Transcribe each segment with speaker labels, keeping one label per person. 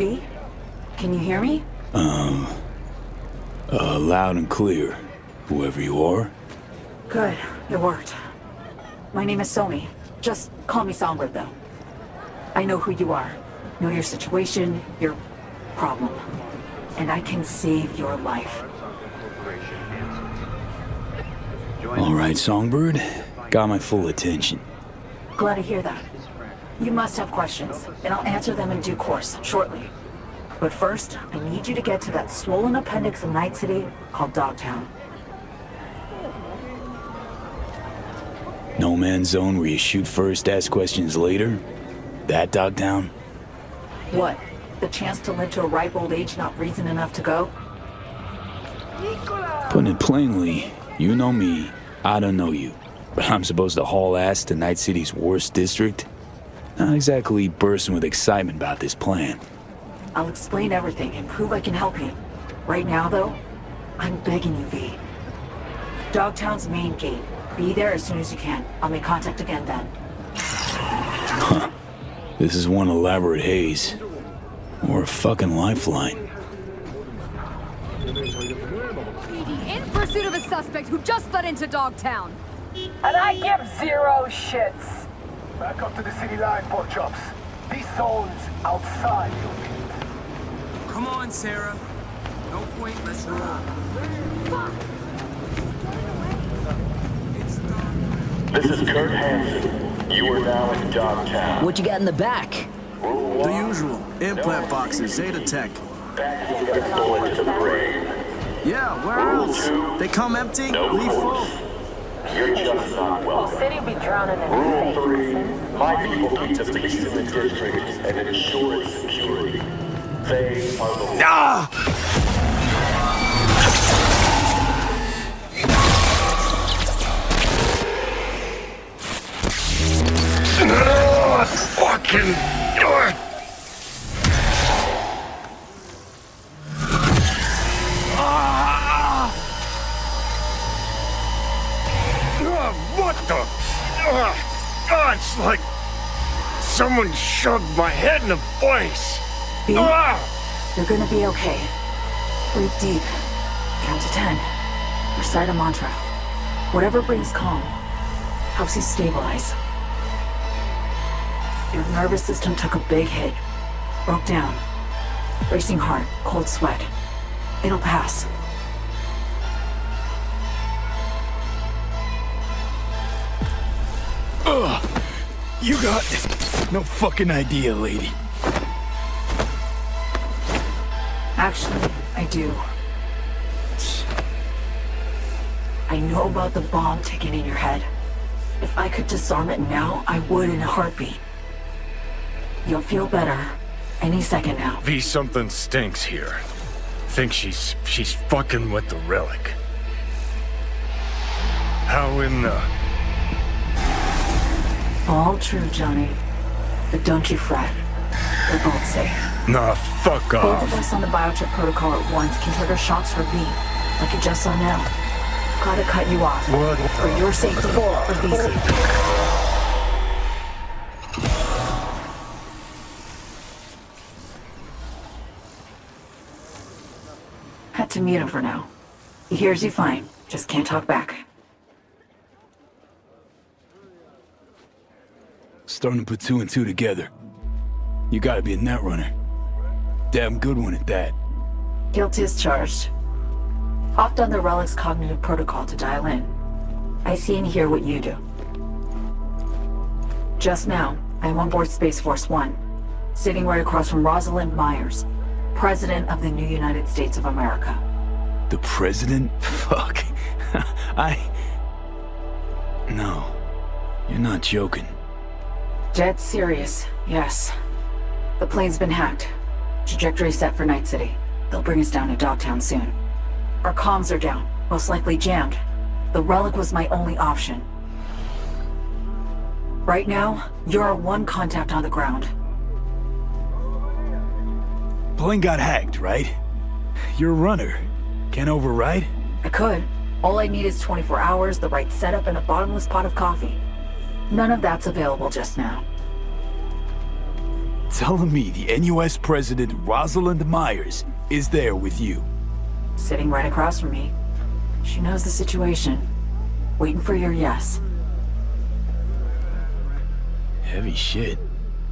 Speaker 1: V? Can you hear me?
Speaker 2: Loud and clear, whoever you are.
Speaker 1: Good, it worked. My name is Somi. Just call me Songbird, though. I know who you are, know your situation, your problem, and I can save your life.
Speaker 2: All right, Songbird. Got my full attention.
Speaker 1: Glad to hear that. You must have questions, and I'll answer them in due course, shortly. But first, I need you to get to that swollen appendix in Night City called Dogtown.
Speaker 2: No man's zone where you shoot first, ask questions later? That Dogtown?
Speaker 1: What? The chance to live to a ripe old age, not reason enough to go?
Speaker 2: Putting it plainly, you know me, I don't know you. But I'm supposed to haul ass to Night City's worst district? Not exactly bursting with excitement about this plan.
Speaker 1: I'll explain everything and prove I can help you. Right now, though, I'm begging you, V. Dogtown's main gate. Be there as soon as you can. I'll make contact again then.
Speaker 2: Huh. This is one elaborate haze. Or a fucking lifeline.
Speaker 3: In pursuit of a suspect who just fled into Dogtown.
Speaker 4: And I give zero shits.
Speaker 5: Back up to the city line, pork chops. This zone's outside your gate.
Speaker 6: Come on, Sarah. No point, let's roll.
Speaker 7: This is Kurt Hansen. You are now in Dogtown.
Speaker 8: What you got in the back?
Speaker 6: The usual. Implant boxes, Zeta Tech.
Speaker 7: Back will get a bullet to the brain.
Speaker 6: Yeah, where else? They come empty, leave full.
Speaker 7: You're just not welcome.
Speaker 4: City be drowning in
Speaker 7: Rule 3. My people keep the peace in the district and ensure its security. They are the law.
Speaker 5: Fucking God. What the? It's like someone shoved my head in a place.
Speaker 1: V, you're gonna be okay. Breathe deep. Count to 10. Recite a mantra. Whatever brings calm. Helps you stabilize. Your nervous system took a big hit. Broke down. Racing heart, cold sweat. It'll pass.
Speaker 2: You got no fucking idea, lady.
Speaker 1: Actually, I do. I know about the bomb ticking in your head. If I could disarm it now, I would in a heartbeat. You'll feel better any second now.
Speaker 5: V, something stinks here. Think she's fucking with the relic. How in the...
Speaker 1: All true, Johnny. But don't you fret. We're both safe.
Speaker 5: Nah, fuck
Speaker 1: Both
Speaker 5: off.
Speaker 1: of us on the biochip protocol at once can trigger shocks for V, like you just saw now. Gotta cut you off.
Speaker 5: What
Speaker 1: For your safety, for V's safety. Had to mute him for now. He hears you fine, just can't talk back.
Speaker 2: Starting to put two and two together. You gotta be a net runner. Damn good one at that.
Speaker 1: Guilt is charged. Hopped on the Relic's cognitive protocol to dial in. I see and hear what you do. Just now, I'm on board Space Force One, sitting right across from Rozalinde Myers, President of the new United States of America.
Speaker 2: The president? Fuck. No. You're not joking.
Speaker 1: Dead serious, yes. The plane's been hacked. Trajectory set for Night City. They'll bring us down to Dogtown soon. Our comms are down, most likely jammed. The Relic was my only option. Right now, you're our one contact on the ground.
Speaker 2: Plane got hacked, right? You're a runner. Can't override?
Speaker 1: I could. All I need is 24 hours, the right setup, and a bottomless pot of coffee. None of that's available just now.
Speaker 2: telling me the NUS president Rozalinde Myers is there with you?
Speaker 1: Sitting right across from me. She knows the situation. Waiting for your yes.
Speaker 2: Heavy shit.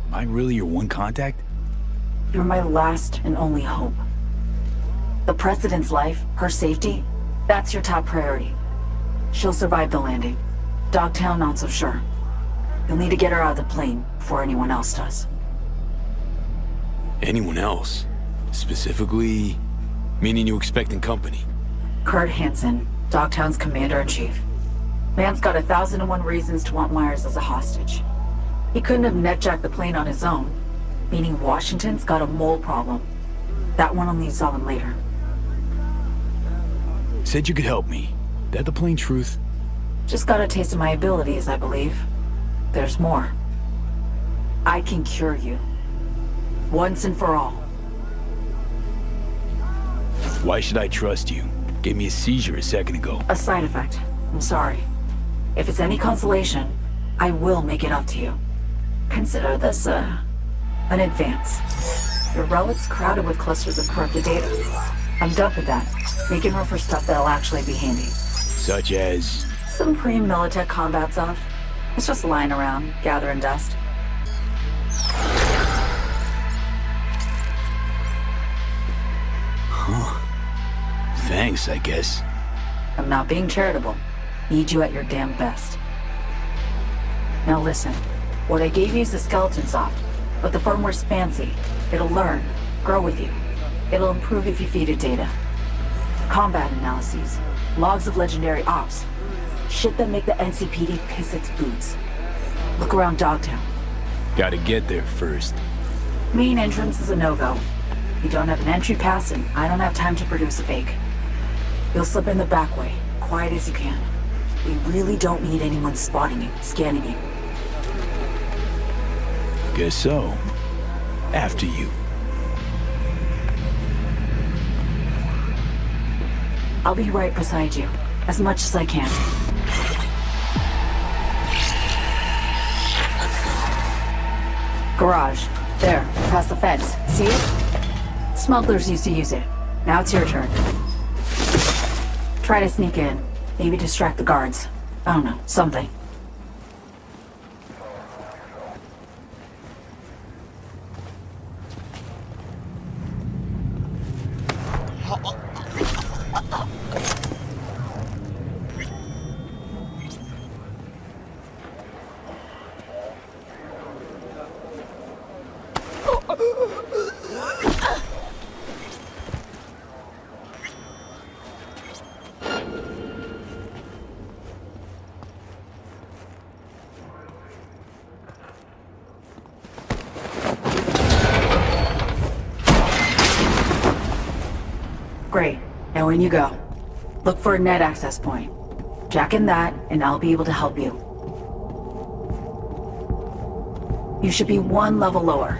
Speaker 2: Am I really your one contact?
Speaker 1: You're my last and only hope. The president's life, her safety, that's your top priority. She'll survive the landing. Dogtown, not so sure. You'll need to get her out of the plane before anyone else does.
Speaker 2: Anyone else? Specifically, meaning you expecting company?
Speaker 1: Kurt Hansen, Dogtown's commander-in-chief. Man's got 1,001 reasons to want Myers as a hostage. He couldn't have netjacked the plane on his own, meaning Washington's got a mole problem. That one will need solving later.
Speaker 2: Said you could help me. That the plain truth?
Speaker 1: Just got a taste of my abilities, I believe. There's more. I can cure you. Once and for all.
Speaker 2: Why should I trust you? Gave me a seizure a second ago.
Speaker 1: A side effect. I'm sorry. If it's any consolation, I will make it up to you. Consider this, an advance. Your relic's crowded with clusters of corrupted data. I'm done with that. Making room for stuff that'll actually be handy.
Speaker 2: Such as?
Speaker 1: Some pre-Militech combat stuff. It's just lying around, gathering dust.
Speaker 2: Huh. Thanks, I guess.
Speaker 1: I'm not being charitable. Need you at your damn best. Now listen, what I gave you is the skeleton soft, but the firmware's fancy. It'll learn, grow with you. It'll improve if you feed it data. Combat analyses, logs of legendary ops. Shit that make the NCPD piss its boots. Look around Dogtown.
Speaker 2: Gotta get there first.
Speaker 1: Main entrance is a no-go. You don't have an entry pass and I don't have time to produce a fake. You'll slip in the back way, quiet as you can. We really don't need anyone spotting you, scanning you.
Speaker 2: Guess so. After you.
Speaker 1: I'll be right beside you, as much as I can. Garage. There, past the fence. See it? Smugglers used to use it. Now it's your turn. Try to sneak in. Maybe distract the guards. I don't know, something. Great. Now in you go. Look for a net access point. Jack in that, and I'll be able to help you. You should be one level lower.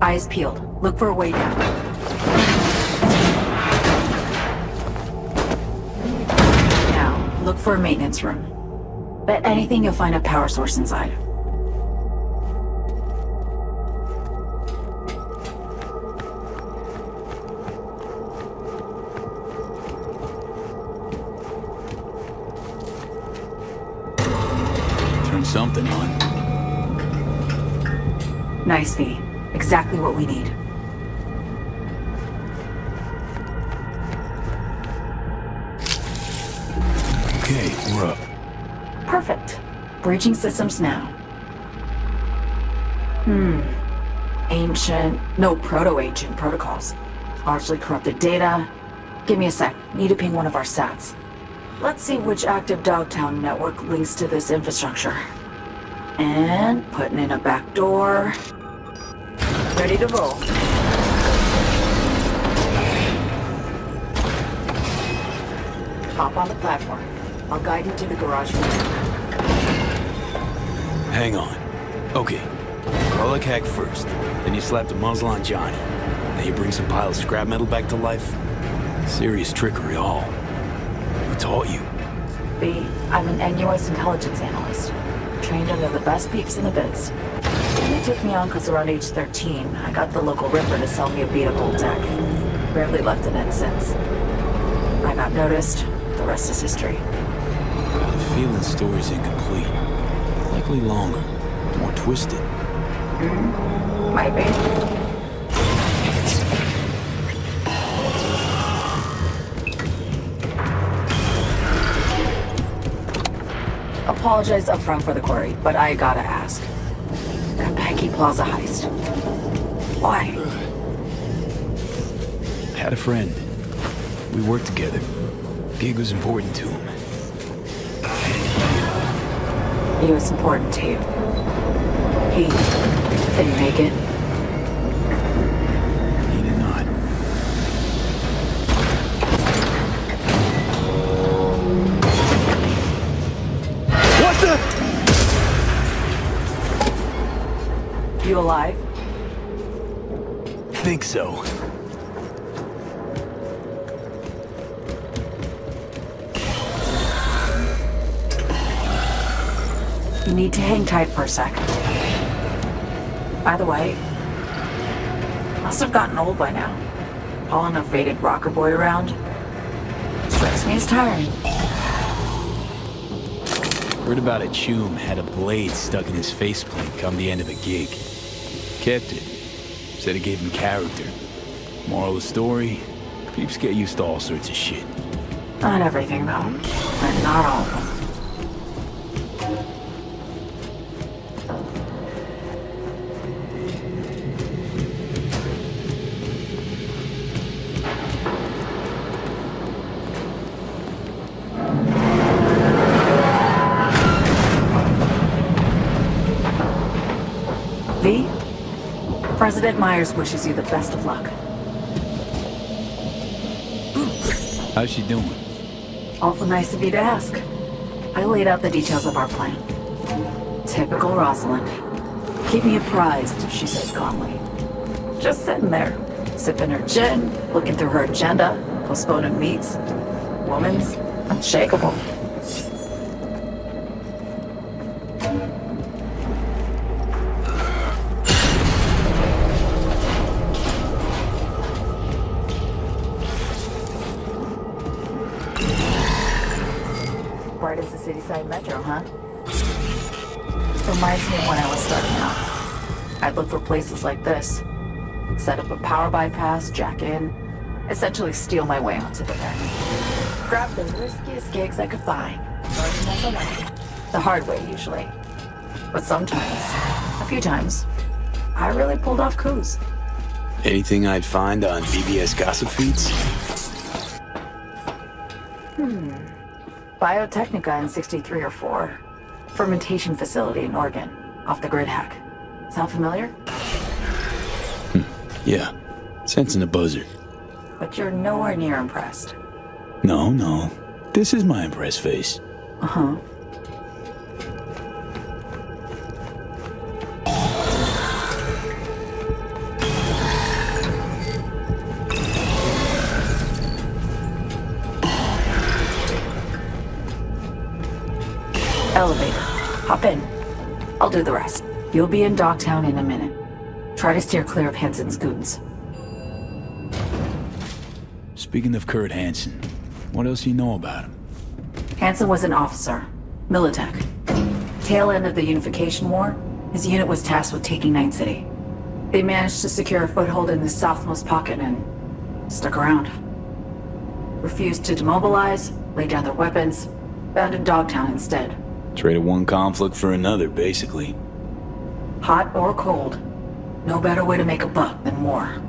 Speaker 1: Eyes peeled. Look for a way down. Now, look for a maintenance room. Bet anything you'll find a power source inside.
Speaker 2: Something on.
Speaker 1: Nice, V. Exactly what we need.
Speaker 2: Okay, we're up.
Speaker 1: Perfect. Breaching systems now. Ancient, no, proto-ancient protocols. Largely corrupted data. Give me a sec. Need to ping one of our SATs. Let's see which active Dogtown network links to this infrastructure. And putting in a back door. Ready to roll. Hop on the platform. I'll guide you to the garage.
Speaker 2: Hang on. Okay. Crawl like heck first. Then you slap the muzzle on Johnny. Then you bring some pile of scrap metal back to life. Serious trickery all. Who taught you?
Speaker 1: B, I'm an NUS intelligence analyst. Trained under the best peeps in the biz. They took me on because around age 13, I got the local ripper to sell me a beat-up old deck. Barely left in it since. I got noticed. The rest is history.
Speaker 2: Got a feeling the story's incomplete. Likely longer, more twisted.
Speaker 1: Might be. Apologize up front for the query, but I gotta ask. That Peggy Plaza heist. Why?
Speaker 2: Had a friend. We worked together. Gig was important to him.
Speaker 1: He was important to you. He didn't make it.
Speaker 2: He did not. What the?
Speaker 1: You alive?
Speaker 2: Think so.
Speaker 1: You need to hang tight for a sec. By the way, must have gotten old by now. Hauling a faded rocker boy around. Strikes me as tiring.
Speaker 2: Heard about a chum had a blade stuck in his faceplate come the end of a gig. Kept it. Said it gave him character. Moral of the story, peeps get used to all sorts of shit.
Speaker 1: Not everything, though. And not all of them. V, President Myers wishes you the best of luck.
Speaker 2: How's she doing?
Speaker 1: Awful nice of you to ask. I laid out the details of our plan. Typical Rozalind. Keep me apprised, she says calmly. Just sitting there, sipping her gin, looking through her agenda, postponing meets. Woman's unshakable. Bright as the city side metro, huh? Reminds me of when I was starting out. I'd look for places like this. Set up a power bypass, jack in, essentially steal my way onto the net. Grab the riskiest gigs I could find. Learning as I went. The hard way, usually. But sometimes, a few times, I really pulled off coups.
Speaker 2: Anything I'd find on BBS gossip feeds?
Speaker 1: Biotechnica in 63 or 4. Fermentation facility in Oregon. Off the grid hack. Sound familiar?
Speaker 2: Yeah. Sensing a buzzard.
Speaker 1: But you're nowhere near impressed.
Speaker 2: No. This is my impressed face.
Speaker 1: Uh-huh. Elevator. Hop in. I'll do the rest. You'll be in Dogtown in a minute. Try to steer clear of Hansen's goons.
Speaker 2: Speaking of Kurt Hansen, what else do you know about him?
Speaker 1: Hansen was an officer. Militech. Tail end of the Unification War, his unit was tasked with taking Night City. They managed to secure a foothold in the southmost pocket and stuck around. Refused to demobilize, lay down their weapons, abandoned Dogtown instead.
Speaker 2: Traded one conflict for another, basically.
Speaker 1: Hot or cold, no better way to make a buck than war.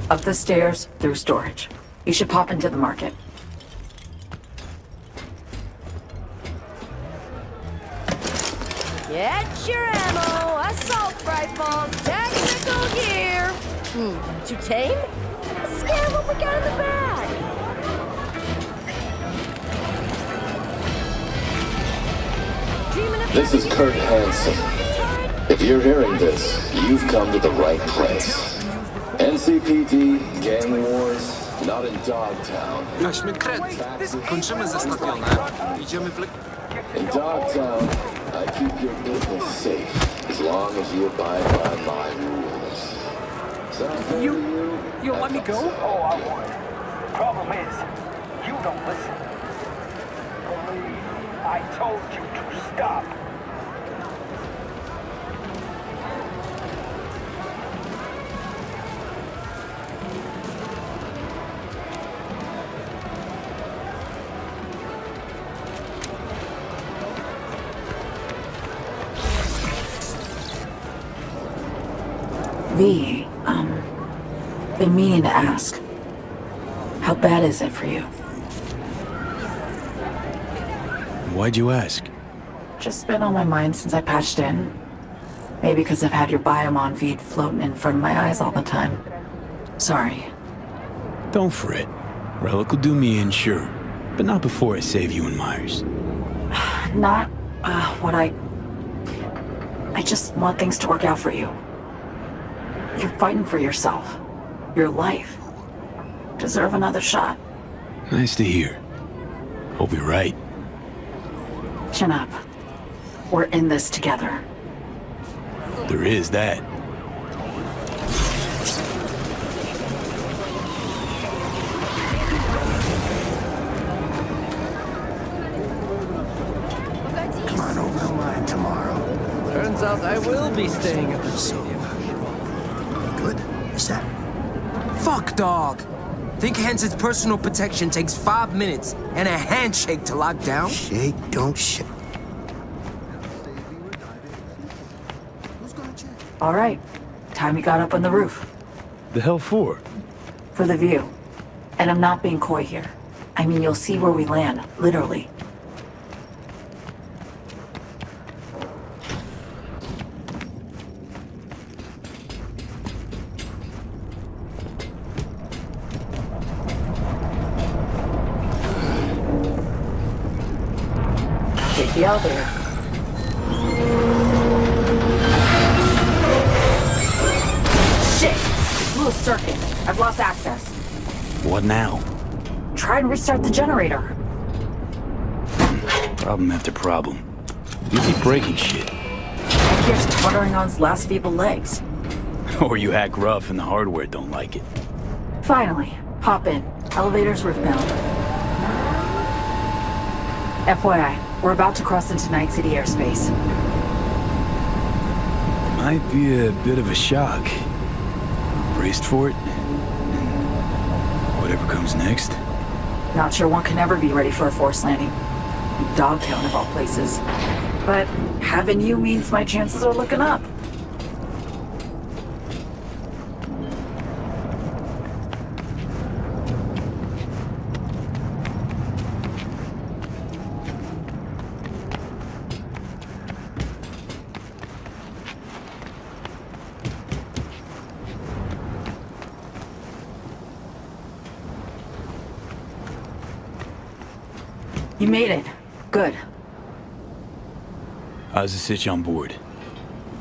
Speaker 1: Up the stairs, through storage. You should pop into the market.
Speaker 3: Get your ammo, assault rifles, technical gear. Too tame? Let's scare what we got in the bag. Dreaming of
Speaker 7: This is Kurt Hansen. If you're hearing this, you've come to the right place. NCPD, gang wars, not in Dogtown.
Speaker 6: Weźmy kred. Kończymy zestawione. Idziemy w...
Speaker 7: In Dogtown, I keep your business safe as long as you abide by my rules. Sound fair to you?
Speaker 6: You'll let me go?
Speaker 5: Oh, I would. Problem is, you don't listen. Believe I told you to stop.
Speaker 1: V, been meaning to ask. How bad is it for you?
Speaker 2: Why'd you ask?
Speaker 1: Just been on my mind since I patched in. Maybe because I've had your Biomon feed floating in front of my eyes all the time. Sorry.
Speaker 2: Don't fret. Relic will do me in, sure. But not before I save you and Myers.
Speaker 1: Not, what I just want things to work out for you. You're fighting for yourself. Your life. Deserve another shot.
Speaker 2: Nice to hear. Hope you're right.
Speaker 1: Chin up. We're in this together.
Speaker 2: There is that.
Speaker 5: Come on over the line tomorrow.
Speaker 8: Turns out I will be staying at the stadium.
Speaker 5: Good? Is that?
Speaker 6: Fuck, dog. Think Hansen's personal protection takes 5 minutes and a handshake to lock down?
Speaker 5: Shake, don't shake.
Speaker 1: All right. Time you got up on the roof.
Speaker 2: The hell for?
Speaker 1: For the view. And I'm not being coy here. I mean, you'll see where we land, literally. Take the elevator. Shit! Little circuit. I've lost access.
Speaker 2: What now?
Speaker 1: Try and restart the generator.
Speaker 2: Problem after problem. You keep breaking shit.
Speaker 1: Here's tottering on his last feeble legs.
Speaker 2: Or you hack rough and the hardware don't like it.
Speaker 1: Finally, hop in. Elevator's roof-bound. FYI, we're about to cross into Night City airspace.
Speaker 2: Might be a bit of a shock. Braced for it? And whatever comes next?
Speaker 1: Not sure one can ever be ready for a forced landing. Dogtown of all places. But having you means my chances are looking up. You made it. Good.
Speaker 2: How's the sitch on board?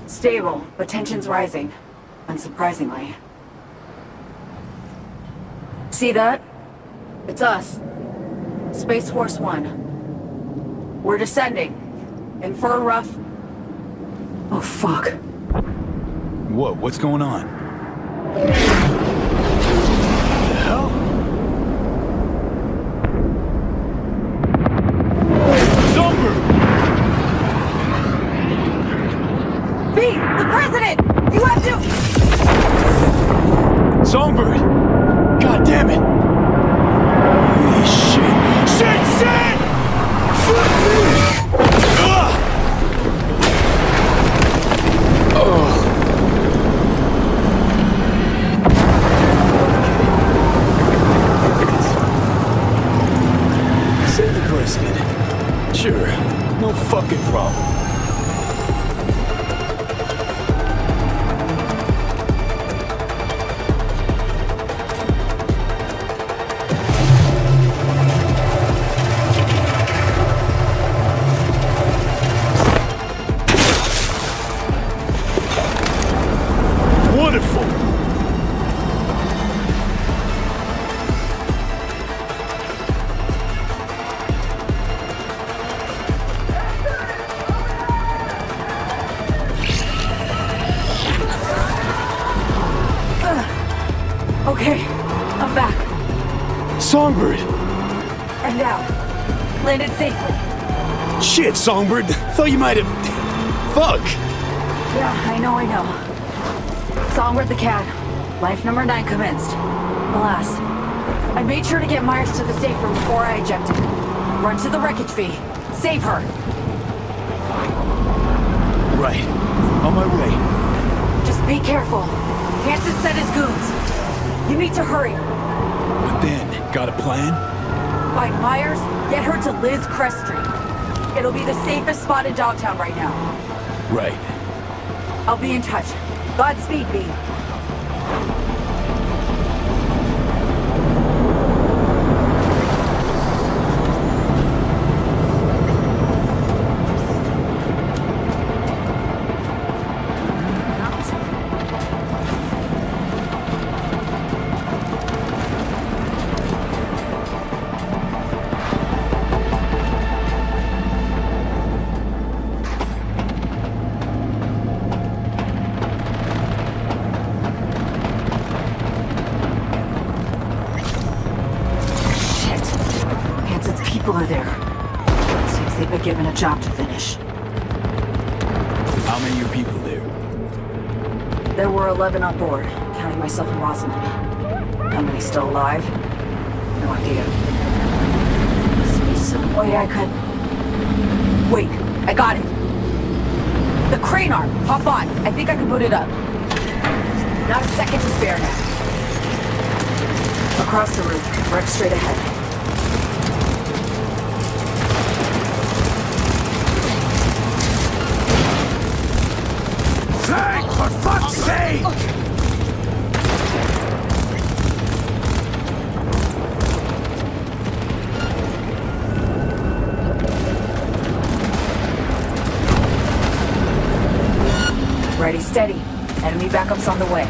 Speaker 1: Stable, but tension's rising. Unsurprisingly. See that? It's us. Space Force 1. We're descending. In for a rough... Oh, fuck.
Speaker 2: What? What's going on?
Speaker 1: The president! You have to...
Speaker 2: Songbird! God damn it! Holy shit! Shit! Fuck me! Save the president. Sure, no fucking problem. Songbird!
Speaker 1: And out. Landed safely.
Speaker 2: Shit, Songbird! Thought you might have... Fuck!
Speaker 1: Yeah, I know. Songbird the cat. Life number 9 commenced. Alas, I made sure to get Myers to the safe room before I ejected. Run to the wreckage, V. Save her.
Speaker 2: Right. On my way.
Speaker 1: Just be careful. Hansen sent his goons. You need to hurry.
Speaker 2: What then? Got a plan?
Speaker 1: Find Myers, get her to Liz Crest Street. It'll be the safest spot in Dogtown right now.
Speaker 2: Right.
Speaker 1: I'll be in touch. Godspeed, V. Given a job to finish.
Speaker 2: How many are people there?
Speaker 1: There were 11 on board, counting myself and Rozalin. How many still alive? No idea. Must be some way I could... Wait, I got it! The crane arm! Hop on! I think I can put it up. Not a second to spare now. Across the roof, right straight ahead.
Speaker 2: For fuck's sake!
Speaker 1: Ready, steady. Enemy backup's on the way.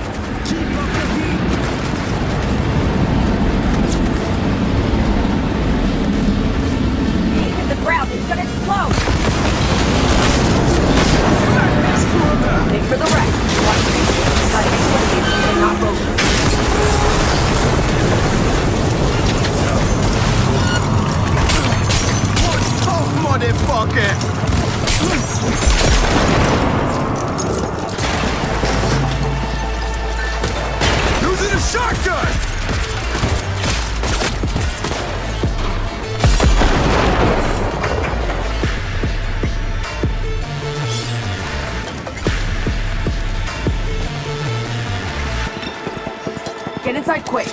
Speaker 1: Hit the ground, it's gonna explode! Make for the wreck. Watch me. Gotta explode and not move.
Speaker 2: Oh, motherfucker! Using a shotgun!
Speaker 1: Get inside quick.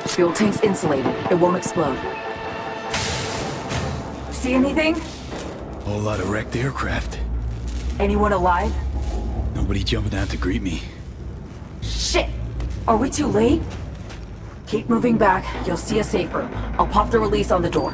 Speaker 1: Fuel tank's insulated. It won't explode. See anything?
Speaker 2: Whole lot of wrecked aircraft.
Speaker 1: Anyone alive?
Speaker 2: Nobody jumping out to greet me.
Speaker 1: Shit! Are we too late? Keep moving back. You'll see a safe room. I'll pop the release on the door.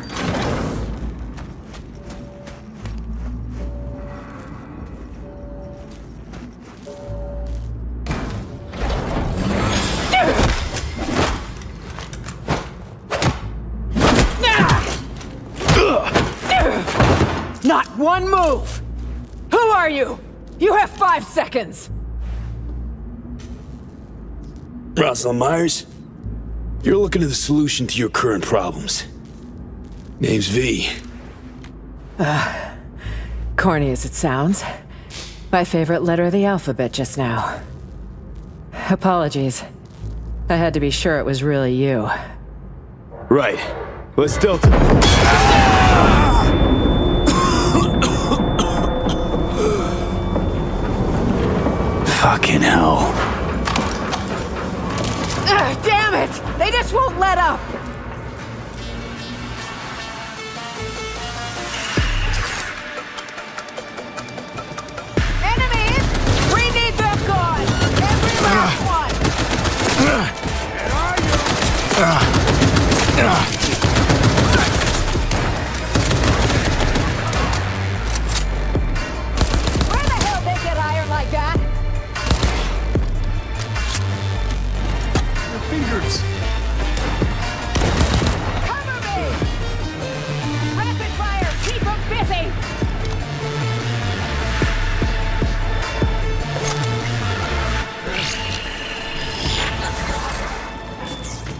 Speaker 4: Not one move! Who are you? You have 5 seconds!
Speaker 2: Rozalin Myers, you're looking at the solution to your current problems. Name's V.
Speaker 4: Corny as it sounds. My favorite letter of the alphabet just now. Apologies. I had to be sure it was really you.
Speaker 2: Right. Let's delta. Fucking hell.
Speaker 4: Damn it! They just won't let up! Enemies! We need them gone! Every last one!
Speaker 5: Where are you?
Speaker 4: Where the hell they get iron like that?
Speaker 5: Fingers.
Speaker 4: Cover me! Rapid fire! Keep them busy!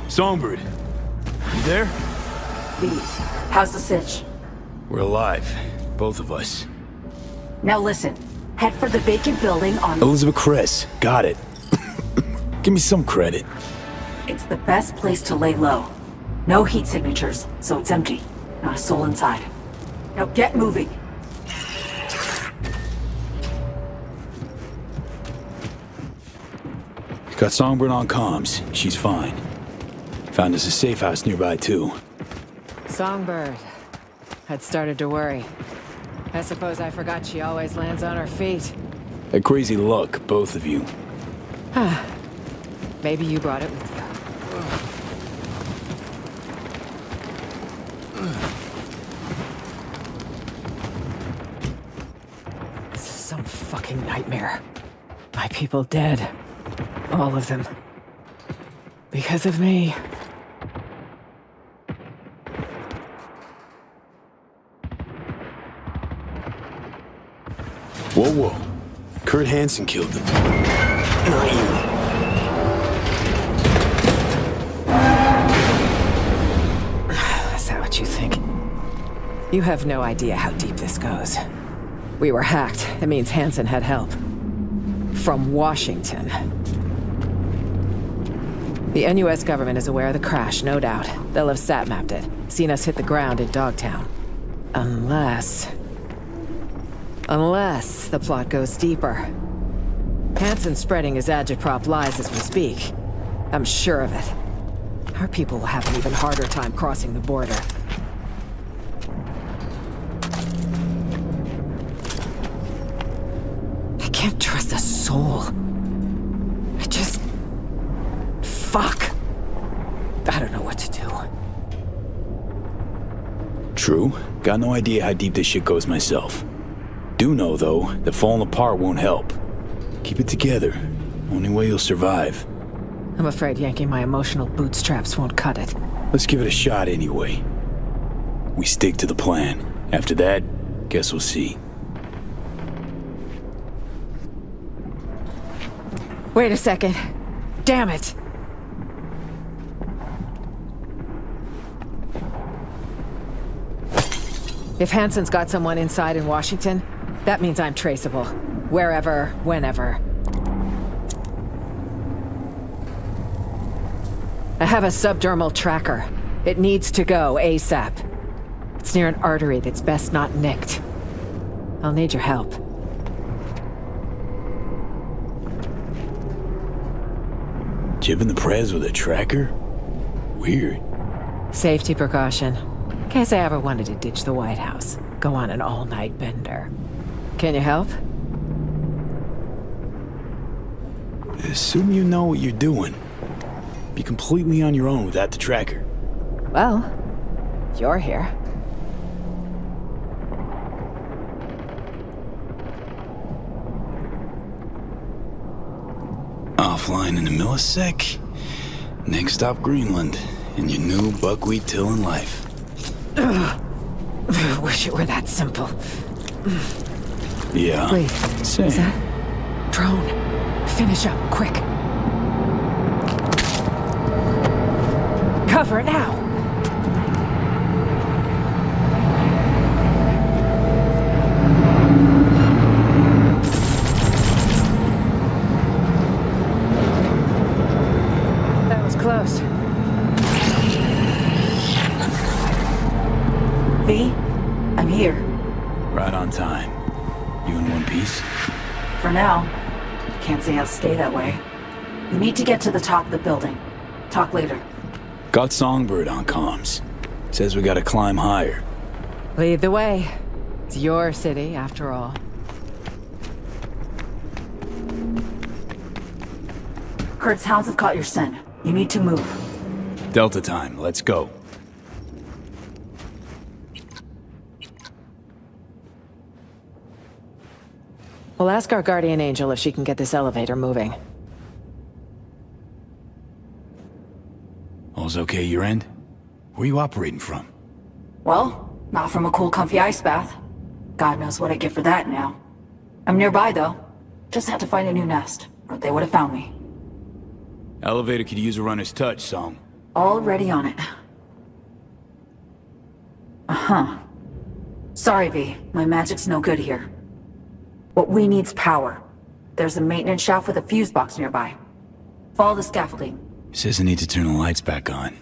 Speaker 2: Songbird, You there?
Speaker 1: V, how's the sitch?
Speaker 2: We're alive. Both of us.
Speaker 1: Now listen. Head for the vacant building on...
Speaker 2: Elizabeth Cress. Got it. Give me some credit.
Speaker 1: It's the best place to lay low. No heat signatures, so it's empty. Not a soul inside. Now get moving.
Speaker 2: Got Songbird on comms. She's fine. Found us a safe house nearby, too.
Speaker 4: Songbird. I'd started to worry. I suppose I forgot she always lands on her feet.
Speaker 2: That crazy luck, both of you.
Speaker 4: Maybe you brought it with you. This is some fucking nightmare. My people dead. All of them. Because of me.
Speaker 2: Whoa, whoa. Kurt Hansen killed them. Not you.
Speaker 4: Is that what you think? You have no idea how deep this goes. We were hacked. It means Hansen had help. From Washington. The NUS government is aware of the crash, no doubt. They'll have sat-mapped it, seen us hit the ground in Dogtown. Unless the plot goes deeper. Hansen's spreading his agitprop lies as we speak. I'm sure of it. Our people will have an even harder time crossing the border. I can't trust a soul. I just... Fuck. I don't know what to do.
Speaker 2: True. Got no idea how deep this shit goes myself. Do know, though, that falling apart won't help. Keep it together. Only way you'll survive.
Speaker 4: I'm afraid yanking my emotional bootstraps won't cut it.
Speaker 2: Let's give it a shot anyway. We stick to the plan. After that, guess we'll see.
Speaker 4: Wait a second. Damn it! If Hansen's got someone inside in Washington, that means I'm traceable. Wherever, whenever. I have a subdermal tracker. It needs to go ASAP. It's near an artery that's best not nicked. I'll need your help.
Speaker 2: Jibbing the prez with a tracker? Weird.
Speaker 4: Safety precaution. In case I ever wanted to ditch the White House. Go on an all-night bender. Can you help?
Speaker 2: Assume you know what you're doing. Be completely on your own without the tracker.
Speaker 4: Well, you're here.
Speaker 2: Offline in a millisec. Next stop, Greenland. In your new buckwheat tilling life.
Speaker 4: Wish it were that simple.
Speaker 2: Yeah.
Speaker 4: Wait,
Speaker 2: same.
Speaker 4: is that... Drone. Finish up, quick. Cover now! That was close.
Speaker 1: V, I'm here.
Speaker 2: Right on time. You in one piece?
Speaker 1: For now. Can't say I'll stay that way. We need to get to the top of the building. Talk later.
Speaker 2: Got Songbird on comms. Says we gotta climb higher.
Speaker 4: Lead the way. It's your city, after all.
Speaker 1: Kurt's hounds have caught your scent. You need to move.
Speaker 2: Delta time, let's go.
Speaker 4: We'll ask our guardian angel if she can get this elevator moving.
Speaker 2: All's okay your end? Where you operating from?
Speaker 1: Well, not from a cool, comfy ice bath. God knows what I get for that now. I'm nearby, though. Just had to find a new nest, or they would have found me.
Speaker 2: Elevator could use a runner's touch, Song.
Speaker 1: Already on it. Uh-huh. Sorry, V. My magic's no good here. What we need's power. There's a maintenance shaft with a fuse box nearby. Follow the scaffolding.
Speaker 2: Says I need to turn the lights back on.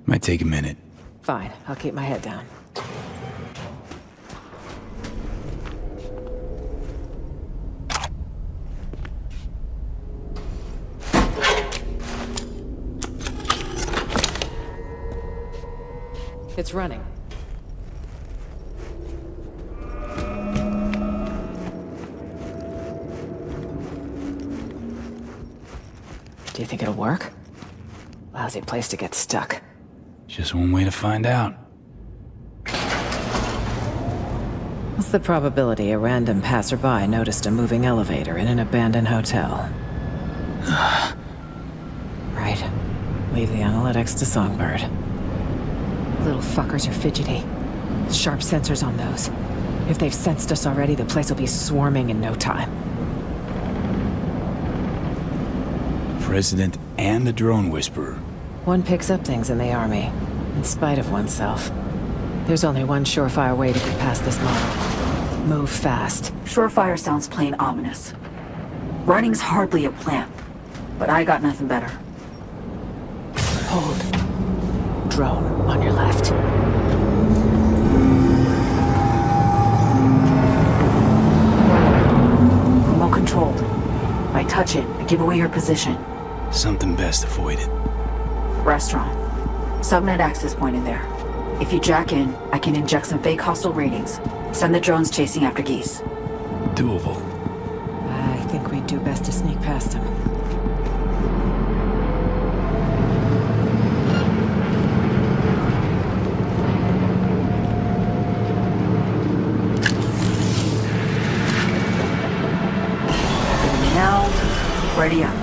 Speaker 2: Might take a minute.
Speaker 4: Fine, I'll keep my head down. It's running. Do you think it'll work? Lousy place to get stuck.
Speaker 2: Just one way to find out.
Speaker 4: What's the probability a random passerby noticed a moving elevator in an abandoned hotel? Right. Leave the analytics to Songbird. Little fuckers are fidgety. Sharp sensors on those. If they've sensed us already, the place will be swarming in no time.
Speaker 2: President and the drone whisperer.
Speaker 4: One picks up things in the army, in spite of oneself. There's only one surefire way to get past this model. Move fast.
Speaker 1: Surefire sounds plain ominous. Running's hardly a plan, but I got nothing better.
Speaker 4: Hold. Drone on your left.
Speaker 1: Remote controlled. If I touch it, I give away your position.
Speaker 2: Something best avoided.
Speaker 1: Restaurant. Subnet access point in there. If you jack in, I can inject some fake hostile readings. Send the drones chasing after geese.
Speaker 2: Doable.
Speaker 4: I think we'd do best to sneak past him.
Speaker 1: Now, ready up.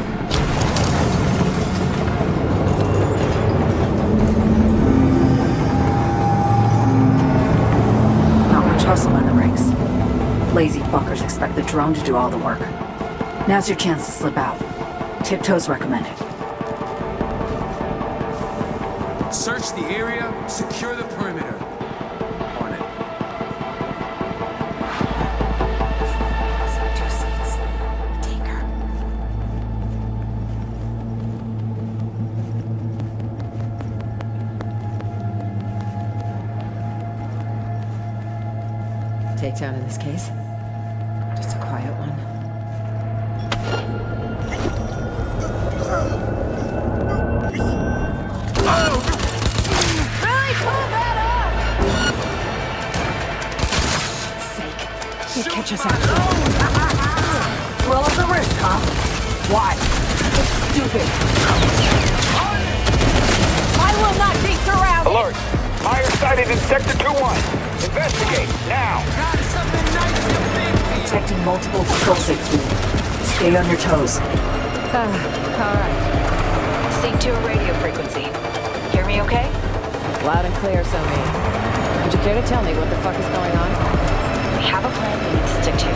Speaker 1: Not much hustle in the ranks. Lazy fuckers expect the drone to do all the work. Now's your chance to slip out. Tiptoes recommended.
Speaker 6: Search the area, secure the perimeter. On it.
Speaker 1: Two seats. Take her.
Speaker 4: Takedown in this case? Just a quiet one.
Speaker 3: Really pull that
Speaker 4: Sake. They catch us out.
Speaker 1: Roll up the wrist, huh? Why? It's stupid.
Speaker 3: I will not be surrounded!
Speaker 5: Alert! Myers sighted in Sector 2-1. Investigate, now!
Speaker 6: Got something nice to big.
Speaker 1: Detecting multiple control signals. Stay on your toes.
Speaker 4: Alright.
Speaker 1: Sync to a radio frequency. Hear me okay?
Speaker 4: Loud and clear, Somi. Would you care to tell me what the fuck is going on?
Speaker 1: We have a plan we need to stick to.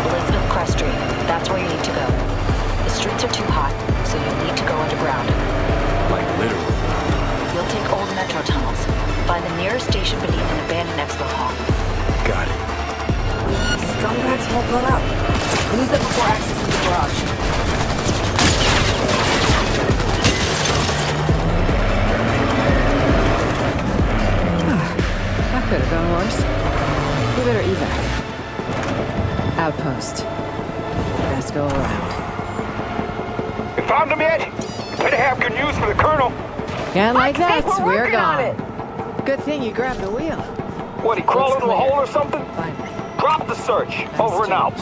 Speaker 1: Elizabeth Crest Street. That's where you need to go. The streets are too hot, so you'll need to go underground.
Speaker 2: Like literally.
Speaker 1: You'll take old metro tunnels. Find the nearest station beneath an abandoned expo hall.
Speaker 2: Got it.
Speaker 1: Scumbags won't let up. Lose them before accessing the garage.
Speaker 4: That could have gone worse. We better evac. Outpost. Best go around.
Speaker 5: You found him yet? Better have good news for the Colonel.
Speaker 4: And like that,
Speaker 3: we're
Speaker 4: we're
Speaker 3: working on
Speaker 4: gone. Good thing you grabbed the wheel.
Speaker 5: What, he crawled
Speaker 4: Looks
Speaker 5: into a
Speaker 4: clear.
Speaker 5: hole or something?
Speaker 4: Finally.
Speaker 5: Drop the search. Over and out.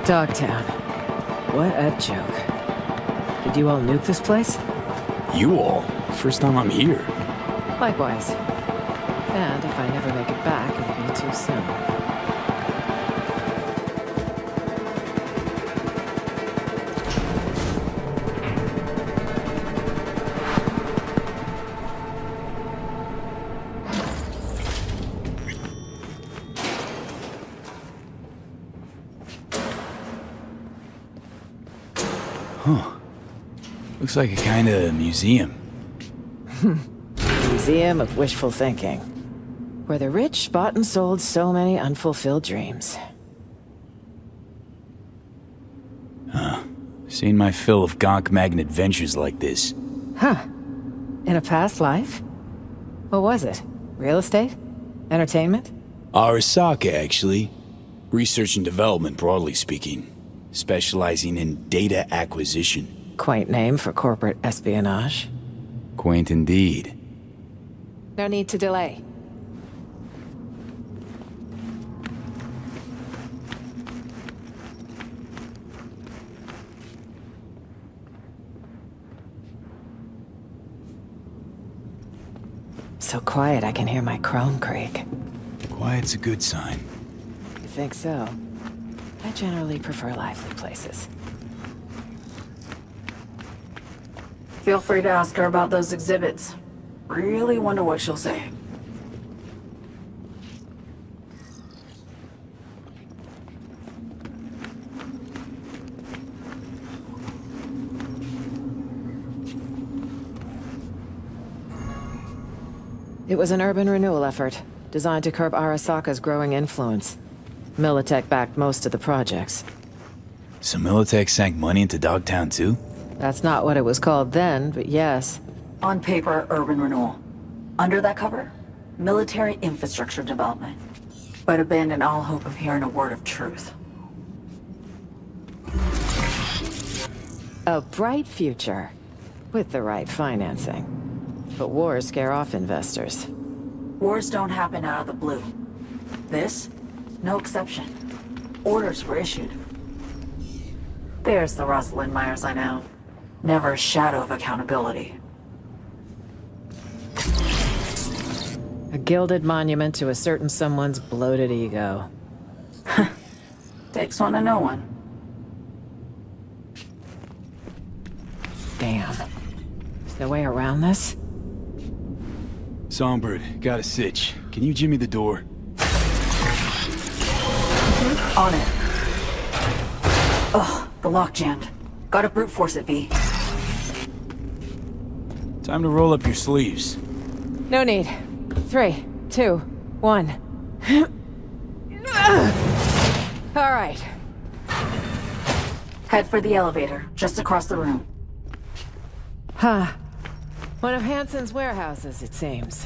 Speaker 4: Dogtown. What a joke. Did you all nuke this place?
Speaker 2: You all? First time I'm here.
Speaker 4: Likewise. And if I never make it back, it'll be too soon.
Speaker 2: Looks like a kind of museum.
Speaker 4: Museum of wishful thinking, where the rich bought and sold so many unfulfilled dreams.
Speaker 2: Seen my fill of gonk magnet adventures like this.
Speaker 4: Huh. In a past life? What was it? Real estate? Entertainment?
Speaker 2: Arasaka, actually. Research and development, broadly speaking. Specializing in data acquisition.
Speaker 4: Quaint name for corporate espionage.
Speaker 2: Quaint indeed.
Speaker 4: No need to delay. So quiet I can hear my chrome creak.
Speaker 2: Quiet's a good sign.
Speaker 4: You think so? I generally prefer lively places.
Speaker 1: Feel free to ask her about those exhibits. Really wonder what she'll say.
Speaker 4: It was an urban renewal effort, designed to curb Arasaka's growing influence. Militech backed most of the projects.
Speaker 2: So Militech sank money into Dogtown too?
Speaker 4: That's not what it was called then, but yes.
Speaker 1: On paper, urban renewal. Under that cover, military infrastructure development. But abandon all hope of hearing a word of truth.
Speaker 4: A bright future, with the right financing. But wars scare off investors.
Speaker 1: Wars don't happen out of the blue. This, no exception. Orders were issued. There's the Rozalinde Myers I know. Never a shadow of accountability.
Speaker 4: A gilded monument to a certain someone's bloated ego.
Speaker 1: Takes one to know one.
Speaker 4: Damn. There's no way around this?
Speaker 2: Songbird, got a sitch. Can you jimmy the door?
Speaker 1: On it. Ugh, the lock jammed. Gotta brute force it, V.
Speaker 2: Time to roll up your sleeves.
Speaker 4: No need. 3, 2, 1. All right.
Speaker 1: Head for the elevator, just across the room.
Speaker 4: Huh. One of Hansen's warehouses, it seems.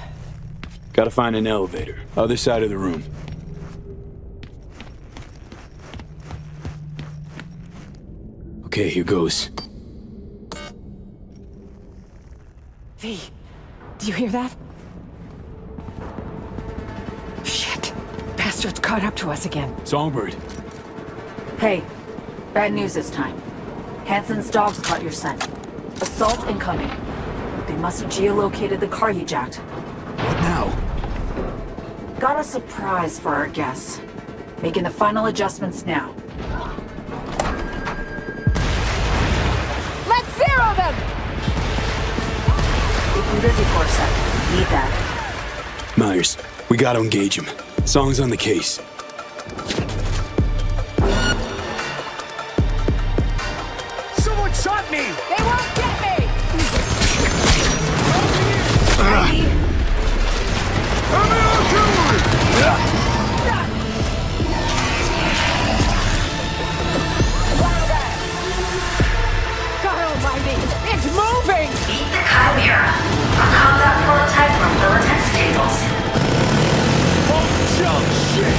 Speaker 2: Gotta find an elevator. Other side of the room. Okay, here goes.
Speaker 4: V, do you hear that? Shit. Bastards caught up to us again.
Speaker 2: Songbird.
Speaker 1: Hey, bad news this time. Hansen's dogs caught your scent. Assault incoming. They must have geolocated the car you jacked.
Speaker 2: What now?
Speaker 1: Got a surprise for our guests. Making the final adjustments now.
Speaker 3: Let's zero them!
Speaker 1: Keep them busy for a second. Need that.
Speaker 2: Myers, we gotta engage him. Song's on the case.
Speaker 5: Someone shot me!
Speaker 3: They won't get me!
Speaker 4: God almighty! It's moving!
Speaker 1: Meet the Chimera. A combat prototype from Militech Stables.
Speaker 5: Oh, jump shit!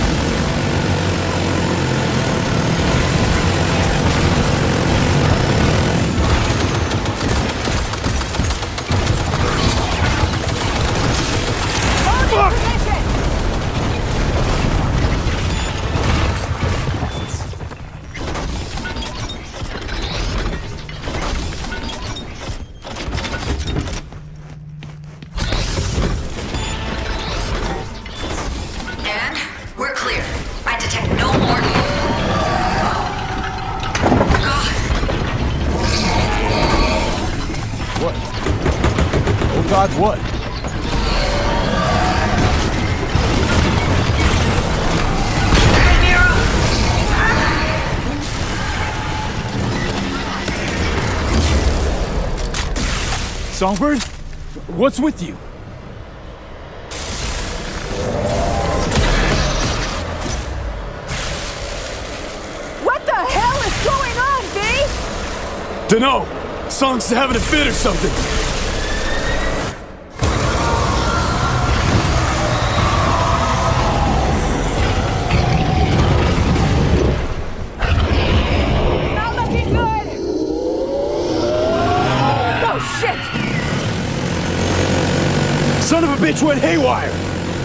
Speaker 1: And we're clear. I detect no more. God.
Speaker 2: What? Oh God, what? Songbird? What's with you?
Speaker 3: What the hell is going on, V?
Speaker 2: Dunno. Song's having a fit or something.
Speaker 3: Not looking good! Oh, shit!
Speaker 2: Son of a bitch went haywire!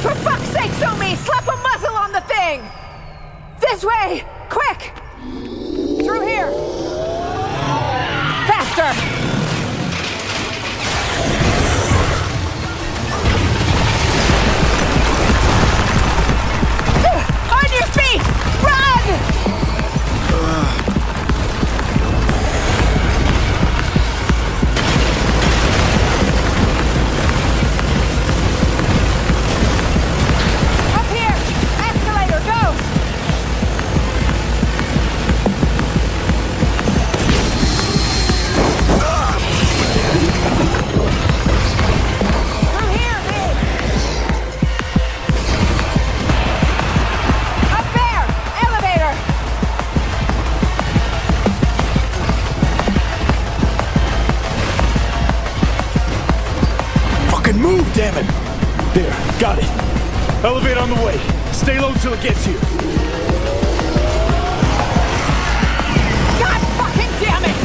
Speaker 3: For fuck's sake, Somi! Slap a muzzle on the thing! This way! Quick! Through here! Faster! On your feet! Run! Up here! Escalator, go! Through here, Vic! Up there! Elevator!
Speaker 2: Fucking move, damn it! There, got it. Elevator on the way. Stay low till it gets here.
Speaker 3: God fucking damn it!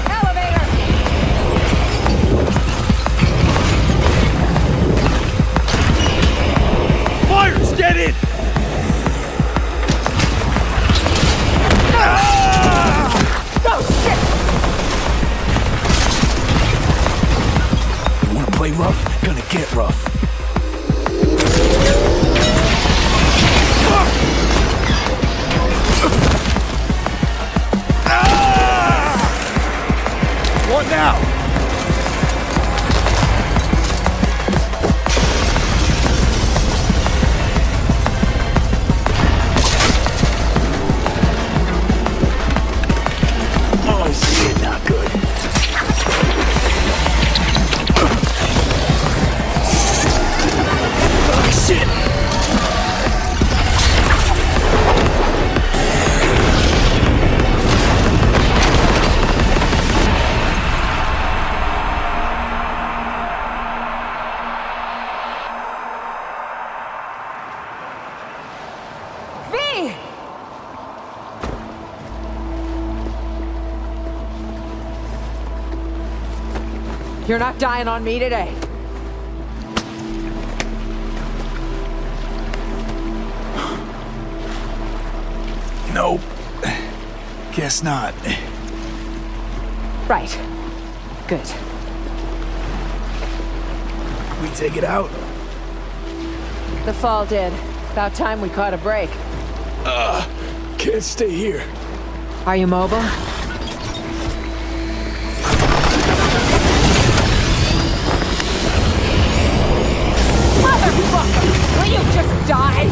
Speaker 3: Elevator!
Speaker 2: Myers, get in!
Speaker 3: Oh shit!
Speaker 2: You wanna play rough? Gonna get rough. What now? Oh shit, not good. Oh shit!
Speaker 3: V! You're not dying on me today.
Speaker 2: Nope. Guess not.
Speaker 3: Right. Good.
Speaker 2: We take it out?
Speaker 3: The fall did. About time we caught a break.
Speaker 2: Can't stay here.
Speaker 4: Are you mobile?
Speaker 3: Motherfucker! Will you just die?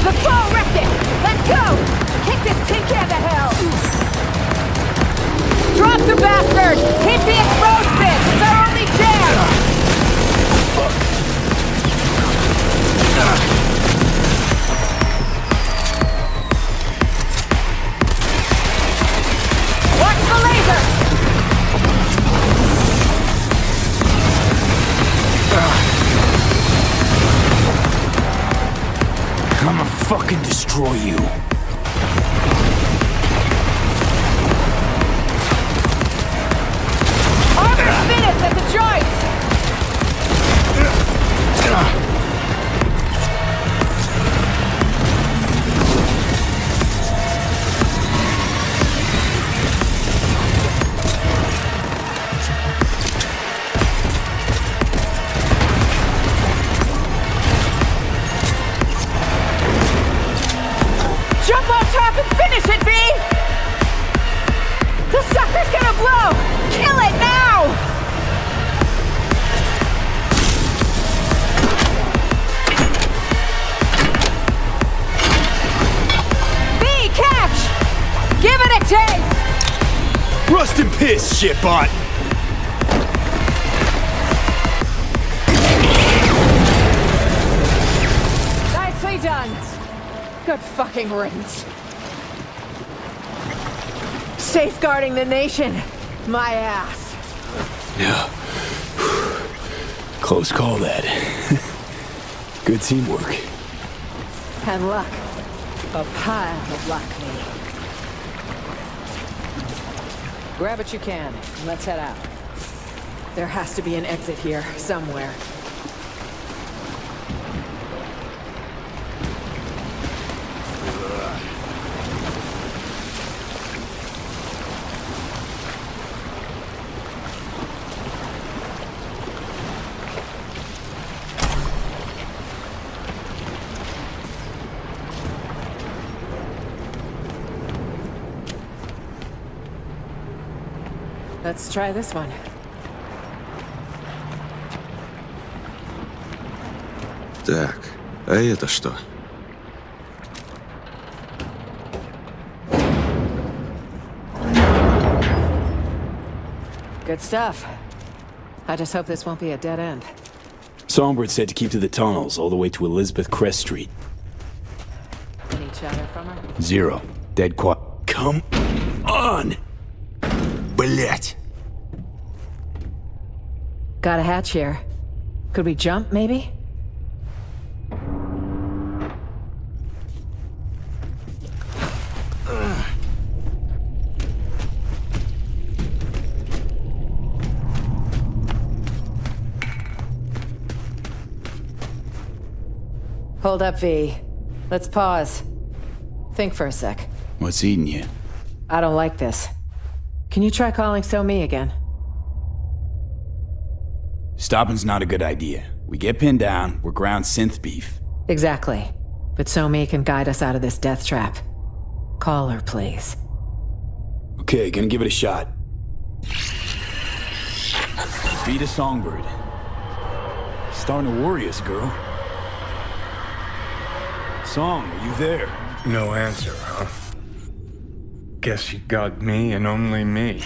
Speaker 3: The fall wrecked it! Let's go! Kick this tin can to hell! Drop the bastard! Hit the exposed bit! It's our only chance! Watch the laser!
Speaker 2: I'ma fucking destroy you.
Speaker 3: Armor spinach at the joints! Jump on top and finish it, V!
Speaker 4: Slow! Kill it now! V, catch! Give it a taste!
Speaker 2: Rust and piss, shitbot!
Speaker 4: Nicely done. Good fucking riddance. Safeguarding the nation. My ass.
Speaker 2: Yeah. Close call, that. Good teamwork.
Speaker 4: And luck. A pile of luck, me. Grab what you can, and let's head out. There has to be an exit here, somewhere. Let's try this one.
Speaker 9: Так, а это что?
Speaker 4: Good stuff. I just hope this won't be a dead end.
Speaker 2: Songbird said to keep to the tunnels all the way to Elizabeth Crest Street.
Speaker 4: Any chatter from her?
Speaker 2: 0. Dead quiet. Come on! Блять!
Speaker 4: Got a hatch here. Could we jump, maybe? Hold up, V. Let's pause. Think for a sec.
Speaker 2: What's eating you?
Speaker 4: I don't like this. Can you try calling So-Me again?
Speaker 2: Stopping's not a good idea. We get pinned down, we're ground synth beef.
Speaker 4: Exactly. But So-Me can guide us out of this death trap. Call her, please.
Speaker 2: Okay, gonna give it a shot. Beat a Songbird. Starting to worry us, girl. Song, are you there?
Speaker 10: No answer, huh? Guess you got me and only me.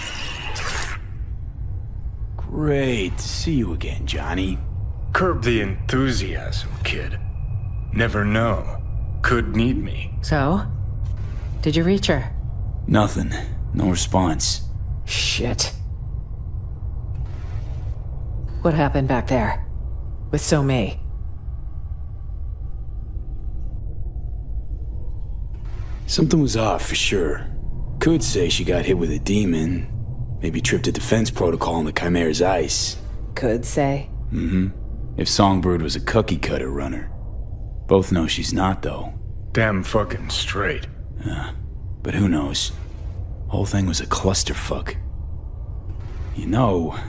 Speaker 2: Great to see you again, Johnny.
Speaker 10: Curb the enthusiasm, kid. Never know. Could need me.
Speaker 4: So? Did you reach her?
Speaker 2: Nothing. No response.
Speaker 4: Shit. What happened back there? With So-Me?
Speaker 2: Something was off for sure. Could say she got hit with a demon. Maybe tripped a defense protocol on the Chimera's ice.
Speaker 4: Could say?
Speaker 2: Mm-hmm. If Songbird was a cookie cutter runner. Both know she's not, though.
Speaker 10: Damn fucking straight.
Speaker 2: But who knows? Whole thing was a clusterfuck. You know,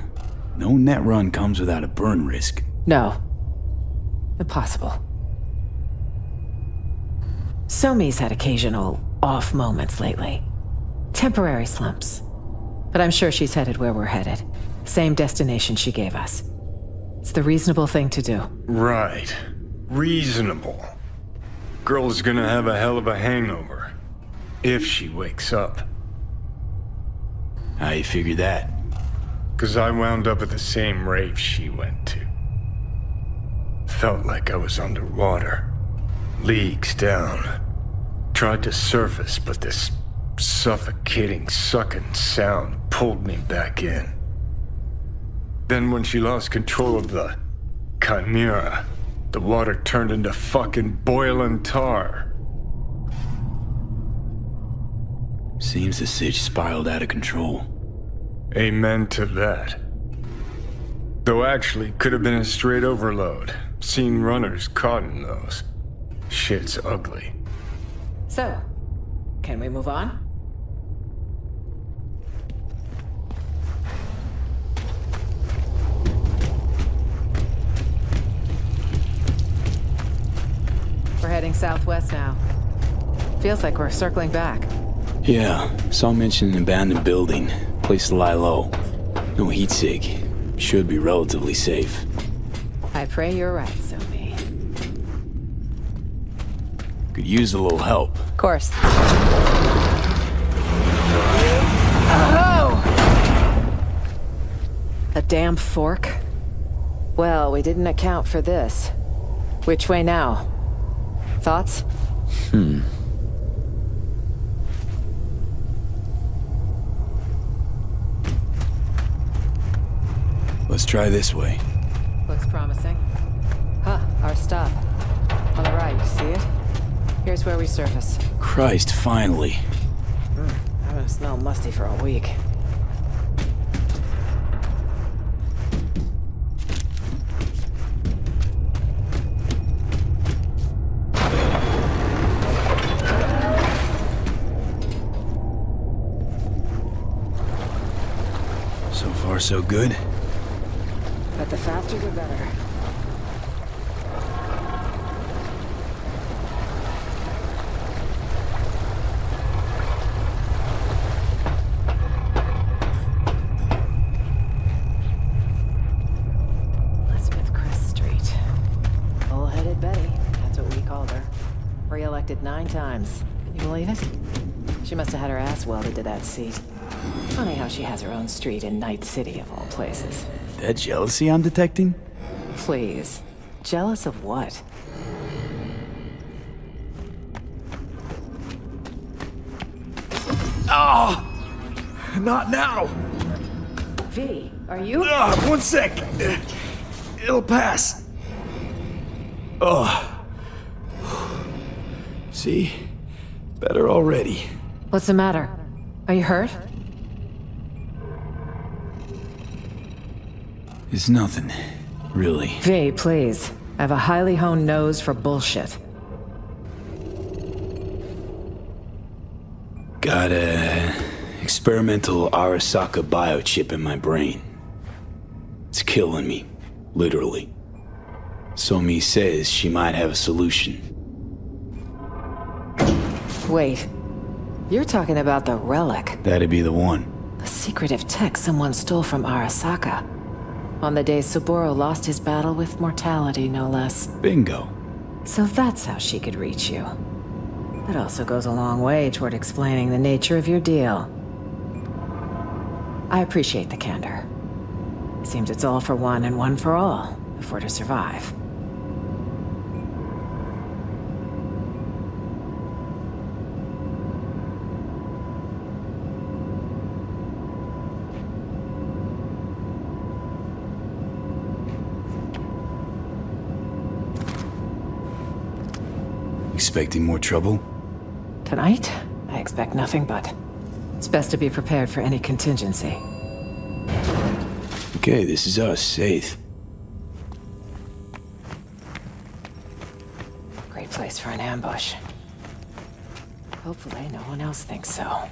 Speaker 2: no net run comes without a burn risk.
Speaker 4: No. Impossible. So-Me's had occasional off moments lately. Temporary slumps. But I'm sure she's headed where we're headed. Same destination she gave us. It's the reasonable thing to do.
Speaker 10: Right. Reasonable. Girl's gonna have a hell of a hangover. If she wakes up.
Speaker 2: How you figure that?
Speaker 10: 'Cause I wound up at the same rave she went to. Felt like I was underwater. Leagues down. Tried to surface, but this suffocating, sucking sound pulled me back in. Then when she lost control of the Chimera, the water turned into fucking boiling tar.
Speaker 2: Seems the sitch spiraled out of control.
Speaker 10: Amen to that. Though actually could have been a straight overload. Seen runners caught in those. Shit's ugly.
Speaker 4: So, can we move on? We're heading southwest now. Feels like we're circling back.
Speaker 2: Yeah, saw mention an abandoned building. Place to lie low. No heat sig. Should be relatively safe.
Speaker 4: I pray you're right, Somi.
Speaker 2: Could use a little help.
Speaker 4: Of course. Oh! A damn fork? Well, we didn't account for this. Which way now? Thoughts?
Speaker 2: Let's try this way.
Speaker 4: Looks promising. Huh, our stop. On the right, see it? Here's where we surface.
Speaker 2: Christ, finally.
Speaker 4: I haven't smelled musty for a week.
Speaker 2: So far, so good.
Speaker 4: But the faster the better. Elizabeth Crest Street. Bull-headed Betty, that's what we called her. Re-elected 9 times. Can you believe it? She must have had her ass welded to that seat. Funny how she has her own street in Night City, of all places.
Speaker 2: That jealousy I'm detecting?
Speaker 4: Please. Jealous of what?
Speaker 2: Oh! Not now!
Speaker 4: V, are you?
Speaker 2: 1 sec! It'll pass. Oh. See? Better already.
Speaker 4: What's the matter? Are you hurt?
Speaker 2: It's nothing. Really.
Speaker 4: V, please. I have a highly honed nose for bullshit.
Speaker 2: Got a experimental Arasaka biochip in my brain. It's killing me, literally. Somi says she might have a solution.
Speaker 4: Wait. You're talking about the relic.
Speaker 2: That'd be the one.
Speaker 4: The secretive tech someone stole from Arasaka. On the day Saburo lost his battle with mortality, no less.
Speaker 2: Bingo.
Speaker 4: So that's how she could reach you. That also goes a long way toward explaining the nature of your deal. I appreciate the candor. Seems it's all for one and one for all, if we're to survive.
Speaker 2: Expecting more trouble?
Speaker 4: Tonight, I expect nothing but. It's best to be prepared for any contingency.
Speaker 2: Okay, this is us, safe.
Speaker 4: Great place for an ambush. Hopefully no one else thinks so.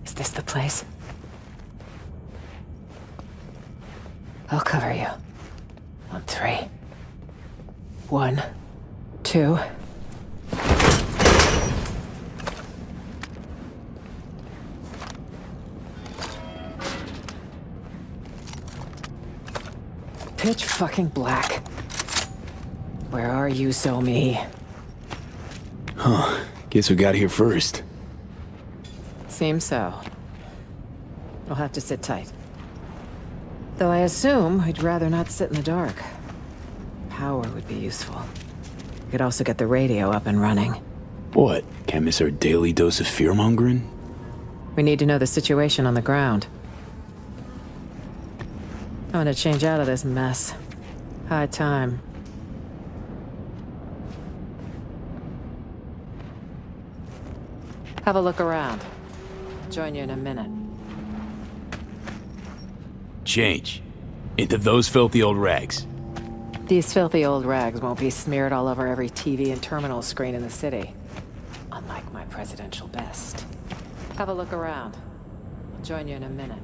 Speaker 4: Is this the place? I'll cover you. On 3. 1, 2. Pitch fucking black. Where are you, Somi?
Speaker 2: Huh. Guess we got here first.
Speaker 4: Seems so. I'll have to sit tight. Though I assume we'd rather not sit in the dark. Power would be useful. We could also get the radio up and running.
Speaker 2: What? Can't miss our daily dose of fear-mongering?
Speaker 4: We need to know the situation on the ground. I'm gonna change out of this mess. High time. Have a look around. Join you in a minute.
Speaker 2: Change. Into those filthy old rags.
Speaker 4: These filthy old rags won't be smeared all over every TV and terminal screen in the city. Unlike my presidential best. Have a look around. I'll join you in a minute.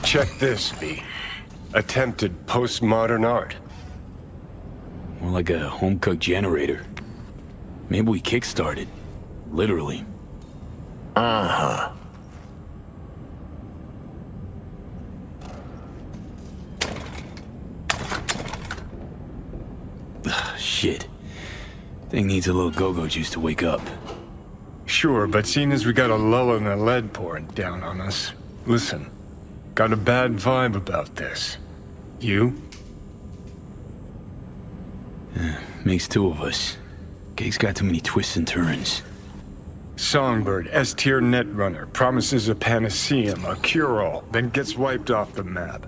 Speaker 10: Check this, B. Attempted postmodern art.
Speaker 2: More like a home-cooked generator. Maybe we kick-started. Literally.
Speaker 11: Uh-huh.
Speaker 2: Shit. Thing needs a little go-go juice to wake up.
Speaker 10: Sure, but seeing as we got a lull in the lead pouring down on us, listen, got a bad vibe about this. You?
Speaker 2: Makes two of us. Gate's got too many twists and turns.
Speaker 10: Songbird, S-tier netrunner, promises a panaceum, a cure-all, then gets wiped off the map.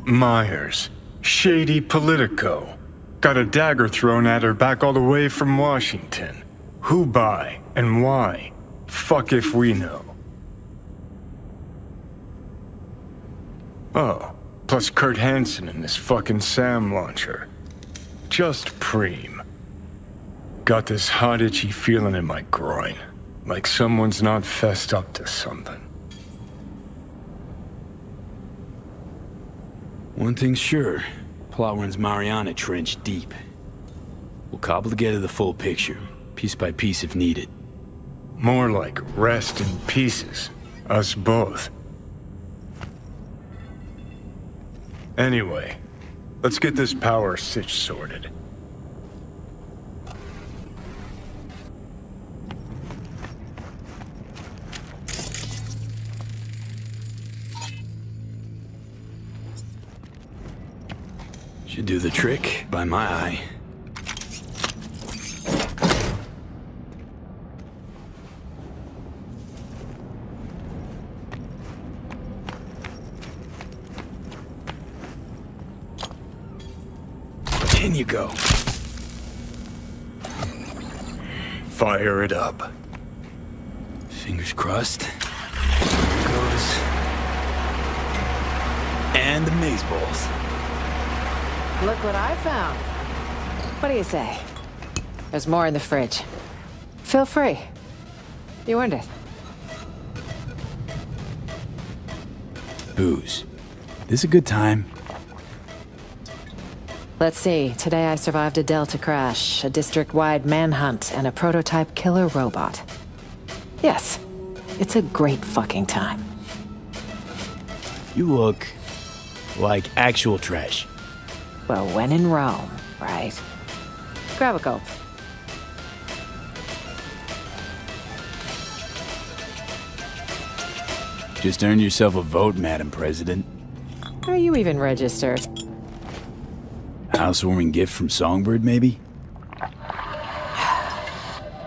Speaker 10: Myers, shady politico. Got a dagger thrown at her back all the way from Washington. Who by and why? Fuck if we know. Oh, plus Kurt Hansen and this fucking SAM launcher. Just preem. Got this hot itchy feeling in my groin. Like someone's not fessed up to something.
Speaker 2: One thing's sure. Plot runs Mariana Trench deep. We'll cobble together the full picture, piece by piece if needed.
Speaker 10: More like rest in pieces. Us both. Anyway, let's get this power sitch sorted.
Speaker 2: Should do the trick, by my eye. In you go.
Speaker 10: Fire it up.
Speaker 2: Fingers crossed. Here goes. And the maze balls.
Speaker 4: Look what I found. What do you say? There's more in the fridge. Feel free. You earned it.
Speaker 2: Booze. This a good time?
Speaker 4: Let's see. Today I survived a Delta crash, a district-wide manhunt, and a prototype killer robot. Yes, it's a great fucking time.
Speaker 2: You look like actual trash.
Speaker 4: Well, when in Rome, right? Grab a gulp.
Speaker 2: Just earned yourself a vote, Madam President.
Speaker 4: Are you even registered?
Speaker 2: Housewarming gift from Songbird, maybe?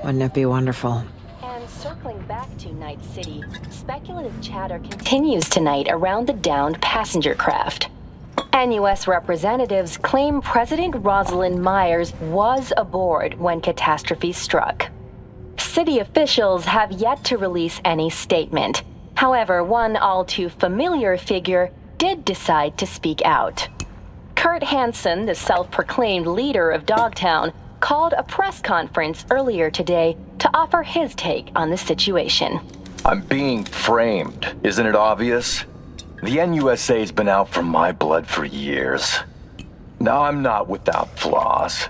Speaker 4: Wouldn't it be wonderful?
Speaker 12: And circling back to Night City, speculative chatter continues tonight around the downed passenger craft. NUS representatives claim President Rozalin Myers was aboard when catastrophe struck. City officials have yet to release any statement. However, one all too familiar figure did decide to speak out. Kurt Hansen, the self-proclaimed leader of Dogtown, called a press conference earlier today to offer his take on the situation.
Speaker 11: I'm being framed, isn't it obvious? The NUSA's been out for my blood for years. Now, I'm not without flaws.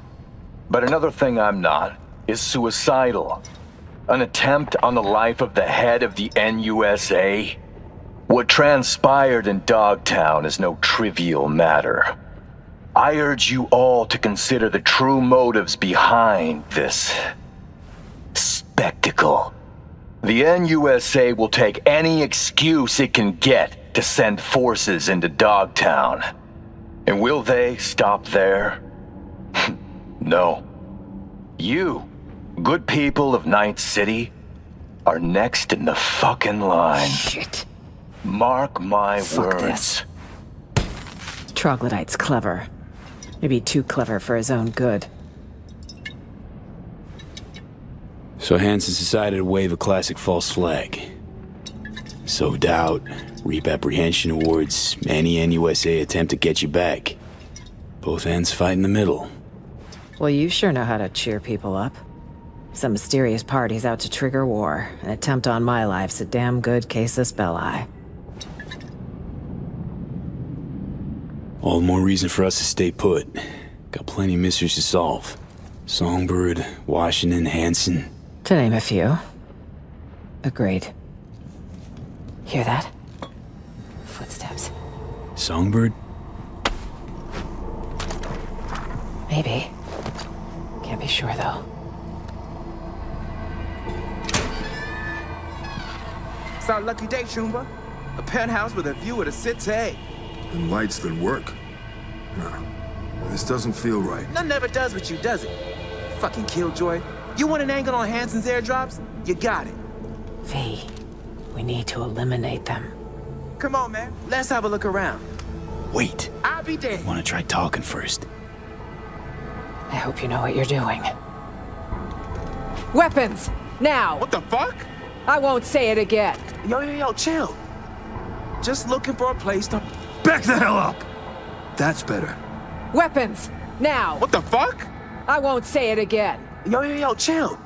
Speaker 11: But another thing I'm not is suicidal. An attempt on the life of the head of the NUSA? What transpired in Dogtown is no trivial matter. I urge you all to consider the true motives behind this spectacle. The NUSA will take any excuse it can get to send forces into Dogtown. And will they stop there? No. You, good people of Night City, are next in the fucking line.
Speaker 4: Shit.
Speaker 11: Mark my
Speaker 4: Fuck
Speaker 11: words.
Speaker 4: This. Troglodyte's clever. Maybe too clever for his own good.
Speaker 2: So Hansen decided to wave a classic false flag. Sow doubt, reap apprehension towards any NUSA attempt to get you back. Both ends fight in the middle.
Speaker 4: Well, you sure know how to cheer people up. Some mysterious party's out to trigger war. An attempt on my life's a damn good casus belli.
Speaker 2: All the more reason for us to stay put. Got plenty of mysteries to solve. Songbird, Washington, Hansen.
Speaker 4: To name a few. Agreed. Hear that? Footsteps.
Speaker 2: Songbird?
Speaker 4: Maybe. Can't be sure, though.
Speaker 13: It's our lucky day, Chumba. A penthouse with a view of the city.
Speaker 14: And lights that work. No, this doesn't feel right.
Speaker 13: None never does with you, does it? Fucking killjoy. You want an angle on Hansen's airdrops? You got it.
Speaker 4: V, we need to eliminate them.
Speaker 13: Come on, man. Let's have a look around.
Speaker 2: Wait.
Speaker 13: I'll be dead.
Speaker 2: I want to try talking first.
Speaker 4: I hope you know what you're doing. Weapons! Now!
Speaker 13: What the fuck?
Speaker 4: I won't say it again.
Speaker 13: Yo, chill. Just looking for a place to...
Speaker 14: Back the hell up! That's better.
Speaker 4: Weapons! Now!
Speaker 13: What the fuck?
Speaker 4: I won't say it again.
Speaker 13: Yo, chill.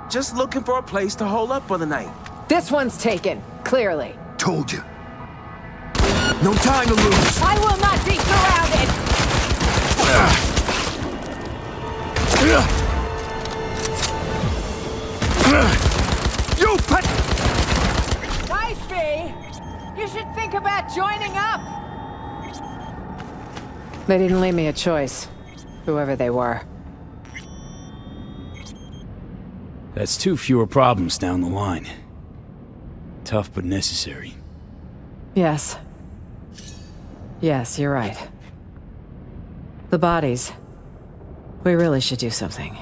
Speaker 13: Just looking for a place to hole up for the night.
Speaker 4: This one's taken, clearly.
Speaker 14: Told you. No time to lose.
Speaker 4: I will not be surrounded!
Speaker 14: You pet!
Speaker 4: Nice, V! You should think about joining up! They didn't leave me a choice, whoever they were.
Speaker 2: That's 2 fewer problems down the line. Tough but necessary.
Speaker 4: Yes. Yes, you're right. The bodies. We really should do something.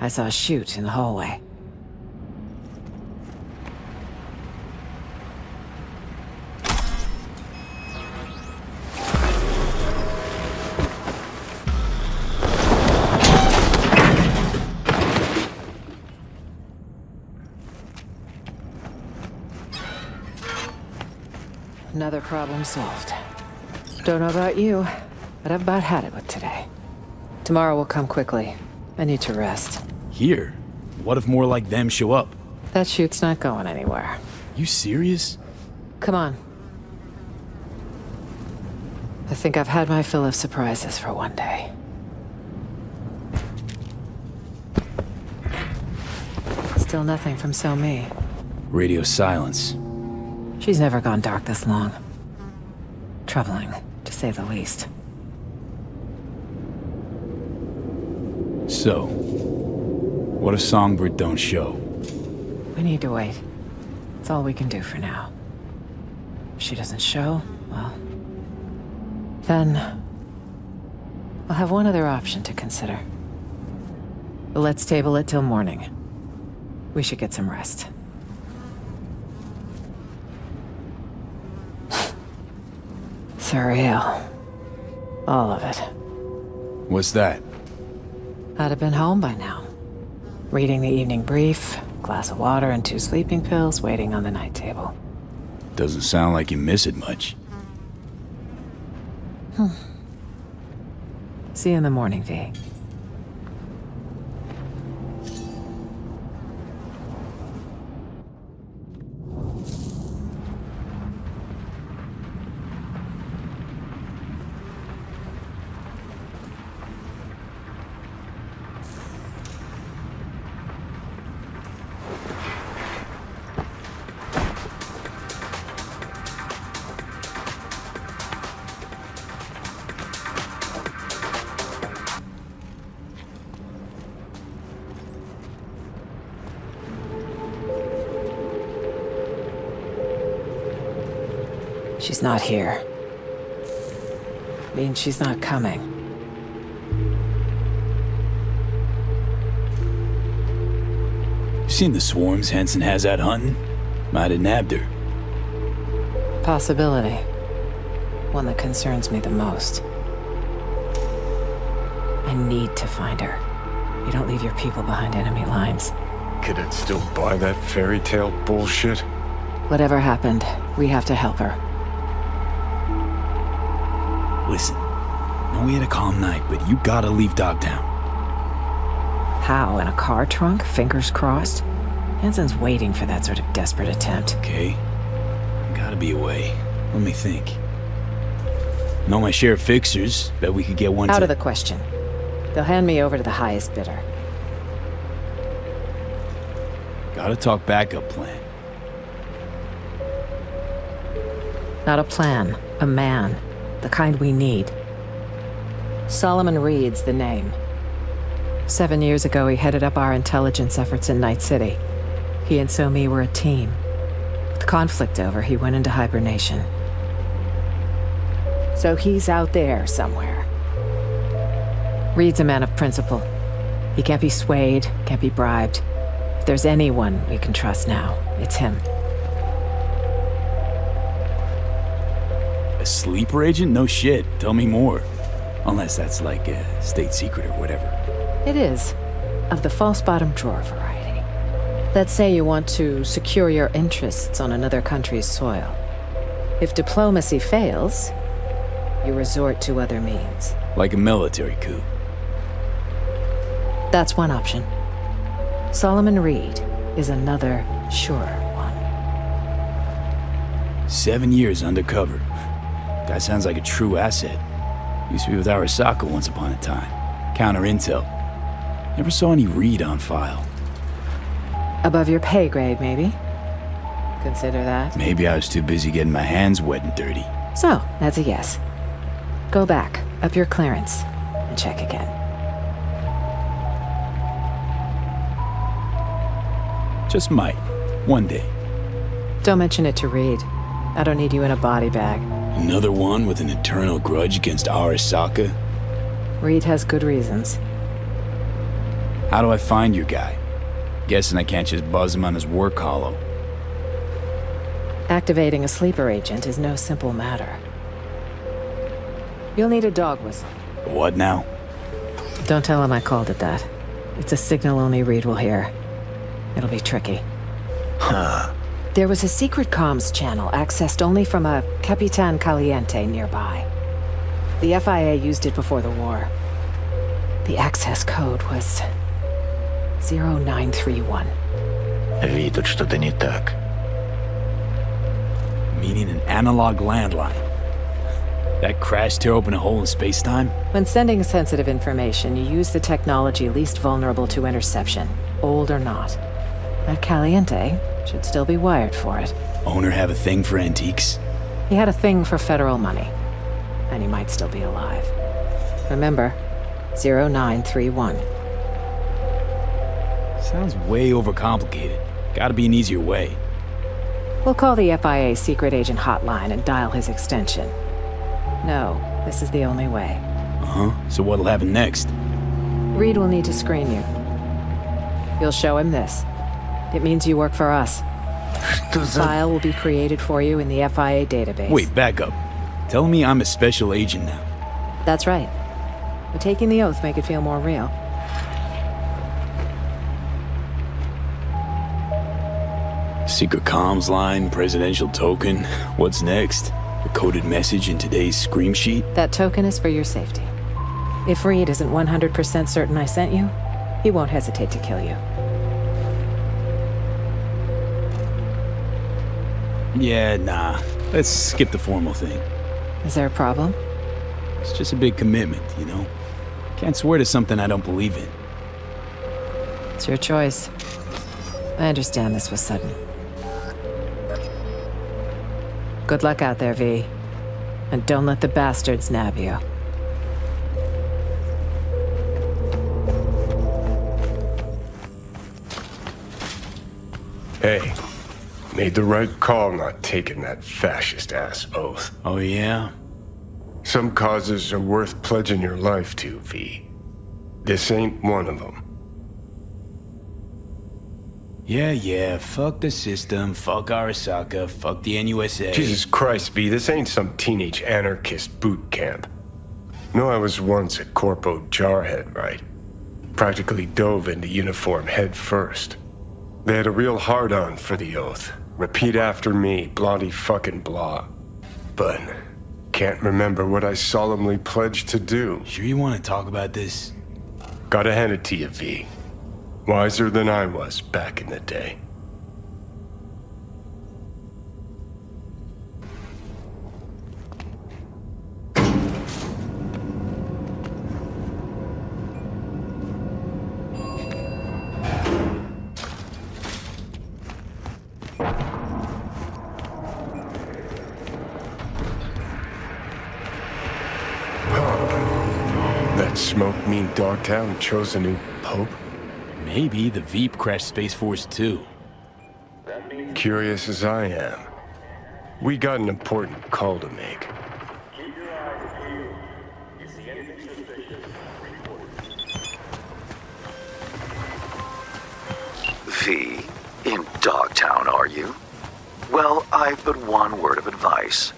Speaker 4: I saw a chute in the hallway. Another problem solved. Don't know about you, but I've about had it with today. Tomorrow will come quickly. I need to rest.
Speaker 2: Here? What if more like them show up?
Speaker 4: That chute's not going anywhere.
Speaker 2: You serious?
Speaker 4: Come on. I think I've had my fill of surprises for one day. Still nothing from So Me.
Speaker 2: Radio silence.
Speaker 4: She's never gone dark this long. Troubling, to say the least.
Speaker 2: So, what if Songbird don't show?
Speaker 4: We need to wait. It's all we can do for now. If she doesn't show, well... then... we'll have one other option to consider. But let's table it till morning. We should get some rest. Surreal. All of it.
Speaker 2: What's that?
Speaker 4: I'd have been home by now. Reading the evening brief, glass of water and 2 sleeping pills waiting on the night table.
Speaker 2: Doesn't sound like you miss it much.
Speaker 4: See you in the morning, V. She's not here. Means she's not coming.
Speaker 2: Seen the swarms Hansen has out hunting? Might have nabbed her.
Speaker 4: Possibility. One that concerns me the most. I need to find her. You don't leave your people behind enemy lines.
Speaker 10: Could it still buy that fairy tale bullshit?
Speaker 4: Whatever happened, we have to help her.
Speaker 2: Listen, know we had a calm night, but you gotta leave Dogtown.
Speaker 4: How? In a car trunk? Fingers crossed? Hansen's waiting for that sort of desperate attempt.
Speaker 2: Okay. Gotta be a way. Let me think. Know my share of fixers. Bet we could get one
Speaker 4: Out of the question. They'll hand me over to the highest bidder.
Speaker 2: Gotta talk backup plan.
Speaker 4: Not a plan, a man. The kind we need. Solomon Reed's the name. 7 years ago, he headed up our intelligence efforts in Night City. He and So-Mi were a team. With conflict over, he went into hibernation. So he's out there somewhere. Reed's a man of principle. He can't be swayed, can't be bribed. If there's anyone we can trust now, it's him.
Speaker 2: A sleeper agent? No shit. Tell me more. Unless that's like a state secret or whatever.
Speaker 4: It is. Of the false bottom drawer variety. Let's say you want to secure your interests on another country's soil. If diplomacy fails, you resort to other means.
Speaker 2: Like a military coup.
Speaker 4: That's one option. Solomon Reed is another sure one.
Speaker 2: 7 years undercover. Guy sounds like a true asset. Used to be with Arasaka once upon a time. Counter intel. Never saw any Reed on file.
Speaker 4: Above your pay grade, maybe? Consider that.
Speaker 2: Maybe I was too busy getting my hands wet and dirty.
Speaker 4: So, that's a yes. Go back, up your clearance, and check again.
Speaker 2: Just might. One day.
Speaker 4: Don't mention it to Reed. I don't need you in a body bag.
Speaker 2: Another one with an eternal grudge against Arasaka?
Speaker 4: Reed has good reasons.
Speaker 2: How do I find your guy? Guessing I can't just buzz him on his work hollow.
Speaker 4: Activating a sleeper agent is no simple matter. You'll need a dog whistle.
Speaker 2: What now?
Speaker 4: Don't tell him I called it that. It's a signal only Reed will hear. It'll be tricky.
Speaker 2: Huh.
Speaker 4: There was a secret comms channel accessed only from a Capitan Caliente nearby. The FIA used it before the war. The access code was 0931.
Speaker 15: Ви, тут что-то не так.
Speaker 2: Meaning an analog landline. That crash tear open a hole in space-time?
Speaker 4: When sending sensitive information, you use the technology least vulnerable to interception, old or not. That Caliente should still be wired for it.
Speaker 2: Owner have a thing for antiques?
Speaker 4: He had a thing for federal money. And he might still be alive. Remember, 0931.
Speaker 2: Sounds way overcomplicated. Gotta be an easier way.
Speaker 4: We'll call the FIA secret agent hotline and dial his extension. No, this is the only way.
Speaker 2: Uh-huh. So what'll happen next?
Speaker 4: Reed will need to screen you. You'll show him this. It means you work for us. The file will be created for you in the FIA database.
Speaker 2: Wait, back up. Tell me I'm a special agent now.
Speaker 4: That's right. But taking the oath make it feel more real.
Speaker 2: Secret comms line, presidential token. What's next? A coded message in today's scream sheet?
Speaker 4: That token is for your safety. If Reed isn't 100% certain I sent you, he won't hesitate to kill you.
Speaker 2: Yeah, nah. Let's skip the formal thing.
Speaker 4: Is there a problem?
Speaker 2: It's just a big commitment, you know? Can't swear to something I don't believe in.
Speaker 4: It's your choice. I understand this was sudden. Good luck out there, V. And don't let the bastards nab you.
Speaker 10: Hey, made the right call not taking that fascist-ass oath.
Speaker 2: Oh, yeah?
Speaker 10: Some causes are worth pledging your life to, V. This ain't one of them.
Speaker 2: Yeah, fuck the system, fuck Arasaka, fuck the NUSA.
Speaker 10: Jesus Christ, V, this ain't some teenage anarchist boot camp. No, I was once a corpo jarhead, right? Practically dove into uniform head first. They had a real hard-on for the oath. Repeat after me, bloody fucking blah. But can't remember what I solemnly pledged to do.
Speaker 2: Sure you want to talk about this?
Speaker 10: Gotta hand it to you, V. Wiser than I was back in the day. smoke mean Dogtown chose a new pope?
Speaker 2: Maybe the Veep crashed Space Force too.
Speaker 10: Curious as I am, we got an important call to make.
Speaker 16: V, in Dogtown, are you? Well, I've but one word of advice.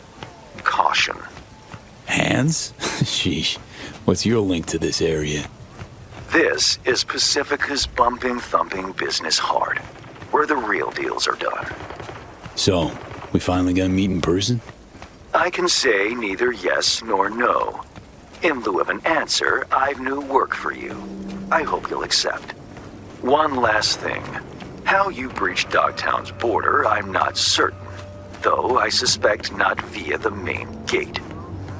Speaker 16: Caution.
Speaker 2: Hands? Sheesh. What's your link to this area?
Speaker 16: This is Pacifica's bumping, thumping business heart, where the real deals are done.
Speaker 2: So, we finally got to meet in person?
Speaker 16: I can say neither yes nor no. In lieu of an answer, I've new work for you. I hope you'll accept. One last thing. How you breached Dogtown's border, I'm not certain. Though I suspect not via the main gate.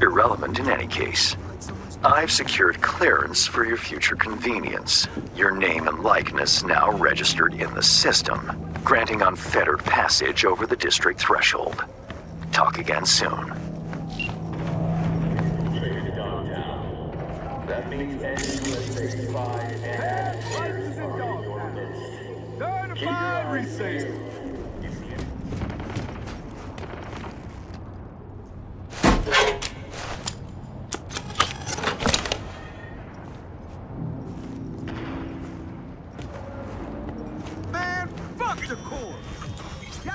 Speaker 16: Irrelevant in any case. I've secured clearance for your future convenience. Your name and likeness now registered in the system, granting unfettered passage over the district threshold. Talk again soon.
Speaker 5: That means certified resale. Man, fuck the course.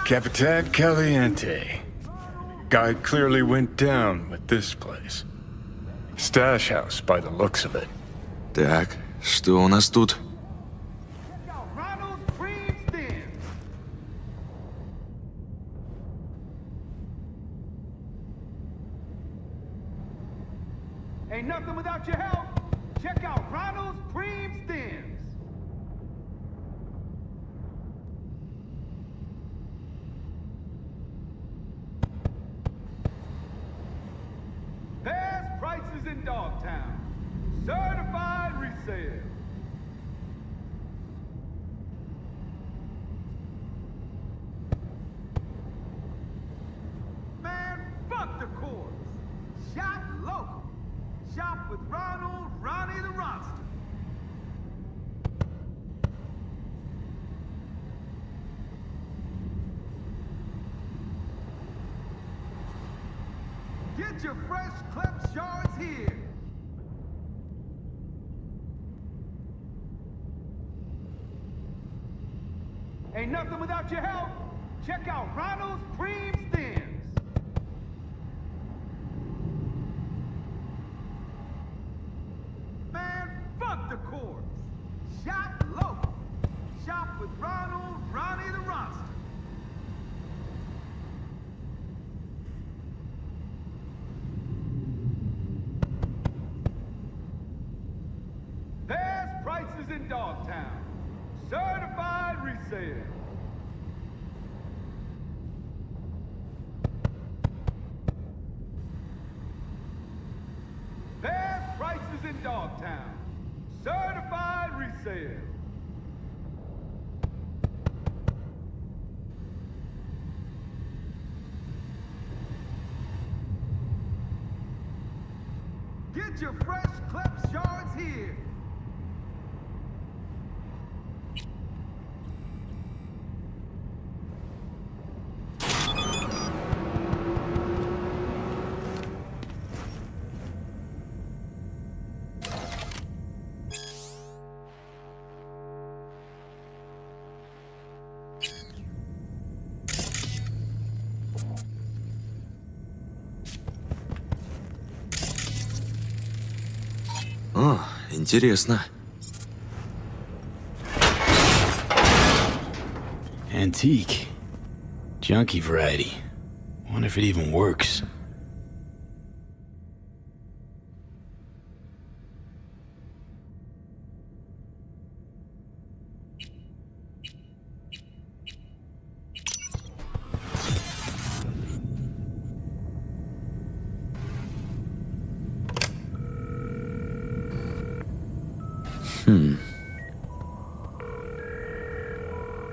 Speaker 10: Capitan Caliente. Guy clearly went down with this place. Stash house by the looks of it.
Speaker 9: Так, что у нас тут?
Speaker 5: Ain't nothing without your help. Check out Ronald's Cream Stems. Best prices in Dogtown. Certified resale. Man, fuck the course. Shop local. Shop with Ronald, Ronnie the Ronster. Get your fresh clip shards here. Ain't nothing without your help. Check out Ronald's Cream Stems. Man, fuck the course. Shop local. Shop with Ronald, Ronnie the Ronster. Best prices in Dogtown. Certified resale. Best prices in Dogtown. Certified resale. Get your fresh clip shards here.
Speaker 9: О, интересно.
Speaker 2: Antique. Junky variety. Wonder if it even works.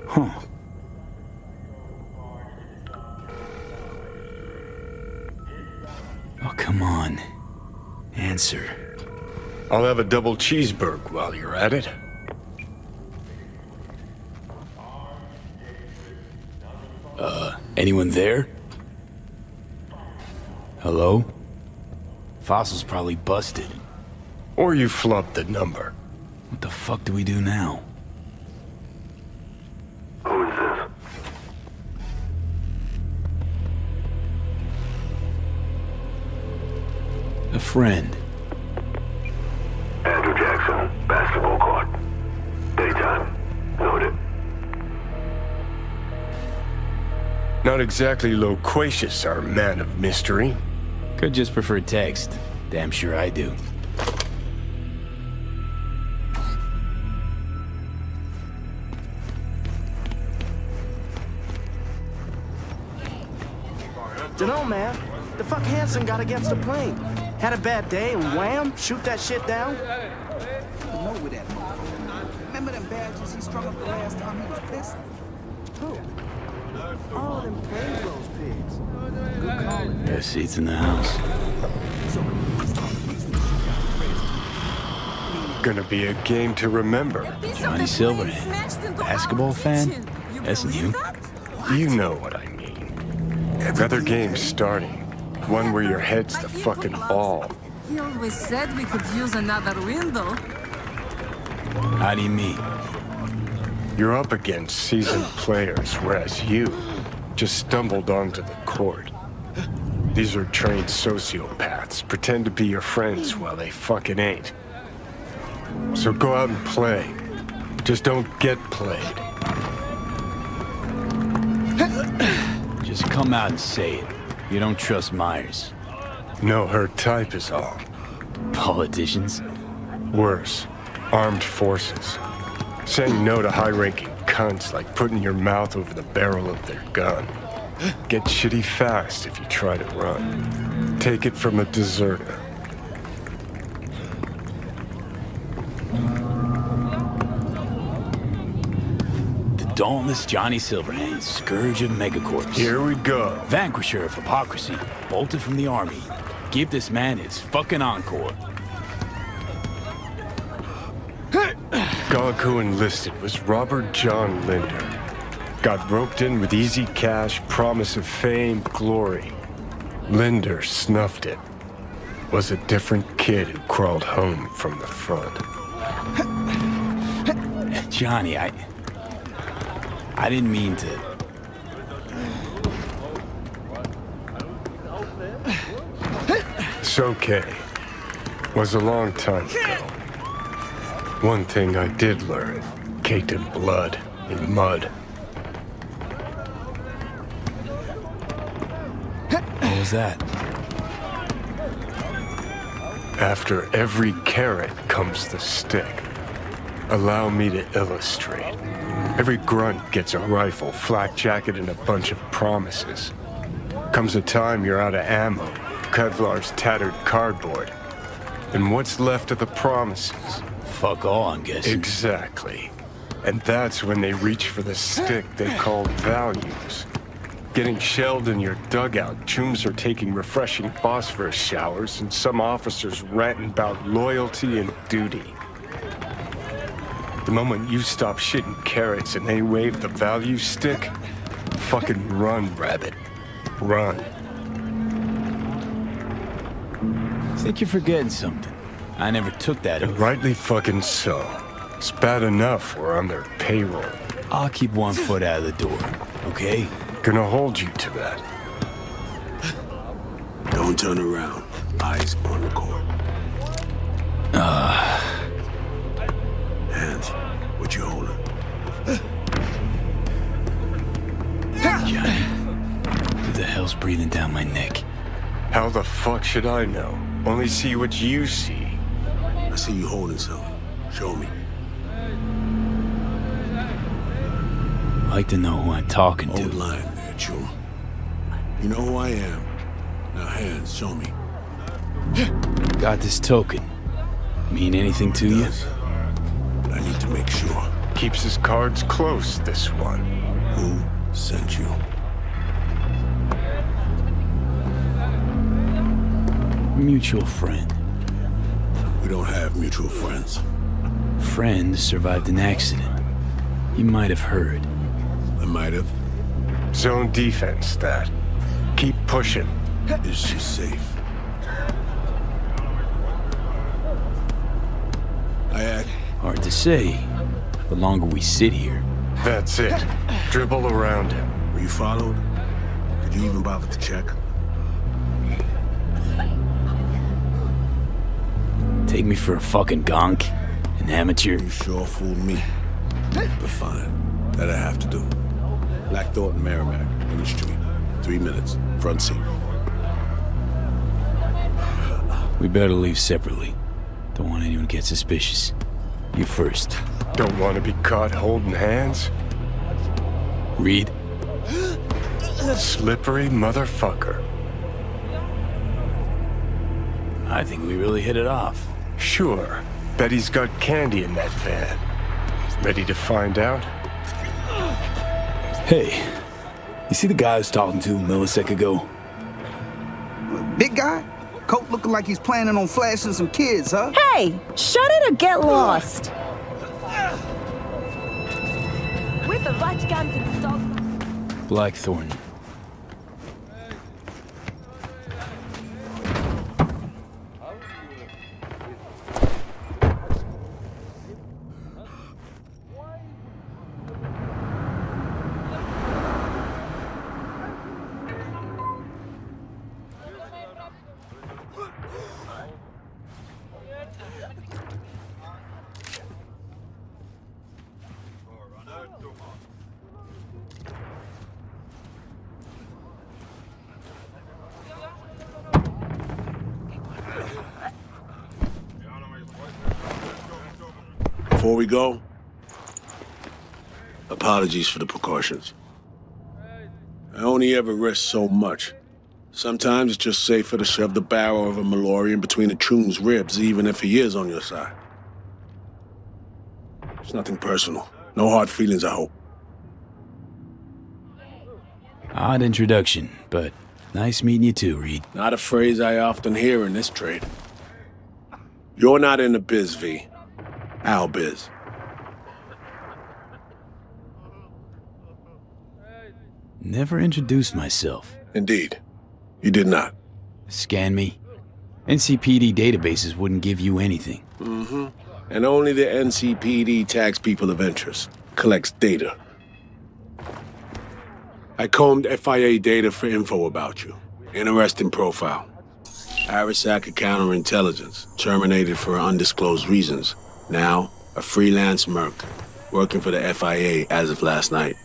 Speaker 2: Huh. Oh, come on. Answer.
Speaker 10: I'll have a double cheeseburger while you're at it.
Speaker 2: Anyone there? Hello? Fossil's probably busted.
Speaker 10: Or you flubbed the number.
Speaker 2: What the fuck do we do now?
Speaker 14: Who is this?
Speaker 2: A friend.
Speaker 14: Andrew Jackson, basketball court. Daytime. Noted.
Speaker 10: Not exactly loquacious, our man of mystery.
Speaker 2: Could just prefer text. Damn sure I do.
Speaker 13: Dunno, man. The fuck Hanson got against the plane. Had a bad day and wham, shoot that shit down.
Speaker 17: You know where that motherfucker. Remember them badges he strung up the last time he was pissed?
Speaker 13: Who? Oh, them plainclothes pigs. Good calling.
Speaker 2: Got seats in the house.
Speaker 10: Gonna be a game to remember.
Speaker 2: Johnny Silverhand. Basketball fan? That's new.
Speaker 10: You know what I mean. Another game starting. One where your head's the fucking ball.
Speaker 18: He always said we could use another window.
Speaker 2: How do you mean?
Speaker 10: You're up against seasoned players, whereas you just stumbled onto the court. These are trained sociopaths. Pretend to be your friends while they fucking ain't. So go out and play. Just don't get played.
Speaker 2: Just come out and say it. You don't trust Myers.
Speaker 10: No, her type is all.
Speaker 2: Politicians?
Speaker 10: Worse. Armed forces. Saying no to high-ranking cunts like putting your mouth over the barrel of their gun. Get shitty fast if you try to run. Take it from a deserter.
Speaker 2: Dauntless Johnny Silverhand, scourge of megacorps.
Speaker 10: Here we go.
Speaker 2: Vanquisher of hypocrisy, bolted from the army. Give this man his fucking encore.
Speaker 10: Gog who enlisted was Robert John Linder. Got roped in with easy cash, promise of fame, glory. Linder snuffed it. Was a different kid who crawled home from the front.
Speaker 2: Johnny, I didn't mean to.
Speaker 10: It's okay. Was a long time ago. One thing I did learn, caked in blood, in mud.
Speaker 2: What was that?
Speaker 10: After every carrot comes the stick. Allow me to illustrate. Every grunt gets a rifle, flak jacket, and a bunch of promises. Comes a time you're out of ammo, Kevlar's tattered cardboard. And what's left of the promises?
Speaker 2: Fuck all, I'm guessing.
Speaker 10: Exactly. And that's when they reach for the stick they call values. Getting shelled in your dugout, chooms are taking refreshing phosphorus showers, and some officers ranting about loyalty and duty. The moment you stop shitting carrots and they wave the value stick, fucking run, rabbit. Run.
Speaker 2: Think you're forgetting something. I never took that oath.
Speaker 10: Rightly fucking so. It's bad enough we're on their payroll.
Speaker 2: I'll keep one foot out of the door, okay?
Speaker 10: Gonna hold you to that.
Speaker 14: Don't turn around. Eyes on the court. Hands. What you holding?
Speaker 2: Johnny, who the hell's breathing down my neck?
Speaker 10: How the fuck should I know? Only see what you see.
Speaker 14: I see you holding something. Show me.
Speaker 2: I'd like to know who I'm talking to.
Speaker 14: Hold line there, chum. You know who I am. Now hands, show me.
Speaker 2: Got this token. Mean anything to you?
Speaker 14: But I need to make sure.
Speaker 10: Keeps his cards close, this one.
Speaker 14: Who sent you?
Speaker 2: Mutual friend.
Speaker 19: We don't have mutual friends.
Speaker 2: Friend survived an accident. You might have heard.
Speaker 19: I might have.
Speaker 10: Zone defense, that. Keep pushing.
Speaker 19: Is she safe?
Speaker 2: Hard to say. The longer we sit here.
Speaker 10: That's it. Dribble around him.
Speaker 19: Were you followed? Did you even bother to check?
Speaker 2: Take me for a fucking gonk? An amateur?
Speaker 19: You sure fooled me. But fine. That I have to do. Black Thornton Merrimack, in the street. 3 minutes. Front seat.
Speaker 2: We better leave separately. Don't want anyone to get suspicious. You first.
Speaker 10: Don't want to be caught holding hands?
Speaker 2: Reed?
Speaker 10: Slippery motherfucker.
Speaker 2: I think we really hit it off.
Speaker 10: Sure. Bet he's got candy in that van. Ready to find out?
Speaker 2: Hey, you see the guy I was talking to a millisecond ago?
Speaker 17: Big guy? Coat looking like he's planning on flashing some kids, huh?
Speaker 3: Hey, shut it or get lost. With the right guns installed.
Speaker 2: Blackthorn.
Speaker 19: Before we go, apologies for the precautions. I only ever risk so much. Sometimes it's just safer to shove the barrel of a Malorian between a Troon's ribs, even if he is on your side. It's nothing personal. No hard feelings, I hope.
Speaker 2: Odd introduction, but nice meeting you too, Reed.
Speaker 19: Not a phrase I often hear in this trade. You're not in the biz, V. Our biz.
Speaker 2: Never introduced myself.
Speaker 19: Indeed. You did not.
Speaker 2: Scan me. NCPD databases wouldn't give you anything.
Speaker 19: Mm-hmm. And only the NCPD tags people of interest. Collects data. I combed FIA data for info about you. Interesting profile. Arasaka counterintelligence. Terminated for undisclosed reasons. Now, a freelance merc. Working for the FIA as of last night.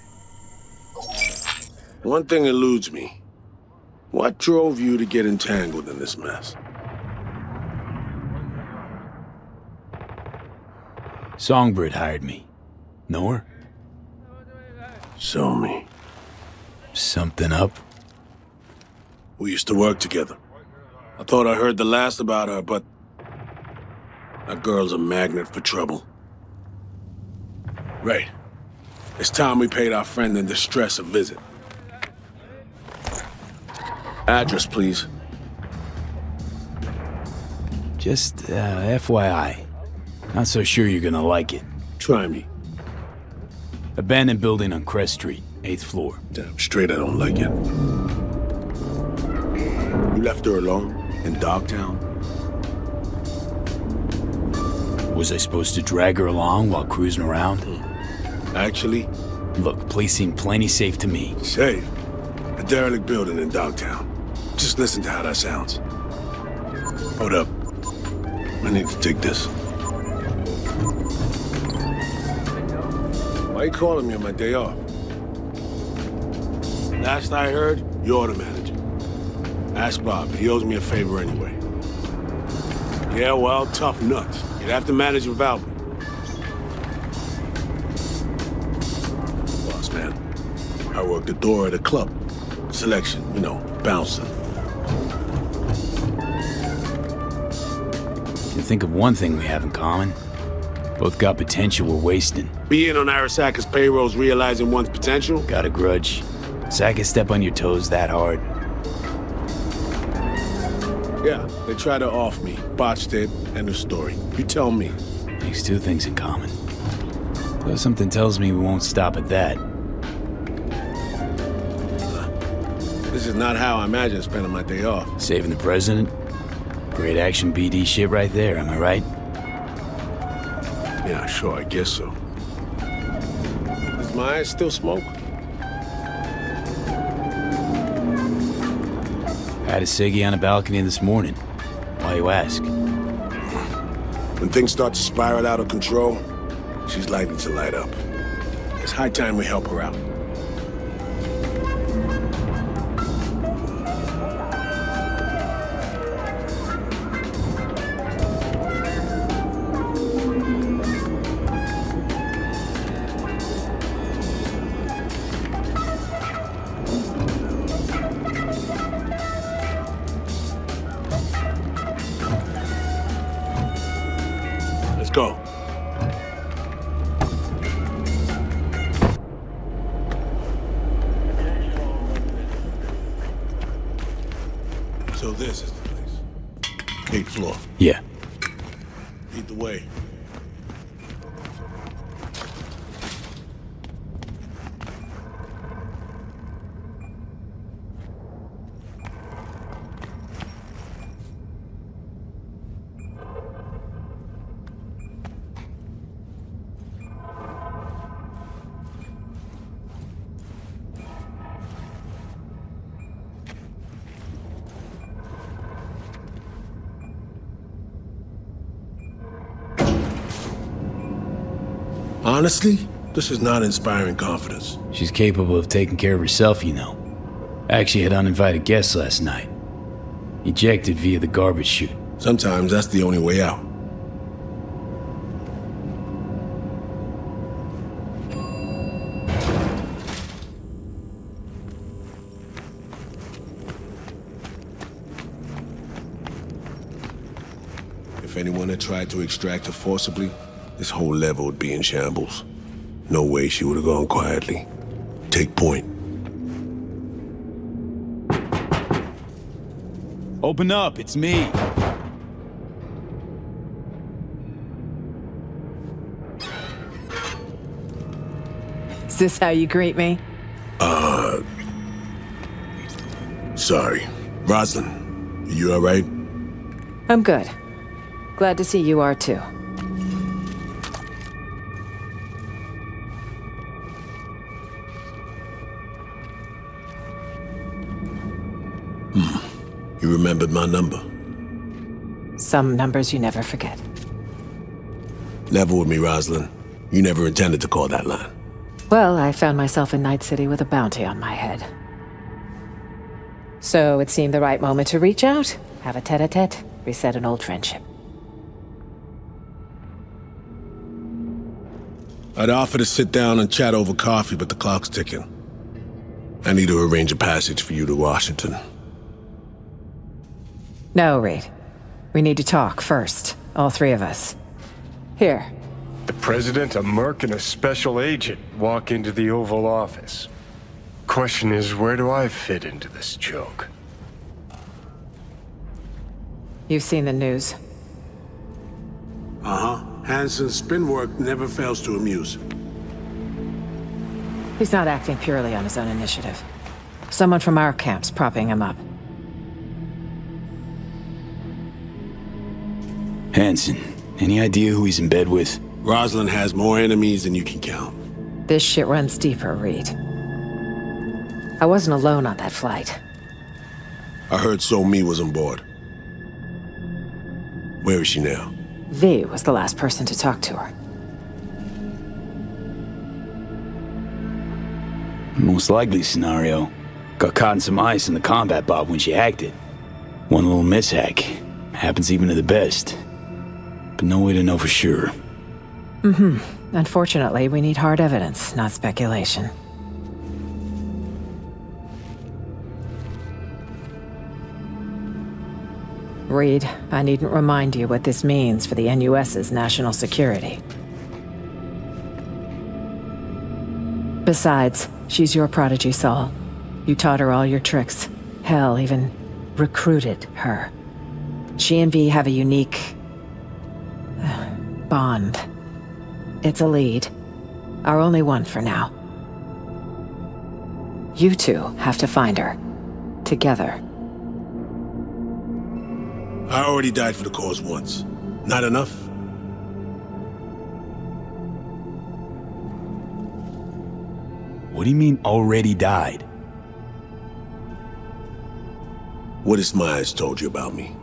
Speaker 19: One thing eludes me. What drove you to get entangled in this mess?
Speaker 2: Songbird hired me. Know her?
Speaker 19: Show me.
Speaker 2: Something up?
Speaker 19: We used to work together. I thought I heard the last about her, but that girl's a magnet for trouble. Right. It's time we paid our friend in distress a visit. Address, please.
Speaker 2: Just, FYI. Not so sure you're gonna like it.
Speaker 19: Try me.
Speaker 2: Abandoned building on Crest Street, 8th floor.
Speaker 19: Damn straight I don't like it. You left her alone in Dogtown?
Speaker 2: Was I supposed to drag her along while cruising around?
Speaker 19: Actually?
Speaker 2: Look, place seemed plenty safe to me.
Speaker 19: Safe? A derelict building in Dogtown. Just listen to how that sounds. Hold up. I need to take this. Why you calling me on my day off? Last I heard, you're the manager. Ask Bob. He owes me a favor anyway. Yeah, well, tough nuts. You'd have to manage without me. Boss man, I work the door at a club. Selection, you know, bouncing.
Speaker 2: Can think of one thing we have in common. Both got potential we're wasting.
Speaker 19: Being on Arasaka's payroll's realizing one's potential?
Speaker 2: Got a grudge. Saka step on your toes that hard.
Speaker 19: Yeah, they tried to off me, botched it, end of story. You tell me.
Speaker 2: Makes two things in common. Though something tells me we won't stop at that.
Speaker 19: This is not how I imagine spending my day off.
Speaker 2: Saving the president? Great action BD shit right there, am I right?
Speaker 19: Yeah, sure, I guess so. Does Myers still smoke?
Speaker 2: Had a ciggy on a balcony this morning. Why you ask?
Speaker 19: When things start to spiral out of control, she's likely to light up. It's high time we help her out. Go. So this is the place. 8th floor.
Speaker 2: Yeah.
Speaker 19: Lead the way. Honestly, this is not inspiring confidence.
Speaker 2: She's capable of taking care of herself, you know. Actually had uninvited guests last night. Ejected via the garbage chute.
Speaker 19: Sometimes that's the only way out. If anyone had tried to extract her forcibly, this whole level would be in shambles. No way she would have gone quietly. Take point.
Speaker 2: Open up, it's me.
Speaker 4: Is this how you greet me?
Speaker 19: Sorry. Rosalind, you alright?
Speaker 4: I'm good. Glad to see you are too.
Speaker 19: You remembered my number.
Speaker 4: Some numbers you never forget.
Speaker 19: Level with me, Rosalind. You never intended to call that line.
Speaker 4: Well, I found myself in Night City with a bounty on my head. So it seemed the right moment to reach out, have a tete-a-tete, reset an old friendship.
Speaker 19: I'd offer to sit down and chat over coffee, but the clock's ticking. I need to arrange a passage for you to Washington.
Speaker 4: No, Reed. We need to talk first. All three of us. Here.
Speaker 10: The president, a merc, and a special agent walk into the Oval Office. Question is, where do I fit into this joke?
Speaker 4: You've seen the news.
Speaker 19: Uh-huh. Hansen's spin work never fails to amuse.
Speaker 4: He's not acting purely on his own initiative. Someone from our camp's propping him up.
Speaker 2: Hansen, any idea who he's in bed with?
Speaker 19: Rosalind has more enemies than you can count.
Speaker 4: This shit runs deeper, Reed. I wasn't alone on that flight.
Speaker 19: I heard So-Mi was on board. Where is she now?
Speaker 4: V was the last person to talk to her.
Speaker 2: Most likely scenario. Got caught in some ice in the combat bot when she acted. One little mishap. Happens even to the best. But no way to know for sure.
Speaker 4: Unfortunately, we need hard evidence, not speculation. Reed, I needn't remind you what this means for the NUS's national security. Besides, she's your prodigy, Saul. You taught her all your tricks. Hell, even recruited her. She and V have a unique bond. It's a lead. Our only one for now. You two have to find her. Together.
Speaker 19: I already died for the cause once. Not enough?
Speaker 2: What do you mean, already died?
Speaker 19: What has Myers told you about me?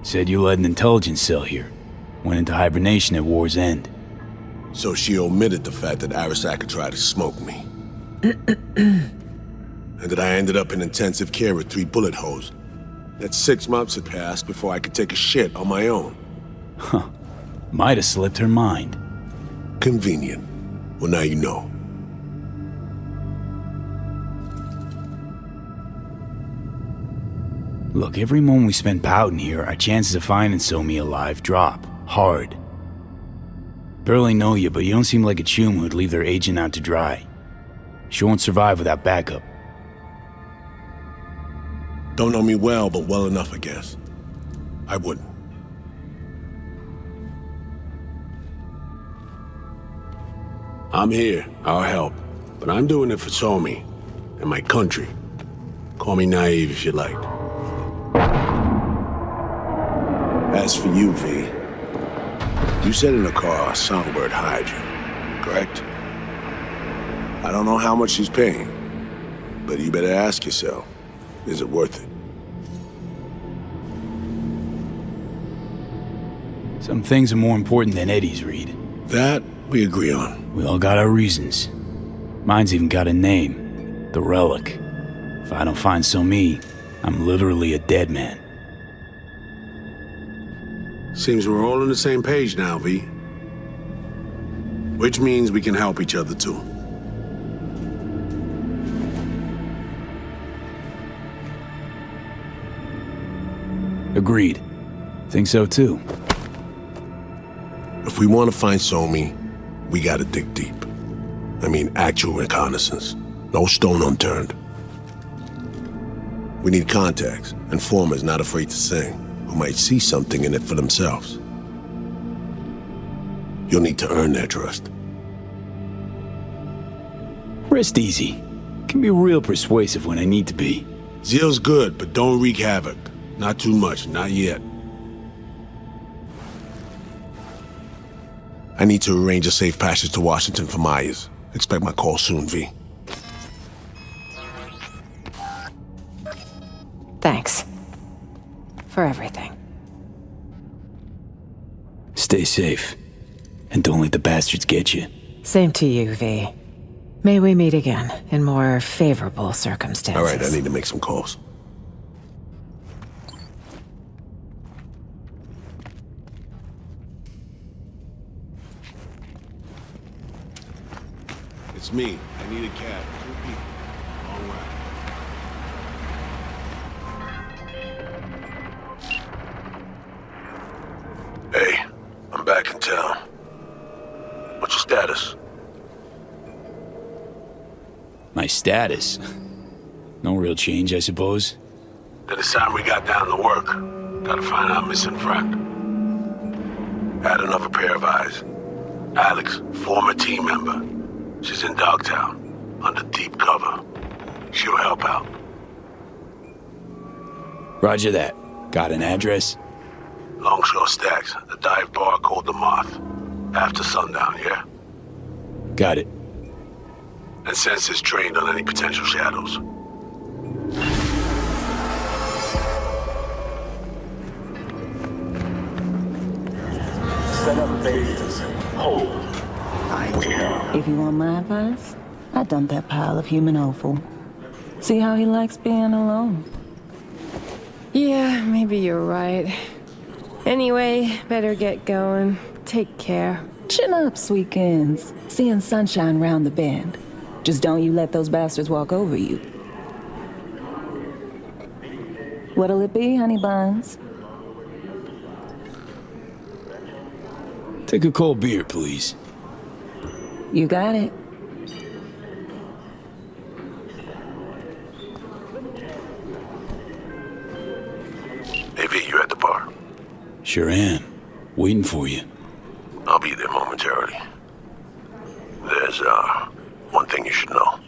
Speaker 2: Said you led an intelligence cell here. Went into hibernation at war's end.
Speaker 19: So she omitted the fact that Arasaka tried to smoke me. And that I ended up in intensive care with 3 bullet holes. That 6 months had passed before I could take a shit on my own.
Speaker 2: Huh. Might have slipped her mind.
Speaker 19: Convenient. Well, now you know.
Speaker 2: Look, every moment we spend pouting here, our chances of finding Somi alive drop. Hard. Barely know you, but you don't seem like a chum who'd leave their agent out to dry. She won't survive without backup.
Speaker 19: Don't know me well, but well enough, I guess. I wouldn't. I'm here. I'll help. But I'm doing it for Somi and my country. Call me naive if you like. As for you, V, you said in the car Songbird hired you, correct? I don't know how much she's paying, but you better ask yourself, is it worth it?
Speaker 2: Some things are more important than Eddie's, Reed.
Speaker 19: That we agree on.
Speaker 2: We all got our reasons. Mine's even got a name. The Relic. If I don't find Somi, I'm literally a dead man.
Speaker 19: Seems we're all on the same page now, V. Which means we can help each other, too.
Speaker 2: Agreed. Think so, too.
Speaker 19: If we want to find Somi, we gotta dig deep. I mean, actual reconnaissance. No stone unturned. We need contacts, informers not afraid to sing, who might see something in it for themselves. You'll need to earn their trust.
Speaker 2: Rest easy. Can be real persuasive when I need to be.
Speaker 19: Zeal's good, but don't wreak havoc. Not too much, not yet. I need to arrange a safe passage to Washington for Myers. Expect my call soon, V.
Speaker 4: Thanks. For everything.
Speaker 2: Stay safe. And don't let the bastards get you.
Speaker 4: Same to you, V. May we meet again in more favorable circumstances.
Speaker 19: All right, I need to make some calls. It's me. I need a cab. 2 people. All right. Hey, I'm back in town. What's your status?
Speaker 2: My status? No real change, I suppose.
Speaker 19: Then it's time we got down to work. Gotta find our missing friend. Had another pair of eyes. Alex, former team member. She's in Dogtown, under deep cover. She'll help out.
Speaker 2: Roger that. Got an address?
Speaker 19: Longshore Stacks, a dive bar called The Moth. After sundown, yeah?
Speaker 2: Got it.
Speaker 19: And sensors trained on any potential shadows.
Speaker 7: Set up bases. Hold.
Speaker 20: If you want my advice, I dump that pile of human offal. See how he likes being alone.
Speaker 3: Yeah, maybe you're right. Anyway, better get going. Take care.
Speaker 20: Chin up, sweetskins. Seeing sunshine round the bend. Just don't you let those bastards walk over you. What'll it be, honey buns?
Speaker 2: Take a cold beer, please.
Speaker 20: You got it.
Speaker 19: Hey, V, you at the bar?
Speaker 2: Sure am. Waiting for you.
Speaker 21: I'll be there momentarily. There's, one thing you should know.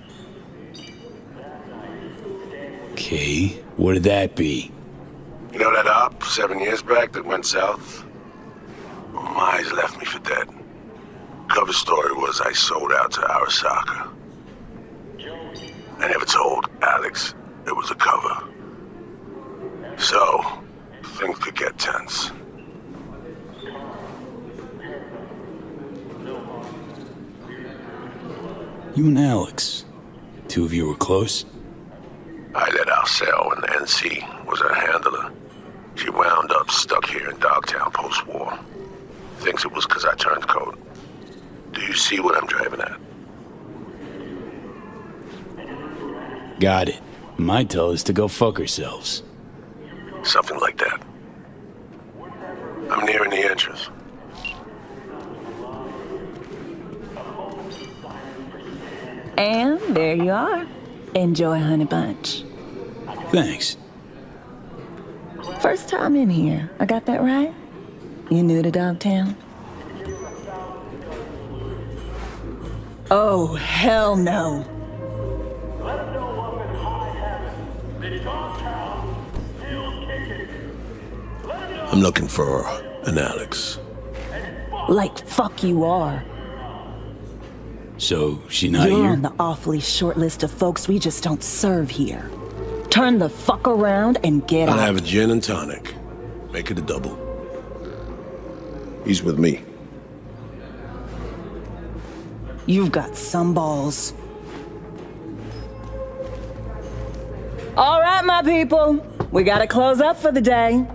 Speaker 2: Okay, what'd that be?
Speaker 21: You know that op 7 years back that went south? Well, Myers left me for dead. Cover story was I sold out to Arasaka. I never told Alex it was a cover. So, things could get tense.
Speaker 2: You and Alex, two of you were close?
Speaker 21: I let Arcel when the NC was her handler. She wound up stuck here in Dogtown post-war. Thinks it was because I turned coat. Do you see what I'm driving at?
Speaker 2: Got it. Might tell us to go fuck ourselves.
Speaker 21: Something like that. I'm nearing the entrance.
Speaker 20: And there you are. Enjoy, Honey Bunch.
Speaker 2: Thanks.
Speaker 20: First time in here. I got that right? You new to Dogtown? Oh, hell no.
Speaker 21: I'm looking for an Alex.
Speaker 20: Like fuck you are.
Speaker 2: So, she not
Speaker 20: You're
Speaker 2: here?
Speaker 20: on the awfully short list of folks we just don't serve here. Turn the fuck around and get out.
Speaker 21: I'll have a gin and tonic. Make it a double. He's with me.
Speaker 20: You've got some balls. All right, my people. We gotta close up for the day.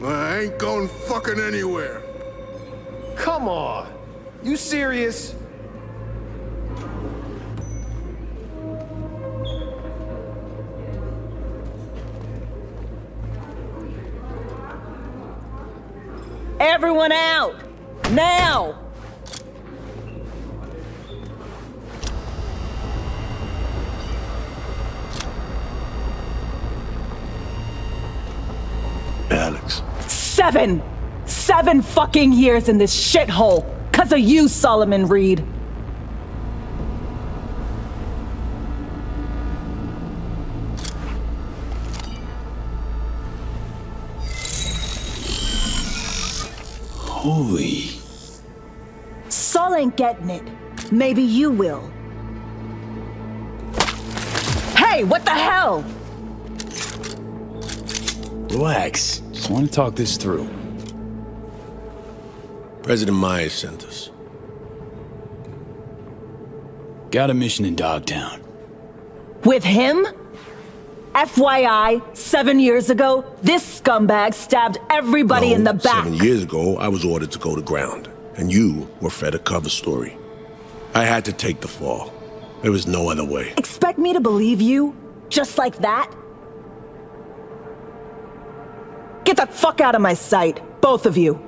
Speaker 14: I ain't going fucking anywhere.
Speaker 13: Come on. You serious?
Speaker 20: Everyone out! Now!
Speaker 21: Alex.
Speaker 20: 7 fucking years in this shithole, 'cause of you, Solomon Reed.
Speaker 2: Holy.
Speaker 20: Sol ain't getting it. Maybe you will. Hey, what the hell?
Speaker 2: Relax. Just want to talk this through.
Speaker 21: President Myers sent us.
Speaker 2: Got a mission in Dogtown.
Speaker 20: With him? FYI, 7 years ago, this scumbag stabbed everybody in the back.
Speaker 21: 7 years ago, I was ordered to go to ground, and you were fed a cover story. I had to take the fall. There was no other way.
Speaker 20: Expect me to believe you? Just like that? Get the fuck out of my sight, both of you.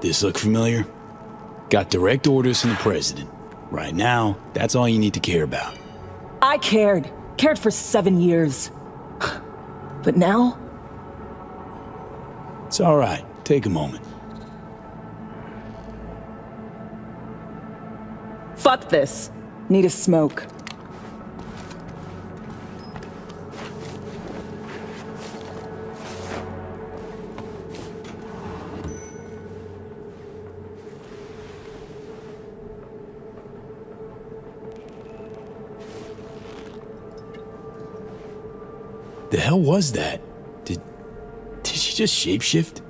Speaker 2: This look familiar? Got direct orders from the president. Right now, that's all you need to care about.
Speaker 20: I cared for 7 years. But now?
Speaker 2: It's all right. Take a moment.
Speaker 20: Fuck this. Need a smoke.
Speaker 2: The hell was that? Did she just shapeshift?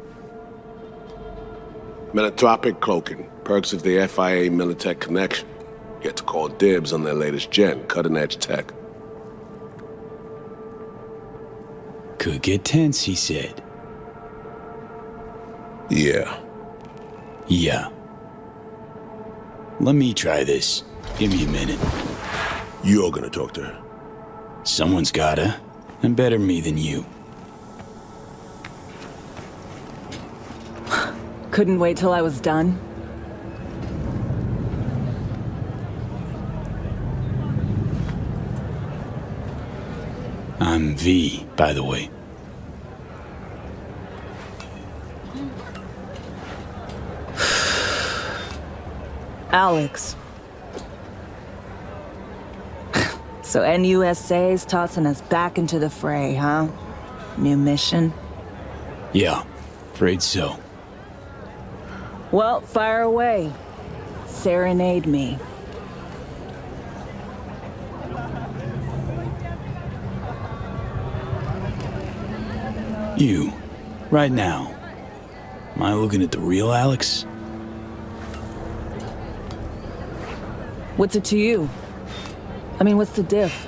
Speaker 21: Metatropic cloaking. Perks of the FIA Militech connection. Get to call dibs on their latest gen, cutting-edge tech.
Speaker 2: Could get tense, he said.
Speaker 21: Yeah.
Speaker 2: Yeah. Let me try this. Give me a minute.
Speaker 21: You're gonna talk to her.
Speaker 2: Someone's gotta. And better me than you.
Speaker 20: Couldn't wait till I was done.
Speaker 2: I'm V, by the way.
Speaker 20: Alex. So NUSA's tossing us back into the fray, huh? New mission?
Speaker 2: Yeah, afraid so.
Speaker 20: Well, fire away. Serenade me.
Speaker 2: You, right now. Am I looking at the real Alex?
Speaker 20: What's it to you? I mean, what's the diff?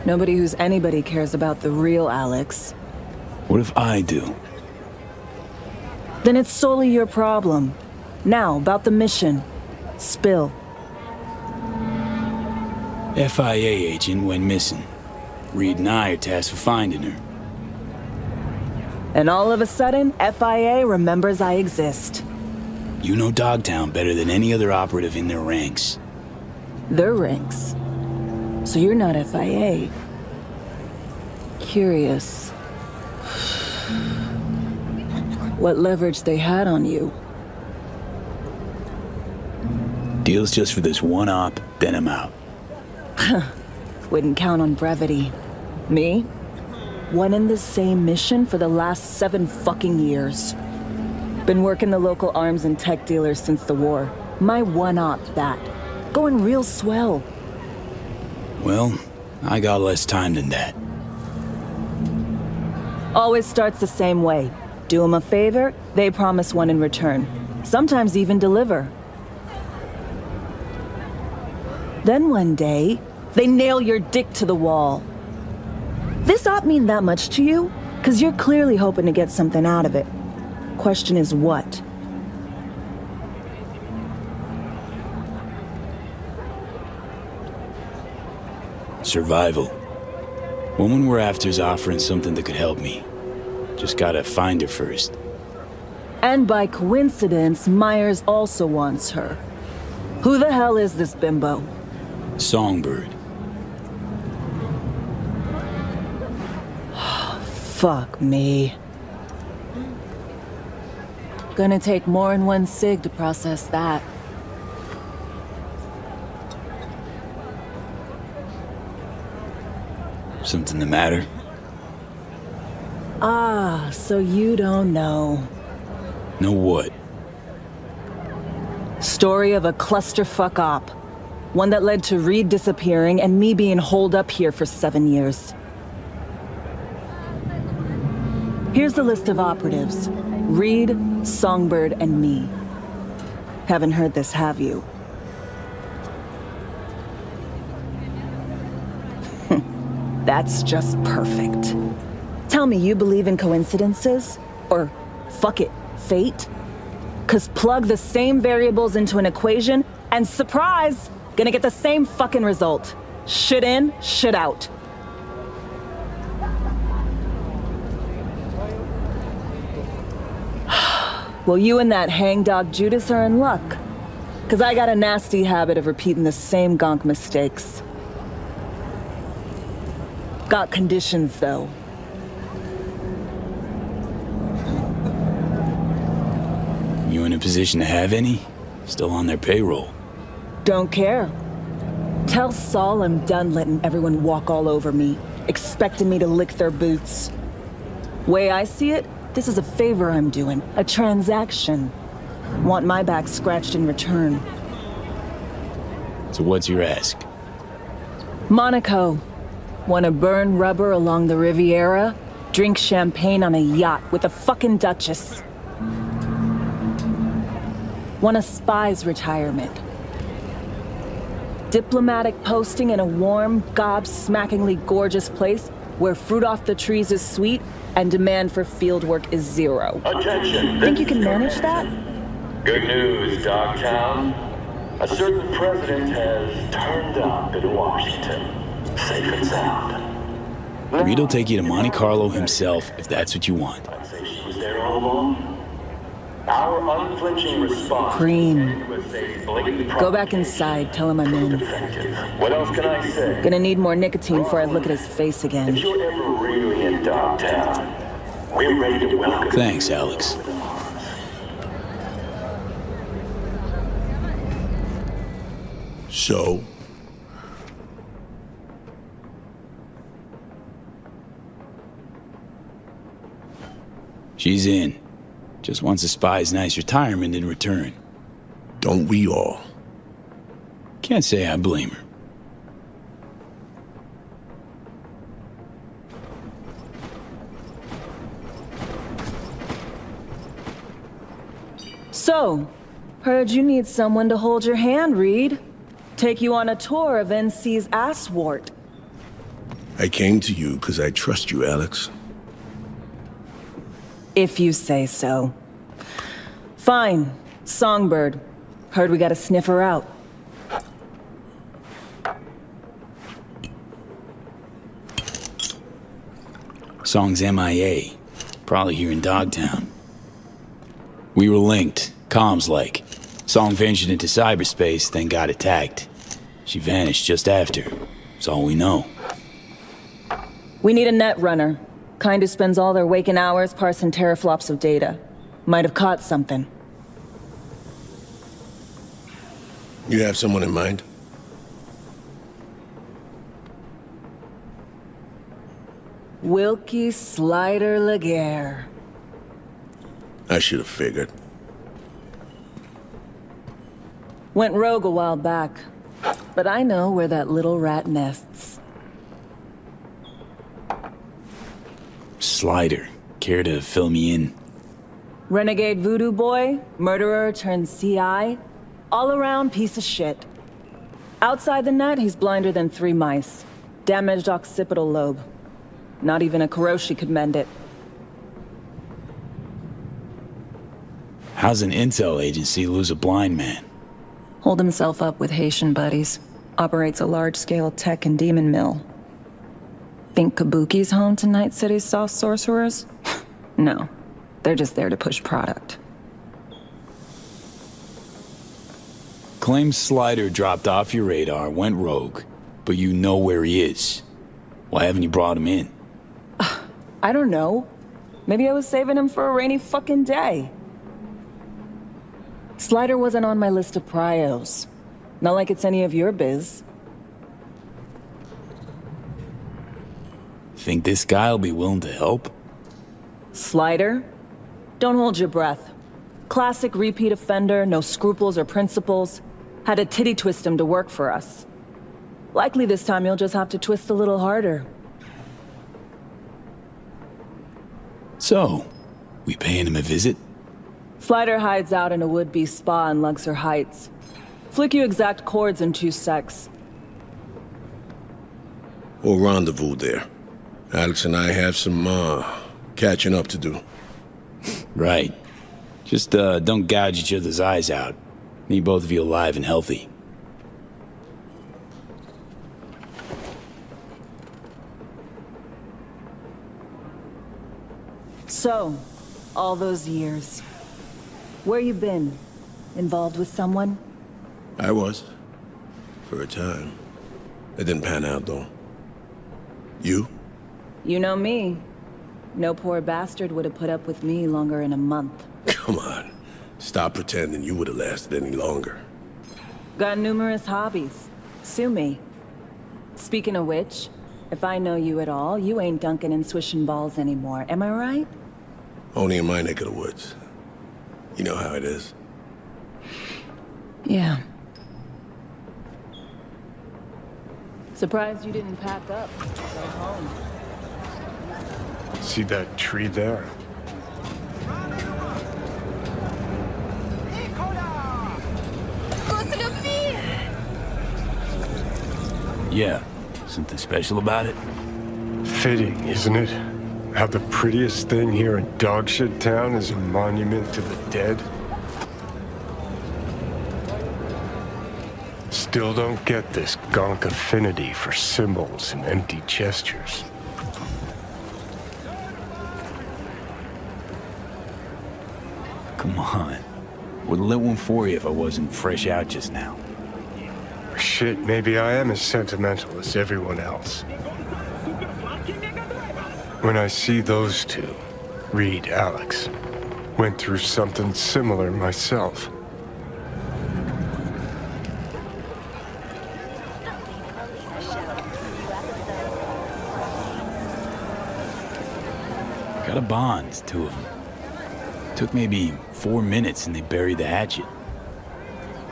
Speaker 20: Nobody who's anybody cares about the real Alex.
Speaker 2: What if I do?
Speaker 20: Then it's solely your problem. Now, about the mission. Spill.
Speaker 2: FIA agent went missing. Reed and I are tasked with finding her.
Speaker 20: And all of a sudden, FIA remembers I exist.
Speaker 2: You know Dogtown better than any other operative in their ranks.
Speaker 20: Their ranks? So you're not FIA. Curious. What leverage they had on you?
Speaker 2: Deal's just for this one op, then I'm out.
Speaker 20: Wouldn't count on brevity. Me? One in the same mission for the last 7 fucking years. Been working the local arms and tech dealers since the war. My one-op, that. Going real swell.
Speaker 2: Well, I got less time than that.
Speaker 20: Always starts the same way. Do them a favor, they promise one in return. Sometimes even deliver. Then one day, they nail your dick to the wall. This op mean that much to you? 'Cause you're clearly hoping to get something out of it. Question is what?
Speaker 2: Survival. Woman we're after's offering something that could help me. Just gotta find her first.
Speaker 20: And by coincidence, Myers also wants her. Who the hell is this bimbo?
Speaker 2: Songbird.
Speaker 20: Fuck me. Gonna take more than one cig to process that.
Speaker 2: Something the matter?
Speaker 20: Ah, so you don't know.
Speaker 2: Know what?
Speaker 20: Story of a clusterfuck op. One that led to Reed disappearing and me being holed up here for 7 years. Here's the list of operatives. Reed, Songbird, and me. Haven't heard this, have you? That's just perfect. Tell me, you believe in coincidences? Or, fuck it, fate? 'Cause plug the same variables into an equation, and surprise! Gonna get the same fucking result. Shit in, shit out. Well, you and that hangdog Judas are in luck. 'Cause I got a nasty habit of repeating the same gonk mistakes. Got conditions, though.
Speaker 2: You in a position to have any? Still on their payroll.
Speaker 20: Don't care. Tell Saul I'm done letting everyone walk all over me, expecting me to lick their boots. Way I see it, this is a favor I'm doing, a transaction. Want my back scratched in return.
Speaker 2: So what's your ask?
Speaker 20: Monaco. Wanna burn rubber along the Riviera? Drink champagne on a yacht with a fucking duchess? Want a spy's retirement? Diplomatic posting in a warm, gobsmackingly gorgeous place where fruit off the trees is sweet and demand for fieldwork is zero.
Speaker 8: Attention.
Speaker 20: Think you can manage that?
Speaker 8: Good news, Dogtown. A certain president has turned up in Washington. Safe and sound.
Speaker 2: Reed will take you to Monte Carlo himself if that's what you want.
Speaker 8: I'd say she was there all along. Our unflinching response.
Speaker 20: Cream. Go back inside, tell him I'm in.
Speaker 8: What else can I say?
Speaker 20: Gonna need more nicotine before I look at his face again.
Speaker 8: If you're ever really in Dogtown, we're ready to welcome.
Speaker 2: Thanks, Alex.
Speaker 19: So?
Speaker 2: She's in. Just wants a spy's nice retirement in return.
Speaker 19: Don't we all?
Speaker 2: Can't say I blame her.
Speaker 20: So, heard you need someone to hold your hand, Reed. Take you on a tour of NC's asswart.
Speaker 19: I came to you because I trust you, Alex.
Speaker 20: If you say so. Fine. Songbird. Heard we gotta sniff her out.
Speaker 2: Song's MIA. Probably here in Dogtown. We were linked, comms-like. Song ventured into cyberspace, then got attacked. She vanished just after. That's all we know.
Speaker 20: We need a net runner. Kind who spends all their waking hours parsing teraflops of data. Might have caught something.
Speaker 19: You have someone in mind?
Speaker 20: Wilkie Slider Laguerre.
Speaker 19: I should have figured.
Speaker 20: Went rogue a while back. But I know where that little rat nests.
Speaker 2: Slider. Care to fill me in?
Speaker 20: Renegade voodoo boy, murderer turned CI, all-around piece of shit. Outside the net, he's blinder than 3 mice. Damaged occipital lobe. Not even a Kuroshi could mend it.
Speaker 2: How's an intel agency lose a blind man?
Speaker 20: Hold himself up with Haitian buddies. Operates a large-scale tech and demon mill. Think Kabuki's home to Night City's soft sorcerers? No. They're just there to push product.
Speaker 2: Claims Slider dropped off your radar, went rogue, but you know where he is. Why haven't you brought him in?
Speaker 20: I don't know. Maybe I was saving him for a rainy fucking day. Slider wasn't on my list of prios. Not like it's any of your biz.
Speaker 2: Think this guy'll be willing to help?
Speaker 20: Slider? Don't hold your breath. Classic repeat offender, no scruples or principles. Had to titty twist him to work for us. Likely this time you'll just have to twist a little harder.
Speaker 2: So, we paying him a visit?
Speaker 20: Slider hides out in a would-be spa in Luxor Heights. Flick you exact chords in 2 secs.
Speaker 19: We'll rendezvous there. Alex and I have some, catching up to do.
Speaker 2: Right. Just, don't gouge each other's eyes out. Need both of you alive and healthy.
Speaker 20: So, all those years. Where you been? Involved with someone?
Speaker 19: I was. For a time. It didn't pan out, though. You?
Speaker 20: You know me. No poor bastard would have put up with me longer in a month.
Speaker 19: Come on. Stop pretending you would have lasted any longer.
Speaker 20: Got numerous hobbies. Sue me. Speaking of which, if I know you at all, you ain't dunking and swishing balls anymore, am I right?
Speaker 19: Only in my neck of the woods. You know how it is.
Speaker 20: Yeah. Surprised you didn't pack up. Go home.
Speaker 10: See that tree there?
Speaker 2: Yeah. Something special about it?
Speaker 10: Fitting, isn't it? How the prettiest thing here in Dogshit Town is a monument to the dead? Still don't get this gonk affinity for symbols and empty gestures.
Speaker 2: Come on. Would lit one for you if I wasn't fresh out just now.
Speaker 10: Shit, maybe I am as sentimental as everyone else. When I see those two, Reed, Alex, went through something similar myself.
Speaker 2: Got a bond, two of them. Took maybe 4 minutes and they buried the hatchet.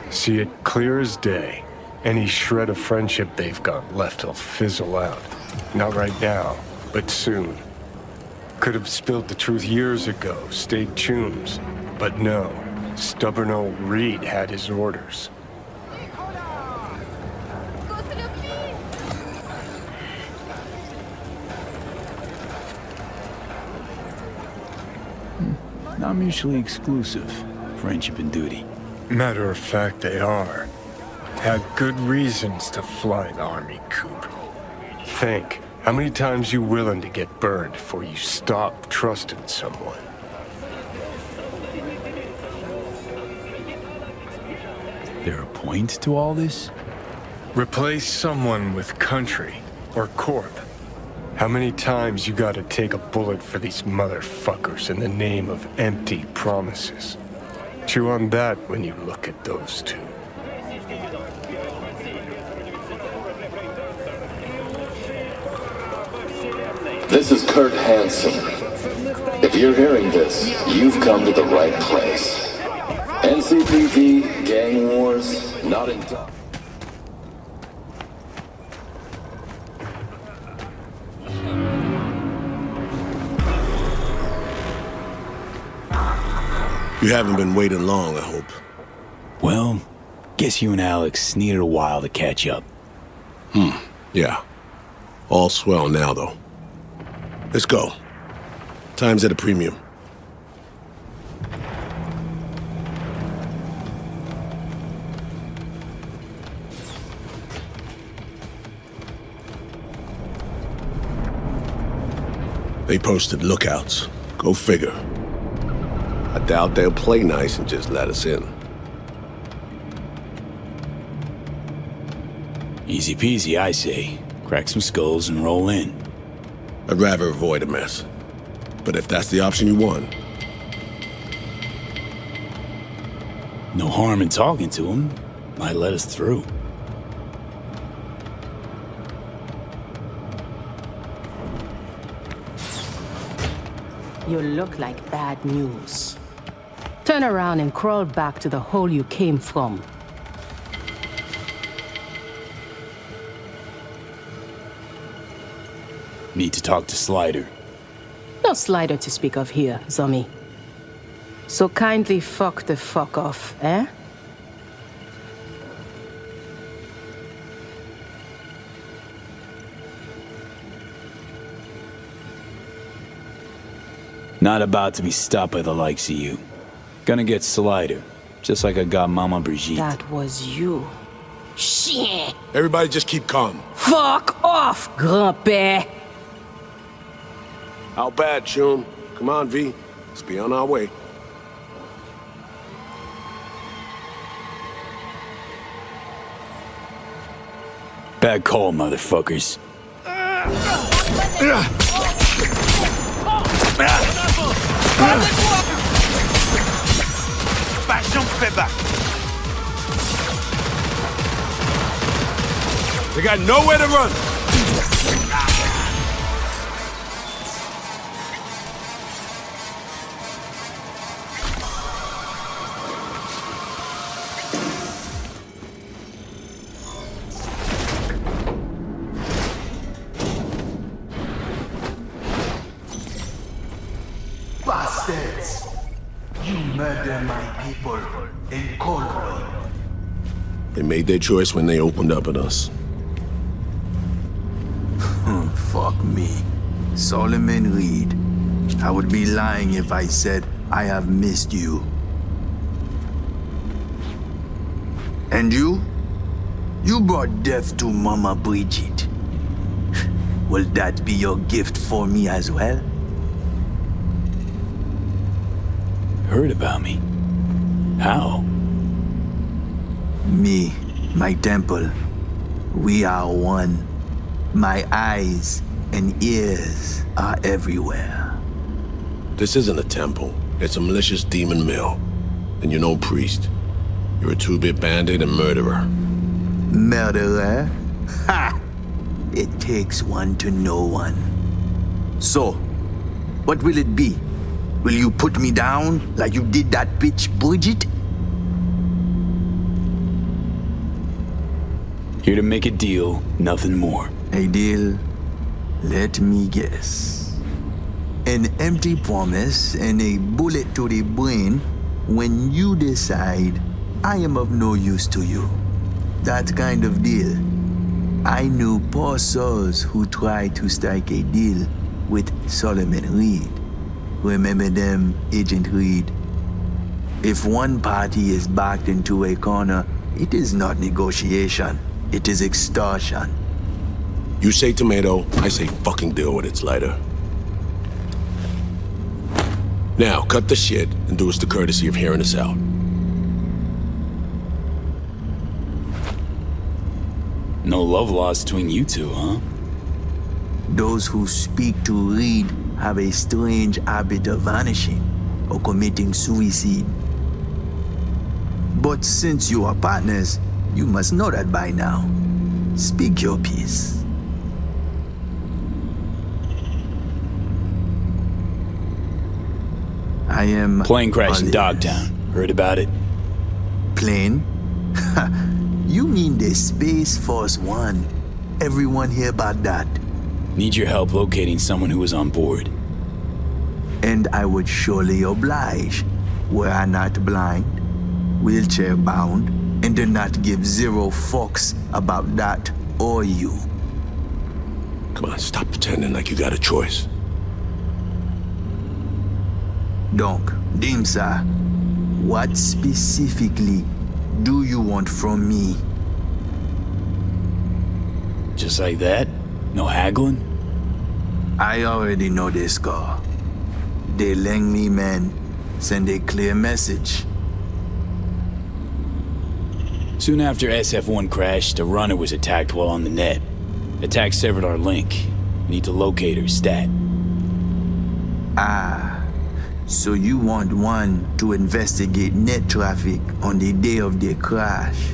Speaker 10: See it clear as day. Any shred of friendship they've got left will fizzle out. Not right now, but soon. Could have spilled the truth years ago, stayed chums. But no, stubborn old Reed had his orders.
Speaker 2: Not mutually exclusive, friendship and duty.
Speaker 10: Matter of fact, they are. Had good reasons to fly the army coup. Think, how many times you willing to get burned before you stop trusting someone?
Speaker 2: There a point to all this?
Speaker 10: Replace someone with country or corp. How many times you gotta take a bullet for these motherfuckers in the name of empty promises? Chew on that when you look at those two.
Speaker 7: This is Kurt Hansen. If you're hearing this, you've come to the right place. NCPD, gang wars, not in time.
Speaker 19: You haven't been waiting long, I hope.
Speaker 2: Well, guess you and Alex needed a while to catch up.
Speaker 19: Yeah. All swell now, though. Let's go. Time's at a premium. They posted lookouts. Go figure. I doubt they'll play nice and just let us in.
Speaker 2: Easy peasy, I say. Crack some skulls and roll in.
Speaker 19: I'd rather avoid a mess. But if that's the option you want...
Speaker 2: No harm in talking to him. Might let us through.
Speaker 6: You look like bad news. Turn around and crawl back to the hole you came from.
Speaker 2: Need to talk to Slider.
Speaker 6: No Slider to speak of here, Zombie. So kindly fuck the fuck off, eh?
Speaker 2: Not about to be stopped by the likes of you. Gonna get Slider, just like I got Mama Brigitte.
Speaker 6: That was you. Shit!
Speaker 19: Everybody just keep calm.
Speaker 6: Fuck off, Grand-père!
Speaker 19: How bad, Chum? Come on, V. Let's be on our way.
Speaker 2: Bad call, motherfuckers.
Speaker 19: They got nowhere to run.
Speaker 22: Bastards! You murder my people in cold blood.
Speaker 19: They made their choice when they opened up at us.
Speaker 22: Fuck me. Solomon Reed. I would be lying if I said I have missed you. And you? You brought death to Mama Brigitte. Will that be your gift for me as well?
Speaker 2: Heard about me? How?
Speaker 22: Me, my temple, we are one. My eyes and ears are everywhere.
Speaker 19: This isn't a temple. It's a malicious demon mill. And you're no priest. You're a two-bit bandit and murderer.
Speaker 22: Murderer? Ha! It takes one to know one. So, what will it be? Will you put me down like you did that bitch Bridget?
Speaker 2: Here to make a deal, nothing more.
Speaker 22: A deal? Let me guess. An empty promise and a bullet to the brain when you decide I am of no use to you. That kind of deal. I knew poor souls who tried to strike a deal with Solomon Reid. Remember them, Agent Reid? If one party is backed into a corner, it is not negotiation. It is extortion.
Speaker 19: You say tomato, I say fucking deal with it, Slider. Now, cut the shit and do us the courtesy of hearing us out.
Speaker 2: No love lost between you two, huh?
Speaker 22: Those who speak to Reid have a strange habit of vanishing or committing suicide. But since you are partners, you must know that by now. Speak your piece. I am...
Speaker 2: Plane crash in Dogtown. Heard about it?
Speaker 22: Plane? You mean the Space Force One. Everyone hear about that.
Speaker 2: Need your help locating someone who was on board.
Speaker 22: And I would surely oblige, were I not blind, wheelchair bound, and do not give zero fucks about that or you.
Speaker 19: Come on, stop pretending like you got a choice.
Speaker 22: Donc, Dimsa, what specifically do you want from me?
Speaker 2: Just like that? No haggling?
Speaker 22: I already know the score. The Langley men send a clear message.
Speaker 2: Soon after SF-1 crashed, a runner was attacked while on the net. Attack severed our link. Need to locate her, stat.
Speaker 22: Ah. So you want one to investigate net traffic on the day of the crash?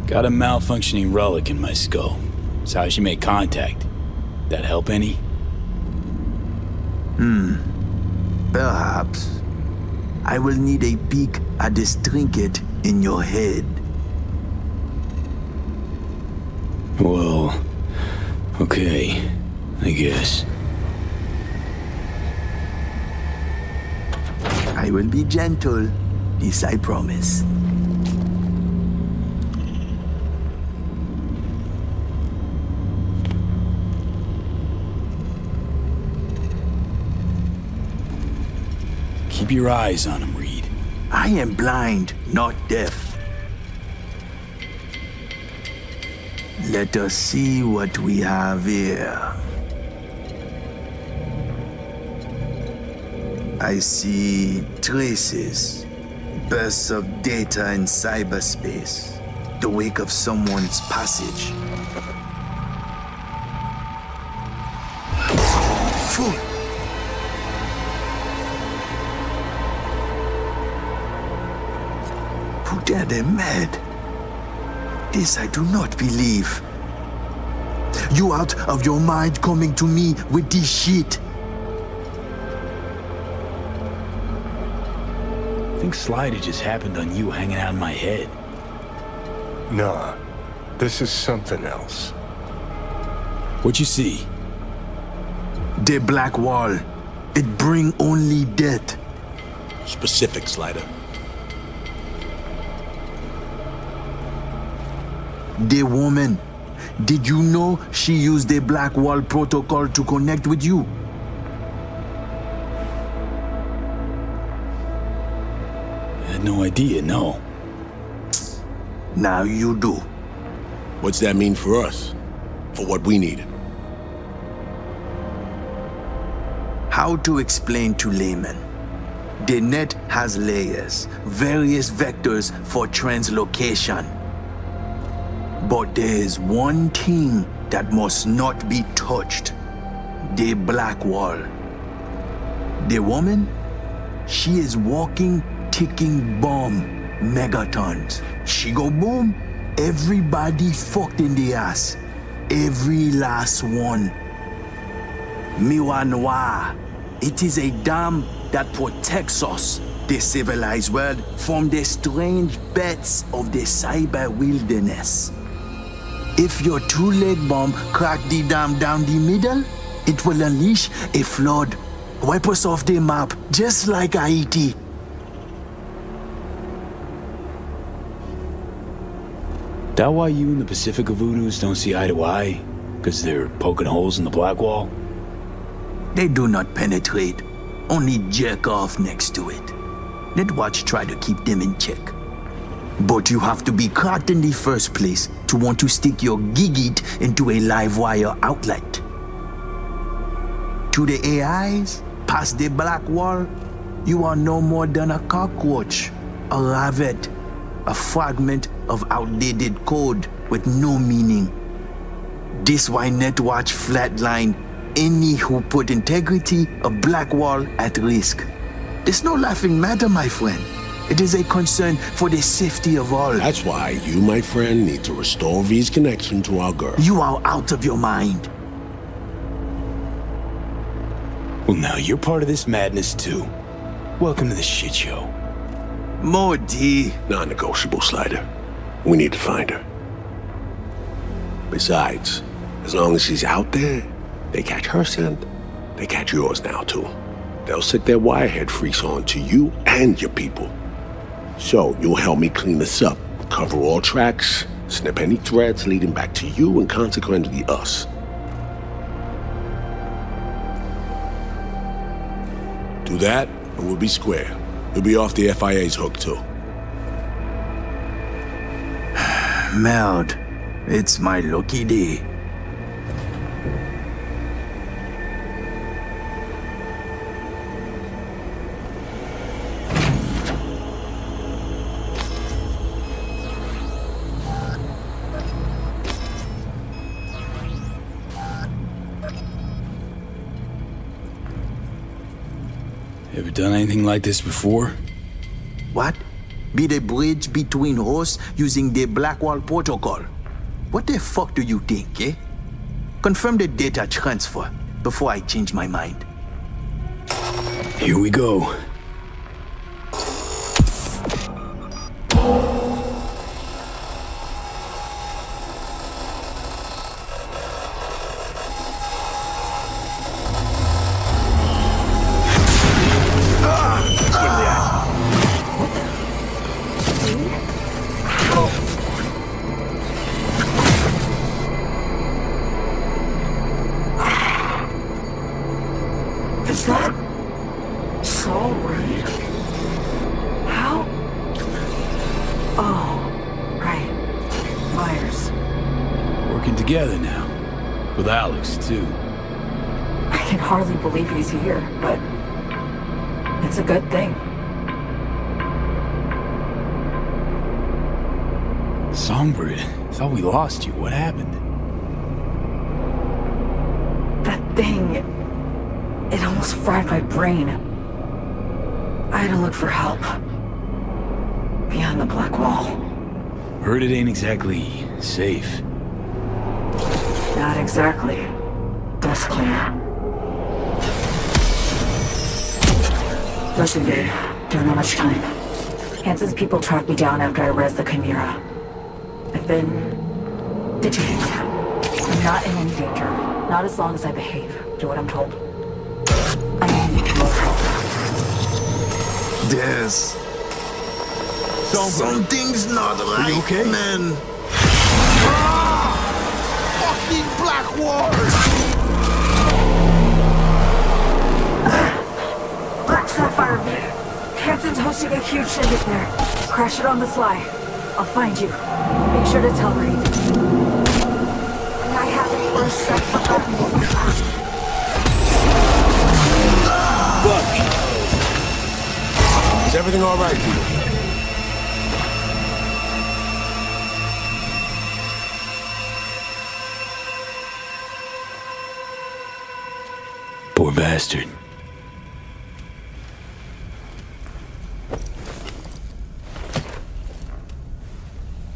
Speaker 2: Got a malfunctioning relic in my skull. That's how she made contact. That help any?
Speaker 22: Perhaps. I will need a peek at this trinket in your head.
Speaker 2: Well, okay, I guess.
Speaker 22: I will be gentle, this I promise.
Speaker 2: Keep your eyes on him, Reid.
Speaker 22: I am blind, not deaf. Let us see what we have here. I see traces, bursts of data in cyberspace, the wake of someone's passage. Fool! Who dare they mad? This I do not believe. You out of your mind coming to me with this shit?
Speaker 2: I think Slider just happened on you hanging out in my head.
Speaker 10: Nah, this is something else.
Speaker 2: What you see?
Speaker 22: The black wall. It bring only death.
Speaker 19: Specific, Slider.
Speaker 22: The woman. Did you know she used the black wall protocol to connect with you?
Speaker 2: I had no idea, no.
Speaker 22: Now you do.
Speaker 19: What's that mean for us? For what we needed?
Speaker 22: How to explain to laymen? The net has layers, various vectors for translocation. But there is one thing that must not be touched. The black wall. The woman, she is walking, ticking bomb, megatons. She go boom, everybody fucked in the ass. Every last one. Miwa Noir. It is a dam that protects us, the civilized world, from the strange bets of the cyber wilderness. If your two-leg bomb crack the dam down the middle, it will unleash a flood. Wipe us off the map, just like Haiti.
Speaker 2: That why you and the Pacifica Voodoos don't see eye to eye? Because they're poking holes in the black wall?
Speaker 22: They do not penetrate, only jerk off next to it. Let Watch try to keep them in check. But you have to be cracked in the first place to want to stick your gigit into a live wire outlet. To the AIs, past the black wall, you are no more than a cockroach, a rabbit, a fragment of outdated code with no meaning. This why NetWatch flatline any who put integrity of black wall at risk. It's no laughing matter, my friend. It is a concern for the safety of all.
Speaker 19: That's why you, my friend, need to restore V's connection to our girl.
Speaker 22: You are out of your mind.
Speaker 2: Well, now you're part of this madness, too. Welcome to the shit show.
Speaker 22: Morty.
Speaker 19: Non-negotiable, Slider. We need to find her. Besides, as long as she's out there, they catch her scent, they catch yours now, too. They'll stick their wirehead freaks on to you and your people. So, you'll help me clean this up, cover all tracks, snip any threads leading back to you and consequently us. Do that, and we'll be square. You'll be off the FIA's hook, too.
Speaker 22: Meld, it's my lucky day.
Speaker 2: Ever done anything like this before?
Speaker 22: What? Be the bridge between hosts using the Blackwall protocol. What the fuck do you think, eh? Confirm the data transfer before I change my mind.
Speaker 2: Here we go.
Speaker 3: Is that Sol Reed? How? Oh, right. Myers.
Speaker 2: Working together now. With Alex, too.
Speaker 3: I can hardly believe he's here, but it's a good thing.
Speaker 2: Songbird, thought we lost you. What happened?
Speaker 3: That thing... It almost fried my brain. I had to look for help. Beyond the black wall.
Speaker 2: Heard it ain't exactly safe.
Speaker 3: Not exactly. Dust clean. Listen, babe. Don't have much time. Hanson's people tracked me down after I res the Chimera. I've been... detained. I'm not in any danger. Not as long as I behave. Do what I'm told. I need your help.
Speaker 22: Yes. Something's not right,
Speaker 2: are you okay?
Speaker 22: man. Fucking black wall!
Speaker 3: Black Sapphire V. Hanson's hosting a huge shindig there. Crash it on the sly. I'll find you. Make sure to tell Reed. I have it for a sec.
Speaker 2: Fuck!
Speaker 19: Is everything all right, Peter?
Speaker 2: Poor bastard.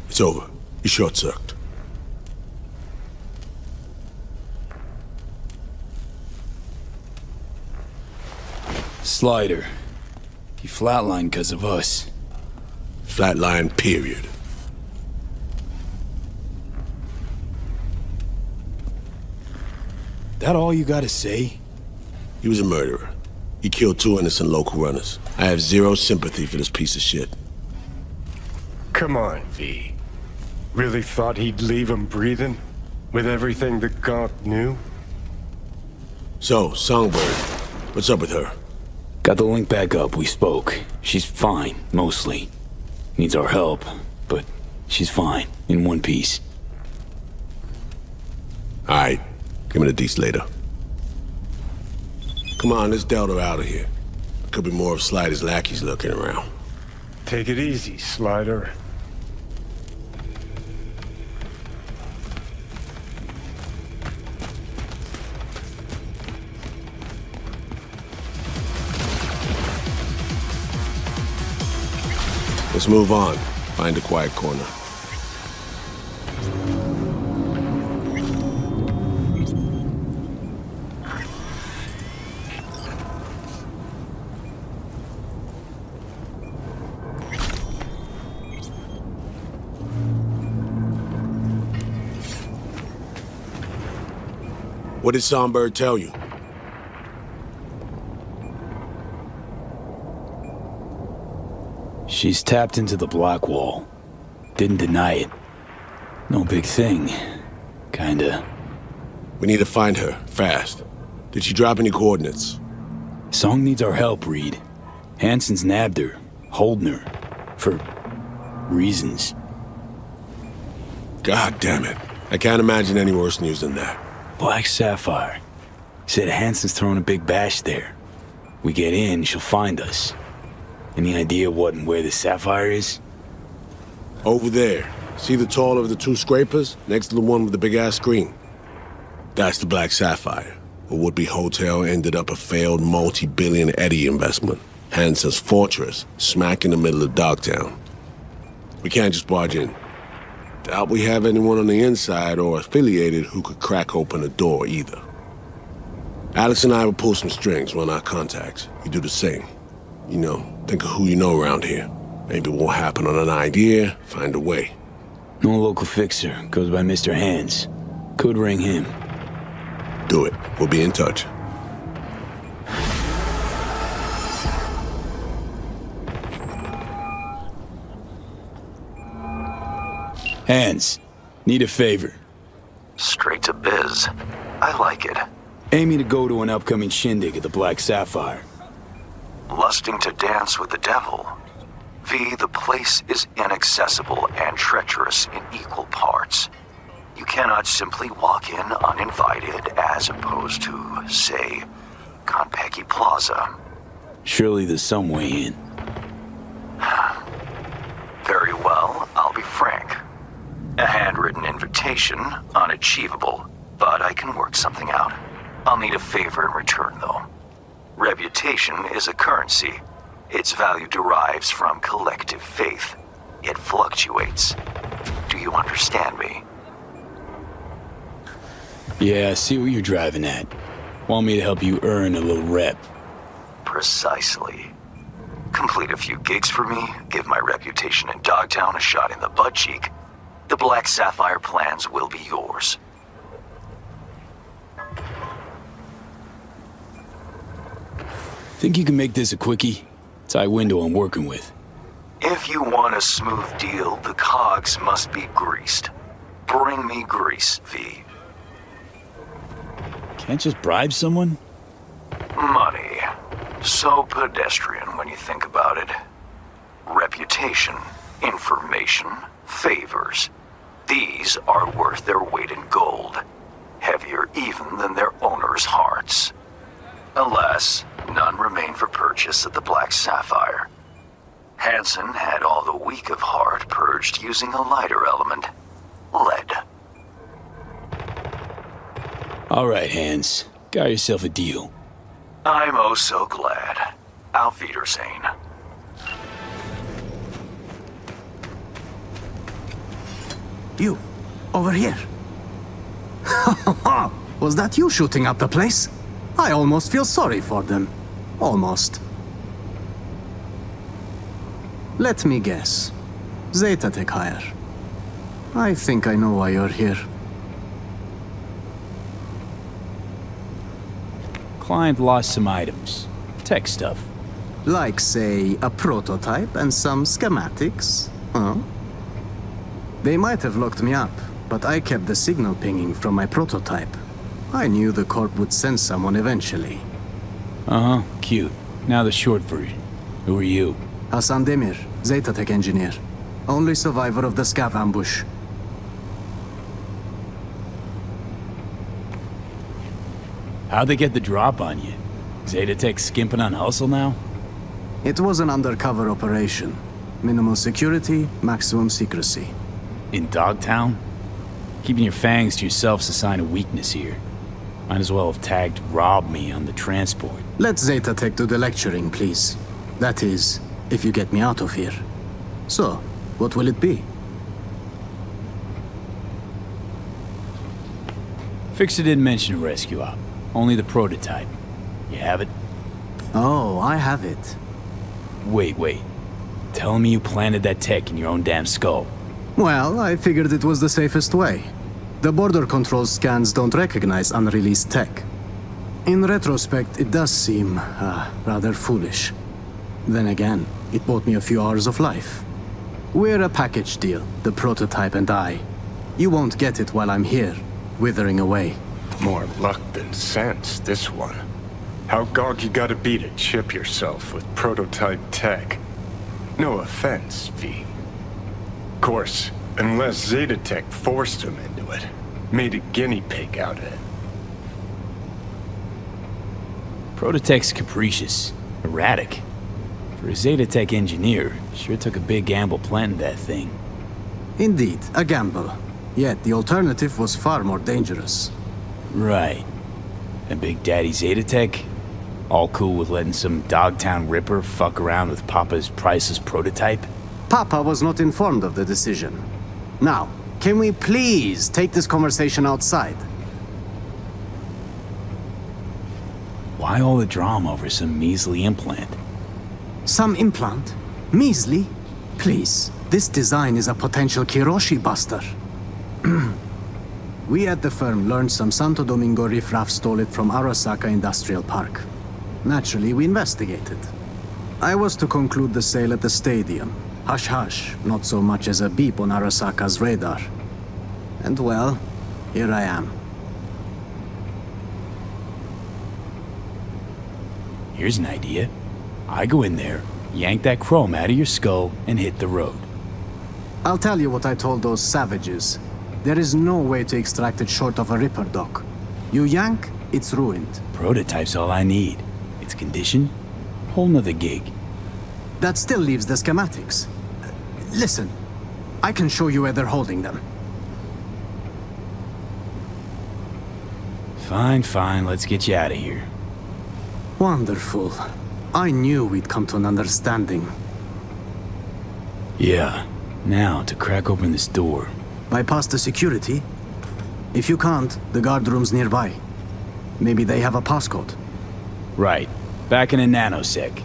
Speaker 19: It's over. You're short-circuited.
Speaker 2: Slider. He flatlined because of us.
Speaker 19: Flatline, period.
Speaker 2: That all you gotta say?
Speaker 19: He was a murderer. He killed 2 innocent local runners. I have zero sympathy for this piece of shit.
Speaker 10: Come on, V. Really thought he'd leave him breathing? With everything that God knew?
Speaker 19: So, Songbird, what's up with her?
Speaker 2: Got the link back up, we spoke. She's fine, mostly. Needs our help, but she's fine, in one piece.
Speaker 19: Alright, give me the deets later. Come on, let's Delta her out of here. Could be more of Slider's lackeys lurking around.
Speaker 10: Take it easy, Slider.
Speaker 19: Let's move on. Find a quiet corner. What did Songbird tell you?
Speaker 2: She's tapped into the block wall. Didn't deny it. No big thing. Kinda.
Speaker 19: We need to find her, fast. Did she drop any coordinates?
Speaker 2: Song needs our help, Reed. Hansen's nabbed her, holding her. For reasons.
Speaker 19: God damn it. I can't imagine any worse news than that.
Speaker 2: Black Sapphire. Said Hansen's throwing a big bash there. We get in, she'll find us. Any idea what and where the Sapphire is?
Speaker 19: Over there. See the taller of the 2 scrapers? Next to the one with the big-ass screen. That's the Black Sapphire. A would-be hotel ended up a failed multi-billion Eddie investment. Hansen's fortress, smack in the middle of Dogtown. We can't just barge in. Doubt we have anyone on the inside or affiliated who could crack open the door either. Alex and I will pull some strings, run our contacts. You do the same. You know, think of who you know around here. Maybe we'll happen on an idea, find a way.
Speaker 2: No local fixer, goes by Mr. Hands. Could ring him.
Speaker 19: Do it. We'll be in touch.
Speaker 2: Hands, need a favor.
Speaker 16: Straight to biz. I like it.
Speaker 2: Aiming to go to an upcoming shindig at the Black Sapphire.
Speaker 16: Lusting to dance with the devil. V, the place is inaccessible and treacherous in equal parts. You cannot simply walk in uninvited as opposed to, say, Konpeki Plaza.
Speaker 2: Surely there's some way in.
Speaker 16: Very well, I'll be frank. A handwritten invitation, unachievable, but I can work something out. I'll need a favor in return, though. Reputation is a currency. Its value derives from collective faith. It fluctuates. Do you understand me?
Speaker 2: Yeah, I see what you're driving at. Want me to help you earn a little rep.
Speaker 16: Precisely. Complete a few gigs for me, give my reputation in Dogtown a shot in the butt cheek. The Black Sapphire plans will be yours.
Speaker 2: Think you can make this a quickie? Tight window I'm working with.
Speaker 16: If you want a smooth deal, the cogs must be greased. Bring me grease, V.
Speaker 2: Can't just bribe someone?
Speaker 16: Money. So pedestrian when you think about it. Reputation, information, favors. These are worth their weight in gold. Heavier even than their owners' hearts. Alas, none remain for purchase at the Black Sapphire. Hansen had all the weak of heart purged using a lighter element, lead.
Speaker 2: All right, Hans. Got yourself a deal.
Speaker 16: I'm oh so glad. Auf Wiedersehen.
Speaker 13: You, over here. Was that you shooting up the place? I almost feel sorry for them. Almost. Let me guess. Zeta Tech hire. I think I know why you're here.
Speaker 2: Client lost some items. Tech stuff.
Speaker 13: Like, say, a prototype and some schematics, huh? They might have locked me up, but I kept the signal pinging from my prototype. I knew the Corp would send someone eventually.
Speaker 2: Uh-huh, cute. Now the short version. Who are you?
Speaker 13: Hassan Demir, Zeta Tech engineer. Only survivor of the scav ambush.
Speaker 2: How'd they get the drop on you? Zeta Tech skimping on hustle now?
Speaker 13: It was an undercover operation. Minimal security, maximum secrecy.
Speaker 2: In Dogtown? Keeping your fangs to yourself's a sign of weakness here. Might as well have tagged "rob me" on the transport.
Speaker 13: Let Zeta Tech do the lecturing, please. That is, if you get me out of here. So, what will it be?
Speaker 2: Fixer didn't mention a rescue op. Only the prototype. You have it?
Speaker 13: Oh, I have it.
Speaker 2: Wait. Tell me you planted that tech in your own damn skull.
Speaker 13: Well, I figured it was the safest way. The border control scans don't recognize unreleased tech. In retrospect, it does seem rather foolish. Then again, it bought me a few hours of life. We're a package deal, the prototype and I. You won't get it while I'm here, withering away.
Speaker 10: More luck than sense, this one. How gog you gotta be to chip yourself with prototype tech? No offense, V. Of course, unless Zeta Tech forced him into it. Made a guinea pig out of it.
Speaker 2: Prototech's capricious, erratic. For a Zeta Tech engineer, sure took a big gamble planting that thing.
Speaker 13: Indeed, a gamble. Yet the alternative was far more dangerous.
Speaker 2: Right. And Big Daddy Zeta Tech? All cool with letting some Dogtown ripper fuck around with Papa's priceless prototype?
Speaker 13: Papa was not informed of the decision. Now, can we please take this conversation outside?
Speaker 2: Why all the drama over some measly implant?
Speaker 13: Some implant? Measly? Please, this design is a potential Kiroshi buster. We at the firm learned some Santo Domingo riffraff stole it from Arasaka Industrial Park. Naturally, we investigated. I was to conclude the sale at the stadium. Hush-hush, not so much as a beep on Arasaka's radar. And well, here I am.
Speaker 2: Here's an idea. I go in there, yank that chrome out of your skull, and hit the road.
Speaker 13: I'll tell you what I told those savages. There is no way to extract it short of a ripper dock. You yank, it's ruined.
Speaker 2: Prototype's all I need. Its condition? Whole nother gig.
Speaker 13: That still leaves the schematics. Listen, I can show you where they're holding them.
Speaker 2: Fine, let's get you out of here.
Speaker 13: Wonderful. I knew we'd come to an understanding.
Speaker 2: Yeah, now to crack open this door.
Speaker 13: Bypass the security? If you can't, the guard room's nearby. Maybe they have a passcode.
Speaker 2: Right. Back in a nanosec.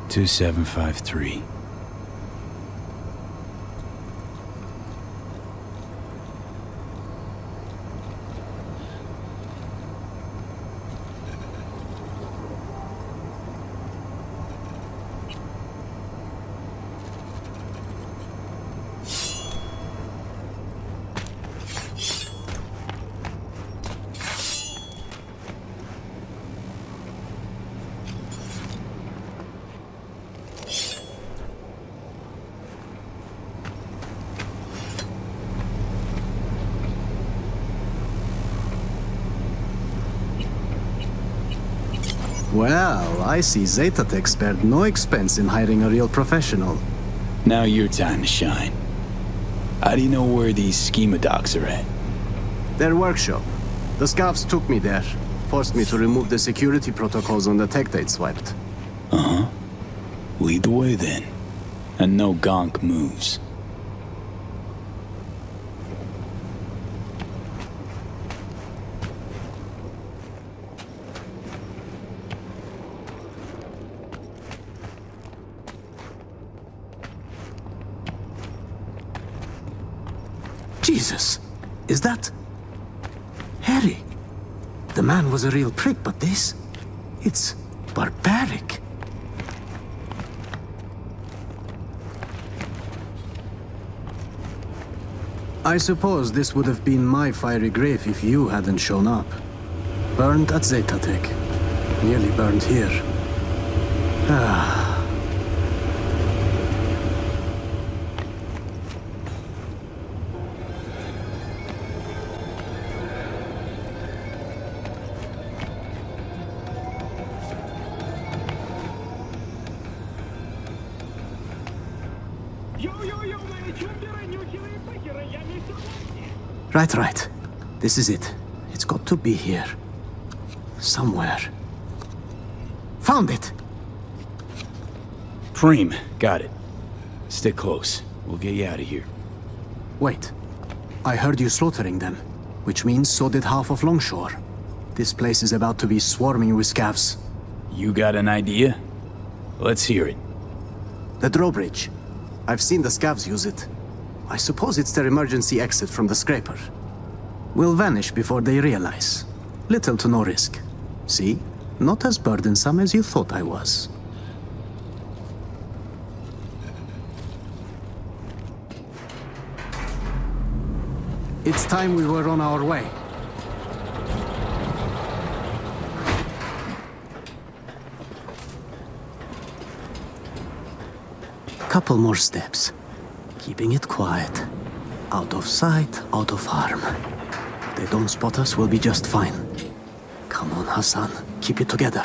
Speaker 2: 2753.
Speaker 13: Well, I see Zetatech spared no expense in hiring a real professional.
Speaker 2: Now your time to shine. How do you know where these schema docs are at?
Speaker 13: Their workshop. The scavs took me there, forced me to remove the security protocols on the tech they'd swiped.
Speaker 2: Uh-huh. Lead the way then. And no gonk moves.
Speaker 13: Jesus! Is that... Harry? The man was a real prick, but this... It's barbaric. I suppose this would have been my fiery grave if you hadn't shown up. Burned at Zetatech. Nearly burned here. Ah... Right. This is it. It's got to be here. Somewhere. Found it!
Speaker 2: Preem, got it. Stick close. We'll get you out of here.
Speaker 13: Wait. I heard you slaughtering them, which means so did half of Longshore. This place is about to be swarming with scavs.
Speaker 2: You got an idea? Let's hear it.
Speaker 13: The drawbridge. I've seen the scavs use it. I suppose it's their emergency exit from the scraper. We'll vanish before they realize. Little to no risk. See? Not as burdensome as you thought I was. It's time we were on our way. Couple more steps. Keeping it quiet. Out of sight, out of harm. If they don't spot us, we'll be just fine. Come on, Hassan. Keep it together.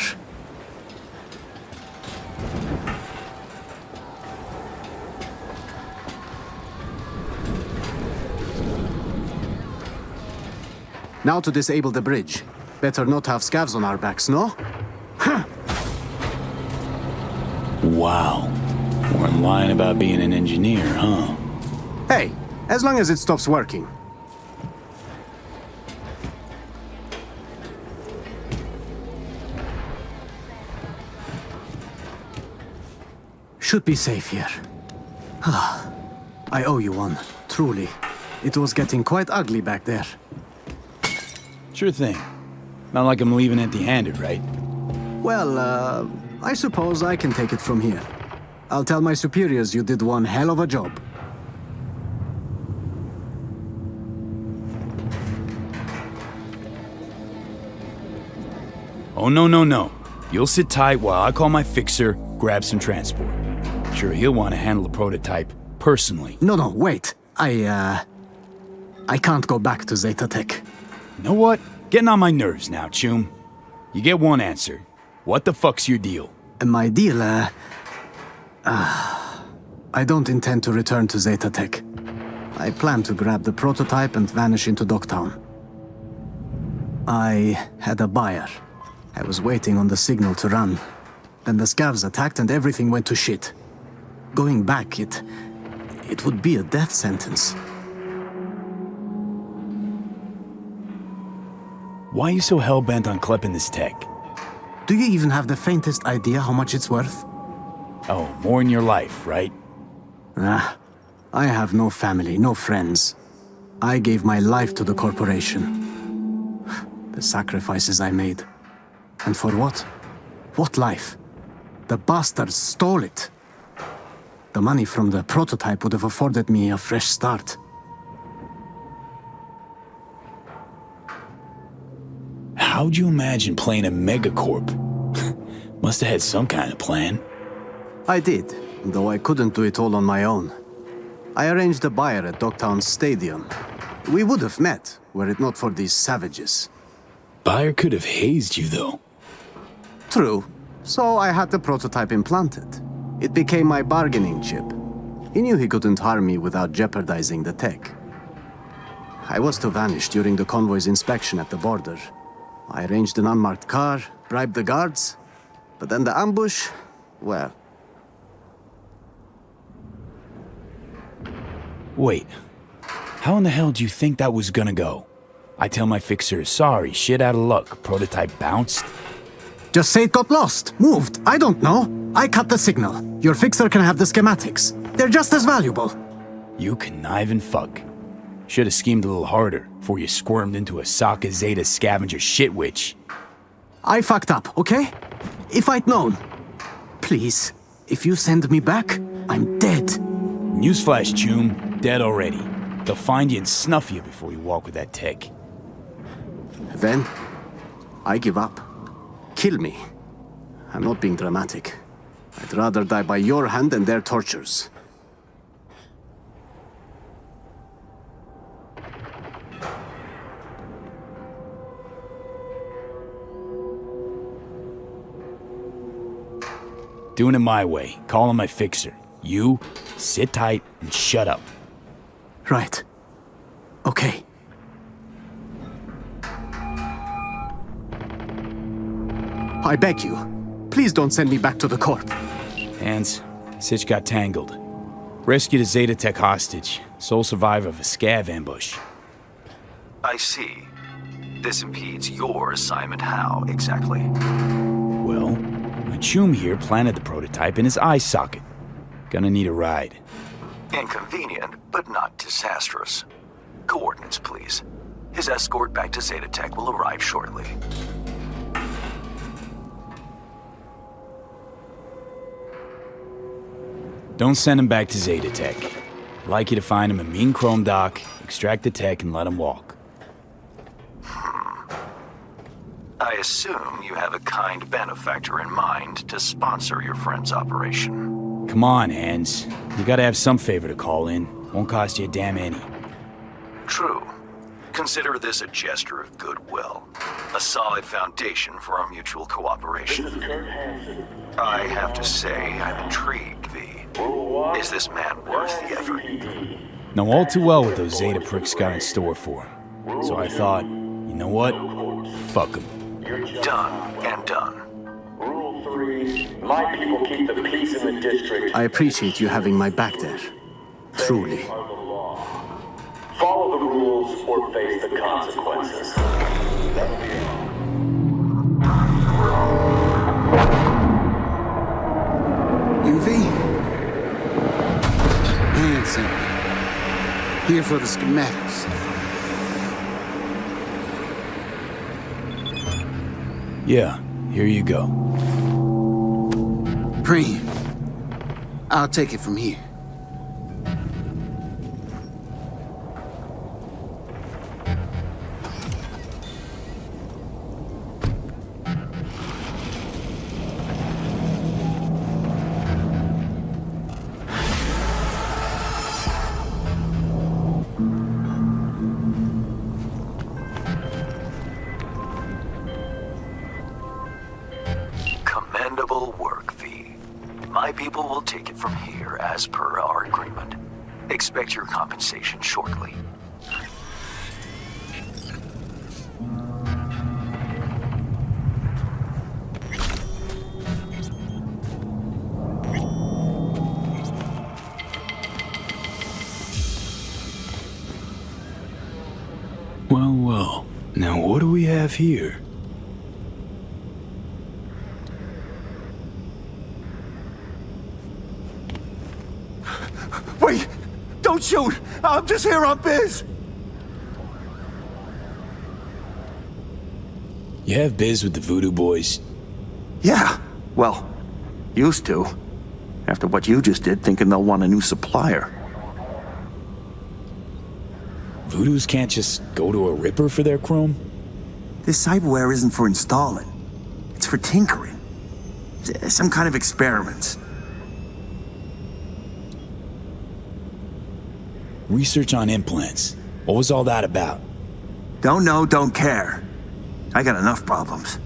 Speaker 13: Now to disable the bridge. Better not have scavs on our backs, no?
Speaker 2: Wow. Weren't lying about being an engineer, huh?
Speaker 13: Hey, as long as it stops working. Should be safe here. I owe you one, truly. It was getting quite ugly back there.
Speaker 2: Sure thing. Not like I'm leaving empty-handed, right?
Speaker 13: Well, I suppose I can take it from here. I'll tell my superiors you did one hell of a job.
Speaker 2: Oh, no. You'll sit tight while I call my fixer, grab some transport. Sure, he'll want to handle the prototype personally.
Speaker 13: No, wait. I can't go back to Zetatech.
Speaker 2: You know what? Getting on my nerves now, Chum. You get one answer. What the fuck's your deal?
Speaker 13: My deal, I don't intend to return to Zetatech. I plan to grab the prototype and vanish into Dogtown. I had a buyer. I was waiting on the signal to run. Then the scavs attacked and everything went to shit. Going back, it would be a death sentence.
Speaker 2: Why are you so hell-bent on clipping this tech?
Speaker 13: Do you even have the faintest idea how much it's worth?
Speaker 2: Oh, more in your life, right?
Speaker 13: Ah, I have no family, no friends. I gave my life to the corporation. The sacrifices I made. And for what? What life? The bastards stole it. The money from the prototype would have afforded me a fresh start.
Speaker 2: How'd you imagine playing a megacorp? Must have had some kind of plan.
Speaker 13: I did, though I couldn't do it all on my own. I arranged a buyer at Dogtown Stadium. We would have met, were it not for these savages.
Speaker 2: Buyer could have hazed you, though.
Speaker 13: True. So I had the prototype implanted. It became my bargaining chip. He knew he couldn't harm me without jeopardizing the tech. I was to vanish during the convoy's inspection at the border. I arranged an unmarked car, bribed the guards, but then the ambush, well...
Speaker 2: Wait, how in the hell do you think that was gonna go? I tell my fixer, sorry, shit out of luck, prototype bounced?
Speaker 13: Just say it got lost, moved, I don't know. I cut the signal. Your fixer can have the schematics. They're just as valuable.
Speaker 2: You conniving fuck. Should have schemed a little harder before you squirmed into a Sokka Zeta scavenger shit witch.
Speaker 13: I fucked up, okay? If I'd known. Please, if you send me back, I'm dead.
Speaker 2: Newsflash, Choom. Dead already. They'll find you and snuff you before you walk with that tech.
Speaker 13: Then, I give up. Kill me. I'm not being dramatic. I'd rather die by your hand than their tortures.
Speaker 2: Doing it my way. Calling my fixer. You, sit tight and shut up.
Speaker 13: Right. Okay. I beg you, please don't send me back to the Corp.
Speaker 2: Hands, Sitch got tangled. Rescued a Zeta Tech hostage, sole survivor of a scav ambush.
Speaker 16: I see. This impedes your assignment. How, exactly?
Speaker 2: Well, my Choom here planted the prototype in his eye socket. Gonna need a ride.
Speaker 16: Inconvenient, but not disastrous. Coordinates, please. His escort back to Zeta Tech will arrive shortly.
Speaker 2: Don't send him back to Zeta Tech. I'd like you to find him a mean chrome dock, extract the tech, and let him walk.
Speaker 16: I assume you have a kind benefactor in mind to sponsor your friend's operation.
Speaker 2: Come on, Hans. You gotta have some favor to call in. Won't cost you a damn any.
Speaker 16: True. Consider this a gesture of goodwill. A solid foundation for our mutual cooperation. I have to say, I'm intrigued, V. Is this man worth the effort?
Speaker 2: Know all too well what those Zeta pricks got in store for him. So I thought, you know what? Fuck him.
Speaker 16: Done and done.
Speaker 8: Rule 3, my people keep the peace in the district.
Speaker 13: I appreciate you having my back there. Truly.
Speaker 8: Follow the rules or face the consequences.
Speaker 17: UV? Hanson. Here for the schematics.
Speaker 2: Yeah, here you go.
Speaker 17: Preem. I'll take it from here.
Speaker 16: Commendable work, V. My people will take it from here as per our agreement. Expect your compensation shortly.
Speaker 2: Well, well. Now what do we have here?
Speaker 1: Wait! Don't shoot! I'm just here on biz!
Speaker 2: You have biz with the Voodoo Boys?
Speaker 1: Yeah, well, used to. After what you just did, thinking they'll want a new supplier.
Speaker 2: Voodoos can't just go to a Ripper for their chrome?
Speaker 1: This cyberware isn't for installing. It's for tinkering. Some kind of experiments.
Speaker 2: Research on implants. What was all that about?
Speaker 1: Don't know, don't care. I got enough problems.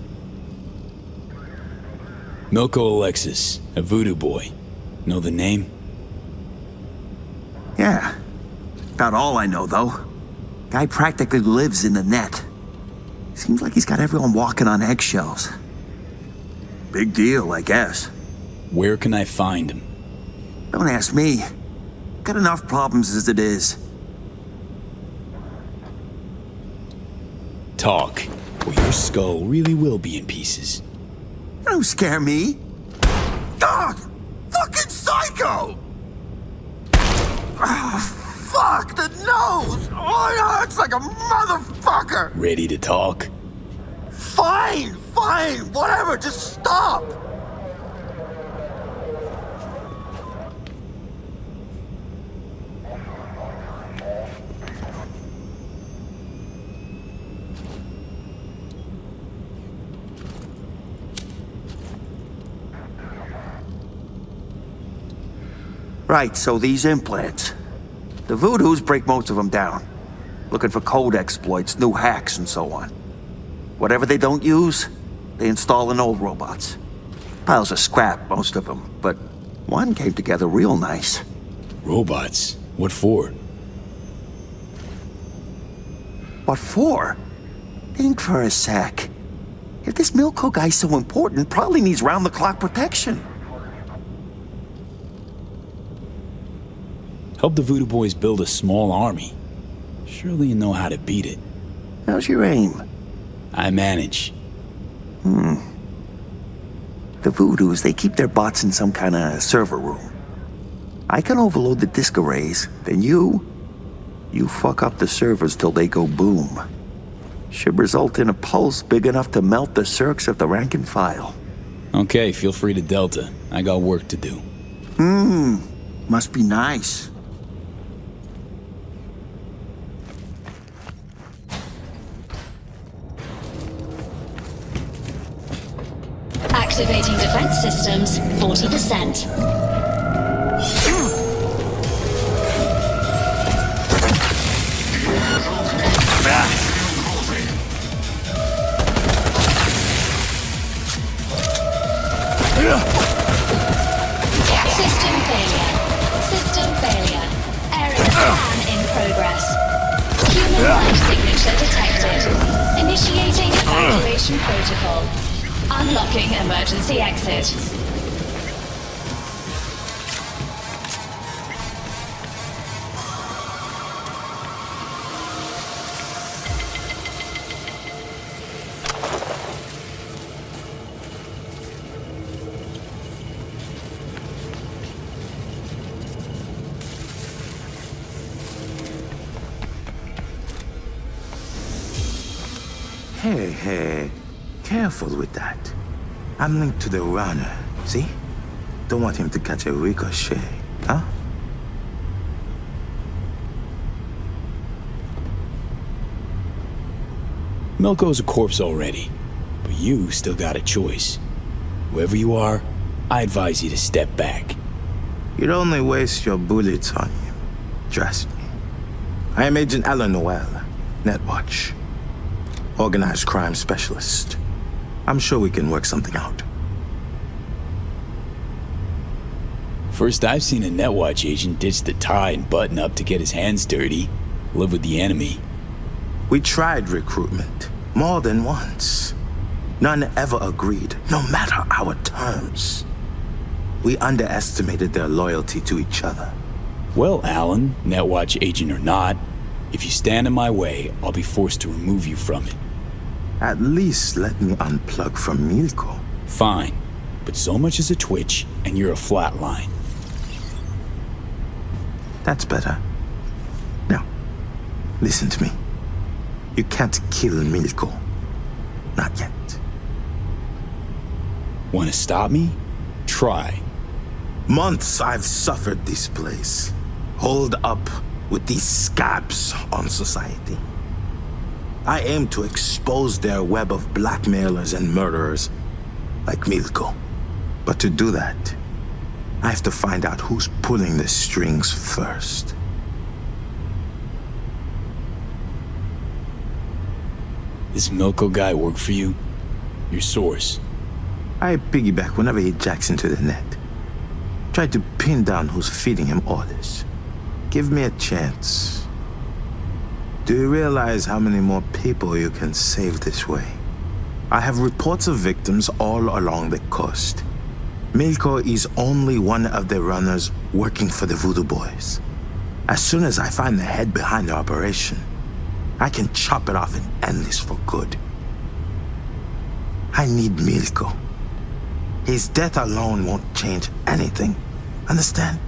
Speaker 2: Milko Alexis, a Voodoo Boy. Know the name?
Speaker 1: Yeah. About all I know, though. Guy practically lives in the net. Seems like he's got everyone walking on eggshells. Big deal, I guess.
Speaker 2: Where can I find him?
Speaker 1: Don't ask me. Got enough problems as it is.
Speaker 2: Talk, or your skull really will be in pieces.
Speaker 1: Don't scare me. Dog! Fucking psycho! Oh, fuck, the nose! Oh, it hurts like a motherfucker!
Speaker 2: Ready to talk?
Speaker 1: Fine, whatever, just stop! Right, so these implants. The Voodoos break most of them down. Looking for code exploits, new hacks, and so on. Whatever they don't use, they install in old robots. Piles of scrap, most of them, but one came together real nice.
Speaker 2: Robots? What for?
Speaker 1: What for? Think for a sec. If this Milko guy's so important, probably needs round-the-clock protection.
Speaker 2: Help the Voodoo Boys build a small army. Surely you know how to beat it.
Speaker 1: How's your aim?
Speaker 2: I manage.
Speaker 1: The Voodoos, they keep their bots in some kind of server room. I can overload the disk arrays, then you fuck up the servers till they go boom. Should result in a pulse big enough to melt the circs of the rank and file.
Speaker 2: Okay, feel free to Delta. I got work to do.
Speaker 1: Must be nice.
Speaker 12: Activating defense systems, 40%. System failure. Error scan in progress. Human life signature detected. Initiating evacuation protocol. Unlocking emergency exit.
Speaker 15: Hey, careful with that. I'm linked to the runner, see? Don't want him to catch a ricochet, huh?
Speaker 2: Milko's a corpse already, but you still got a choice. Whoever you are, I advise you to step back.
Speaker 15: You'd only waste your bullets on him. Trust me. I am Agent Alan Noel, Netwatch. Organized crime specialist. I'm sure we can work something out.
Speaker 2: First I've seen a Netwatch agent ditch the tie and button up to get his hands dirty. Live with the enemy.
Speaker 15: We tried recruitment more than once. None ever agreed, no matter our terms. We underestimated their loyalty to each other.
Speaker 2: Well, Alan, Netwatch agent or not, if you stand in my way, I'll be forced to remove you from it.
Speaker 15: At least let me unplug from Milko.
Speaker 2: Fine, but so much as a twitch, and you're a flatline.
Speaker 15: That's better. Now, listen to me. You can't kill Milko. Not yet.
Speaker 2: Want to stop me? Try.
Speaker 15: Months I've suffered this place. Holed up with these scabs on society. I aim to expose their web of blackmailers and murderers like Milko. But to do that, I have to find out who's pulling the strings first.
Speaker 2: This Milko guy work for you? Your source?
Speaker 15: I piggyback whenever he jacks into the net. Try to pin down who's feeding him orders. Give me a chance. Do you realize how many more people you can save this way? I have reports of victims all along the coast. Milko is only one of the runners working for the Voodoo Boys. As soon as I find the head behind the operation, I can chop it off and end this for good. I need Milko. His death alone won't change anything. Understand?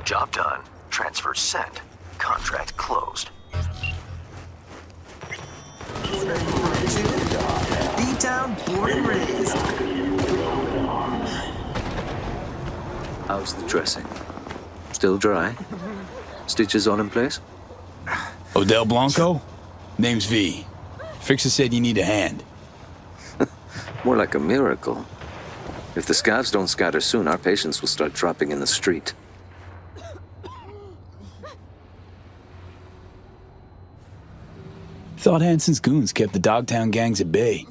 Speaker 16: Job done. Transfer sent. Contract closed.
Speaker 5: B-Town, born and raised.
Speaker 11: How's the dressing? Still dry? Stitches all in place?
Speaker 2: Odell Blanco? Name's V. Fixer said you need a hand.
Speaker 11: More like a miracle. If the scavs don't scatter soon, our patients will start dropping in the street.
Speaker 2: Thought Hansen's goons kept the Dogtown gangs at bay.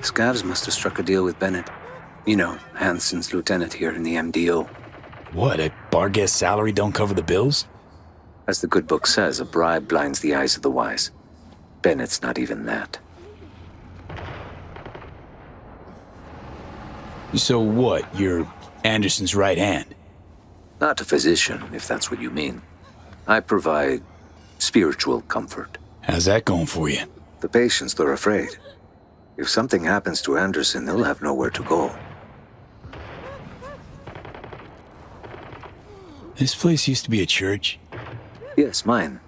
Speaker 11: Scavs must have struck a deal with Bennett. You know, Hansen's lieutenant here in the MDO.
Speaker 2: What, a bar guest salary don't cover the bills?
Speaker 11: As the good book says, a bribe blinds the eyes of the wise. Bennett's not even that.
Speaker 2: So what, you're Anderson's right hand?
Speaker 11: Not a physician, if that's what you mean. I provide spiritual comfort.
Speaker 2: How's that going for you?
Speaker 11: The patients, they're afraid. If something happens to Anderson, they'll have nowhere to go.
Speaker 2: This place used to be a church.
Speaker 11: Yes, mine.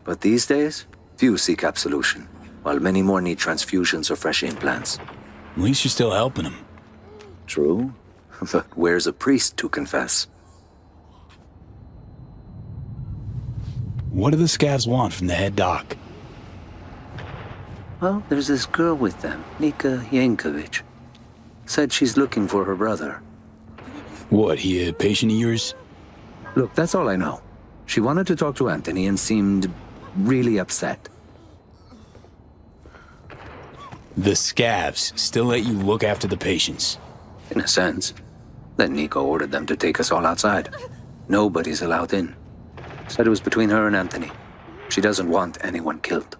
Speaker 11: But these days, few seek absolution, while many more need transfusions or fresh implants.
Speaker 2: At least you're still helping them.
Speaker 11: True, but where's a priest to confess?
Speaker 2: What do the scavs want from the head doc?
Speaker 11: Well, there's this girl with them, Nika Yankovic. Said she's looking for her brother.
Speaker 2: What, he a patient of yours?
Speaker 11: Look, that's all I know. She wanted to talk to Anthony and seemed really upset.
Speaker 2: The scavs still let you look after the patients?
Speaker 11: In a sense. Then Nico ordered them to take us all outside. Nobody's allowed in. Said it was between her and Anthony. She doesn't want anyone killed.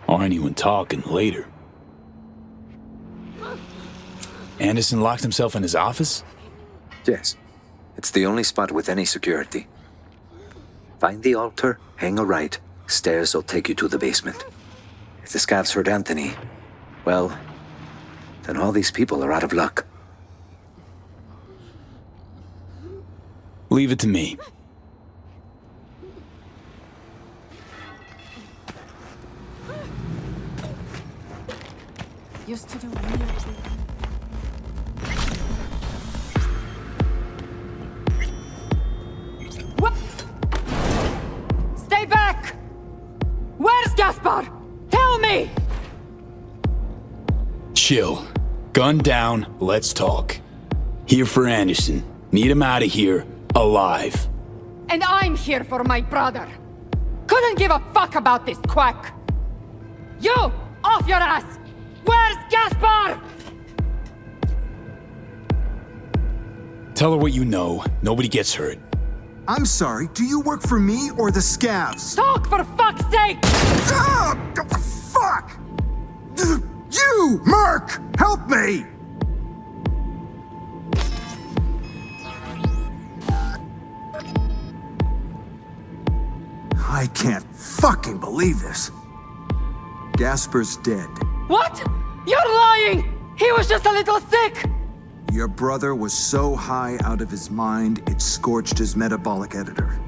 Speaker 2: Or anyone talking later. Anderson locked himself in his office?
Speaker 11: Yes. It's the only spot with any security. Find the altar, hang a right. Stairs will take you to the basement. If the scavs heard Anthony, well, then all these people are out of luck.
Speaker 2: Leave it to me.
Speaker 4: used to do weird things. What? Stay back! Where's Gaspar? Tell me!
Speaker 2: Chill. Gun down, let's talk. Here for Anderson. Need him out of here, alive.
Speaker 4: And I'm here for my brother. Couldn't give a fuck about this quack. You! Off your ass! Where's Gaspar?
Speaker 2: Tell her what you know. Nobody gets hurt.
Speaker 9: I'm sorry, do you work for me or the scavs?
Speaker 4: Talk for fuck's sake!
Speaker 9: Ah, fuck! You, Merc! Help me! I can't fucking believe this. Gaspar's dead.
Speaker 4: What? You're lying! He was just a little sick!
Speaker 9: Your brother was so high out of his mind, it scorched his metabolic editor.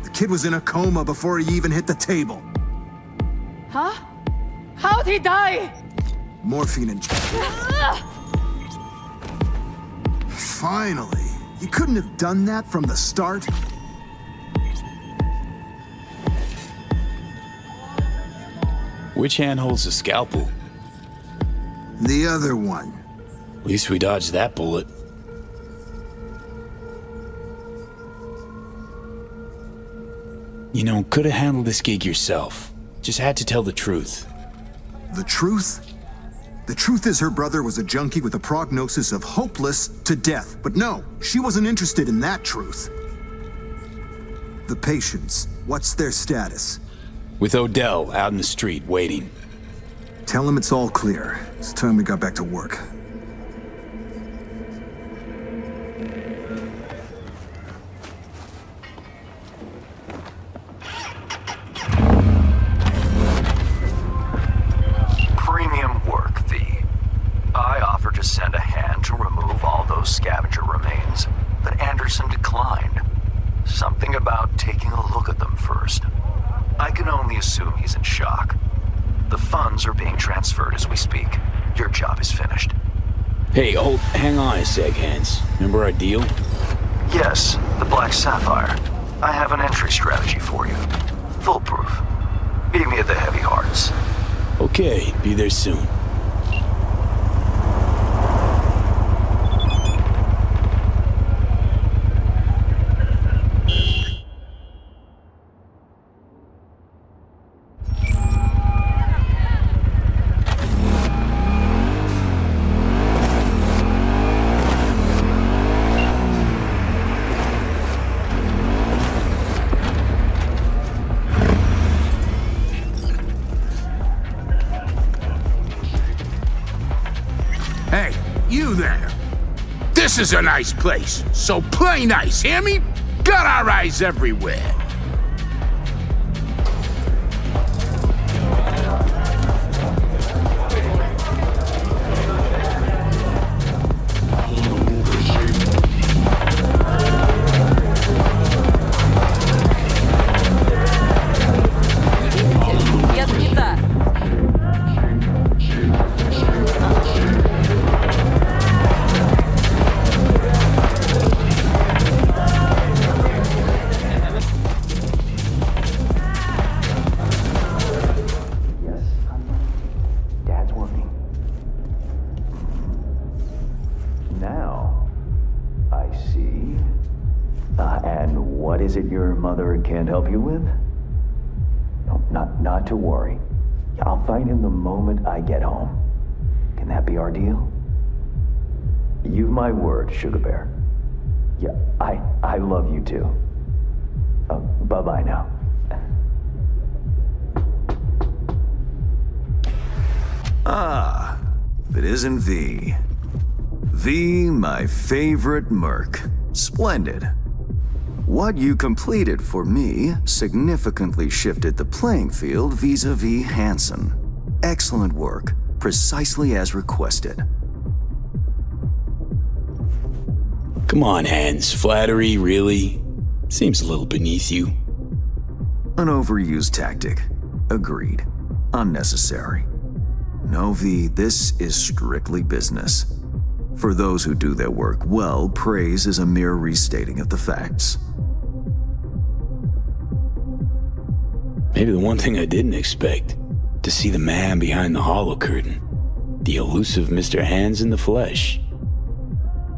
Speaker 9: The kid was in a coma before he even hit the table.
Speaker 4: Huh? How'd he die?
Speaker 9: Morphine injection. Finally. You couldn't have done that from the start?
Speaker 2: Which hand holds the scalpel?
Speaker 9: The other one.
Speaker 2: At least we dodged that bullet. You know, could have handled this gig yourself. Just had to tell the truth.
Speaker 9: The truth? The truth is her brother was a junkie with a prognosis of hopeless to death. But no, she wasn't interested in that truth. The patients, what's their status?
Speaker 2: With Odell out in the street, waiting.
Speaker 9: Tell him it's all clear. It's time we got back to work.
Speaker 16: Premium work, I offered to send a hand to remove all those scavenger remains, but Anderson declined. Something about taking a look at them first. I can only assume he's in shock. The funds are being transferred as we speak. Your job is finished.
Speaker 2: Hey, hang on a sec, Hans. Remember our deal?
Speaker 16: Yes, the Black Sapphire. I have an entry strategy for you. Foolproof. Meet me at the Heavy Hearts.
Speaker 2: Okay, be there soon.
Speaker 18: This is a nice place, so play nice, hear me? Got our eyes everywhere.
Speaker 16: Can't help you with? No, not to worry. I'll find him the moment I get home. Can that be our deal? You've my word, Sugar Bear. Yeah, I love you too. Bye-bye now.
Speaker 23: Ah, if it isn't V. V, my favorite merc. Splendid. What you completed for me significantly shifted the playing field vis-a-vis Hansen. Excellent work, precisely as requested.
Speaker 2: Come on, Hans. Flattery, really? Seems a little beneath you.
Speaker 23: An overused tactic. Agreed. Unnecessary. No, V, this is strictly business. For those who do their work well, praise is a mere restating of the facts.
Speaker 2: Maybe the one thing I didn't expect, to see the man behind the hollow curtain. The elusive Mr. Hands in the flesh.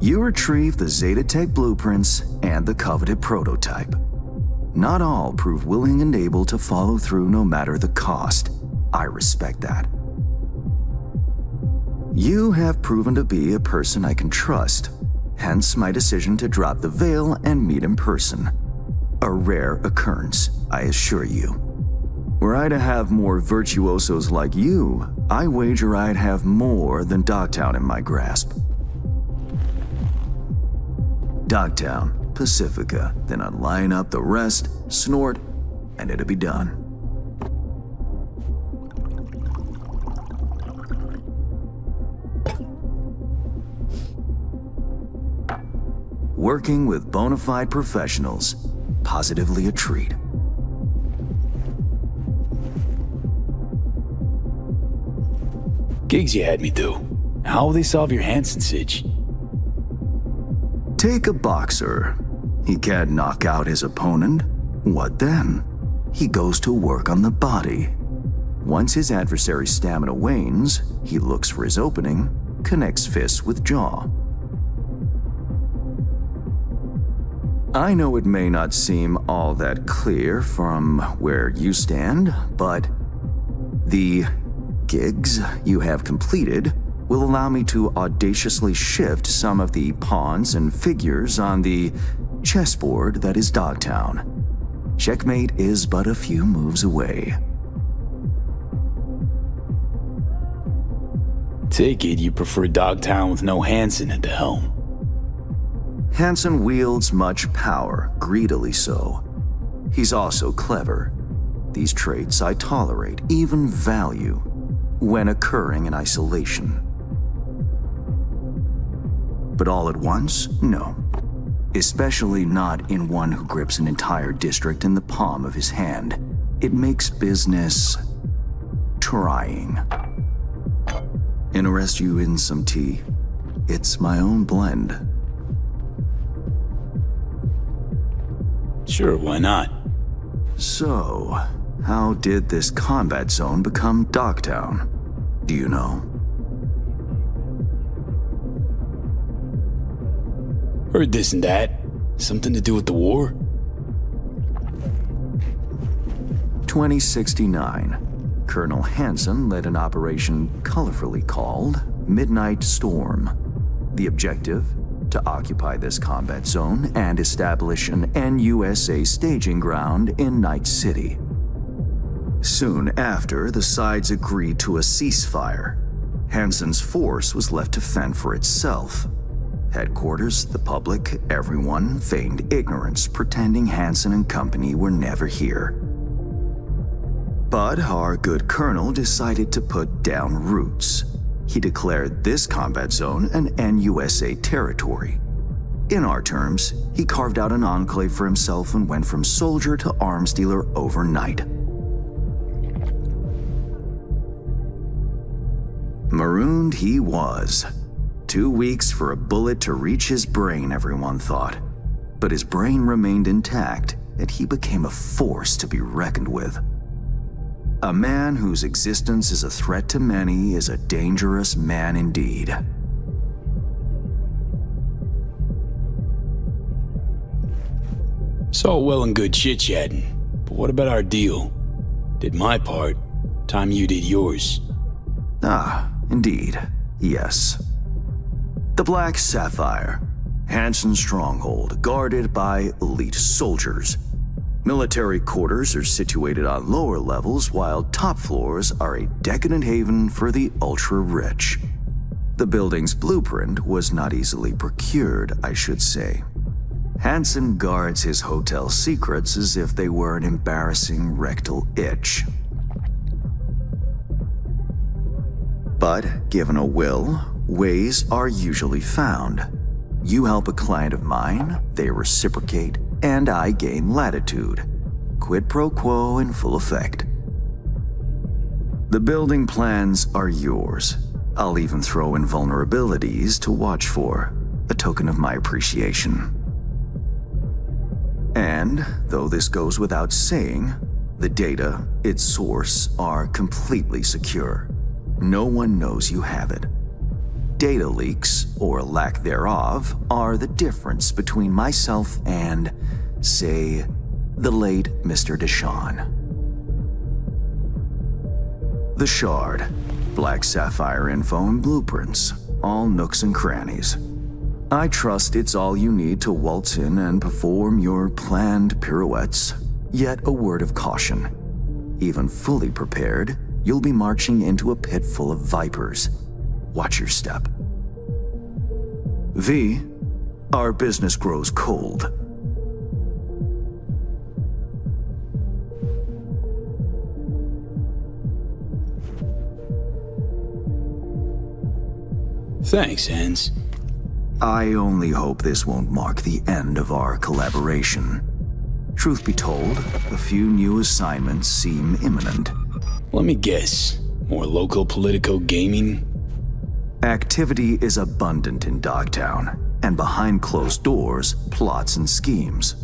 Speaker 23: You retrieve the Zeta Tech blueprints and the coveted prototype. Not all prove willing and able to follow through no matter the cost. I respect that. You have proven to be a person I can trust, hence my decision to drop the veil and meet in person. A rare occurrence, I assure you. Were I to have more virtuosos like you, I wager I'd have more than Dogtown in my grasp. Dogtown, Pacifica, then I'd line up the rest, snort, and it'd be done. Working with bona fide professionals, positively a treat.
Speaker 2: Gigs you had me do. How will they solve your Hansen sitch?
Speaker 23: Take a boxer. He can't knock out his opponent. What then? He goes to work on the body. Once his adversary's stamina wanes, he looks for his opening, connects fists with jaw. I know it may not seem all that clear from where you stand, but the gigs you have completed will allow me to audaciously shift some of the pawns and figures on the chessboard that is Dogtown. Checkmate is but a few moves away.
Speaker 2: Take it you prefer Dogtown with no Hansen at the helm.
Speaker 23: Hansen wields much power, greedily so. He's also clever. These traits I tolerate, even value, when occurring in isolation. But all at once, no. Especially not in one who grips an entire district in the palm of his hand. It makes business trying. Interest you in some tea? It's my own blend.
Speaker 2: Sure, why not?
Speaker 23: So, how did this combat zone become Dogtown? Do you know?
Speaker 2: Heard this and that. Something to do with the war?
Speaker 23: 2069. Colonel Hansen led an operation colorfully called Midnight Storm. The objective? To occupy this combat zone and establish an NUSA staging ground in Night City. Soon after, the sides agreed to a ceasefire. Hansen's force was left to fend for itself. Headquarters, the public, everyone feigned ignorance, pretending Hansen and company were never here. But our good colonel decided to put down roots. He declared this combat zone an NUSA territory. In our terms, he carved out an enclave for himself and went from soldier to arms dealer overnight. Marooned he was. 2 weeks for a bullet to reach his brain, everyone thought. But his brain remained intact, and he became a force to be reckoned with. A man whose existence is a threat to many is a dangerous man indeed.
Speaker 2: It's all well and good chit-chatting, but what about our deal? Did my part, time you did yours.
Speaker 23: Ah, indeed, yes. The Black Sapphire, Hansen's stronghold, guarded by elite soldiers. Military quarters are situated on lower levels, while top floors are a decadent haven for the ultra-rich. The building's blueprint was not easily procured, I should say. Hansen guards his hotel secrets as if they were an embarrassing rectal itch. But given a will, ways are usually found. You help a client of mine, they reciprocate, and I gain latitude. Quid pro quo in full effect.
Speaker 16: The building plans are yours. I'll even throw in vulnerabilities to watch for, a token of my appreciation. And, though this goes without saying, the data, its source, are completely secure. No one knows you have it. Data leaks, or lack thereof, are the difference between myself and, say, the late Mr. Deshawn. The Shard, Black Sapphire info and blueprints, all nooks and crannies. I trust it's all you need to waltz in and perform your planned pirouettes. Yet a word of caution. Even fully prepared, you'll be marching into a pit full of vipers. Watch your step. V, our business grows cold.
Speaker 2: Thanks, Hans.
Speaker 16: I only hope this won't mark the end of our collaboration. Truth be told, a few new assignments seem imminent.
Speaker 2: Let me guess. More local politico gaming?
Speaker 16: Activity is abundant in Dogtown, and behind closed doors, plots and schemes.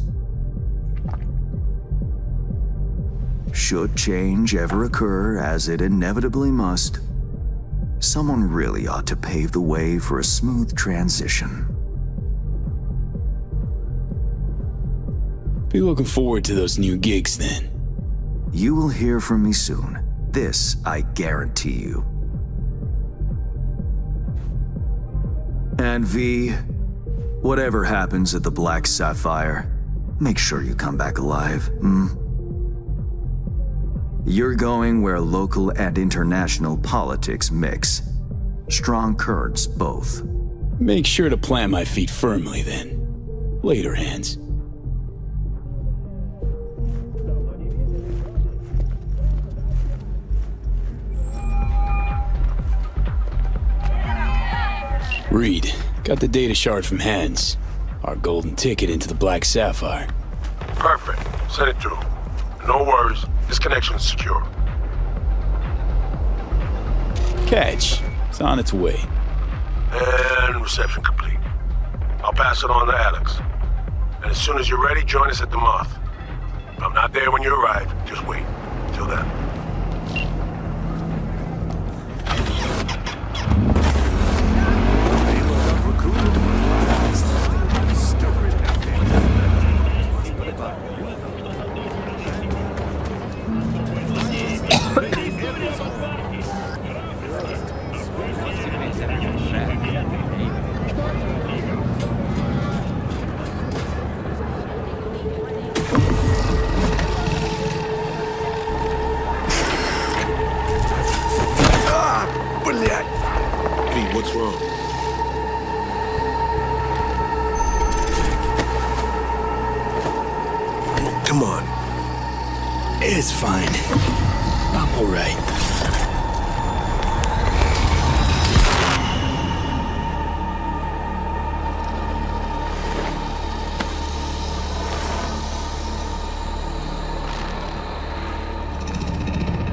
Speaker 16: Should change ever occur, as it inevitably must, someone really ought to pave the way for a smooth transition.
Speaker 2: Be looking forward to those new gigs then.
Speaker 16: You will hear from me soon. This I guarantee you. And V, whatever happens at the Black Sapphire, make sure you come back alive, You're going where local and international politics mix. Strong currents, both.
Speaker 2: Make sure to plant my feet firmly then. Later, Hans. Reed, got the data shard from Hans. Our golden ticket into the Black Sapphire.
Speaker 19: Perfect. Send it through. No worries. This connection is secure.
Speaker 2: Catch. It's on its way.
Speaker 19: And reception complete. I'll pass it on to Alex. And as soon as you're ready, join us at the Moth. If I'm not there when you arrive, just wait. Till then. What's wrong? Come on.
Speaker 2: It's fine. I'm all right.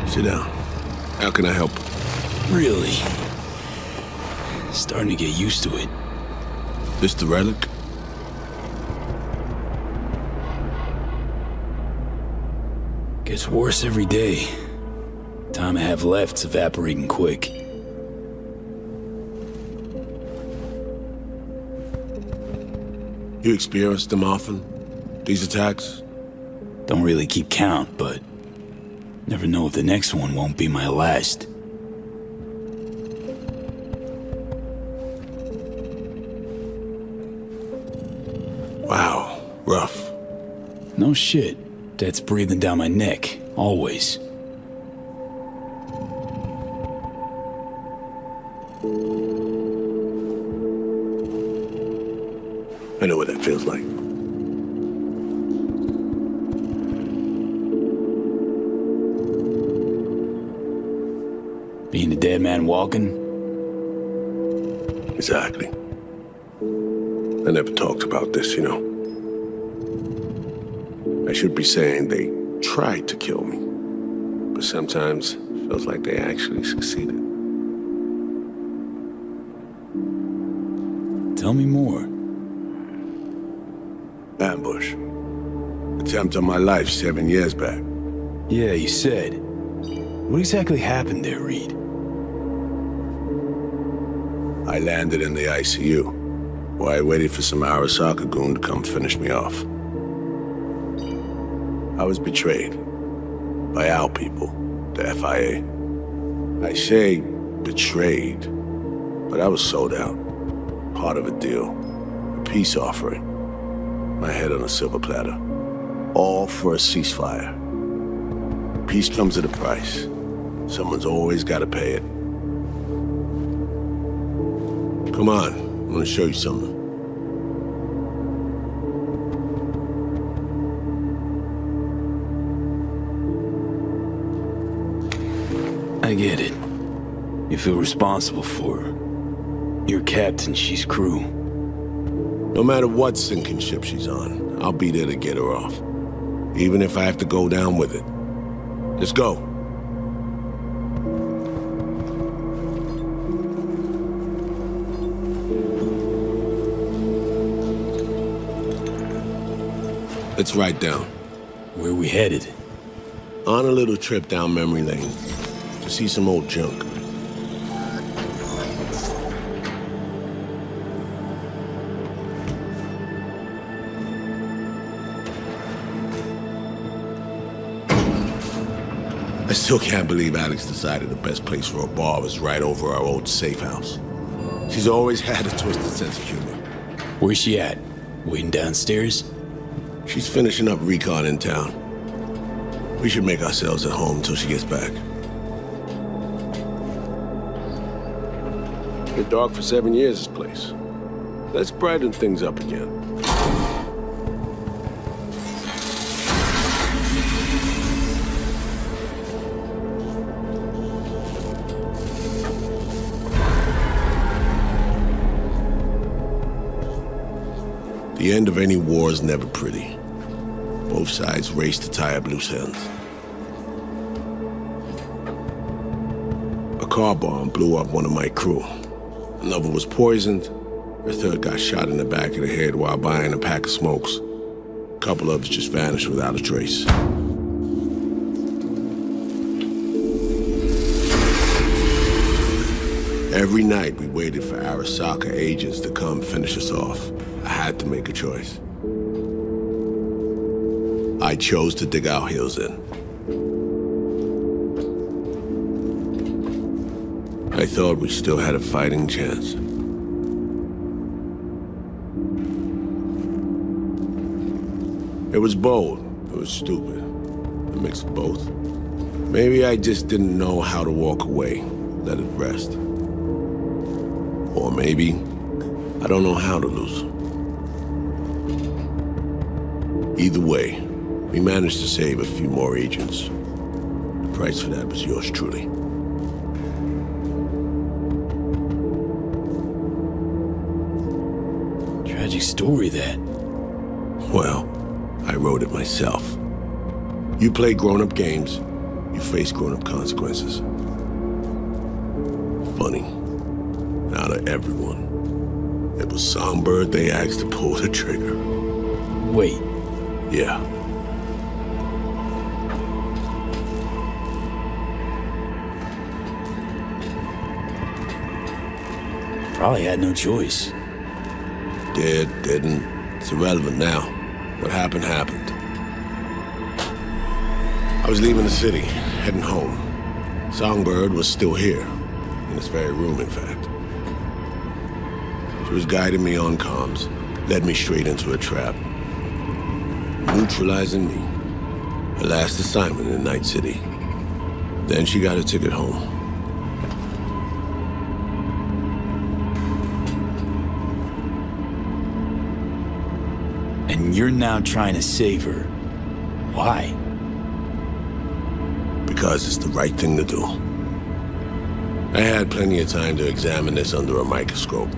Speaker 19: Sit down. How can I help?
Speaker 2: Really? Starting to get used to it.
Speaker 19: This the relic?
Speaker 2: Gets worse every day. Time I have left's evaporating quick.
Speaker 19: You experience them often? These attacks?
Speaker 2: Don't really keep count, but never know if the next one won't be my last.
Speaker 19: Wow, rough.
Speaker 2: No shit. Death's breathing down my neck, always.
Speaker 19: I know what that feels like.
Speaker 2: Being a dead man walking?
Speaker 19: Exactly. I never talked about this, you know. I should be saying they tried to kill me. But sometimes Feels like they actually succeeded.
Speaker 2: Tell me more.
Speaker 19: Ambush. Attempt on my life 7 years back.
Speaker 2: Yeah, you said. What exactly happened there, Reed?
Speaker 19: I landed in the ICU, where I waited for some Arasaka goon to come finish me off. I was betrayed by our people, the FIA. I say betrayed, but I was sold out. Part of a deal, a peace offering. My head on a silver platter. All for a ceasefire. Peace comes at a price. Someone's always got to pay it. Come on, I'm gonna show you something.
Speaker 2: I get it. You feel responsible for her. You're captain, she's crew.
Speaker 19: No matter what sinking ship she's on, I'll be there to get her off. Even if I have to go down with it. Let's go. Let's write down.
Speaker 2: Where we headed?
Speaker 19: On a little trip down memory lane to see some old junk. I still can't believe Alex decided the best place for a bar was right over our old safe house. She's always had a twisted sense of humor.
Speaker 2: Where's she at? Waiting downstairs?
Speaker 19: She's finishing up recon in town. We should make ourselves at home until she gets back. Been dark for 7 years, this place. Let's brighten things up again. The end of any war is never pretty. Both sides race to tie up loose ends. A car bomb blew up one of my crew. Another was poisoned. A third got shot in the back of the head while buying a pack of smokes. A couple others just vanished without a trace. Every night we waited for Arasaka agents to come finish us off. I had to make a choice. I chose to dig our heels in. I thought we still had a fighting chance. It was bold. It was stupid. A mix of both. Maybe I just didn't know how to walk away, let it rest. Or maybe I don't know how to lose. Either way, we managed to save a few more agents. The price for that was yours truly.
Speaker 2: Tragic story, that.
Speaker 19: Well, I wrote it myself. You play grown-up games, you face grown-up consequences. Funny. Out of everyone, it was Songbird they asked to pull the trigger.
Speaker 2: Wait.
Speaker 19: Yeah.
Speaker 2: Probably had no choice.
Speaker 19: Didn't. It's irrelevant now. What happened, happened. I was leaving the city, heading home. Songbird was still here. In this very room, in fact. She was guiding me on comms, led me straight into a trap. Neutralizing me. Her last assignment in Night City. Then she got a ticket home.
Speaker 2: And you're now trying to save her. Why?
Speaker 19: Because it's the right thing to do. I had plenty of time to examine this under a microscope.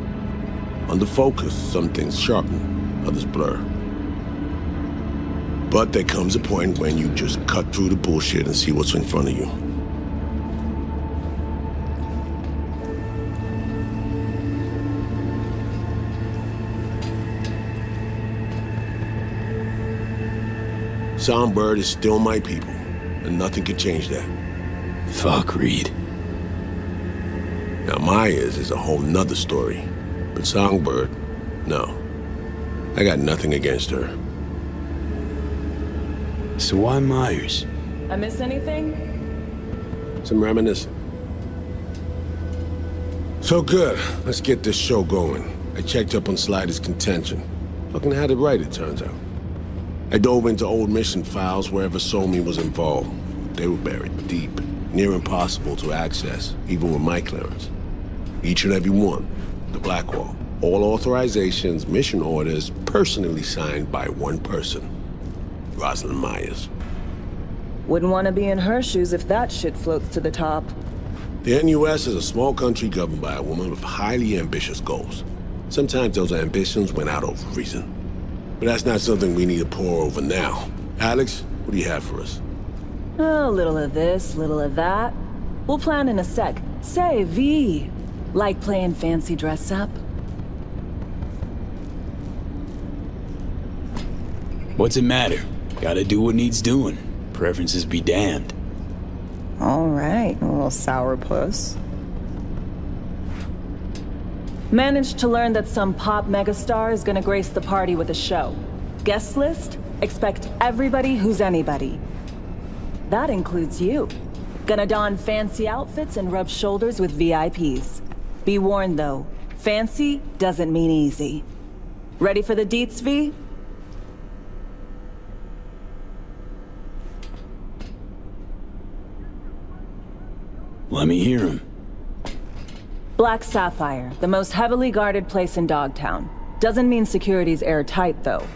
Speaker 19: Under focus, some things sharpen, others blur. But there comes a point when you just cut through the bullshit and see what's in front of you. Songbird is still my people, and nothing can change that.
Speaker 2: Fuck Reed.
Speaker 19: Now Myers is a whole nother story, but Songbird, no. I got nothing against her.
Speaker 2: So why Myers?
Speaker 6: I miss anything?
Speaker 19: Some reminiscing. So good, let's get this show going. I checked up on Slider's contention. Fucking had it right, it turns out. I dove into old mission files wherever Somi was involved. They were buried deep, near impossible to access, even with my clearance. Each and every one, the Blackwall. All authorizations, mission orders, personally signed by one person. Rozalin Myers.
Speaker 6: Wouldn't want to be in her shoes if that shit floats to the top.
Speaker 19: The NUS is a small country governed by a woman with highly ambitious goals. Sometimes those ambitions went out of reason. But that's not something we need to pour over now. Alex, what do you have for us?
Speaker 6: A little of this, little of that. We'll plan in a sec. Say, V, like playing fancy dress up?
Speaker 2: What's it matter? Gotta do what needs doing. Preferences be damned.
Speaker 6: All right, a little sourpuss. Managed to learn that some pop megastar is gonna grace the party with a show. Guest list? Expect everybody who's anybody. That includes you. Gonna don fancy outfits and rub shoulders with VIPs. Be warned though, fancy doesn't mean easy. Ready for the deets, V?
Speaker 2: Let me hear him.
Speaker 6: Black Sapphire, the most heavily guarded place in Dogtown. Doesn't mean security's airtight, though.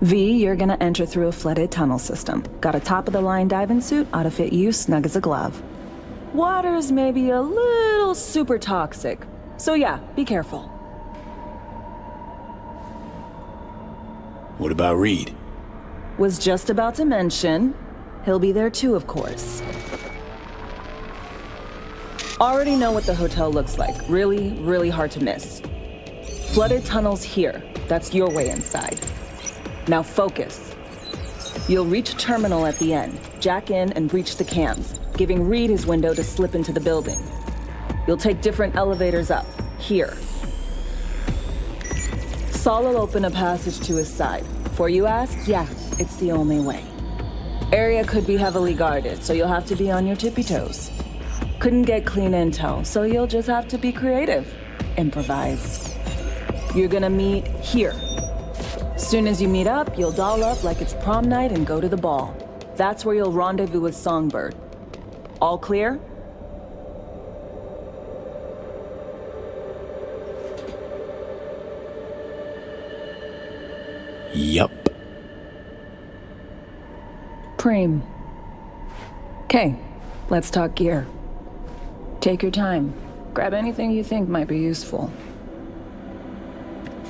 Speaker 6: V, you're gonna enter through a flooded tunnel system. Got a top-of-the-line diving suit, ought to fit you snug as a glove. Water's maybe a little super toxic, so yeah, be careful.
Speaker 2: What about Reed?
Speaker 6: Was just about to mention, he'll be there too, of course. Already know what the hotel looks like. Really, really hard to miss. Flooded tunnels here. That's your way inside. Now focus. You'll reach a terminal at the end, jack in and breach the cams, giving Reed his window to slip into the building. You'll take different elevators up, here. Saul will open a passage to his side. Before you ask, yeah, it's the only way. Area could be heavily guarded, so you'll have to be on your tippy toes. Couldn't get clean intel, so you'll just have to be creative. Improvise. You're gonna meet here. Soon as you meet up, you'll doll up like it's prom night and go to the ball. That's where you'll rendezvous with Songbird. All clear?
Speaker 2: Yup.
Speaker 6: Preem. Okay, let's talk gear. Take your time. Grab anything you think might be useful.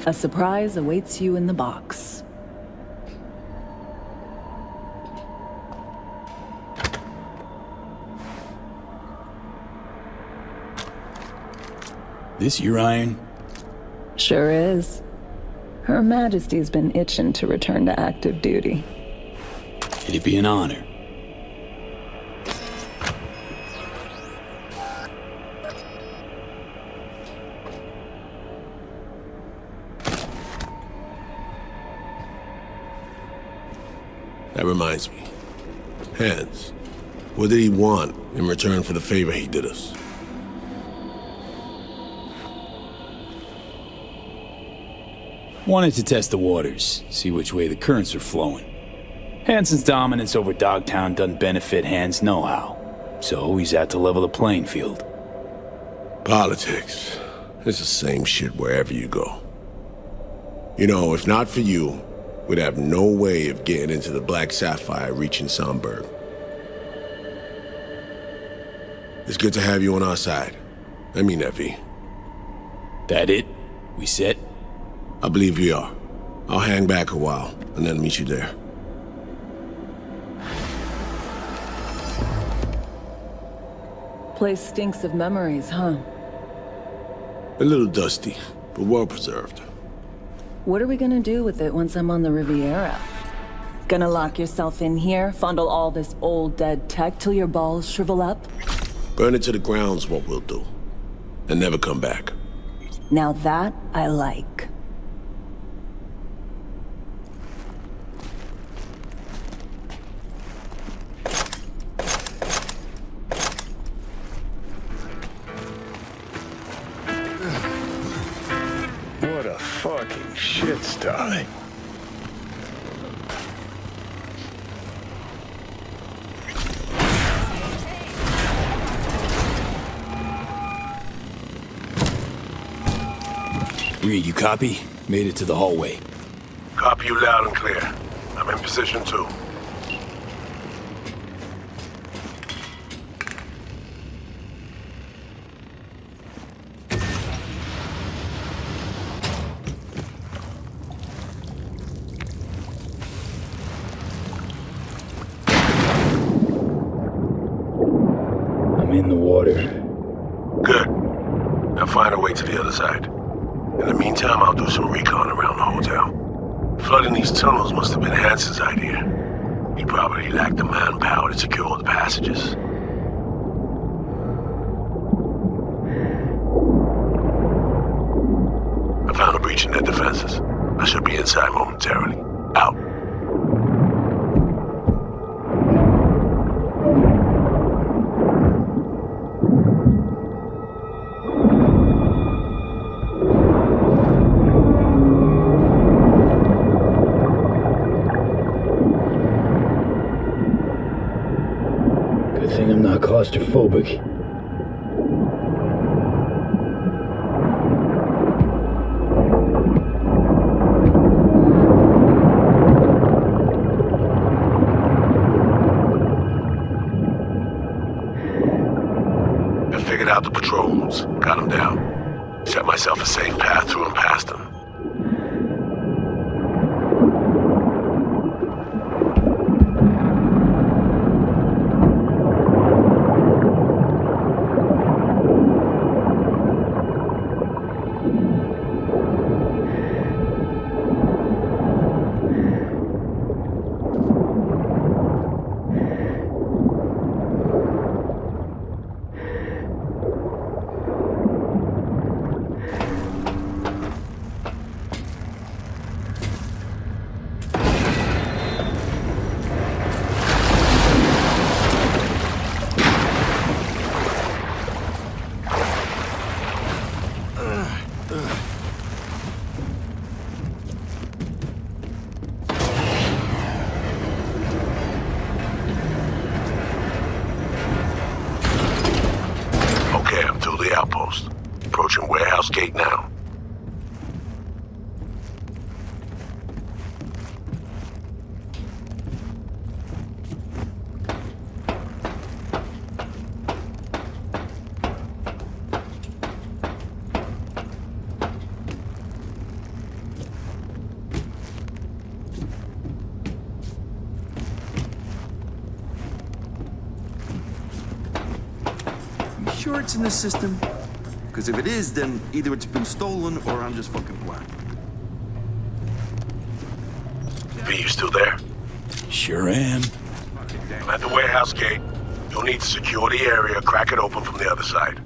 Speaker 6: A surprise awaits you in the box.
Speaker 2: This your iron?
Speaker 6: Sure is. Her Majesty's been itching to return to active duty.
Speaker 2: It'd be an honor.
Speaker 19: That reminds me. Hans, what did he want in return for the favor he did us?
Speaker 2: Wanted to test the waters, see which way the currents are flowing. Hansen's dominance over Dogtown doesn't benefit Hans no-how, so he's out to level the playing field.
Speaker 19: Politics. It's the same shit wherever you go. You know, if not for you, we'd have no way of getting into the Black Sapphire reaching Songbird. It's good to have you on our side. I mean that, V.
Speaker 2: That it? We set?
Speaker 19: I believe we are. I'll hang back a while, and then meet you there.
Speaker 6: Place stinks of memories, huh?
Speaker 19: A little dusty, but well preserved.
Speaker 6: What are we gonna do with it once I'm on the Riviera? Gonna lock yourself in here, fondle all this old dead tech till your balls shrivel up?
Speaker 19: Burn it to the ground's what we'll do. And never come back.
Speaker 6: Now that I like.
Speaker 10: What a fucking shit sty.
Speaker 2: Reed, you copy? Made it to the hallway.
Speaker 14: Copy you loud and clear. I'm in position too.
Speaker 2: I'm in the water.
Speaker 14: Good. Now find a way to the other side. In the meantime, I'll do some recon around the hotel. Flooding these tunnels must have been Hansen's idea. He probably lacked the manpower to secure all the passages. I found a breach in their defenses. I should be inside momentarily. Out.
Speaker 2: Good thing I'm not claustrophobic.
Speaker 14: I figured out the patrol routes. Got them down. Set myself a safe path through and past them. Okay, I'm through the outpost. Approaching warehouse gate now.
Speaker 1: Sure it's in the system? Because if it is, then either it's been stolen or I'm just fucking blind.
Speaker 14: V, you still there?
Speaker 2: Sure am.
Speaker 14: I'm at the warehouse gate. You'll need to secure the area, crack it open from the other side.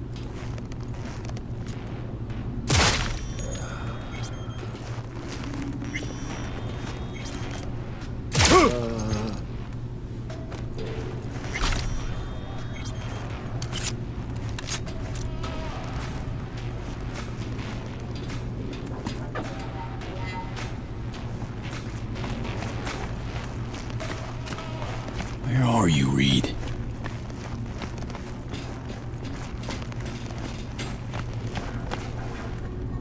Speaker 2: Where are you, Reed?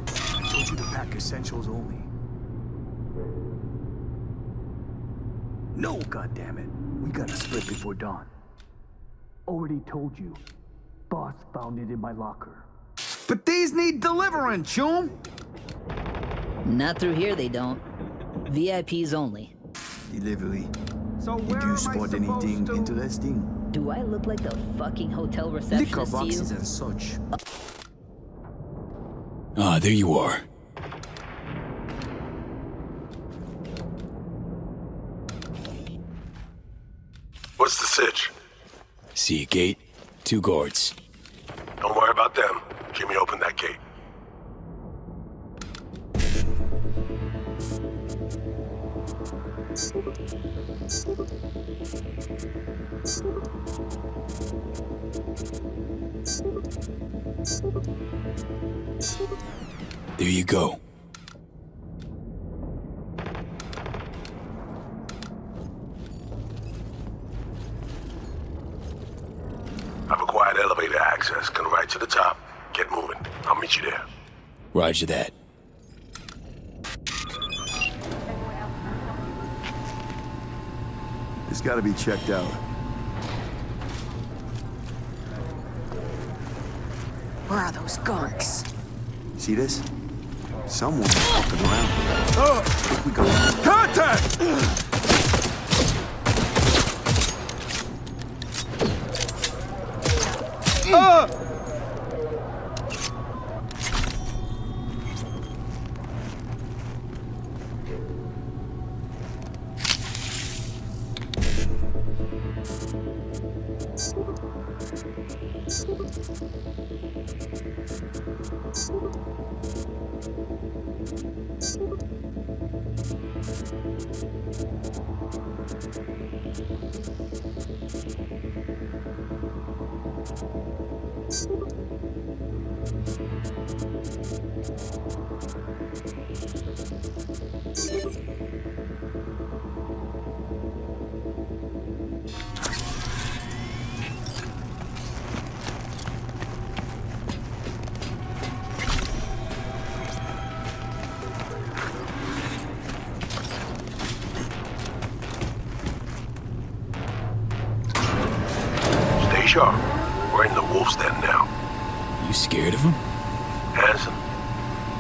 Speaker 20: I told you to pack essentials only. No, goddammit. We gotta split before dawn. Already told you. Boss found it in my locker.
Speaker 5: But these need delivering, chum!
Speaker 21: Not through here, they don't. VIPs only.
Speaker 22: Delivery. Did you spot anything interesting?
Speaker 21: Do I look like the fucking hotel receptionist
Speaker 22: Liquor
Speaker 21: to
Speaker 22: boxes
Speaker 21: you?
Speaker 22: and such.
Speaker 2: Ah, there you are.
Speaker 14: What's the sitch?
Speaker 2: See a gate, 2 guards.
Speaker 14: Don't worry about them. Jimmy opened that gate.
Speaker 2: There you go.
Speaker 14: I've acquired elevator access. Come right to the top. Get moving. I'll meet you there.
Speaker 2: Roger that.
Speaker 3: It's gotta be checked out.
Speaker 4: Where are those gunks?
Speaker 3: See this? Someone's fucking around. Oh! We go.
Speaker 18: Contact!
Speaker 14: We're in the wolf's den now.
Speaker 2: You scared of him?
Speaker 14: Hanson,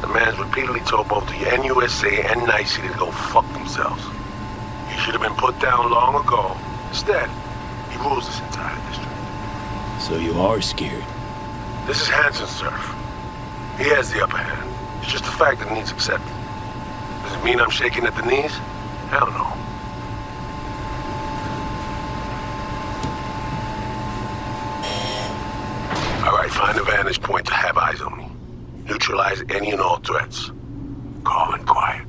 Speaker 14: the man's repeatedly told both the NUSA and NICE to go fuck themselves. He should have been put down long ago. Instead, he rules this entire district.
Speaker 2: So you are scared?
Speaker 14: This is Hanson's turf. He has the upper hand. It's just a fact that needs accepted. Does it mean I'm shaking at the knees? Hell no. Find a vantage point to have eyes on me. Neutralize any and all threats. Calm and quiet.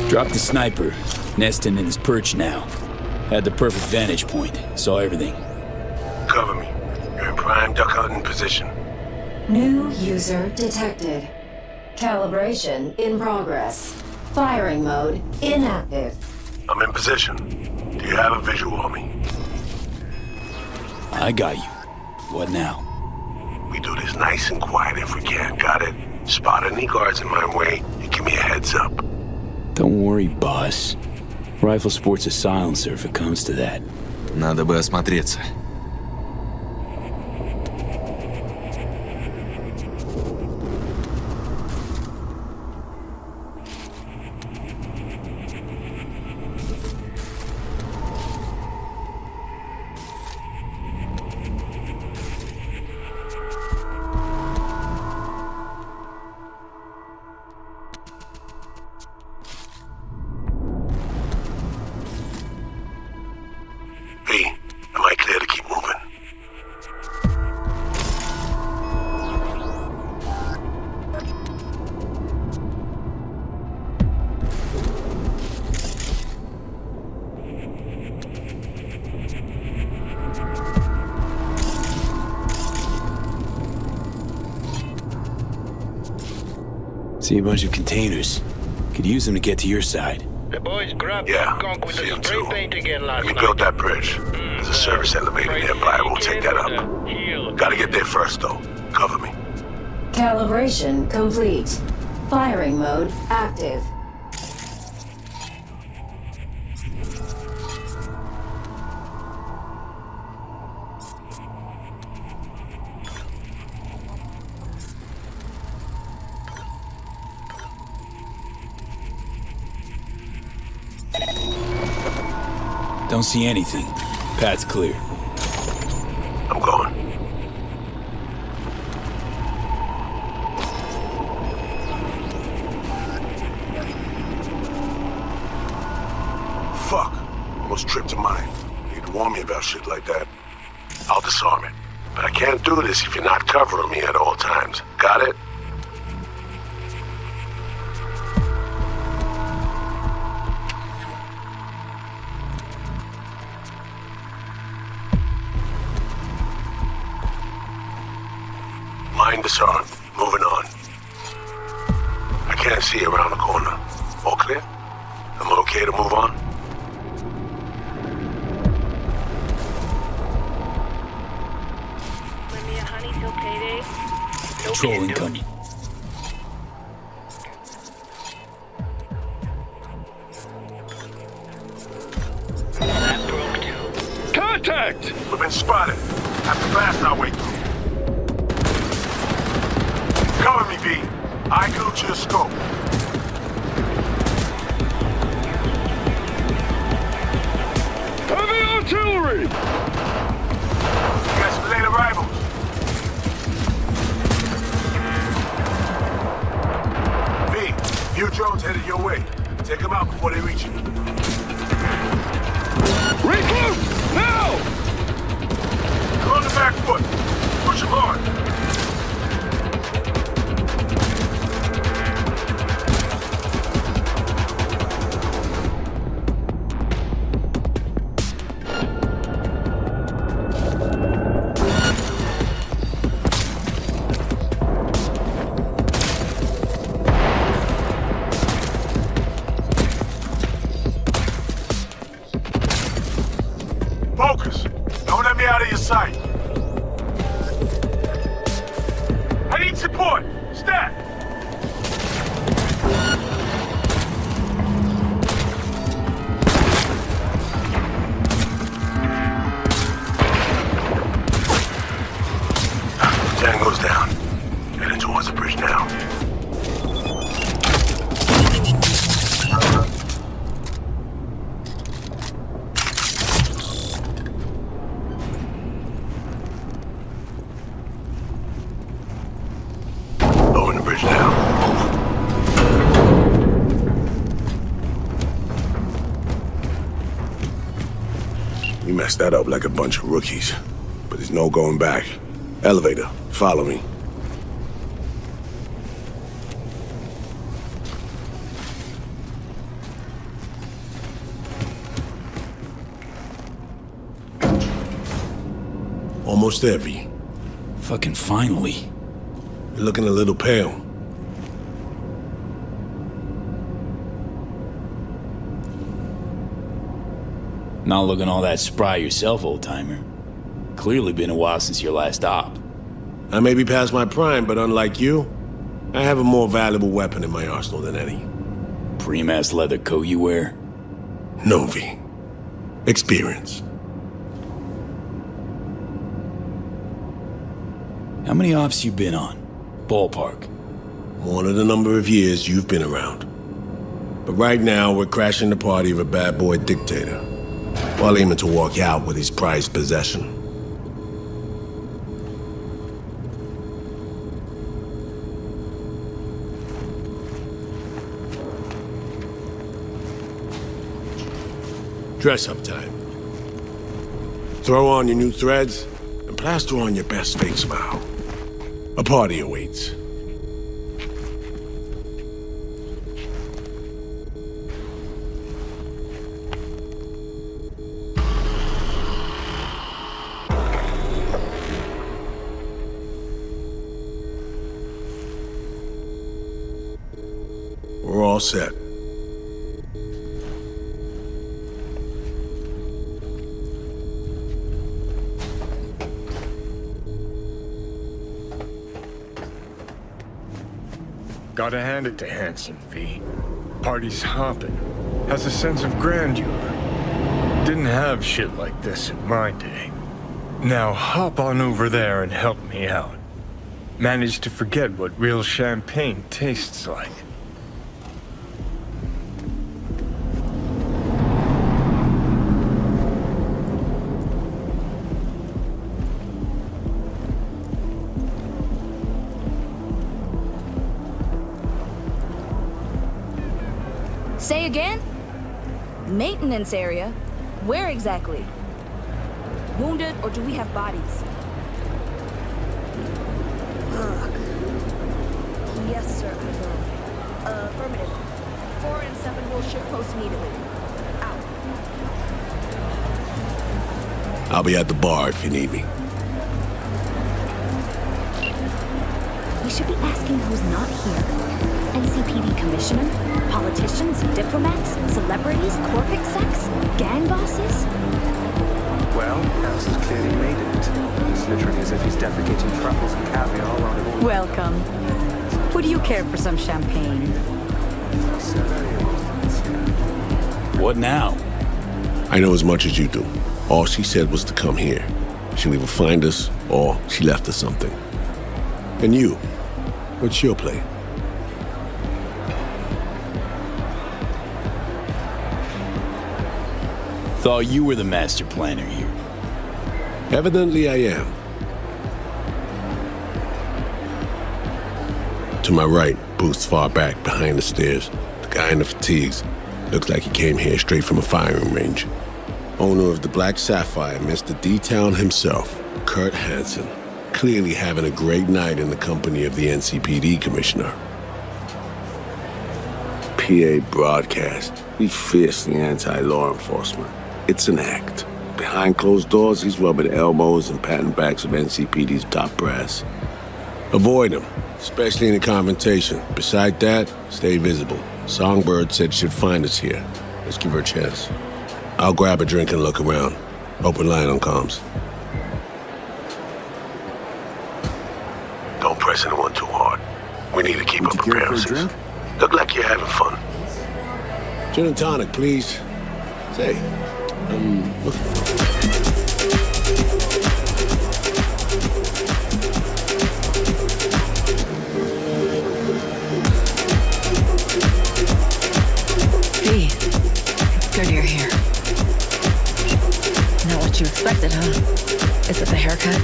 Speaker 2: Dropped the sniper, nesting in his perch now. Had the perfect vantage point, saw everything.
Speaker 14: Cover me. You're in prime duck hunting position.
Speaker 7: New user detected. Calibration in progress. Firing mode inactive.
Speaker 14: I'm in position. Do you have a visual on me?
Speaker 2: I got you. What now?
Speaker 14: We do this nice and quiet if we can, got it? Spot any guards in my way, you give me a heads up.
Speaker 2: Don't worry, boss. Rifle sports a silencer if it comes to that.
Speaker 13: Надо бы осмотреться.
Speaker 2: See a bunch of containers. Could use them to get to your side.
Speaker 24: The boys grabbed
Speaker 14: Yeah,
Speaker 24: the skunk with the
Speaker 14: see 'em
Speaker 24: spray
Speaker 14: too.
Speaker 24: paint again last
Speaker 14: We
Speaker 24: night.
Speaker 14: built that bridge. There's a service elevator nearby. We'll take that up. Gotta get there first, though. Cover me.
Speaker 7: Calibration complete. Firing mode active.
Speaker 2: Don't see anything. Path's clear.
Speaker 14: I'm going. Fuck. Almost tripped to mine. You'd warn me about shit like that. I'll disarm it. But I can't do this if you're not covering me at all times. Got it? Mine disarmed. Moving on. I can't see around the corner. All clear? I'm okay to move on?
Speaker 2: Patrol incoming.
Speaker 14: Contact! We've been spotted. Have to blast our way through. Cover me, V. I go to your scope.
Speaker 18: Heavy artillery!
Speaker 14: You got some late arrivals. V, few drones headed your way. Take them out before they reach you.
Speaker 18: Recruit! Now!
Speaker 14: Go on the back foot. Push them hard. Focus. Don't let me out of your sight. I need support. Stat. Tango's down. Heading towards the bridge now. Over the bridge now.
Speaker 10: We messed that up like a bunch of rookies. But there's no going back. Elevator, follow me. Almost there, V.
Speaker 2: Fucking finally.
Speaker 10: You're looking a little pale.
Speaker 2: Not looking all that spry yourself, old-timer. Clearly been a while since your last op.
Speaker 10: I may be past my prime, but unlike you, I have a more valuable weapon in my arsenal than any.
Speaker 2: Pre-mass leather coat you wear?
Speaker 10: No, V. Experience.
Speaker 2: How many ops you been on? Ballpark.
Speaker 10: More than the number of years you've been around. But right now, we're crashing the party of a bad boy dictator, while aiming to walk out with his prized possession. Dress-up time. Throw on your new threads, and plaster on your best fake smile. A party awaits. We're all set. Gotta hand it to Hanson, V. Party's hopping. Has a sense of grandeur. Didn't have shit like this in my day. Now hop on over there and help me out. Managed to forget what real champagne tastes like.
Speaker 8: Say again? Maintenance area? Where exactly? Wounded, or do we have bodies? Ugh. Yes, sir, I will. Affirmative. 4 and 7 will ship post immediately. Out.
Speaker 19: I'll be at the bar if you need me.
Speaker 12: We should be asking who's not here. NCPD commissioner? Politicians? Diplomats? Celebrities? Corp execs? Gang bosses?
Speaker 20: Well, House has clearly made it. It's literally as if he's defecating truffles and caviar all around him.
Speaker 17: Welcome. Would you care for some champagne?
Speaker 2: What now?
Speaker 19: I know as much as you do. All she said was to come here. She'll either find us or she left us something. And you, what's your play?
Speaker 2: Thought you were the master planner here.
Speaker 19: Evidently I am. To my right, booths far back behind the stairs. The guy in the fatigues. Looks like he came here straight from a firing range. Owner of the Black Sapphire, Mr. D-Town himself, Kurt Hansen. Clearly having a great night in the company of the NCPD commissioner. PA broadcast. He's fiercely anti-law enforcement. It's an act. Behind closed doors, he's rubbing elbows and patting backs of NCPD's top brass. Avoid him, especially in a confrontation. Beside that, stay visible. Songbird said she'd find us here. Let's give her a chance. I'll grab a drink and look around. Open line on comms.
Speaker 14: Don't press anyone too hard. We need to keep up appearances. Look like you're having fun.
Speaker 19: Gin and tonic, please. Say,
Speaker 4: V, it's good you're here. Not what you expected, huh? Is it the haircut?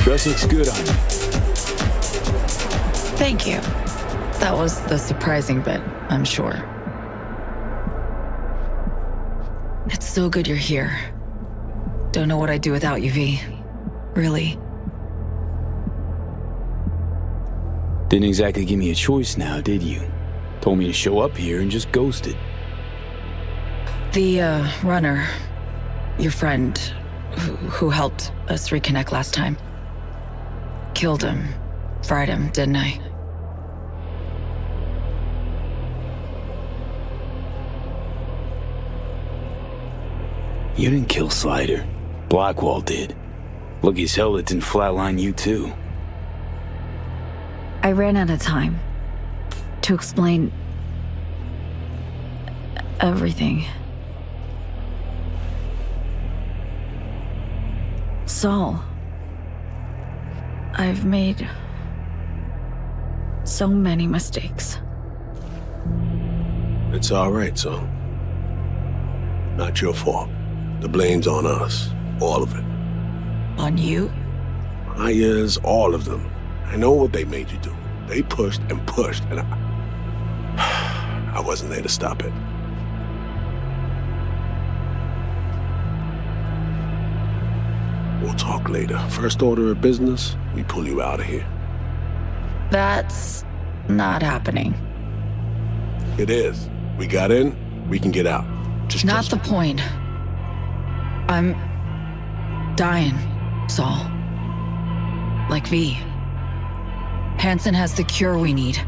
Speaker 2: Dress looks good on you.
Speaker 4: Thank you. That was the surprising bit, I'm sure. It's so good you're here. Don't know what I'd do without you, V. Really.
Speaker 2: Didn't exactly give me a choice now, did you? Told me to show up here and just ghosted.
Speaker 4: The, runner, your friend, who helped us reconnect last time. Killed him. Fried him, didn't I?
Speaker 2: You didn't kill Slider. Blackwall did. Lucky as hell it didn't flatline you too.
Speaker 4: I ran out of time to explain everything. Saul, I've made so many mistakes.
Speaker 19: It's all right, son. Not your fault. The blame's on us. All of it.
Speaker 4: On you?
Speaker 19: Myers, all of them. I know what they made you do. They pushed and pushed, and I wasn't there to stop it. We'll talk later. First order of business, we pull you out of here.
Speaker 4: That's not happening.
Speaker 19: It is. We got in, we can get out. Just
Speaker 4: not the point. I'm dying, Saul. Like V. Hansen has the cure we need.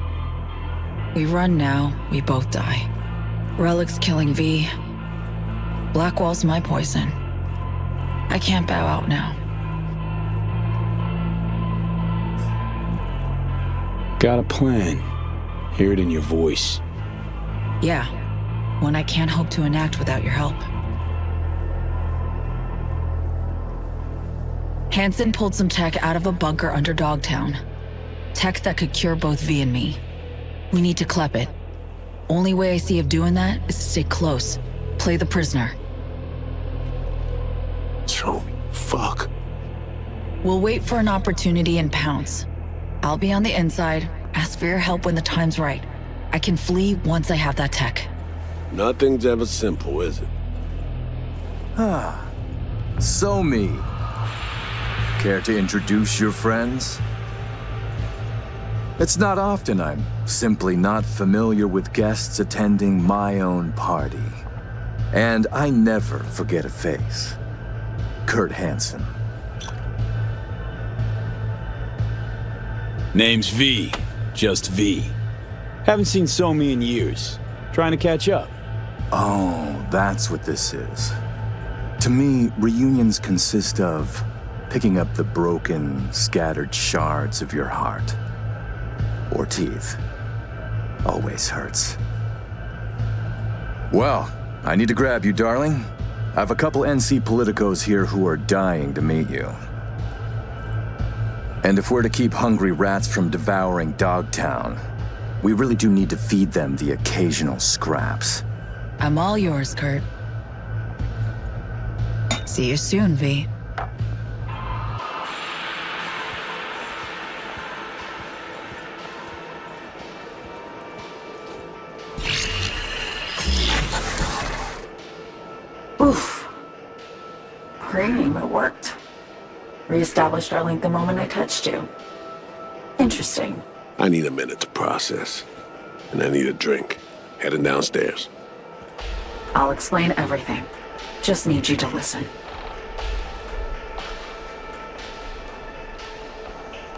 Speaker 4: We run now, we both die. Relic's killing V. Blackwall's my poison. I can't bow out now.
Speaker 2: Got a plan. Hear it in your voice.
Speaker 4: Yeah, one I can't hope to enact without your help. Hansen pulled some tech out of a bunker under Dogtown. Tech that could cure both V and me. We need to clep it. Only way I see of doing that is to stay close. Play the prisoner.
Speaker 19: Fuck.
Speaker 9: We'll wait for an opportunity and pounce. I'll be on the inside. Ask for your help when the time's right. I can flee once I have that tech.
Speaker 19: Nothing's ever simple, is it?
Speaker 22: So me. Care to introduce your friends? It's not often I'm simply not familiar with guests attending my own party. And I never forget a face. Kurt Hansen.
Speaker 2: Name's V. Just V. Haven't seen Somi in years. Trying to catch up.
Speaker 22: Oh, that's what this is. To me, reunions consist of picking up the broken, scattered shards of your heart. Or teeth. Always hurts. Well, I need to grab you, darling. I have a couple NC politicos here who are dying to meet you. And if we're to keep hungry rats from devouring Dogtown, we really do need to feed them the occasional scraps.
Speaker 9: I'm all yours, Kurt. See you soon, V.
Speaker 11: Oof. Premium, it worked. Reestablished our link the moment I touched you. Interesting.
Speaker 19: I need a minute to process. And I need a drink. Heading downstairs.
Speaker 11: I'll explain everything. Just need you to listen.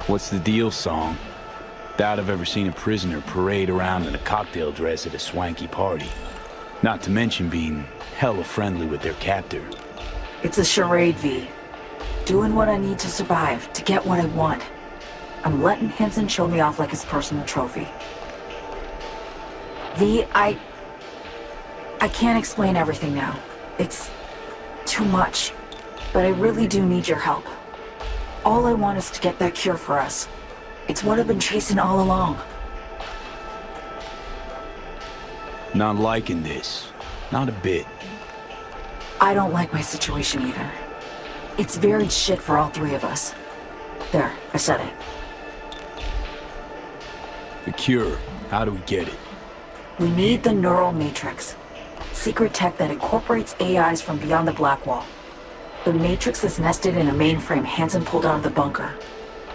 Speaker 2: What's the deal, Song? Doubt I've ever seen a prisoner parade around in a cocktail dress at a swanky party. Not to mention being hella friendly with their captor.
Speaker 11: It's a charade, V. Doing what I need to survive, to get what I want. I'm letting Hansen show me off like his personal trophy. V, I can't explain everything now. It's too much. But I really do need your help. All I want is to get that cure for us. It's what I've been chasing all along.
Speaker 2: Not liking this. Not a bit.
Speaker 11: I don't like my situation either. It's very shit for all three of us. There, I said it.
Speaker 2: The cure. How do we get it?
Speaker 11: We need the neural matrix. Secret tech that incorporates AIs from beyond the black wall. The matrix is nested in a mainframe Hansen pulled out of the bunker.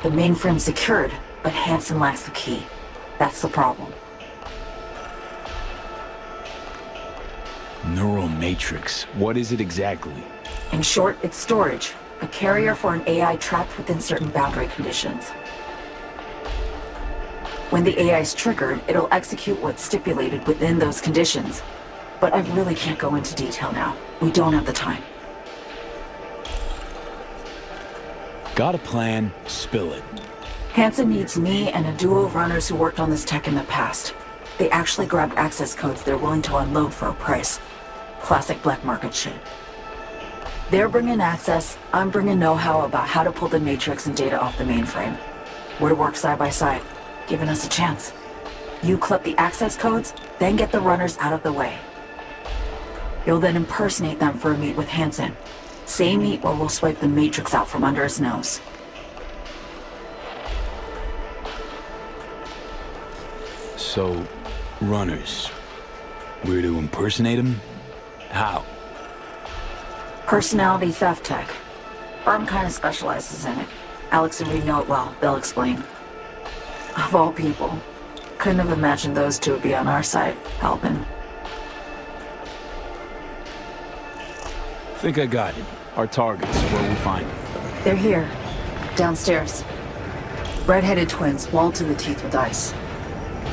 Speaker 11: The mainframe's secured, but Hansen lacks the key. That's the problem.
Speaker 2: Neural matrix. What is it exactly?
Speaker 11: In short, it's storage. A carrier for an AI trapped within certain boundary conditions. When the AI is triggered, it'll execute what's stipulated within those conditions. But I really can't go into detail now. We don't have the time.
Speaker 2: Got a plan, spill it.
Speaker 11: Hansen needs me and a duo of runners who worked on this tech in the past. They actually grabbed access codes they're willing to unload for a price. Classic black market shit. They're bringing access, I'm bringing know-how about how to pull the matrix and data off the mainframe. We're to work side by side, giving us a chance. You clip the access codes, then get the runners out of the way. You'll then impersonate them for a meet with Hansen. Same meet where we'll swipe the matrix out from under his nose.
Speaker 2: So, runners. We're to impersonate them? How?
Speaker 11: Personality theft tech. Arm kind of specializes in it. Alex and Reed know it well. They'll explain. Of all people, couldn't have imagined those two would be on our side, helping.
Speaker 2: Think I got it. Our targets, where we find them.
Speaker 11: They're here. Downstairs. Red-headed twins, walled to the teeth with ice.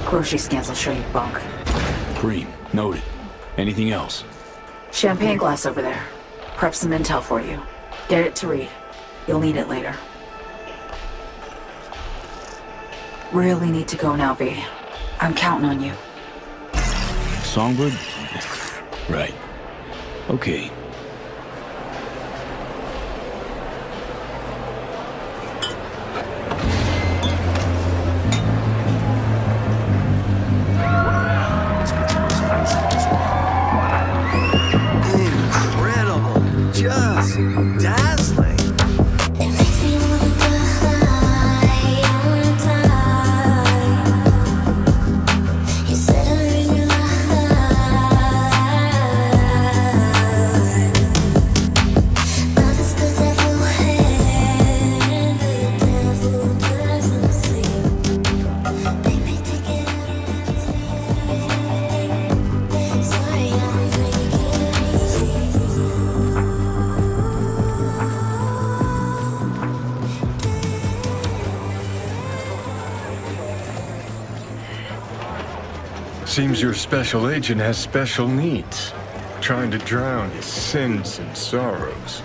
Speaker 11: Grocery scans will show you bunk.
Speaker 2: Cream. Noted. Anything else?
Speaker 11: Champagne glass over there. Prep some intel for you. Get it to Reed. You'll need it later. Really need to go now, V. I'm counting on you.
Speaker 2: Songbird? Right. Okay.
Speaker 22: Incredible. Just dazzling.
Speaker 10: Seems your special agent has special needs, trying to drown his sins and sorrows.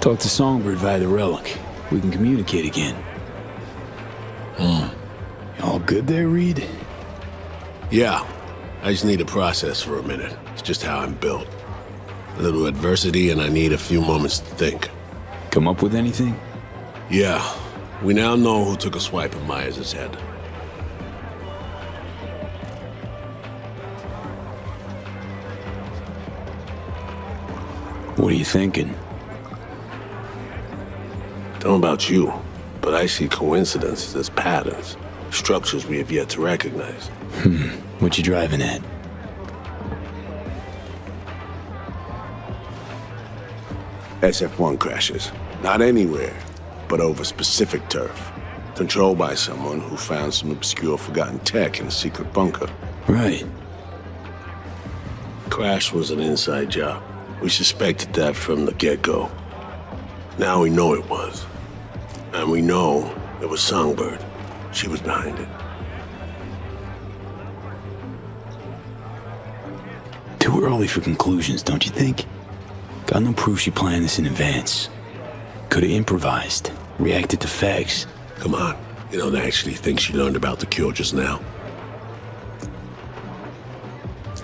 Speaker 2: Talk to Songbird via the relic. We can communicate again. All good there, Reed?
Speaker 19: Yeah. I just need to process for a minute. It's just how I'm built. A little adversity and I need a few moments to think.
Speaker 2: Come up with anything?
Speaker 19: Yeah. We now know who took a swipe at Myers' head.
Speaker 2: What are you thinking?
Speaker 19: Don't know about you, but I see coincidences as patterns, structures we have yet to recognize.
Speaker 2: What you driving at?
Speaker 19: SF-1 crashes. Not anywhere, but over specific turf. Controlled by someone who found some obscure forgotten tech in a secret bunker.
Speaker 2: Right.
Speaker 19: Crash was an inside job. We suspected that from the get-go. Now we know it was. And we know it was Songbird. She was behind it.
Speaker 2: Too early for conclusions, don't you think? Got no proof she planned this in advance. Could've improvised, reacted to facts.
Speaker 19: Come on, you don't actually think she learned about the cure just now?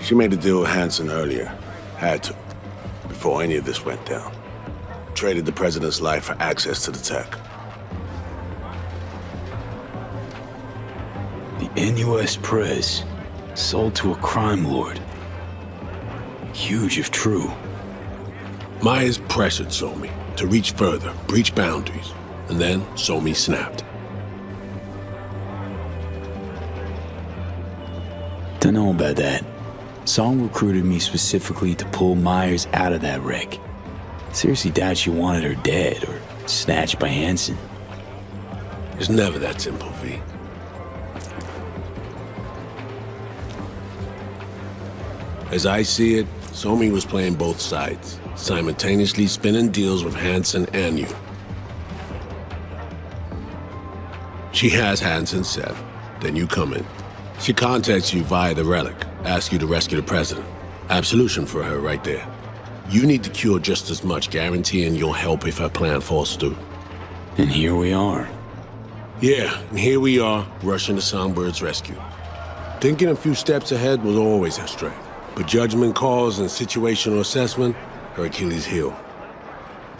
Speaker 19: She made a deal with Hansen earlier. Had to. Before any of this went down. Traded the president's life for access to the tech.
Speaker 2: The NUS Prez, sold to a crime lord. Huge if true.
Speaker 19: Myers pressured Somi to reach further, breach boundaries, and then Somi snapped.
Speaker 2: Don't know about that. Song recruited me specifically to pull Myers out of that wreck. Seriously doubt she wanted her dead or snatched by Hansen.
Speaker 19: It's never that simple, V. As I see it, Somi was playing both sides, simultaneously spinning deals with Hansen and you. She has Hansen set, then you come in. She contacts you via the relic, asks you to rescue the president. Absolution for her right there. You need to cure just as much, guaranteeing you'll help if her plan falls through.
Speaker 2: And here we are.
Speaker 19: Yeah, and here we are, rushing to Songbird's rescue. Thinking a few steps ahead was always her strength. But judgment calls and situational assessment, her Achilles heel.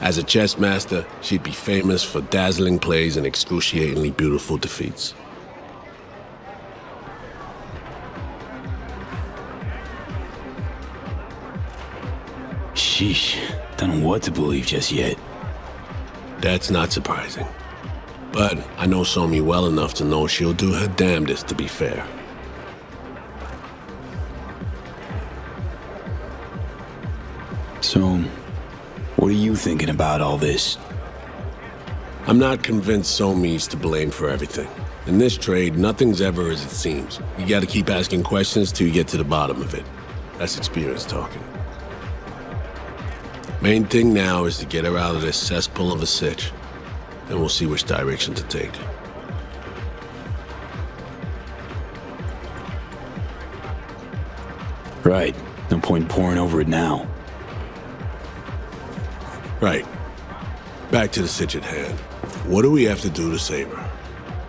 Speaker 19: As a chess master, she'd be famous for dazzling plays and excruciatingly beautiful defeats.
Speaker 2: Sheesh, don't know what to believe just yet.
Speaker 19: That's not surprising. But I know Somi well enough to know she'll do her damnedest to be fair.
Speaker 2: So, what are you thinking about all this?
Speaker 19: I'm not convinced Somi's to blame for everything. In this trade, nothing's ever as it seems. You gotta keep asking questions till you get to the bottom of it. That's experience talking. Main thing now is to get her out of this cesspool of a sitch. Then we'll see which direction to take.
Speaker 2: Right. No point pouring over it now.
Speaker 19: Right. Back to the sitch at hand. What do we have to do to save her?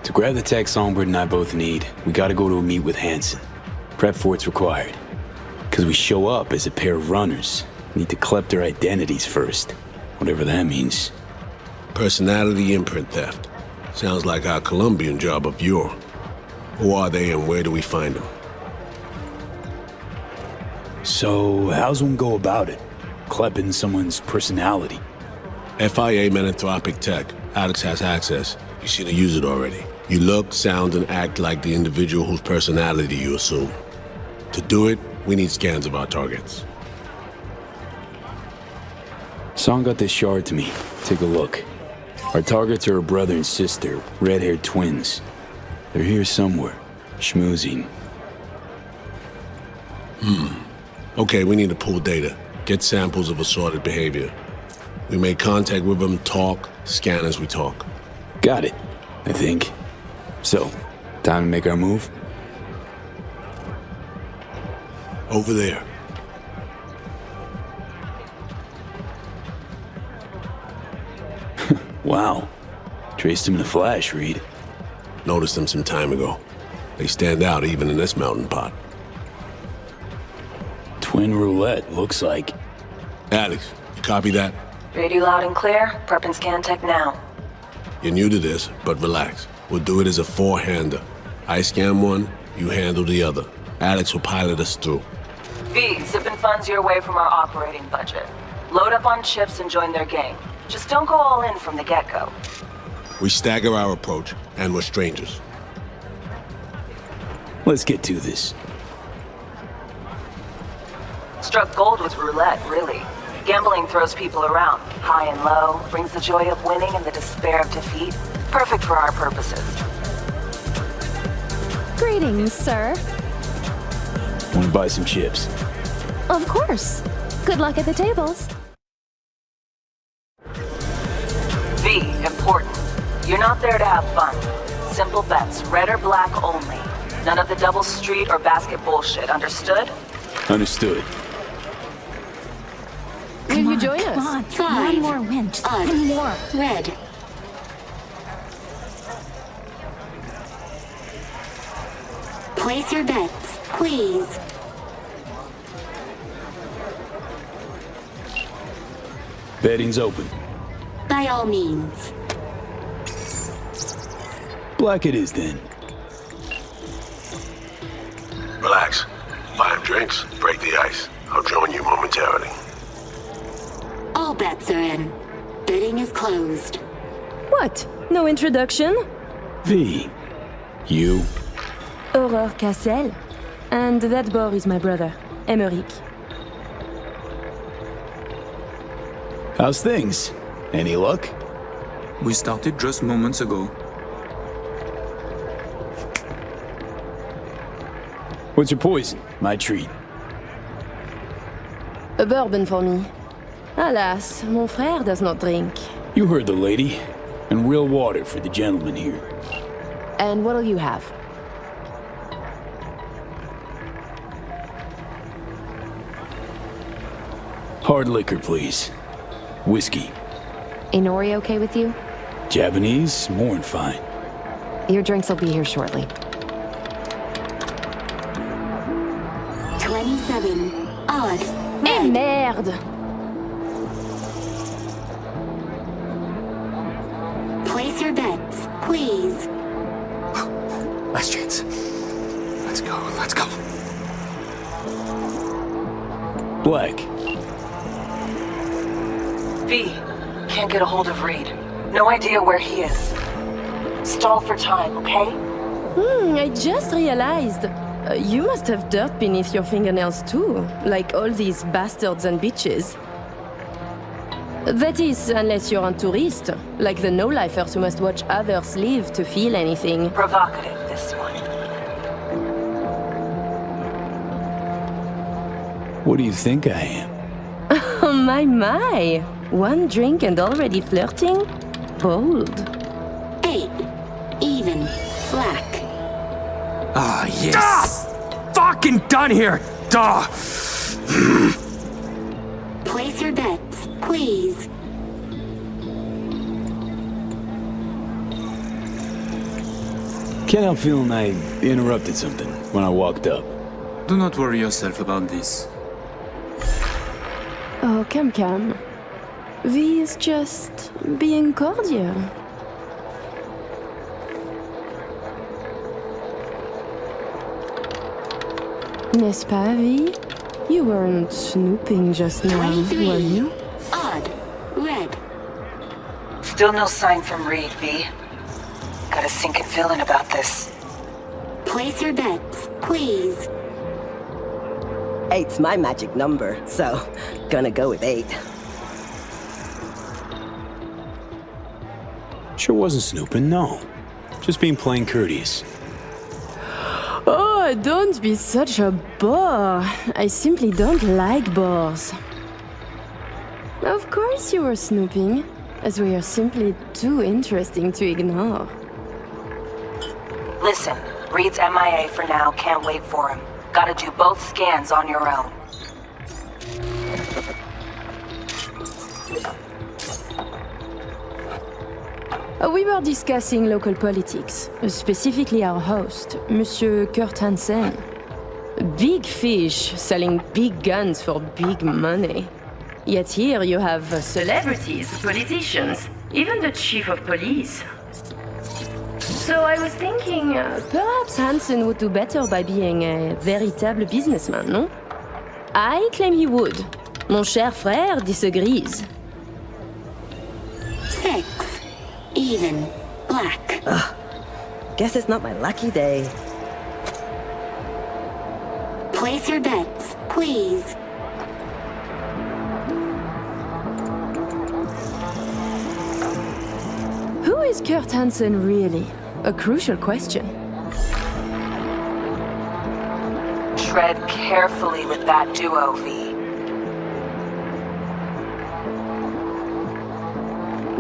Speaker 2: To grab the tech Songbird and I both need, we gotta go to a meet with Hansen. Prep for it's required. Because we show up as a pair of runners. Need to collect their identities first. Whatever that means.
Speaker 19: Personality imprint theft. Sounds like our Colombian job of yore. Who are they and where do we find them?
Speaker 2: So, how's one go about it? Clipping someone's personality?
Speaker 19: FIA Menanthropic Tech. Alex has access. You should have used it already. You look, sound, and act like the individual whose personality you assume. To do it, we need scans of our targets.
Speaker 2: Song got this shard to me. Take a look. Our targets are a brother and sister, red-haired twins. They're here somewhere, schmoozing.
Speaker 19: Okay, we need to pull data. Get samples of assorted behavior. We make contact with them, talk, Scan as we talk.
Speaker 2: Got it, I think. So, time to make our move?
Speaker 19: Over there.
Speaker 2: Wow. Traced him in a flash, Reed.
Speaker 19: Noticed them some time ago. They stand out even in this mountain pot.
Speaker 2: Twin roulette, looks like.
Speaker 19: Alex, you copy that?
Speaker 11: Read you loud and clear. Prep and scan tech now.
Speaker 19: You're new to this, but relax. We'll do it as a four-hander. I scan one, you handle the other. Alex will pilot us through.
Speaker 11: V, zipping funds your way from our operating budget. Load up on chips and join their gang. Just don't go all in from the get-go.
Speaker 19: We stagger our approach, and we're strangers.
Speaker 2: Let's get to this.
Speaker 11: Struck gold with roulette, really. Gambling throws people around, high and low, brings the joy of winning and the despair of defeat. Perfect for our purposes.
Speaker 12: Greetings, sir.
Speaker 2: Want to buy some chips?
Speaker 12: Of course. Good luck at the tables.
Speaker 11: V, important. You're not there to have fun. Simple bets, red or black only. None of the double street or basket bullshit, understood?
Speaker 2: Understood.
Speaker 12: Will you join us? Come on,
Speaker 7: 5.
Speaker 12: one more win, just one more.
Speaker 7: Red. Place your bets, please.
Speaker 2: Betting's open.
Speaker 7: By all means.
Speaker 2: Black it is then.
Speaker 14: Relax. Buy him drinks, break the ice. I'll join you momentarily.
Speaker 7: All bets are in. Bidding is closed.
Speaker 8: What? No introduction?
Speaker 2: V. You.
Speaker 8: Aurore Cassel. And that boy is my brother, Emmerich.
Speaker 2: How's things? Any luck?
Speaker 15: We started just moments ago.
Speaker 2: What's your poison? My treat.
Speaker 8: A bourbon for me. Alas, mon frère does not drink.
Speaker 2: You heard the lady. And real water for the gentleman here.
Speaker 8: And what'll you have?
Speaker 2: Hard liquor, please. Whiskey.
Speaker 8: Inori okay with you?
Speaker 2: Japanese, more than fine.
Speaker 8: Your drinks will be here shortly.
Speaker 7: 27. Odd.
Speaker 8: Eh merde!
Speaker 7: Place your bets, please.
Speaker 3: Last chance. Let's go, let's go.
Speaker 2: Black.
Speaker 11: V, can't get a hold of Reed. No idea where he is. Stall for time, okay?
Speaker 8: I just realized. You must have dirt beneath your fingernails too, like all these bastards and bitches. That is, unless you're a tourist, like the no-lifers who must watch others live to feel anything.
Speaker 11: Provocative, this one.
Speaker 2: What do you think I am?
Speaker 8: Oh my. One drink and already flirting? Bold.
Speaker 7: 8. Even. Black.
Speaker 3: Ah, yes. Fucking done here. Duh.
Speaker 7: Place your bets, please.
Speaker 2: Can't help feeling I interrupted something when I walked up.
Speaker 15: Do not worry yourself about this.
Speaker 8: Oh, come. V is just being cordial. N'est-ce pas, V? You weren't snooping just now,
Speaker 7: 23.
Speaker 8: were you?
Speaker 7: Odd. Red.
Speaker 11: Still no sign from Reed, V. Got a sinking feeling about this.
Speaker 7: Place your bets, please.
Speaker 16: 8's my magic number, so gonna go with 8.
Speaker 2: Sure wasn't snooping, no. Just being plain courteous.
Speaker 8: Oh, don't be such a bore. I simply don't like bores. Of course you were snooping. as we are simply too interesting to ignore.
Speaker 11: Listen, Reed's MIA for now, can't wait for him. Gotta do both scans on your own.
Speaker 8: We were discussing local politics, specifically our host, Monsieur Kurt Hansen. Big fish selling big guns for big money. Yet here you have celebrities, politicians, even the chief of police. So I was thinking, perhaps Hansen would do better by being a véritable businessman, no? I claim he would. Mon cher frère disagrees.
Speaker 7: 6. Even. Black.
Speaker 16: Ugh. Guess it's not my lucky day.
Speaker 7: Place your bets, please.
Speaker 8: Who is Kurt Hansen really? A crucial question.
Speaker 11: Tread carefully with that duo, V.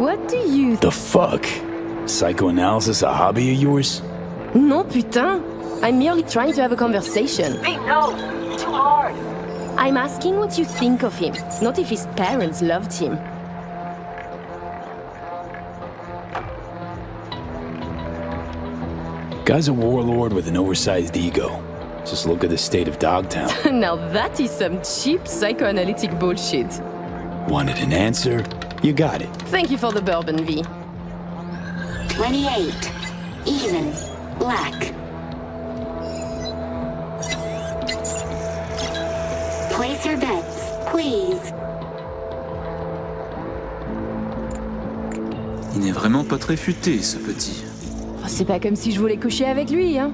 Speaker 8: What do you...
Speaker 2: The fuck? Psychoanalysis a hobby of yours?
Speaker 8: Non, putain. I'm merely trying to have a conversation.
Speaker 11: V, no! Too hard!
Speaker 8: I'm asking what you think of him, not if his parents loved him.
Speaker 2: Guy's a warlord with an oversized ego. Just look at the state of Dogtown.
Speaker 8: Now that is some cheap psychoanalytic bullshit.
Speaker 2: Wanted an answer? You got it.
Speaker 8: Thank you for the bourbon, V.
Speaker 7: 28. Even. Black. Place your bets, please.
Speaker 15: Il n'est vraiment pas très futé, ce petit.
Speaker 8: Oh, c'est pas comme si je voulais coucher avec lui, hein.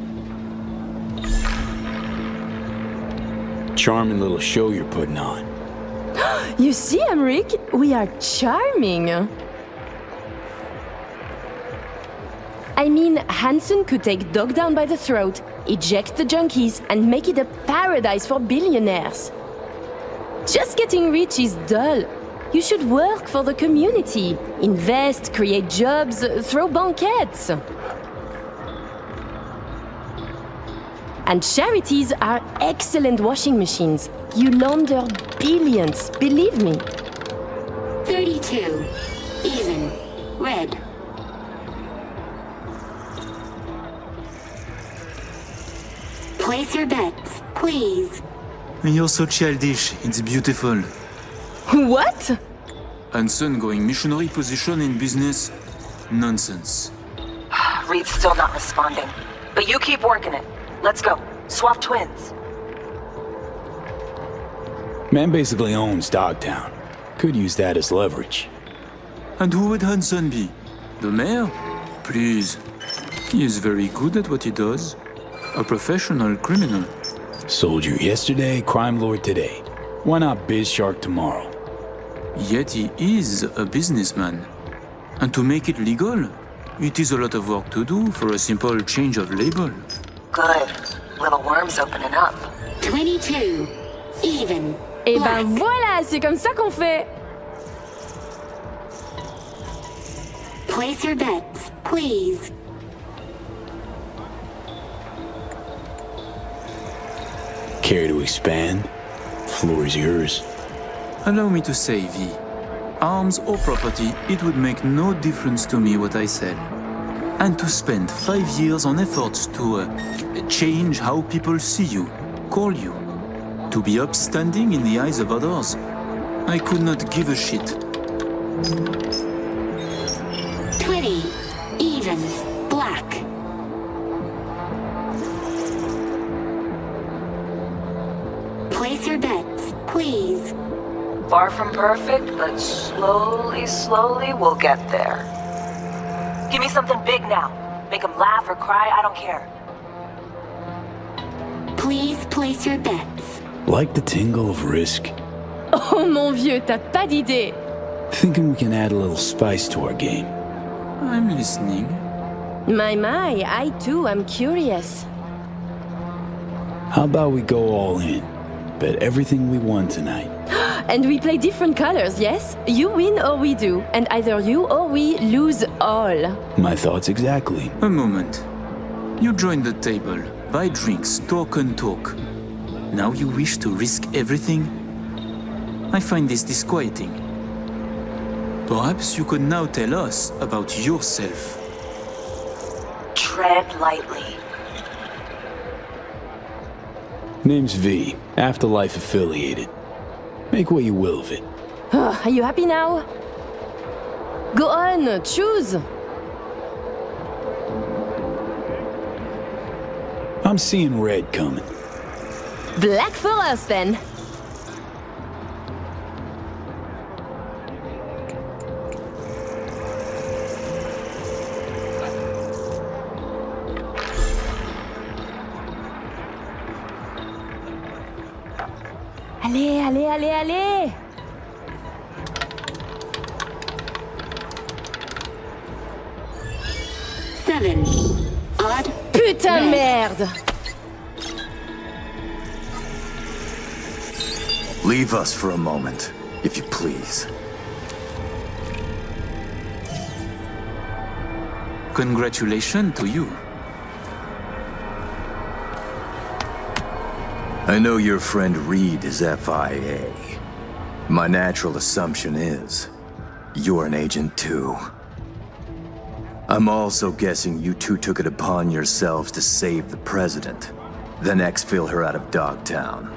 Speaker 2: Charming little show you're putting on.
Speaker 8: You see, Emmerich, we are charming. I mean, Hansen could take Dog down by the throat, eject the junkies, and make it a paradise for billionaires. Just getting rich is dull. You should work for the community, invest, create jobs, throw banquets. And charities are excellent washing machines. You launder billions, believe me.
Speaker 7: 32. Even. Red. Place your bets, please.
Speaker 15: You're so childish, it's beautiful.
Speaker 8: What?
Speaker 15: Hansen going missionary position in business? Nonsense.
Speaker 11: Reed's still not responding. But you keep working it. Let's go. Swap twins.
Speaker 2: Man basically owns Dogtown. Could use that as leverage.
Speaker 15: And who would Hansen be? The mayor? Please. He is very good at what he does. A professional criminal.
Speaker 2: Soldier yesterday, crime lord today. Why not biz shark tomorrow?
Speaker 15: Yet he is a businessman. And to make it legal, it is a lot of work to do for a simple change of label.
Speaker 11: Good. Little worms opening up.
Speaker 7: 22. Even.
Speaker 8: Et ben voilà, c'est comme ça qu'on fait.
Speaker 7: Place your bets, please.
Speaker 2: Care to expand? Floor is yours.
Speaker 15: Allow me to say, V. Arms or property, it would make no difference to me what I sell. And to spend 5 years on efforts to change how people see you, call you, to be upstanding in the eyes of others, I could not give a shit.
Speaker 7: 20. Even. Black. Place your bets, please.
Speaker 11: Far from perfect, but slowly we'll get there. Give me something big now. Make them laugh or cry, I don't care.
Speaker 7: Please place your bets.
Speaker 2: Like the tingle of risk?
Speaker 8: Oh mon vieux, t'as pas d'idée.
Speaker 2: Thinking we can add a little spice to our game.
Speaker 15: I'm listening.
Speaker 8: My, I too am curious.
Speaker 2: How about we go all in? Bet everything we won tonight.
Speaker 8: And we play different colors, yes? You win or we do, and either you or we lose all.
Speaker 2: My thoughts exactly.
Speaker 15: A moment. You join the table, buy drinks, talk and talk. Now you wish to risk everything? I find this disquieting. Perhaps you could now tell us about yourself.
Speaker 11: Tread lightly.
Speaker 2: Name's V, Afterlife affiliated. Make what you will of it.
Speaker 8: Are you happy now? Go on, choose!
Speaker 2: I'm seeing red coming.
Speaker 8: Black for us, then. Allez, allez, allez, allez!
Speaker 7: Seven. Odd.
Speaker 8: Putain de merde!
Speaker 22: Leave us for a moment, if you please.
Speaker 15: Congratulations to you.
Speaker 22: I know your friend Reed is FIA. My natural assumption is you're an agent too. I'm also guessing you two took it upon yourselves to save the president, then exfil her out of Dogtown.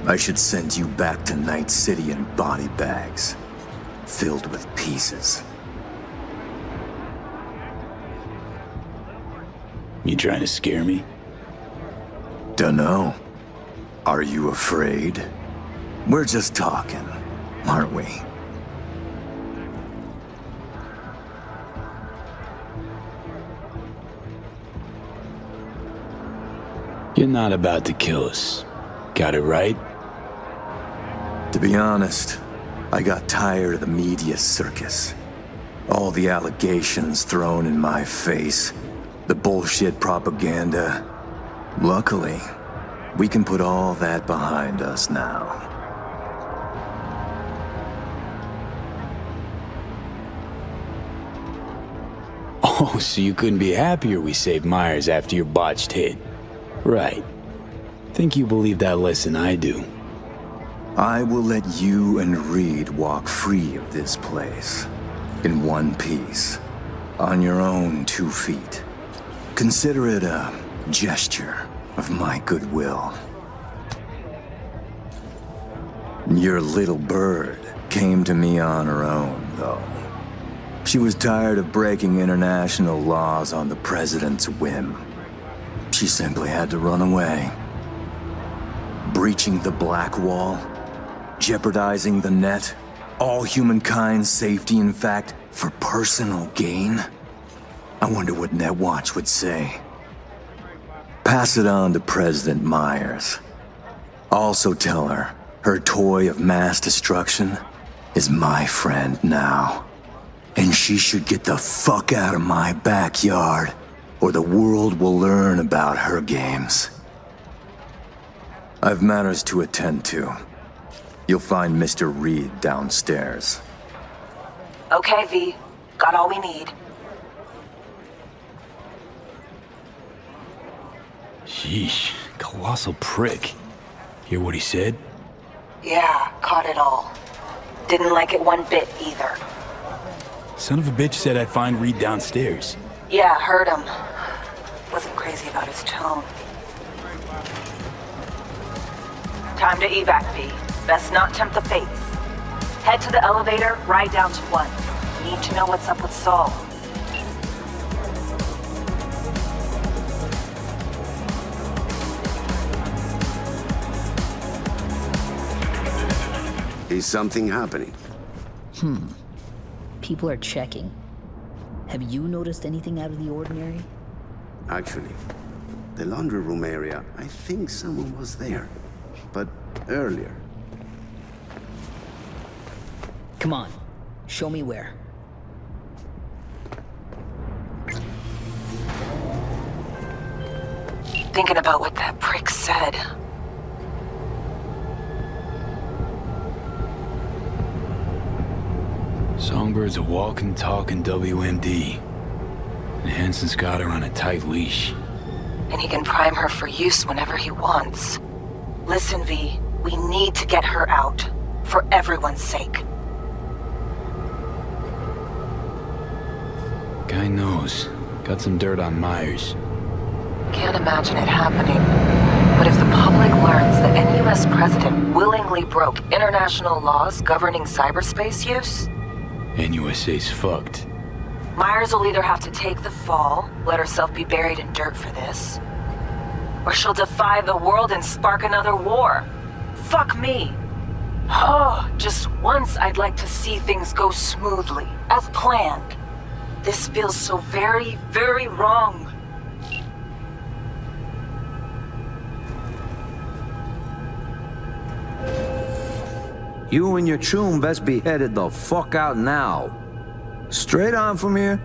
Speaker 22: I should send you back to Night City in body bags, filled with pieces.
Speaker 2: You trying to scare me?
Speaker 22: Dunno. Are you afraid? We're just talking, aren't we?
Speaker 2: You're not about to kill us. Got it right?
Speaker 22: To be honest, I got tired of the media circus. All the allegations thrown in my face, the bullshit propaganda. Luckily, we can put all that behind us now.
Speaker 2: Oh, so you couldn't be happier we saved Myers after your botched hit. Right. Think you believe that less than I do.
Speaker 22: I will let you and Reed walk free of this place. In one piece. On your own 2 feet. Consider it a gesture of my goodwill. Your little bird came to me on her own, though. She was tired of breaking international laws on the president's whim. She simply had to run away. Breaching the Black Wall, jeopardizing the net, all humankind's safety, in fact, for personal gain. I wonder what Netwatch would say. Pass it on to President Myers. Also tell her her toy of mass destruction is my friend now. And she should get the fuck out of my backyard, or the world will learn about her games. I've matters to attend to. You'll find Mr. Reed downstairs.
Speaker 11: Okay, V. Got all we need.
Speaker 2: Sheesh, colossal prick. Hear what he said?
Speaker 11: Yeah, caught it all. Didn't like it one bit either.
Speaker 2: Son of a bitch said I'd find Reed downstairs.
Speaker 11: Yeah, heard him. Wasn't crazy about his tone. Time to evac, V. Best not tempt the fates. Head to the elevator, ride down to 1. Need to know what's up with Saul.
Speaker 3: Is something happening?
Speaker 21: People are checking. Have you noticed anything out of the ordinary?
Speaker 3: Actually, the laundry room area, I think someone was there. But earlier.
Speaker 21: Come on, show me where.
Speaker 11: Thinking about what that prick said.
Speaker 2: Songbird's a walking, talking WMD. And Hansen's got her on a tight leash.
Speaker 11: And he can prime her for use whenever he wants. Listen, V, we need to get her out. For everyone's sake.
Speaker 2: Guy knows. Got some dirt on Myers.
Speaker 11: Can't imagine it happening. But if the public learns that any US president willingly broke international laws governing cyberspace use...
Speaker 2: NUSA's fucked.
Speaker 11: Myers will either have to take the fall, let herself be buried in dirt for this, or she'll defy the world and spark another war. Fuck me. Oh, just once I'd like to see things go smoothly, as planned. This feels so very, very wrong.
Speaker 5: You and your chum best be headed the fuck out now. Straight on from here.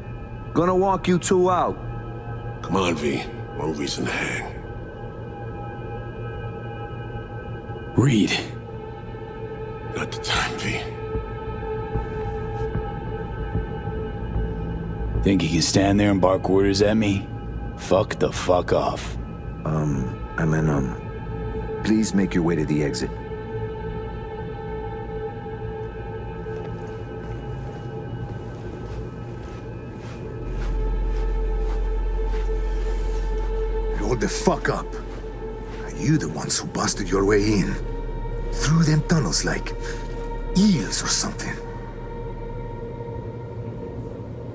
Speaker 5: Gonna walk you two out.
Speaker 14: Come on, V. No reason to hang.
Speaker 2: Reed.
Speaker 14: Not the time, V.
Speaker 2: Think you can stand there and bark orders at me? Fuck the fuck off.
Speaker 5: Please make your way to the exit.
Speaker 1: Hold the fuck up. Are you the ones who busted your way in? Through them tunnels like eels or something?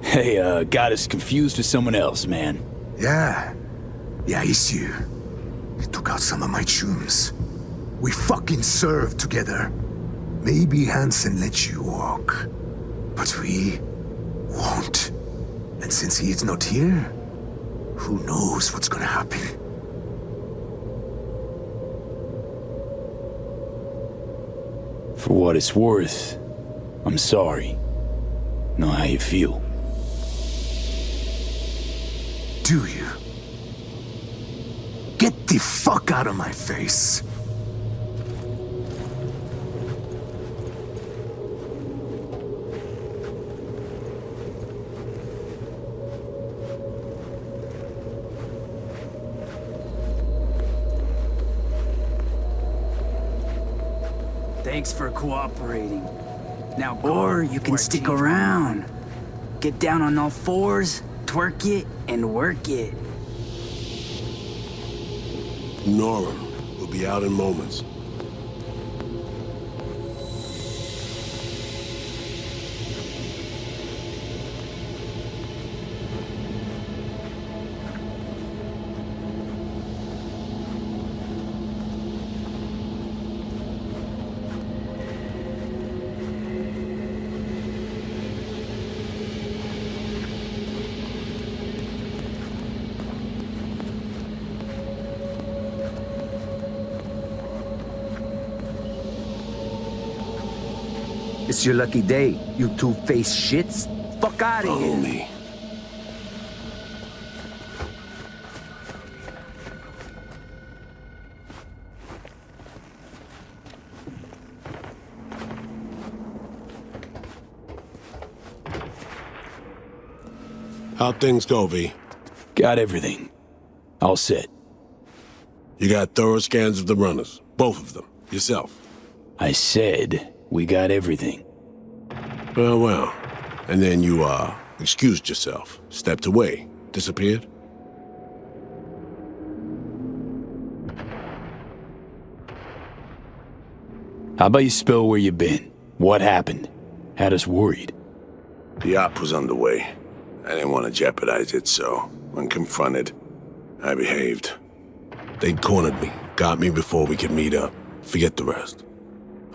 Speaker 2: Hey, got us confused with someone else, man.
Speaker 1: Yeah, it's you. You took out some of my chums. We fucking served together. Maybe Hansen let you walk, but we won't. And since he is not here, who knows what's gonna happen?
Speaker 2: For what it's worth, I'm sorry. Know how you feel.
Speaker 1: Do you? Get the fuck out of my face.
Speaker 20: Thanks for cooperating. Now go, or you can stick around. Get down on all fours, twerk it, and work it.
Speaker 14: Ignore him. We'll be out in moments.
Speaker 5: It's your lucky day, you two-faced shits. Fuck out of here.
Speaker 14: Follow me. How'd things go, V?
Speaker 2: Got everything. All set.
Speaker 14: You got thorough scans of the runners. Both of them. Yourself.
Speaker 2: I said we got everything.
Speaker 14: Well. And then you, excused yourself, stepped away, disappeared?
Speaker 2: How about you spill where you been? What happened? Had us worried.
Speaker 14: The op was underway. I didn't want to jeopardize it, so when confronted, I behaved. They'd cornered me, got me before we could meet up. Forget the rest.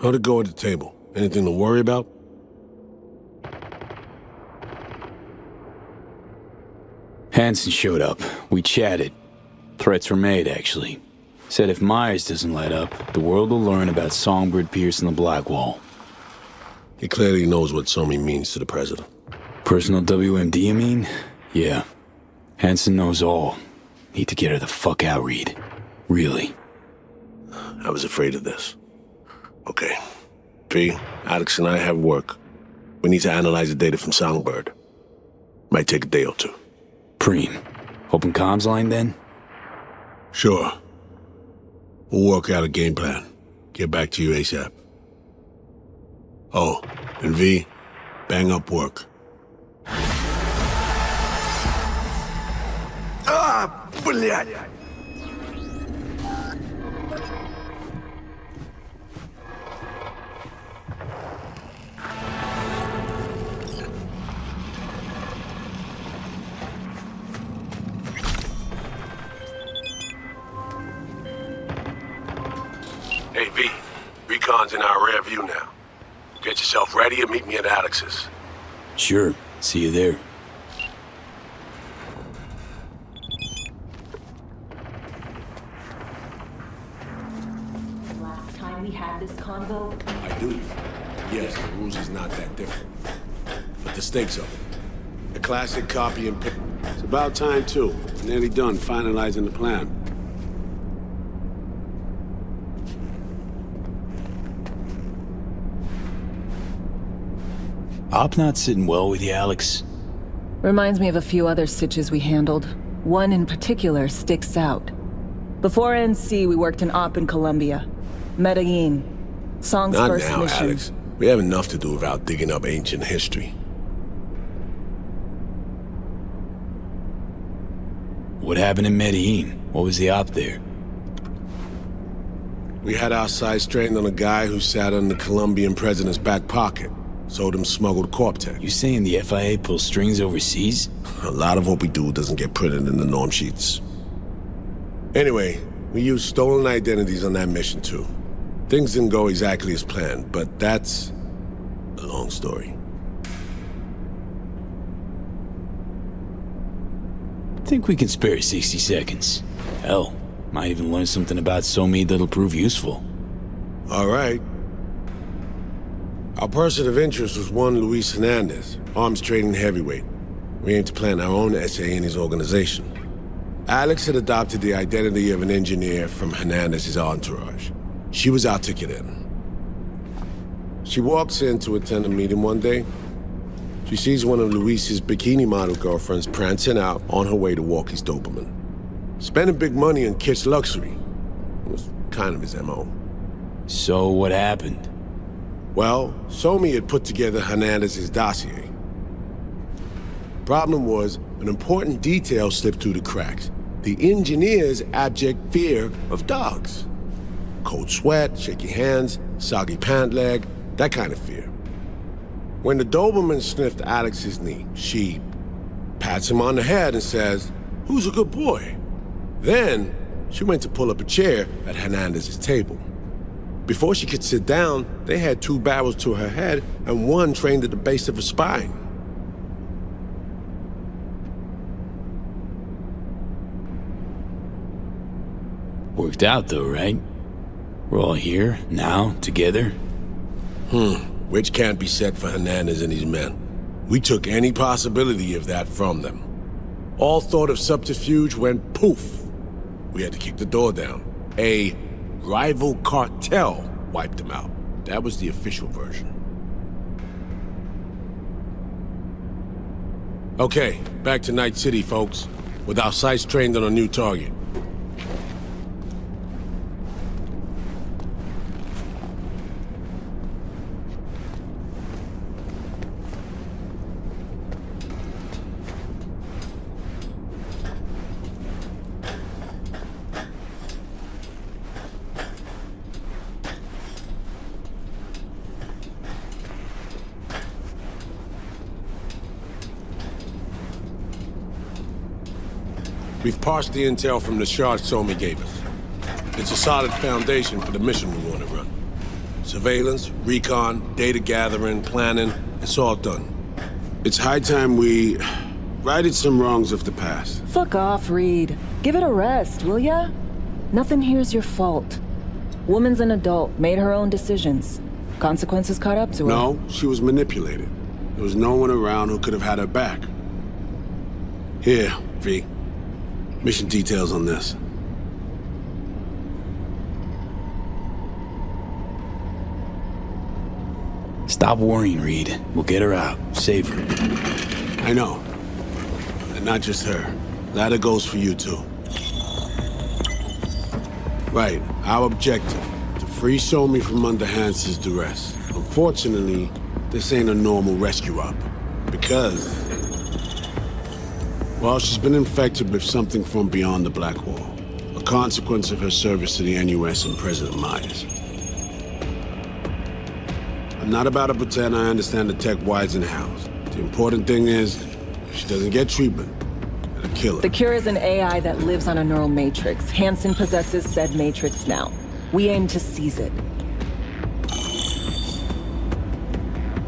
Speaker 14: How'd it go at the table? Anything to worry about?
Speaker 2: Hansen showed up. We chatted. Threats were made, actually. Said if Myers doesn't let up, the world will learn about Songbird piercing the Blackwall.
Speaker 14: He clearly knows what Somi means to the president.
Speaker 2: Personal WMD, you mean? Yeah. Hansen knows all. Need to get her the fuck out, Reed. Really.
Speaker 14: I was afraid of this. Okay. V, Alex and I have work. We need to analyze the data from Songbird. Might take a day or two.
Speaker 2: Preem. Open comms line then?
Speaker 14: Sure. We'll work out a game plan. Get back to you ASAP. Oh, and V, bang up work.
Speaker 1: Ah, блядь!
Speaker 14: Hey V, Recon's in our rear view now. Get yourself ready and meet me at Alex's.
Speaker 2: Sure. See you there.
Speaker 11: Last time we had this convo,
Speaker 14: I do. Yes, the rules is not that different. But the stakes are. A classic copy and pick. It's about time too. Nearly done finalizing the plan.
Speaker 2: Op not sitting well with you, Alex.
Speaker 6: Reminds me of a few other stitches we handled. One in particular sticks out. Before NC, we worked in Op in Colombia. Medellin. Song's
Speaker 14: Not
Speaker 6: first
Speaker 14: now,
Speaker 6: mission.
Speaker 14: Alex. We have enough to do without digging up ancient history.
Speaker 2: What happened in Medellin? What was the op there?
Speaker 14: We had our sights strained on a guy who sat in the Colombian president's back pocket. Sold him smuggled Corp-Tech.
Speaker 2: You saying the FIA pulls strings overseas?
Speaker 14: A lot of what we do doesn't get printed in the norm sheets. Anyway, we used stolen identities on that mission too. Things didn't go exactly as planned, but that's a long story.
Speaker 2: Think we can spare 60 seconds. Hell, might even learn something about Somi that'll prove useful.
Speaker 14: All right. Our person of interest was one Luis Hernandez, arms trading heavyweight. We aim to plant our own SA in his organization. Alex had adopted the identity of an engineer from Hernandez's entourage. She was our ticket in. She walks in to attend a meeting one day. She sees one of Luis's bikini model girlfriends prancing out on her way to walk his Doberman. Spending big money on kitsch luxury. It was kind of his MO.
Speaker 2: So what happened?
Speaker 14: Well, Somi had put together Hernandez's dossier. Problem was, an important detail slipped through the cracks. The engineer's abject fear of dogs. Cold sweat, shaky hands, soggy pant leg, that kind of fear. When the Doberman sniffed Alex's knee, she pats him on the head and says, "Who's a good boy?" Then, she went to pull up a chair at Hernandez's table. Before she could sit down, they had two barrels to her head and one trained at the base of her spine.
Speaker 2: Worked out though, right? We're all here, now, together.
Speaker 14: Which can't be said for Hernandez and his men. We took any possibility of that from them. All thought of subterfuge went poof. We had to kick the door down. A rival cartel wiped them out. That was the official version. Okay, back to Night City, folks. With our sights trained on a new target. We've parsed the intel from the shard Somi gave us. It's a solid foundation for the mission we want to run. Surveillance, recon, data gathering, planning, it's all done. It's high time we righted some wrongs of the past.
Speaker 6: Fuck off, Reed. Give it a rest, will ya? Nothing here's your fault. Woman's an adult, made her own decisions. Consequences caught up to her.
Speaker 14: No, she was manipulated. There was no one around who could have had her back. Here, V. Mission details on this.
Speaker 2: Stop worrying, Reed. We'll get her out. Save her.
Speaker 19: I know. And not just her. Ladder goes for you, too. Right. Our objective. To free Somi from under Hansen's duress. Unfortunately, this ain't a normal rescue op. Because... well, she's been infected with something from beyond the Black Wall. A consequence of her service to the NUS and President Myers. I'm not about to pretend I understand the tech whys and hows. The important thing is, if she doesn't get treatment, it'll kill her.
Speaker 6: The cure is an AI that lives on a neural matrix. Hansen possesses said matrix now. We aim to seize it.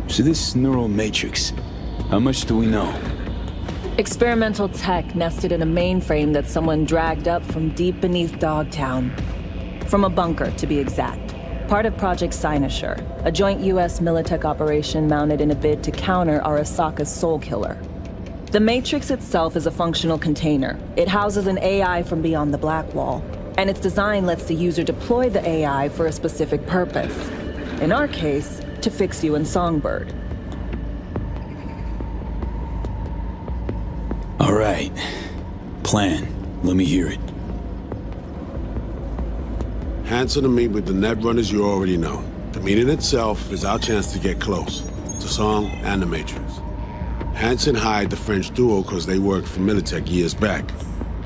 Speaker 2: So this neural matrix, how much do we know?
Speaker 6: Experimental tech nested in a mainframe that someone dragged up from deep beneath Dogtown. From a bunker, to be exact. Part of Project Cynosure, a joint US Militech operation mounted in a bid to counter Arasaka's Soul Killer. The Matrix itself is a functional container. It houses an AI from beyond the Black Wall, and its design lets the user deploy the AI for a specific purpose. In our case, to fix you and Songbird.
Speaker 2: All right. Plan. Let me hear it.
Speaker 19: Hansen to meet with the net runners you already know. The meeting itself is our chance to get close to Song and the Matrix. Hansen hired the French duo because they worked for Militech years back.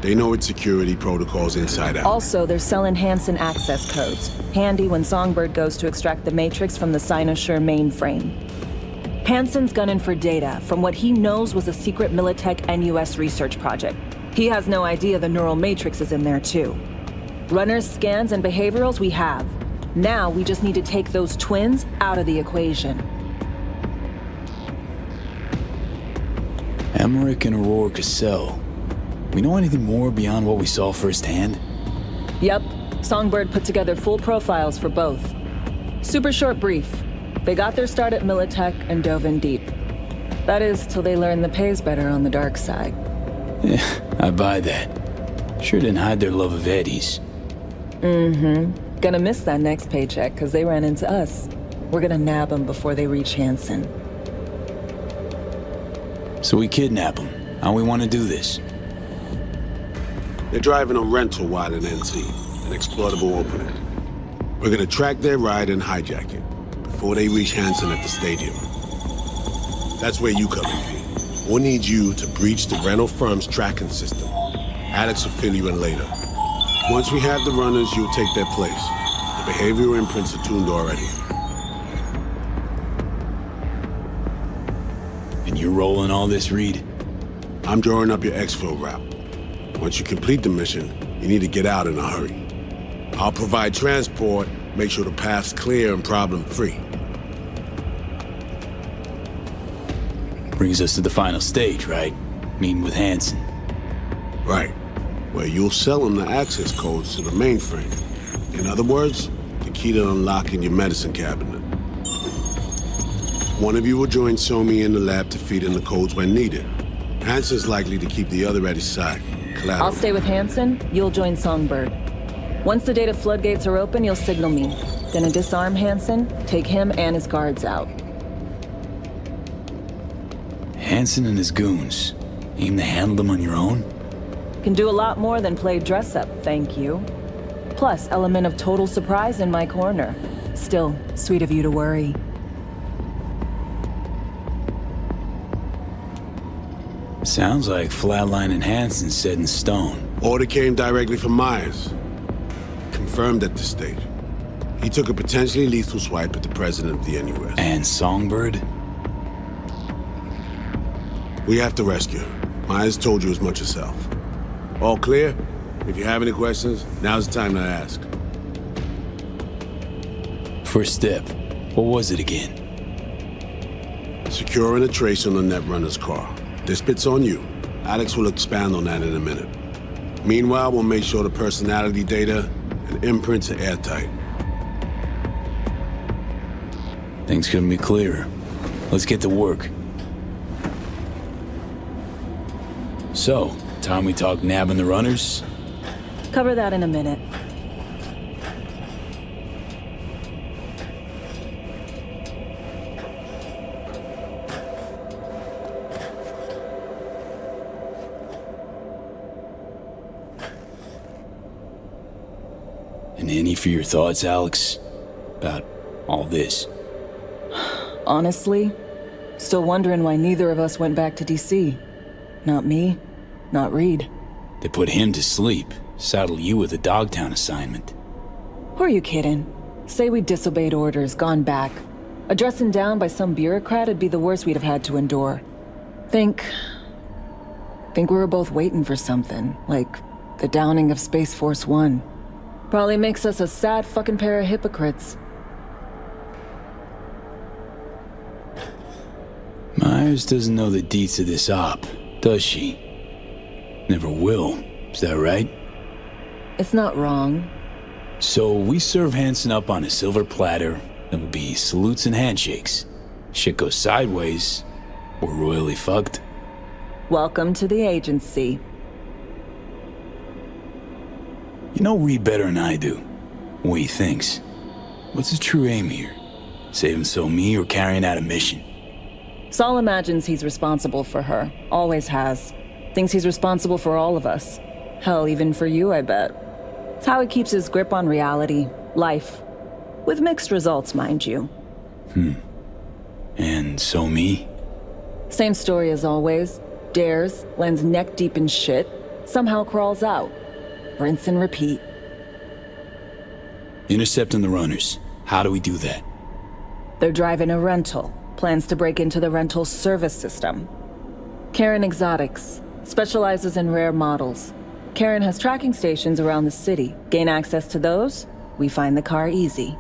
Speaker 19: They know its security protocols inside out.
Speaker 6: Also, they're selling Hansen access codes. Handy when Songbird goes to extract the Matrix from the Cynosure mainframe. Hansen's gunning for data from what he knows was a secret Militech NUS research project. He has no idea the neural matrix is in there too. Runners, scans, and behaviorals we have. Now we just need to take those twins out of the equation.
Speaker 2: Emmerich and Aurora Cassell. We know anything more beyond what we saw firsthand?
Speaker 6: Yep. Songbird put together full profiles for both. Super short brief. They got their start at Militech and dove in deep. That is, till they learned the pay's better on the dark side.
Speaker 2: Yeah, I buy that. Sure didn't hide their love of Eddie's.
Speaker 6: Mm-hmm. Gonna miss that next paycheck, because they ran into us. We're gonna nab them before they reach Hansen.
Speaker 2: So we kidnap them. How we want to do this?
Speaker 19: They're driving a rental while in NC, an exploitable opening. We're gonna track their ride and hijack it before they reach Hansen at the stadium. That's where you come in, V. We'll need you to breach the rental firm's tracking system. Alex will fill you in later. Once we have the runners, you'll take their place. The behavioral imprints are tuned already.
Speaker 2: And you're rolling all this, Reed?
Speaker 19: I'm drawing up your exfil route. Once you complete the mission, you need to get out in a hurry. I'll provide transport, make sure the path's clear and problem-free.
Speaker 2: Brings us to the final stage, right? Meeting with Hansen.
Speaker 19: Right. Where you'll sell him the access codes to the mainframe. In other words, the key to unlocking your medicine cabinet. One of you will join Somi in the lab to feed in the codes when needed. Hansen's likely to keep the other at his side. Collateral.
Speaker 6: I'll stay with Hansen, you'll join Songbird. Once the data floodgates are open, you'll signal me. Gonna disarm Hansen, take him and his guards out.
Speaker 2: Hansen and his goons. Aim to handle them on your own?
Speaker 6: Can do a lot more than play dress-up, thank you. Plus, element of total surprise in my corner. Still, sweet of you to worry.
Speaker 2: Sounds like Flatline and Hansen set in stone.
Speaker 19: Order came directly from Myers. Confirmed at this stage. He took a potentially lethal swipe at the president of the NUS.
Speaker 2: And Songbird?
Speaker 19: We have to rescue her. Myers told you as much herself. All clear? If you have any questions, now's the time to ask.
Speaker 2: First step. What was it again?
Speaker 19: Securing a trace on the Netrunner's car. This bit's on you. Alex will expand on that in a minute. Meanwhile, we'll make sure the personality data and imprints are airtight.
Speaker 2: Things couldn't be clearer. Let's get to work. So, time we talk nabbing the runners?
Speaker 6: Cover that in a minute.
Speaker 2: And any for your thoughts, Alex, about all this?
Speaker 6: Honestly, still wondering why neither of us went back to DC. Not me, not Reed.
Speaker 2: They put him to sleep, saddle you with a Dogtown assignment.
Speaker 6: Who are you kidding? Say we disobeyed orders, gone back. A dressing down by some bureaucrat would be the worst we'd have had to endure. Think we were both waiting for something, like the downing of Space Force One. Probably makes us a sad fucking pair of hypocrites.
Speaker 2: Myers doesn't know the deets of this op, does she? Never will, is that right?
Speaker 6: It's not wrong.
Speaker 2: So we serve Hansen up on a silver platter. It'll be salutes and handshakes. Shit goes sideways, we're royally fucked.
Speaker 6: Welcome to the agency.
Speaker 2: You know Reed better than I do. What he thinks. What's his true aim here? Saving so me or carrying out a mission?
Speaker 6: Saul imagines he's responsible for her. Always has. Thinks he's responsible for all of us. Hell, even for you, I bet. It's how he keeps his grip on reality, life. With mixed results, mind you.
Speaker 2: And so me?
Speaker 6: Same story as always. Dares, lands neck deep in shit, somehow crawls out. Rinse and repeat.
Speaker 2: Intercepting the runners. How do we do that?
Speaker 6: They're driving a rental. Plans to break into the rental service system. Karen Exotics. Specializes in rare models. Karen has tracking stations around the city. Gain access to those, we find the car easy.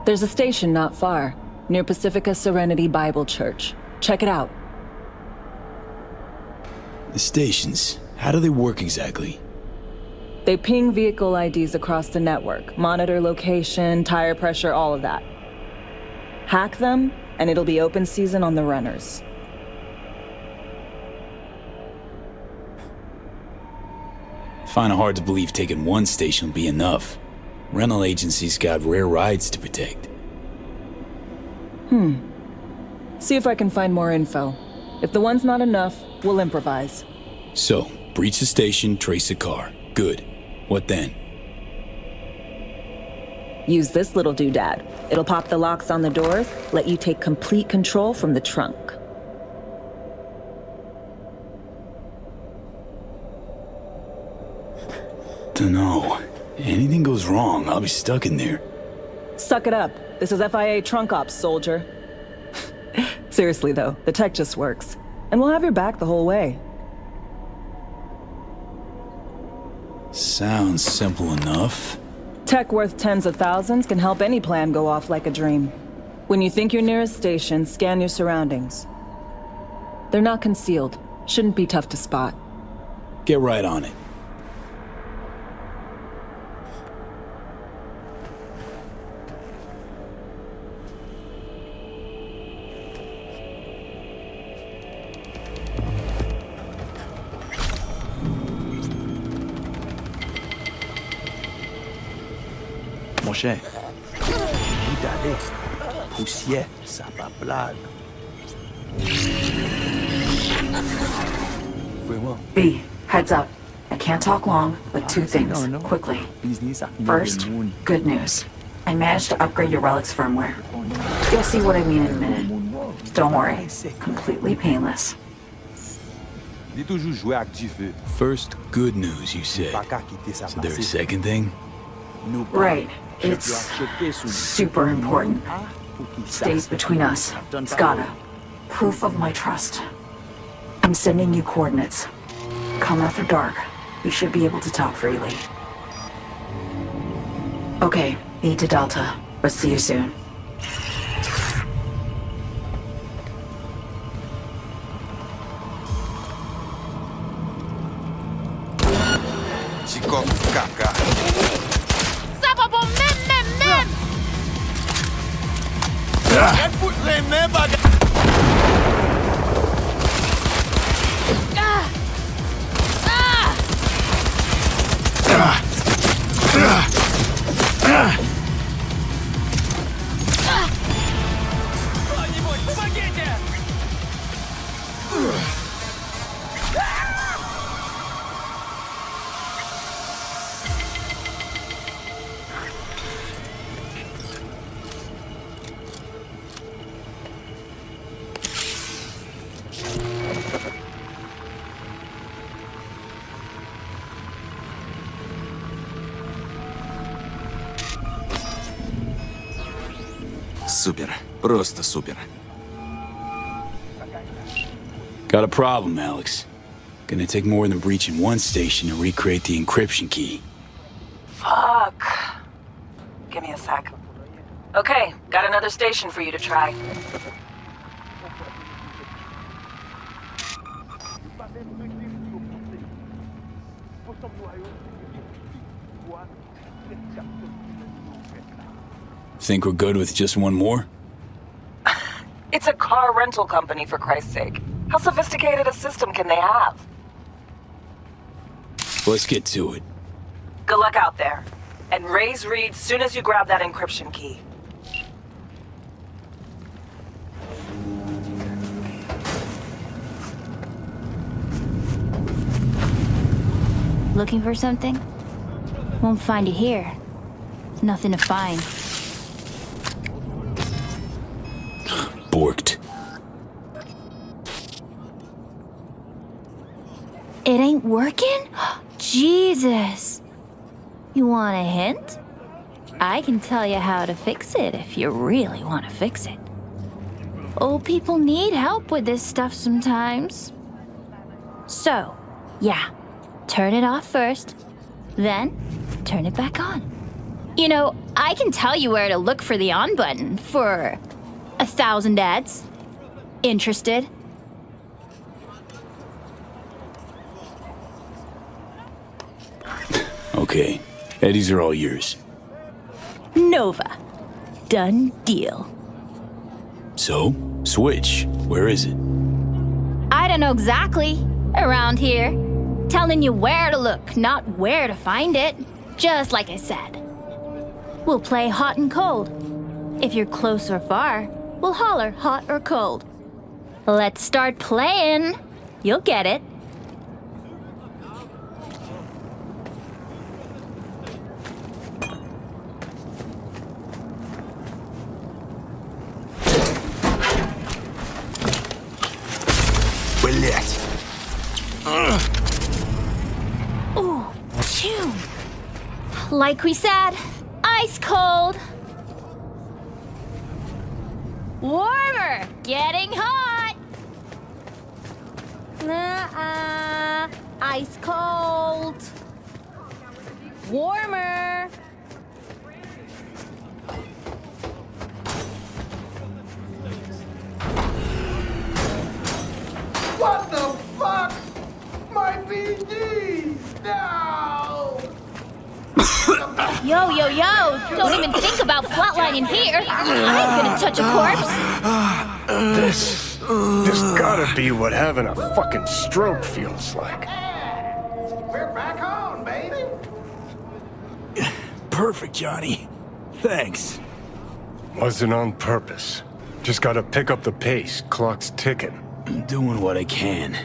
Speaker 6: There's a station not far, near Pacifica Serenity Bible Church. Check it out.
Speaker 2: The stations, how do they work exactly?
Speaker 6: They ping vehicle IDs across the network, monitor location, tire pressure, all of that. Hack them, and it'll be open season on the runners.
Speaker 2: Find it hard to believe taking one station will be enough. Rental agencies got rare rides to protect.
Speaker 6: See if I can find more info. If the one's not enough, we'll improvise.
Speaker 2: So, breach the station, trace the car. Good. What then?
Speaker 6: Use this little doodad. It'll pop the locks on the doors, let you take complete control from the trunk.
Speaker 2: Dunno. Anything goes wrong, I'll be stuck in there.
Speaker 6: Suck it up. This is FIA trunk ops, soldier. Seriously though, the tech just works. And we'll have your back the whole way.
Speaker 2: Sounds simple enough.
Speaker 6: Tech worth tens of thousands can help any plan go off like a dream. When you think you're near a station, scan your surroundings. They're not concealed. Shouldn't be tough to spot.
Speaker 2: Get right on it.
Speaker 22: Mon cher, vous d'aller. Poussière, ça va blague.
Speaker 11: B, heads up. I can't talk long, but two things, quickly. First, good news. I managed to upgrade your relic's firmware. You'll see what I mean in a minute. Don't worry, completely painless.
Speaker 2: First, good news, you said. So there's a second thing?
Speaker 11: Right. It's super important. Stays between us. It's gotta. Proof of my trust. I'm sending you coordinates. Come after dark. We should be able to talk freely. Okay, E to Delta. Let's see you soon.
Speaker 13: Chico caca. Супер. Просто супер.
Speaker 2: Got a problem, Alex. Gonna take more than breaching one station to recreate the encryption key.
Speaker 11: Fuck. Give me a sec. Okay, got another station for you to try.
Speaker 2: Think we're good with just one more?
Speaker 11: It's a car rental company, for Christ's sake. How sophisticated a system can they have?
Speaker 2: Let's get to it.
Speaker 11: Good luck out there. And raise Reed soon as you grab that encryption key.
Speaker 12: Looking for something? Won't find it here. Nothing to find.
Speaker 2: Borked.
Speaker 12: It ain't working? Jesus! You want a hint? I can tell you how to fix it if you really want to fix it. Old people need help with this stuff sometimes. So, yeah, turn it off first, then turn it back on. You know, I can tell you where to look for the on button for 1,000 ads. Interested?
Speaker 2: Okay, Eddies are all yours.
Speaker 12: Nova. Done deal.
Speaker 2: So, switch. Where is it?
Speaker 12: I don't know exactly. Around here. Telling you where to look, not where to find it. Just like I said. We'll play hot and cold. If you're close or far, we'll holler hot or cold. Let's start playing. You'll get it.
Speaker 1: Блять.
Speaker 12: Ooh, chew. Like we said, ice cold. Warmer, getting hot. Nuh-uh, ice cold. Warmer.
Speaker 18: What the fuck? My BD! No!
Speaker 12: Yo, yo, yo! Don't even think about flatlining here. I ain't gonna touch a corpse.
Speaker 10: This gotta be what having a fucking stroke feels like.
Speaker 18: We're back on, baby!
Speaker 2: Perfect, Johnny. Thanks.
Speaker 10: Wasn't on purpose. Just gotta pick up the pace. Clock's ticking.
Speaker 2: I'm doing what I can.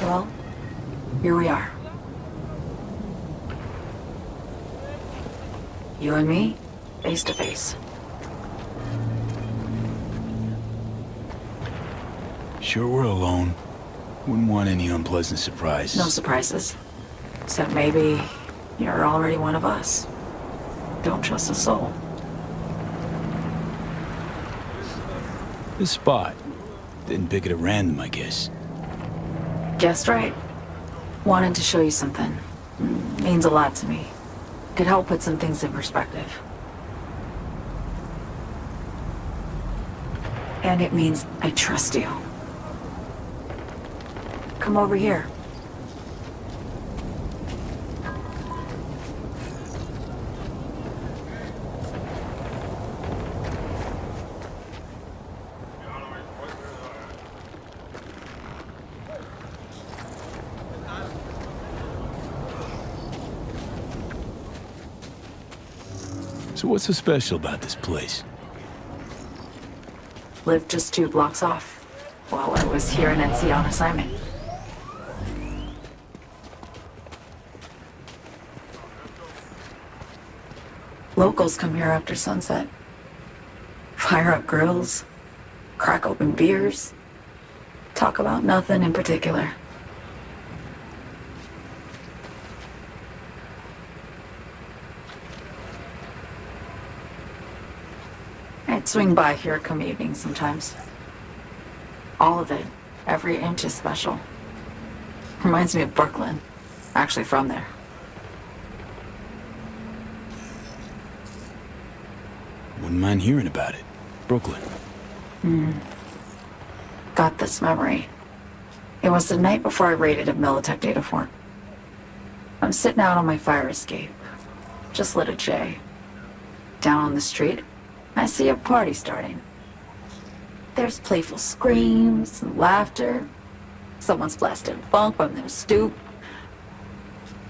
Speaker 11: Well, here we are. You and me, face to face.
Speaker 2: Sure we're alone. Wouldn't want any unpleasant surprises.
Speaker 11: No surprises. Except maybe you're already one of us. Don't trust a soul.
Speaker 2: This spot. Didn't pick it at random, I guess.
Speaker 11: Guessed right. Wanted to show you something. Means a lot to me. Could help put some things in perspective. And it means I trust you. Come over here.
Speaker 2: So what's so special about this place?
Speaker 11: Lived just 2 blocks off while I was here in NC on assignment. Locals come here after sunset. Fire up grills, crack open beers, talk about nothing in particular. I'd swing by here come evening sometimes. All of it, every inch is special. Reminds me of Brooklyn, actually from there.
Speaker 2: Wouldn't mind hearing about it. Brooklyn.
Speaker 11: Got this memory. It was the night before I raided a Militech data fort. I'm sitting out on my fire escape. Just lit a J. Down on the street, I see a party starting. There's playful screams and laughter. Someone's blasting funk from their stoop.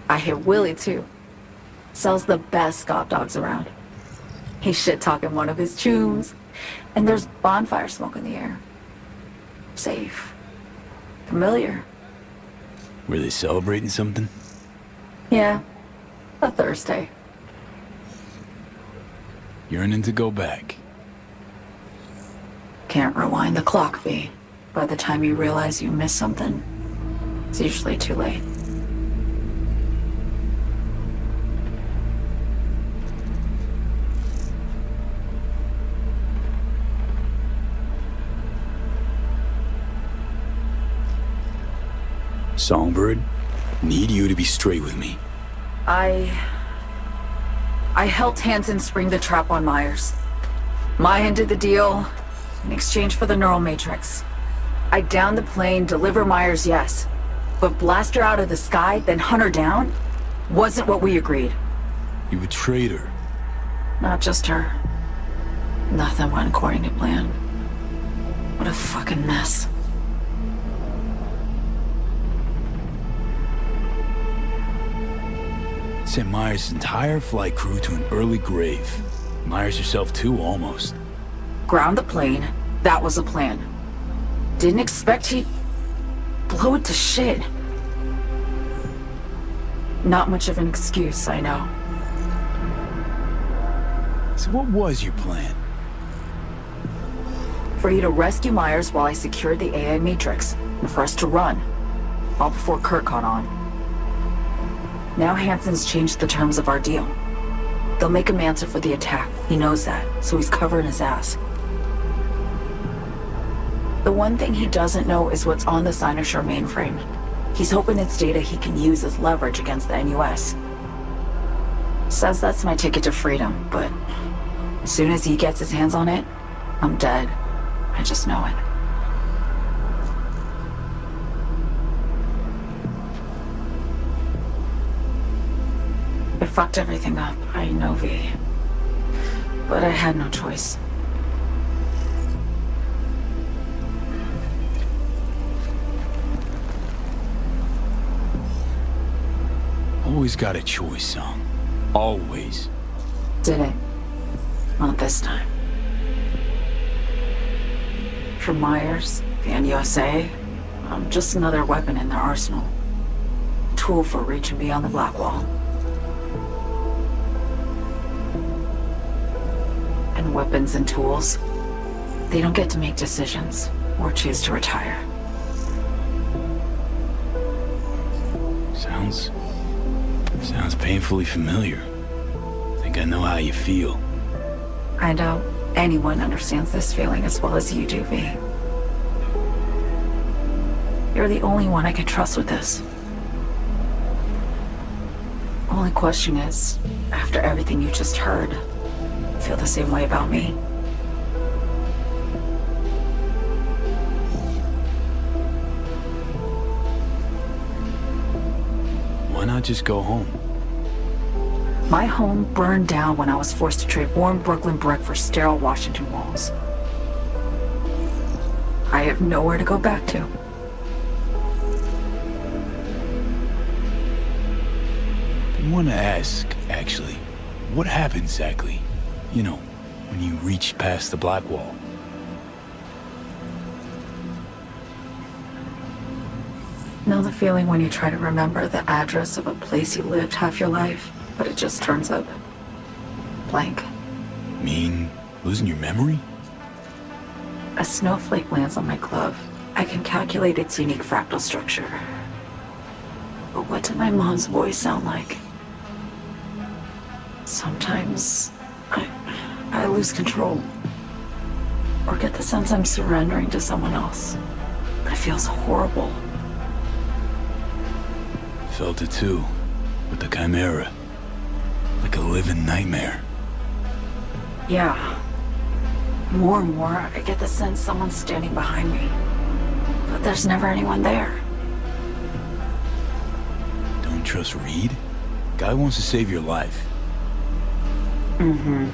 Speaker 11: I hear Willie too. Sells the best Scott dogs around. He's shit-talking one of his chooms, and there's bonfire smoke in the air. Safe. Familiar.
Speaker 2: Were they celebrating something?
Speaker 11: Yeah. A Thursday.
Speaker 2: Yearning to go back.
Speaker 11: Can't rewind the clock, V. By the time you realize you missed something, it's usually too late.
Speaker 2: Songbird, need you to be straight with me.
Speaker 11: I helped Hansen spring the trap on Myers. Mayan did the deal in exchange for the neural matrix. I downed the plane, deliver Myers, yes. But blast her out of the sky, then hunt her down? Wasn't what we agreed.
Speaker 2: You betrayed her.
Speaker 11: Not just her. Nothing went according to plan. What a fucking mess.
Speaker 2: Sent Myers' entire flight crew to an early grave. Myers herself too, almost.
Speaker 11: Ground the plane. That was the plan. Didn't expect he'd blow it to shit. Not much of an excuse, I know.
Speaker 2: So what was your plan?
Speaker 11: For you to rescue Myers while I secured the AI Matrix, and for us to run. All before Kurt caught on. Now Hansen's changed the terms of our deal. They'll make him answer for the attack. He knows that, so he's covering his ass. The one thing he doesn't know is what's on the Cynosure mainframe. He's hoping it's data he can use as leverage against the NUS. Says that's my ticket to freedom, but as soon as he gets his hands on it, I'm dead. I just know it. I fucked everything up, I know, V. But I had no choice.
Speaker 2: Always got a choice, son. Always.
Speaker 11: Didn't. Not this time. For Myers, the NUSA, I'm just another weapon in their arsenal. Tool for reaching beyond the black wall. And weapons and tools, they don't get to make decisions or choose to retire.
Speaker 2: Sounds painfully familiar. Think I know how you feel.
Speaker 11: I doubt anyone understands this feeling as well as you do, V. You're the only one I can trust with this. Only question is, after everything you just heard, feel the same way about me?
Speaker 2: Why not just go home?
Speaker 11: My home burned down when I was forced to trade warm Brooklyn brick for sterile Washington walls. I have nowhere to go back to.
Speaker 2: I want to ask, actually, what happened exactly? You know, when you reach past the black wall.
Speaker 11: Know the feeling when you try to remember the address of a place you lived half your life, but it just turns up blank?
Speaker 2: Mean losing your memory?
Speaker 11: A snowflake lands on my glove. I can calculate its unique fractal structure. But what did my mom's voice sound like? Sometimes I lose control. Or get the sense I'm surrendering to someone else. But it feels horrible.
Speaker 2: Felt it too, with the Chimera. Like a living nightmare.
Speaker 11: Yeah. More and more, I get the sense someone's standing behind me. But there's never anyone there.
Speaker 2: Don't trust Reed? Guy wants to save your life.
Speaker 11: Mm-hmm.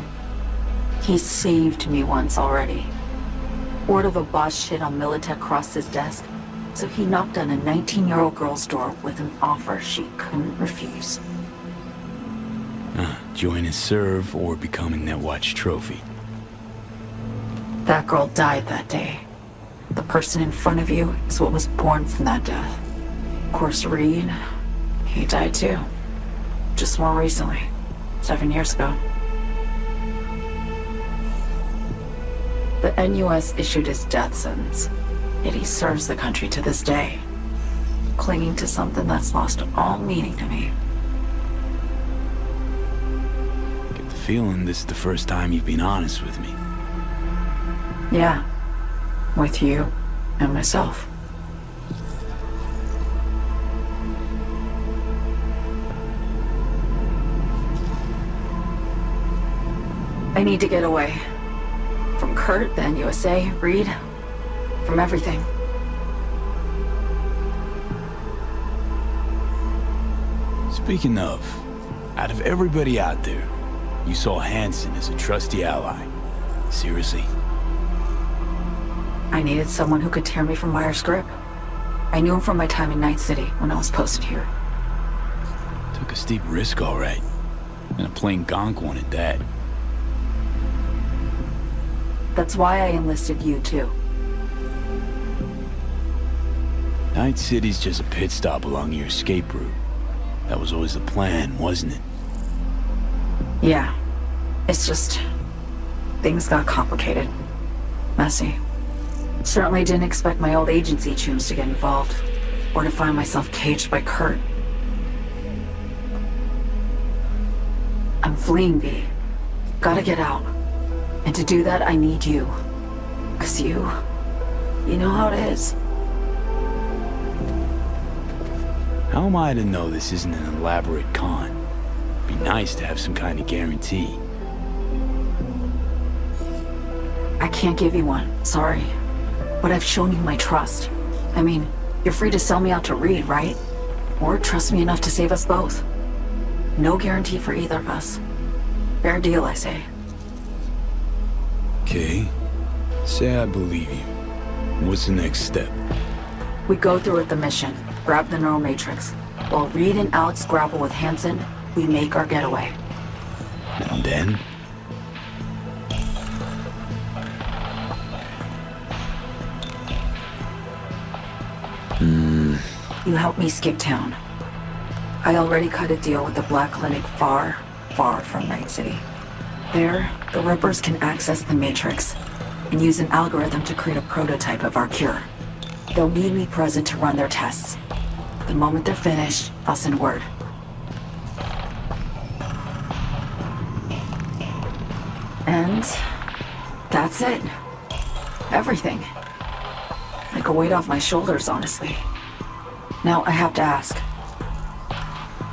Speaker 11: He saved me once already. Word of a boss shit on Militech crossed his desk, so he knocked on a 19-year-old girl's door with an offer she couldn't refuse.
Speaker 2: Join and serve or become a Netwatch trophy.
Speaker 11: That girl died that day. The person in front of you is what was born from that death. Of course, Reed, he died too. Just more recently. 7 years ago. The NUS issued his death sentence, yet he serves the country to this day, clinging to something that's lost all meaning to me.
Speaker 2: Get the feeling this is the first time you've been honest with me.
Speaker 11: Yeah, with you and myself. I need to get away. From Kurt, the NUSA, Reed, from everything.
Speaker 2: Speaking of, out of everybody out there, you saw Hansen as a trusty ally. Seriously?
Speaker 11: I needed someone who could tear me from Myers' grip. I knew him from my time in Night City when I was posted here.
Speaker 2: Took a steep risk, all right. And a plain gonk one at that.
Speaker 11: That's why I enlisted you, too.
Speaker 2: Night City's just a pit stop along your escape route. That was always the plan, wasn't it?
Speaker 11: Yeah. It's just... things got complicated. Messy. Certainly didn't expect my old agency chooms to get involved. Or to find myself caged by Kurt. I'm fleeing, V. Gotta get out. And to do that, I need you. 'Cause you know how it is.
Speaker 2: How am I to know this isn't an elaborate con? Be nice to have some kind of guarantee.
Speaker 11: I can't give you one, sorry. But I've shown you my trust. I mean, you're free to sell me out to Reed, right? Or trust me enough to save us both. No guarantee for either of us. Fair deal, I say.
Speaker 2: Okay. Say I believe you. What's the next step?
Speaker 11: We go through with the mission, grab the neural matrix. While Reed and Alex grapple with Hansen, we make our getaway.
Speaker 2: And then?
Speaker 11: You help me skip town. I already cut a deal with the Black Clinic far, far from Night City. There, the Rippers can access the Matrix and use an algorithm to create a prototype of our cure. They'll need me present to run their tests. The moment they're finished, I'll send word. And that's it. Everything. Like a weight off my shoulders, honestly. Now I have to ask.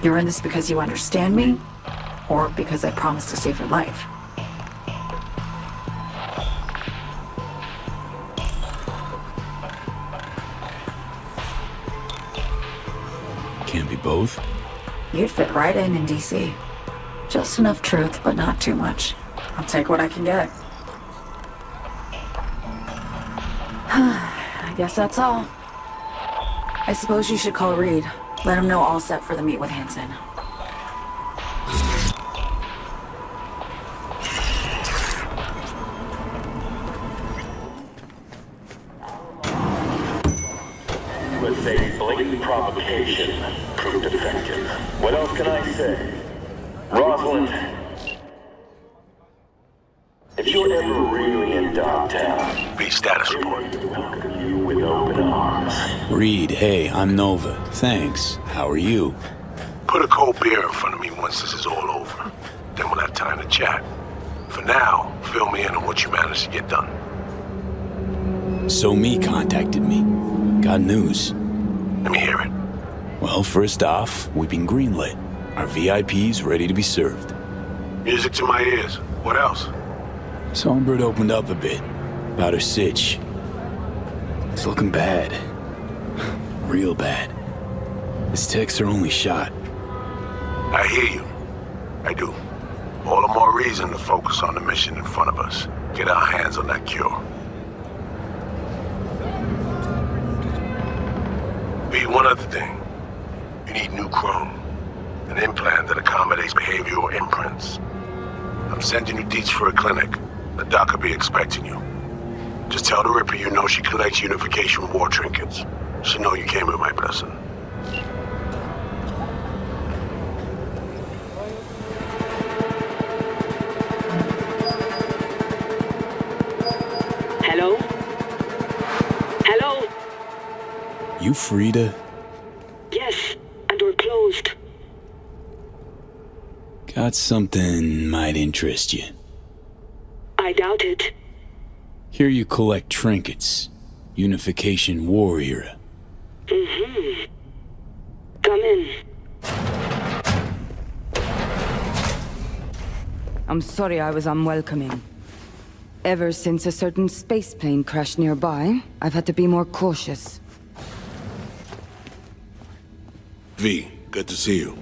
Speaker 11: You're in this because you understand me? Or because I promised to save your life?
Speaker 2: Can't be both.
Speaker 11: You'd fit right in DC. Just enough truth, but not too much. I'll take what I can get. I guess that's all. I suppose you should call Reed. Let him know all set for the meet with Hansen.
Speaker 13: was a blatant provocation, proved effective. What else can I say? Rosalind, if you're ever really in Dogtown,
Speaker 14: be status report.
Speaker 13: Welcome you with open arms.
Speaker 2: Reed, hey, I'm Nova. Thanks. How are you?
Speaker 14: Put a cold beer in front of me once this is all over. Then we'll have time to chat. For now, fill me in on what you managed to get done.
Speaker 2: So Me contacted me. Got news.
Speaker 14: Let me hear it.
Speaker 2: Well, first off, we've been greenlit. Our VIP's ready to be served.
Speaker 14: Music to my ears. What else?
Speaker 2: Songbird opened up a bit about her sitch. It's looking bad. Real bad. This tech's her only shot.
Speaker 14: I hear you. I do. All the more reason to focus on the mission in front of us. Get our hands on that cure. Be one other thing. You need new chrome. An implant that accommodates behavioral imprints. I'm sending you deets for a clinic. The doc will be expecting you. Just tell the Ripper you know she collects unification war trinkets. She'll know you came with my blessing.
Speaker 17: Hello? Hello?
Speaker 2: You Frida?
Speaker 17: Yes, and we're closed.
Speaker 2: Got something might interest you.
Speaker 17: I doubt it.
Speaker 2: Here you collect trinkets. Unification war era.
Speaker 17: Mm-hmm. Come in.
Speaker 23: I'm sorry I was unwelcoming. Ever since a certain space plane crashed nearby, I've had to be more cautious.
Speaker 14: V, good to see you.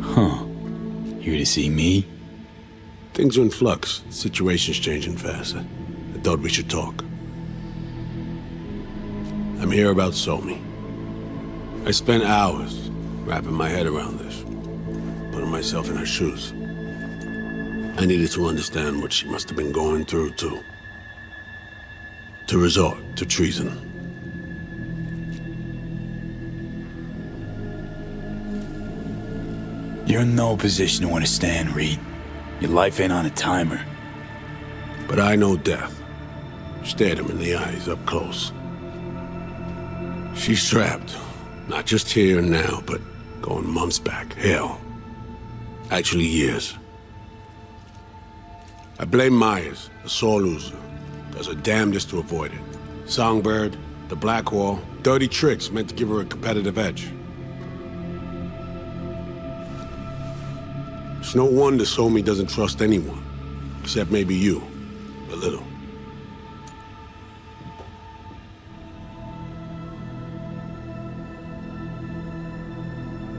Speaker 2: Huh. Here to see me?
Speaker 14: Things are in flux. Situation's changing fast. I thought we should talk. I'm here about Somi. I spent hours wrapping my head around this, putting myself in her shoes. I needed to understand what she must have been going through, too. To resort to treason.
Speaker 2: You're in no position to understand, Reed. Your life ain't on a timer.
Speaker 14: But I know death. Stared him in the eyes up close. She's trapped. Not just here and now, but going months back. Hell. Actually years. I blame Myers, a sore loser. Does her damnedest to avoid it. Songbird, the Blackwall, dirty tricks meant to give her a competitive edge. It's no wonder Somi doesn't trust anyone, except maybe you, a little.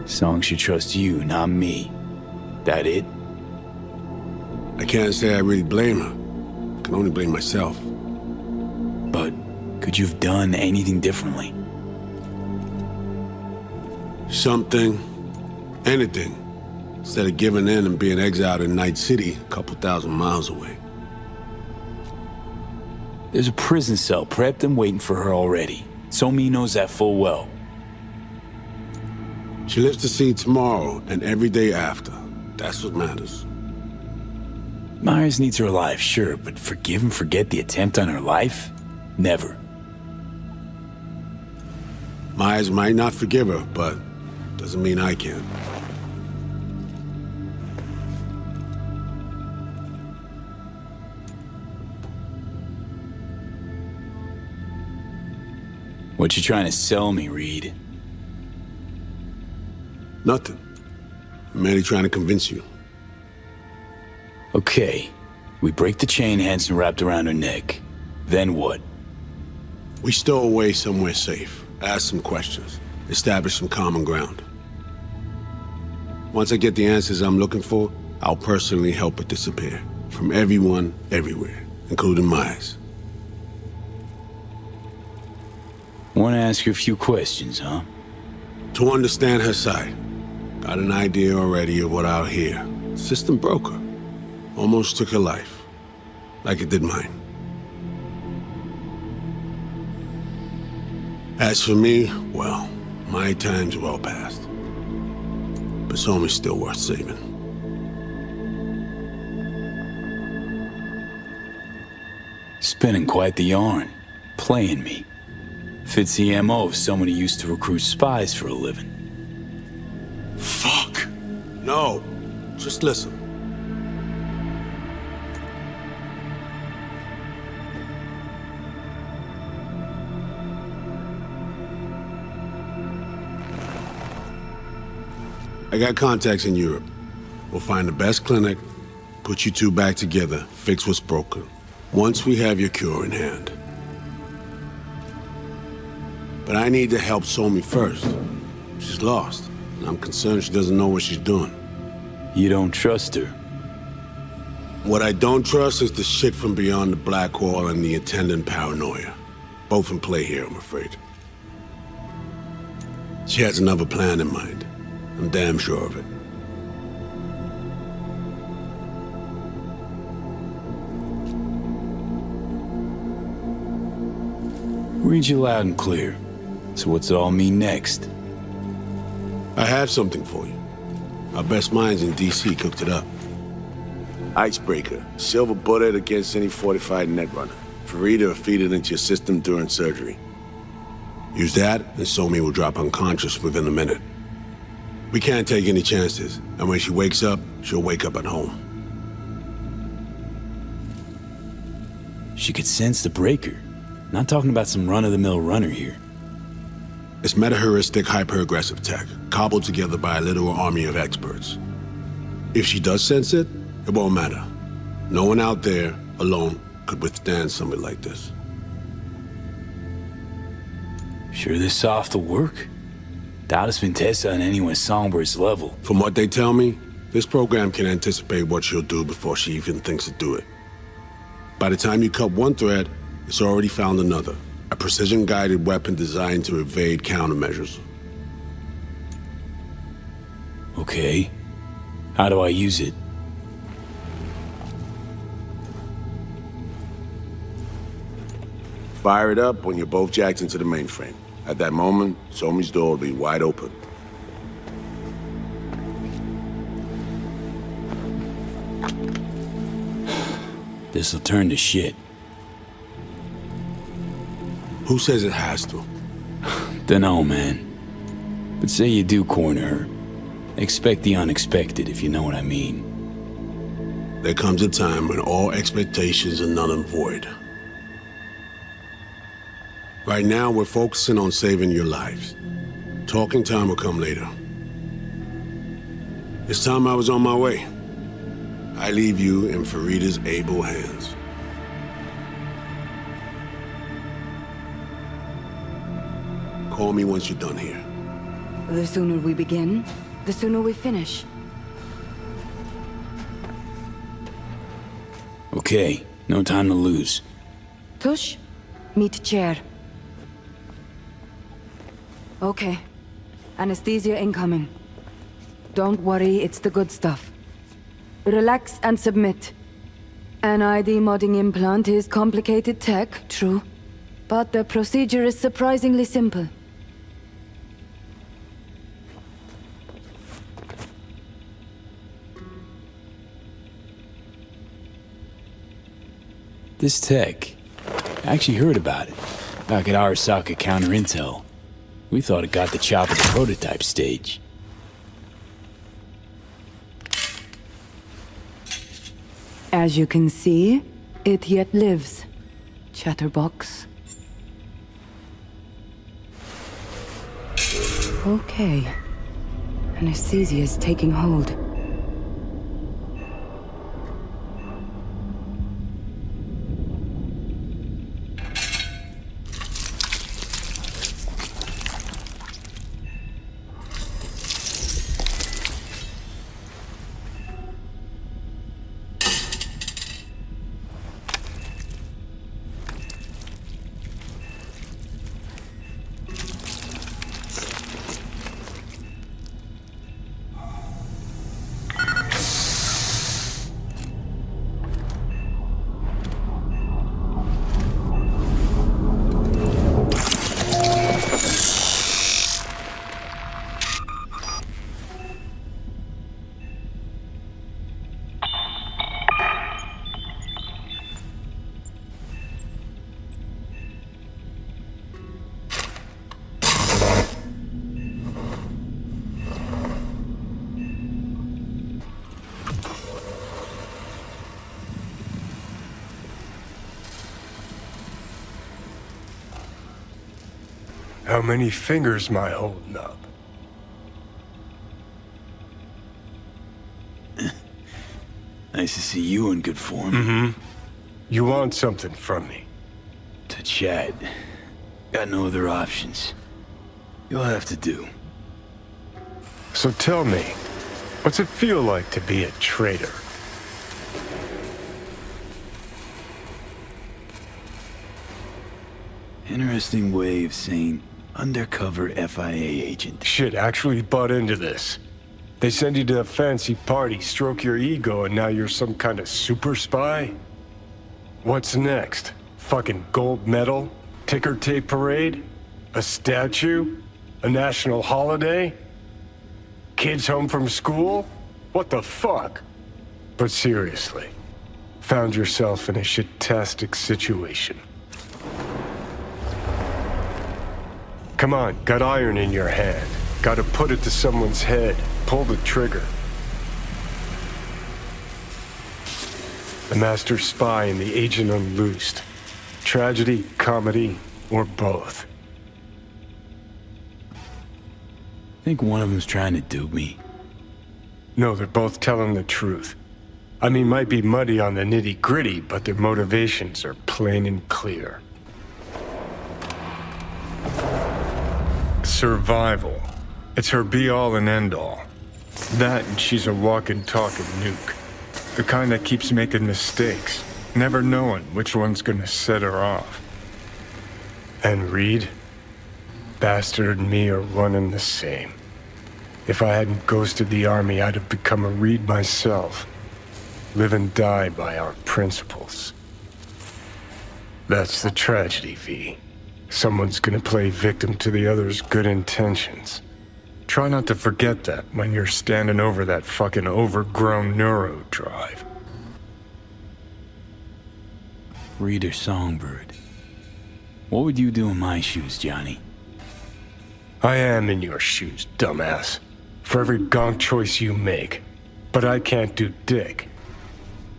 Speaker 2: Song should trust you, not me. That it?
Speaker 14: I can't say I really blame her. I can only blame myself.
Speaker 2: But could you have done anything differently?
Speaker 14: Something. Anything. Instead of giving in and being exiled in Night City, a couple thousand miles away.
Speaker 2: There's a prison cell prepped and waiting for her already. Somi knows that full well.
Speaker 14: She lives to see tomorrow and every day after. That's what matters.
Speaker 2: Myers needs her alive, sure, but forgive and forget the attempt on her life? Never.
Speaker 14: Myers might not forgive her, but doesn't mean I can.
Speaker 2: What you trying to sell me, Reed?
Speaker 14: Nothing. I'm merely trying to convince you.
Speaker 2: Okay. We break the chain Hansen wrapped around her neck. Then what?
Speaker 14: We stow away somewhere safe. Ask some questions. Establish some common ground. Once I get the answers I'm looking for, I'll personally help it disappear. From everyone, everywhere, including Myers.
Speaker 2: Want to ask you a few questions, huh?
Speaker 14: To understand her side. Got an idea already of what I'll hear. System broke her. Almost took her life. Like it did mine.
Speaker 19: As for me, well, my time's well past. But Somi's still worth saving.
Speaker 2: Spinning quite the yarn. Playing me. Fits the MO of someone who used to recruit spies for a living.
Speaker 19: Fuck! No. Just listen. I got contacts in Europe. We'll find the best clinic, put you two back together, fix what's broken. Once we have your cure in hand. But I need to help Somi first. She's lost, and I'm concerned she doesn't know what she's doing.
Speaker 2: You don't trust her?
Speaker 19: What I don't trust is the shit from beyond the black wall and the attendant paranoia. Both in play here, I'm afraid. She has another plan in mind. I'm damn sure of it.
Speaker 2: Read you loud and clear. So what's it all mean next?
Speaker 19: I have something for you. Our best minds in DC cooked it up. Icebreaker. Silver bullet against any fortified netrunner. Farida will feed it into your system during surgery. Use that, and Somi will drop unconscious within a minute. We can't take any chances, and when she wakes up, she'll wake up at home.
Speaker 2: She could sense the breaker. Not talking about some run-of-the-mill runner here.
Speaker 19: It's meta-heuristic, hyper-aggressive tech, cobbled together by a literal army of experts. If she does sense it, it won't matter. No one out there, alone, could withstand something like this.
Speaker 2: Sure this soft will work? Doubt it's been tested on anyone Songbird's level.
Speaker 19: From what they tell me, this program can anticipate what she'll do before she even thinks to do it. By the time you cut one thread, it's already found another. A precision-guided weapon designed to evade countermeasures.
Speaker 2: Okay. How do I use it?
Speaker 19: Fire it up when you're both jacked into the mainframe. At that moment, Somi's door will be wide open.
Speaker 2: This'll turn to shit.
Speaker 19: Who says it has to?
Speaker 2: Dunno, man. But say you do corner her. Expect the unexpected, if you know what I mean.
Speaker 19: There comes a time when all expectations are null and void. Right now, we're focusing on saving your lives. Talking time will come later. It's time I was on my way. I leave you in Farida's able hands. Call me once you're done here.
Speaker 23: The sooner we begin, the sooner we finish.
Speaker 2: Okay, no time to lose.
Speaker 23: Tush, meet chair. Okay. Anesthesia incoming. Don't worry, it's the good stuff. Relax and submit. An ID modding implant is complicated tech, true. But the procedure is surprisingly simple.
Speaker 2: This tech, I actually heard about it. Back at Arasaka Counter Intel. We thought it got the chop at the prototype stage.
Speaker 23: As you can see, it yet lives. Chatterbox. Okay. Anesthesia is taking hold.
Speaker 10: How many fingers am I holding up?
Speaker 2: Nice to see you in good form.
Speaker 10: Mm-hmm. You want something from me?
Speaker 2: To chat. Got no other options. You'll have to do.
Speaker 10: So tell me, what's it feel like to be a traitor?
Speaker 2: Interesting way of saying undercover FIA agent.
Speaker 10: Shit, actually butt into this. They send you to a fancy party, stroke your ego, and now you're some kind of super spy? What's next? Fucking gold medal? Ticker tape parade? A statue? A national holiday? Kids home from school? What the fuck? But seriously, found yourself in a shit-tastic situation. Come on, got iron in your hand. Gotta put it to someone's head. Pull the trigger. The master spy and the agent unloosed. Tragedy, comedy, or both.
Speaker 2: Think one of them's trying to dupe me.
Speaker 10: No, they're both telling the truth. I mean, might be muddy on the nitty-gritty, but their motivations are plain and clear. Survival. It's her be-all and end-all. That and she's a walking, talking nuke. The kind that keeps making mistakes, never knowing which one's gonna set her off. And Reed? Bastard and me are one and the same. If I hadn't ghosted the army, I'd have become a Reed myself. Live and die by our principles. That's the tragedy, V. Someone's gonna play victim to the other's good intentions. Try not to forget that when you're standing over that fucking overgrown neuro drive.
Speaker 2: Reader Songbird. What would you do in my shoes, Johnny?
Speaker 10: I am in your shoes, dumbass. For every gonk choice you make. But I can't do dick.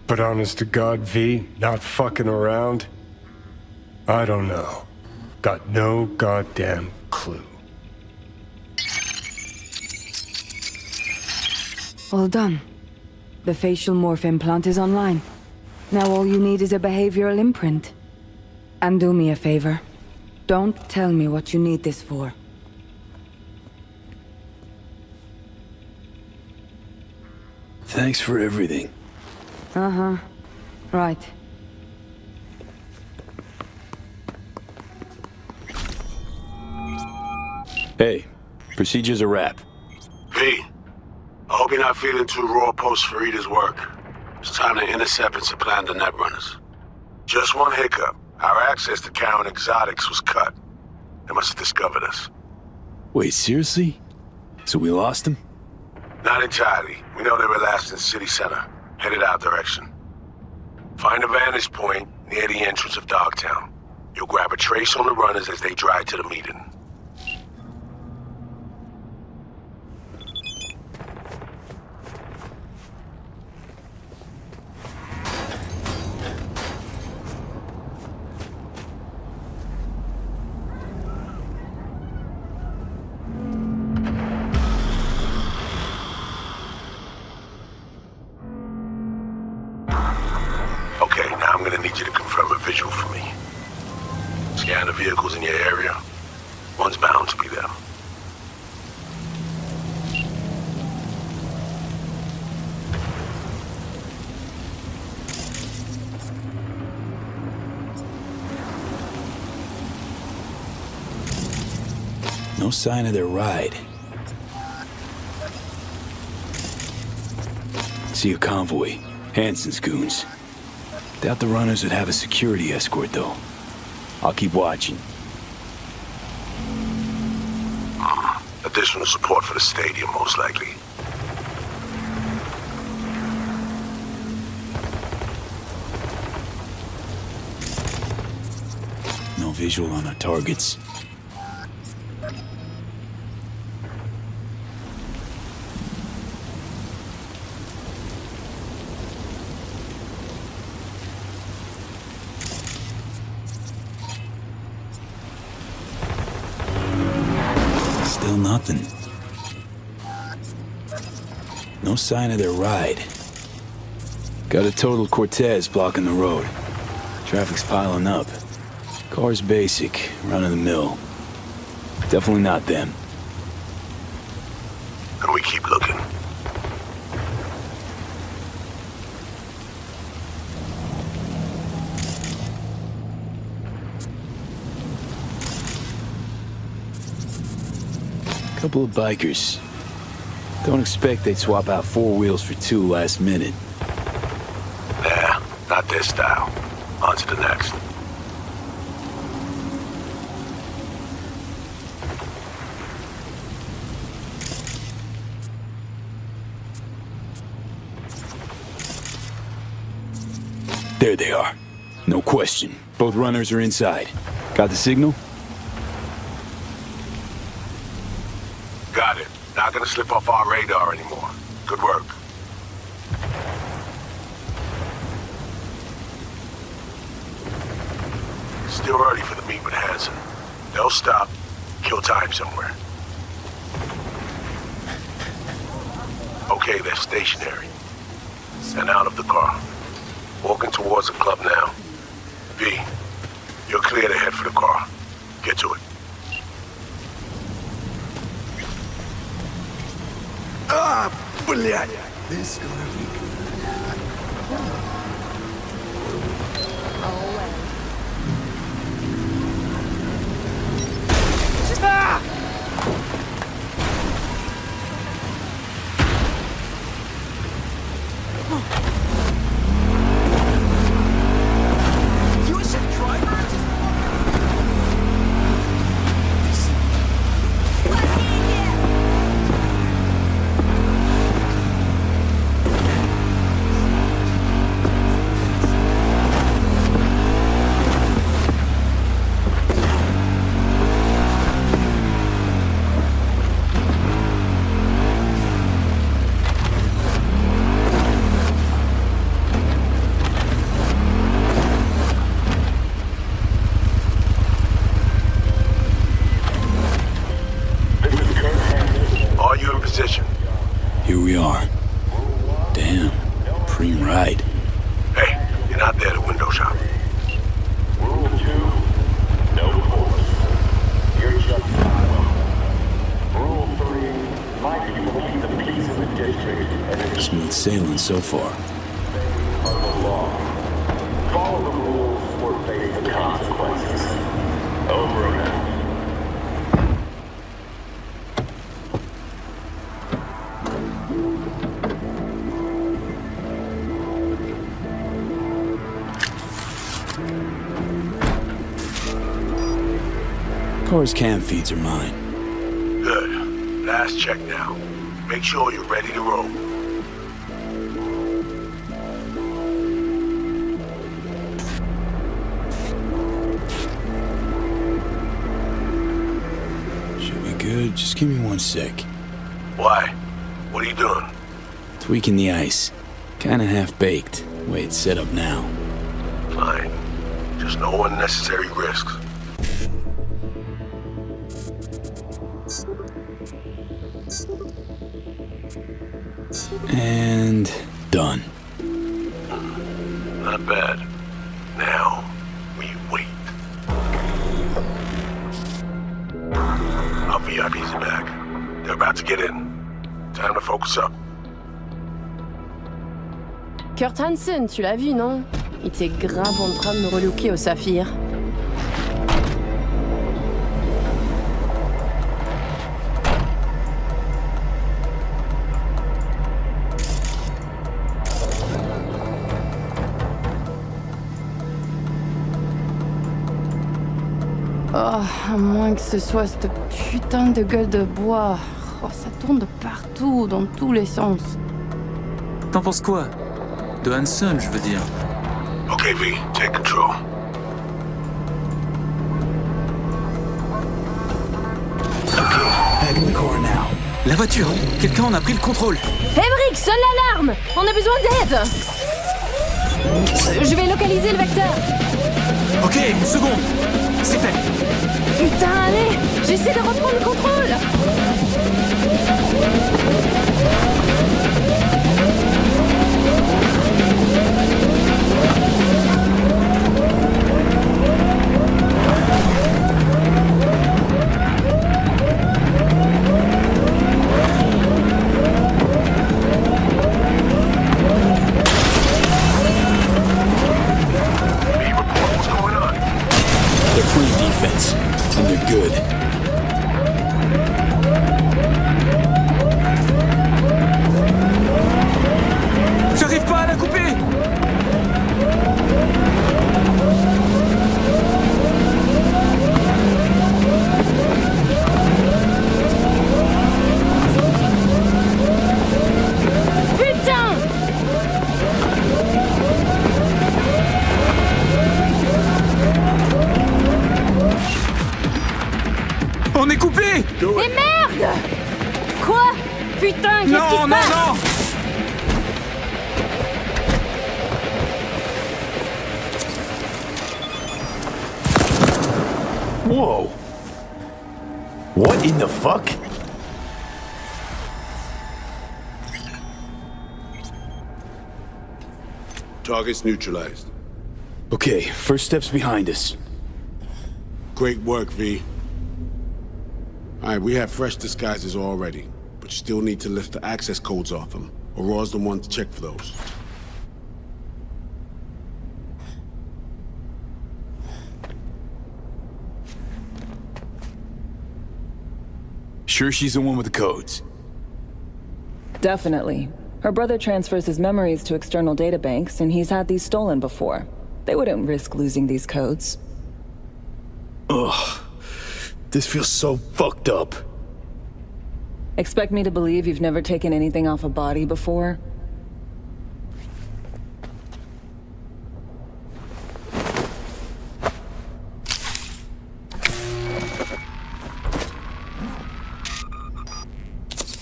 Speaker 10: But honest to God, V, not fucking around? I don't know. Got no goddamn clue.
Speaker 23: All done. The facial morph implant is online. Now all you need is a behavioral imprint. And do me a favor. Don't tell me what you need this for.
Speaker 2: Thanks for everything.
Speaker 23: Uh-huh. Right.
Speaker 2: Hey, procedure's a wrap.
Speaker 14: V, I hope you're not feeling too raw post Farida's work. It's time to intercept and supplant the netrunners. Just one hiccup. Our access to Karen Exotics was cut. They must have discovered us.
Speaker 2: Wait, seriously? So we lost them?
Speaker 14: Not entirely. We know they were last in city center, headed our direction. Find a vantage point near the entrance of Dogtown. You'll grab a trace on the runners as they drive to the meeting. Okay, now I'm gonna need you to confirm a visual for me. Scan the vehicles in your area. One's bound to be them.
Speaker 2: No sign of their ride. See a convoy. Hansen's goons. Doubt the runners would have a security escort, though. I'll keep watching.
Speaker 14: Additional support for the stadium, most likely.
Speaker 2: No visual on our targets. nothing. No sign of their ride. Got a total Cortez blocking the road. Traffic's piling up. Car's basic, run-of-the-mill. Definitely not them.
Speaker 14: And we keep looking.
Speaker 2: Couple of bikers. Don't expect they'd swap out 4 wheels for 2 last minute.
Speaker 14: Nah, not their style. On to the next.
Speaker 2: There they are. No question. Both runners are inside. Got the signal?
Speaker 14: Got it. Not gonna slip off our radar anymore. Good work. Still early for the meet with Hansen. They'll stop, kill time somewhere. Okay, they're stationary. And out of the car. Walking towards the club now. V, you're clear to head for the car. Get to it.
Speaker 1: Ah, блядь! This gonna be good. Ah!
Speaker 2: Here we are. Damn, preem ride.
Speaker 14: Hey, you're not there to window shop.
Speaker 13: Rule 2, no force. You're just not welcome. Rule 3, find you complete the peace of the district and
Speaker 2: Smooth sailing so far.
Speaker 13: of the law. Follow the rules or face the consequences. Over and out.
Speaker 2: Car's cam feeds are mine.
Speaker 14: Good. Last check now. Make sure you're ready to roll.
Speaker 2: Should be good. Just give me 1 sec.
Speaker 14: Why? What are you doing?
Speaker 2: Tweaking the ice. Kinda half-baked. Way it's set up now.
Speaker 14: Fine. Just no unnecessary risks.
Speaker 2: And done.
Speaker 14: Not bad. Now, we wait. Our VIPs are back. They're about to get in. Time to focus up.
Speaker 8: Kurt Hansen, tu l'as vu, non? Il était grave en train de me relooker au saphir. Oh, à moins que ce soit cette putain de gueule de bois. Oh, ça tourne de partout, dans tous les sens.
Speaker 15: T'en penses quoi? De Hansen, je veux dire.
Speaker 14: Okay, V, take control.
Speaker 2: Back in the car now.
Speaker 15: La voiture! Quelqu'un en a pris le contrôle!
Speaker 8: Emmerich, sonne l'alarme! On a besoin d'aide! Je vais localiser le vecteur.
Speaker 15: Ok, une seconde. C'est fait.
Speaker 8: Putain, allez, j'essaie de reprendre le contrôle.
Speaker 2: They're playing defense, and they're good.
Speaker 15: J'arrive pas à la couper.
Speaker 8: Putain!
Speaker 15: On est coupé.
Speaker 8: Mais merde! Quoi? Putain, qu'est-ce qui se passe?
Speaker 15: Non.
Speaker 2: Whoa! What in the fuck?
Speaker 19: Target's neutralized.
Speaker 2: Okay, first step's behind us.
Speaker 19: Great work, V. Alright, we have fresh disguises already, but you still need to lift the access codes off them. Aurora's the one to check for those.
Speaker 2: Sure she's the one with the codes?
Speaker 6: Definitely. Her brother transfers his memories to external databanks, and he's had these stolen before. They wouldn't risk losing these codes.
Speaker 2: Ugh. This feels so fucked up.
Speaker 6: Expect me to believe you've never taken anything off a body before?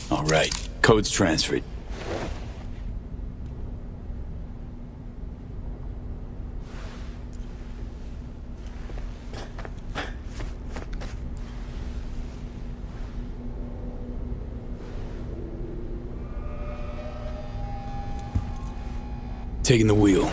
Speaker 2: All right, code's transferred. Taking the wheel.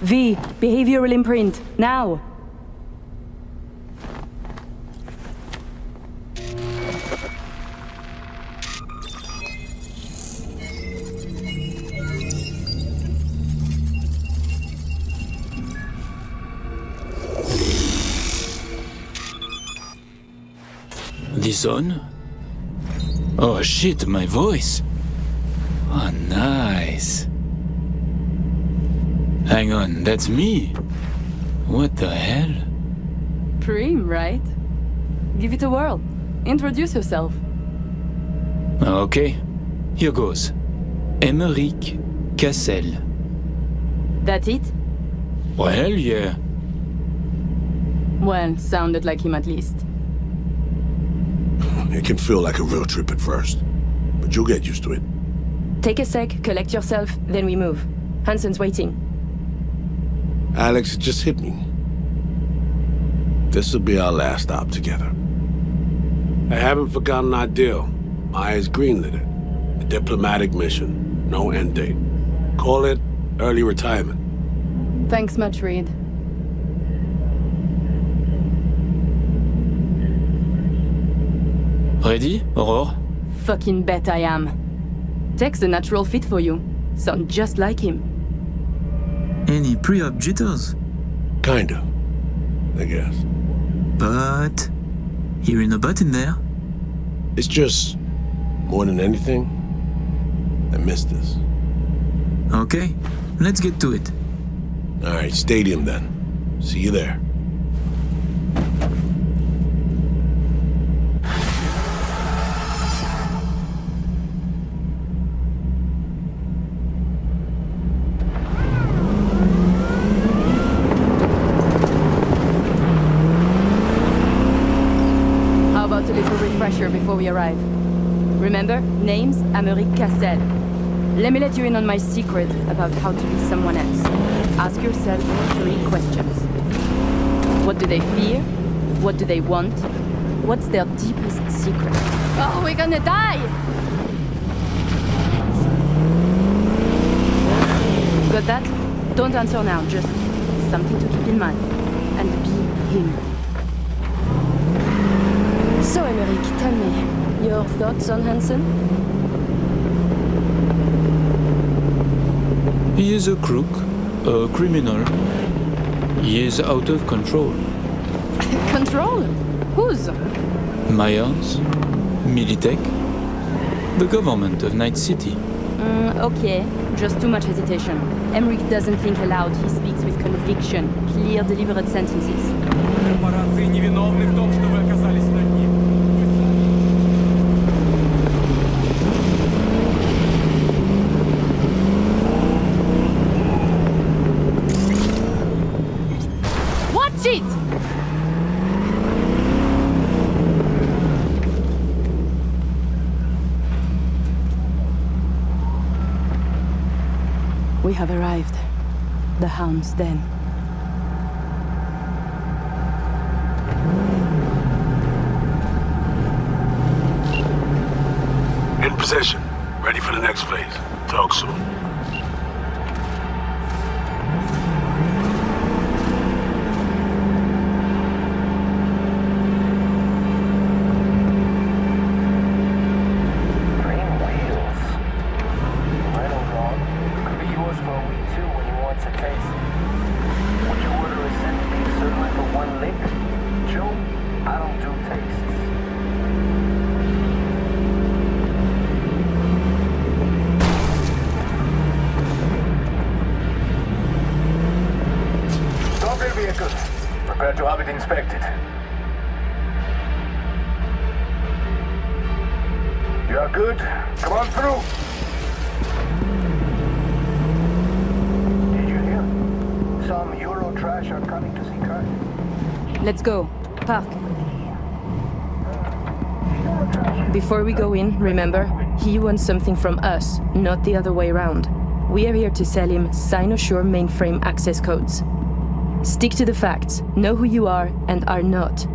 Speaker 8: V, behavioral imprint, now.
Speaker 15: This on? Oh shit, my voice. Oh, nice. Hang on, that's me. What the hell?
Speaker 8: Prim, right? Give it a whirl. Introduce yourself.
Speaker 15: Okay, here goes. Emeric Cassel.
Speaker 8: That it?
Speaker 15: Well, yeah.
Speaker 8: Well, sounded like him at least.
Speaker 19: It can feel like a real trip at first, but you'll get used to it.
Speaker 8: Take a sec, collect yourself, then we move. Hansen's waiting.
Speaker 19: Alex, it just hit me. This'll be our last stop together. I haven't forgotten our deal. Maya's greenlit it. A diplomatic mission, no end date. Call it early retirement.
Speaker 8: Thanks much, Reed.
Speaker 15: Ready, Aurore?
Speaker 8: Fucking bet I am. Tech's a natural fit for you. Sound just like him.
Speaker 15: Any pre-op jitters?
Speaker 19: Kinda, I guess.
Speaker 15: But... hearing a but in there?
Speaker 19: It's just, more than anything, I missed this.
Speaker 15: Okay, let's get to it.
Speaker 19: Alright, stadium then. See you there.
Speaker 23: we arrive. Remember, name's Americ Cassel. Let me let you in on my secret about how to be someone else. Ask yourself 3 questions. What do they fear? What do they want? What's their deepest secret? Oh, we're gonna die! Got that? Don't answer now, just something to keep in mind. And be him. So, Americ, tell me, your thoughts on Hansen?
Speaker 15: He is a crook, a criminal. He is out of control.
Speaker 23: Control? Whose?
Speaker 15: Myers, Militech, the government of Night City.
Speaker 23: Okay, just too much hesitation. Emmerich doesn't think aloud, he speaks with conviction. Clear, deliberate sentences.
Speaker 4: Корпорации невиновны в том, что вы оказались на дне.
Speaker 23: Watch it! We have arrived. The Hound's Den.
Speaker 14: In possession. Ready for the next phase. Talk soon.
Speaker 13: Prepare to have it inspected. You are good? Come on through! Did you hear? Some Euro trash are coming to see cars.
Speaker 23: Let's go. Park. Before we go in, remember, he wants something from us, not the other way around. We are here to sell him Cynosure mainframe access codes. Stick to the facts, know who you are and are not.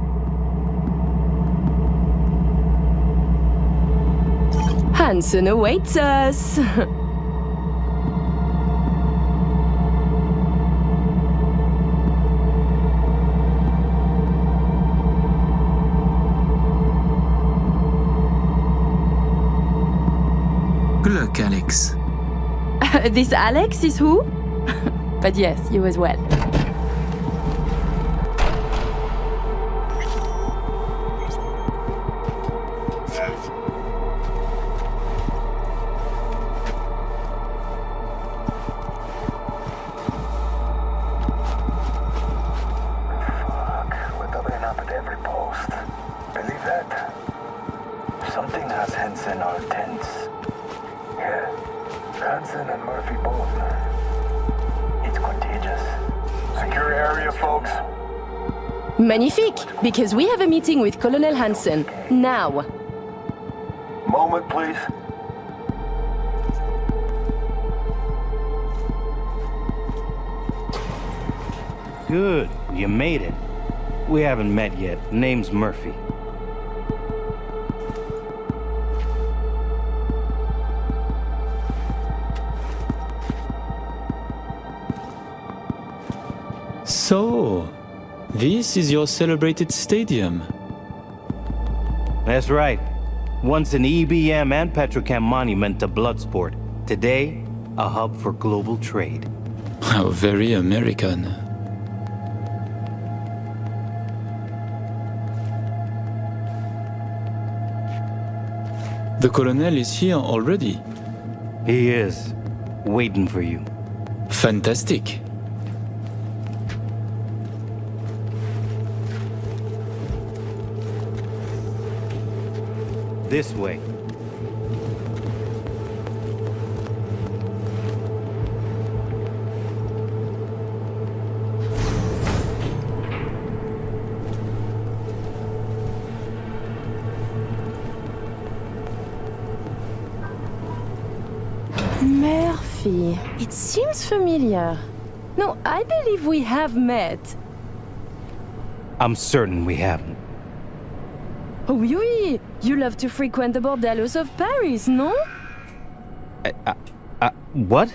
Speaker 23: Hansen awaits us!
Speaker 15: Good luck, Alex.
Speaker 23: This Alex is who? But yes, you as well. Magnifique, because we have a meeting with Colonel Hansen, now.
Speaker 13: Moment, please.
Speaker 9: Good, you made it. We haven't met yet. Name's Murphy.
Speaker 15: So, this is your celebrated stadium.
Speaker 9: That's right. Once an EBM and Petrochem monument to bloodsport. Today, a hub for global trade.
Speaker 15: How very American. The Colonel is here already.
Speaker 9: He is. Waiting for you.
Speaker 15: Fantastic.
Speaker 9: This way.
Speaker 8: Murphy. It seems familiar. No, I believe we have met.
Speaker 9: I'm certain we haven't.
Speaker 8: Oh, oui, you love to frequent the bordellos of Paris, no?
Speaker 9: What?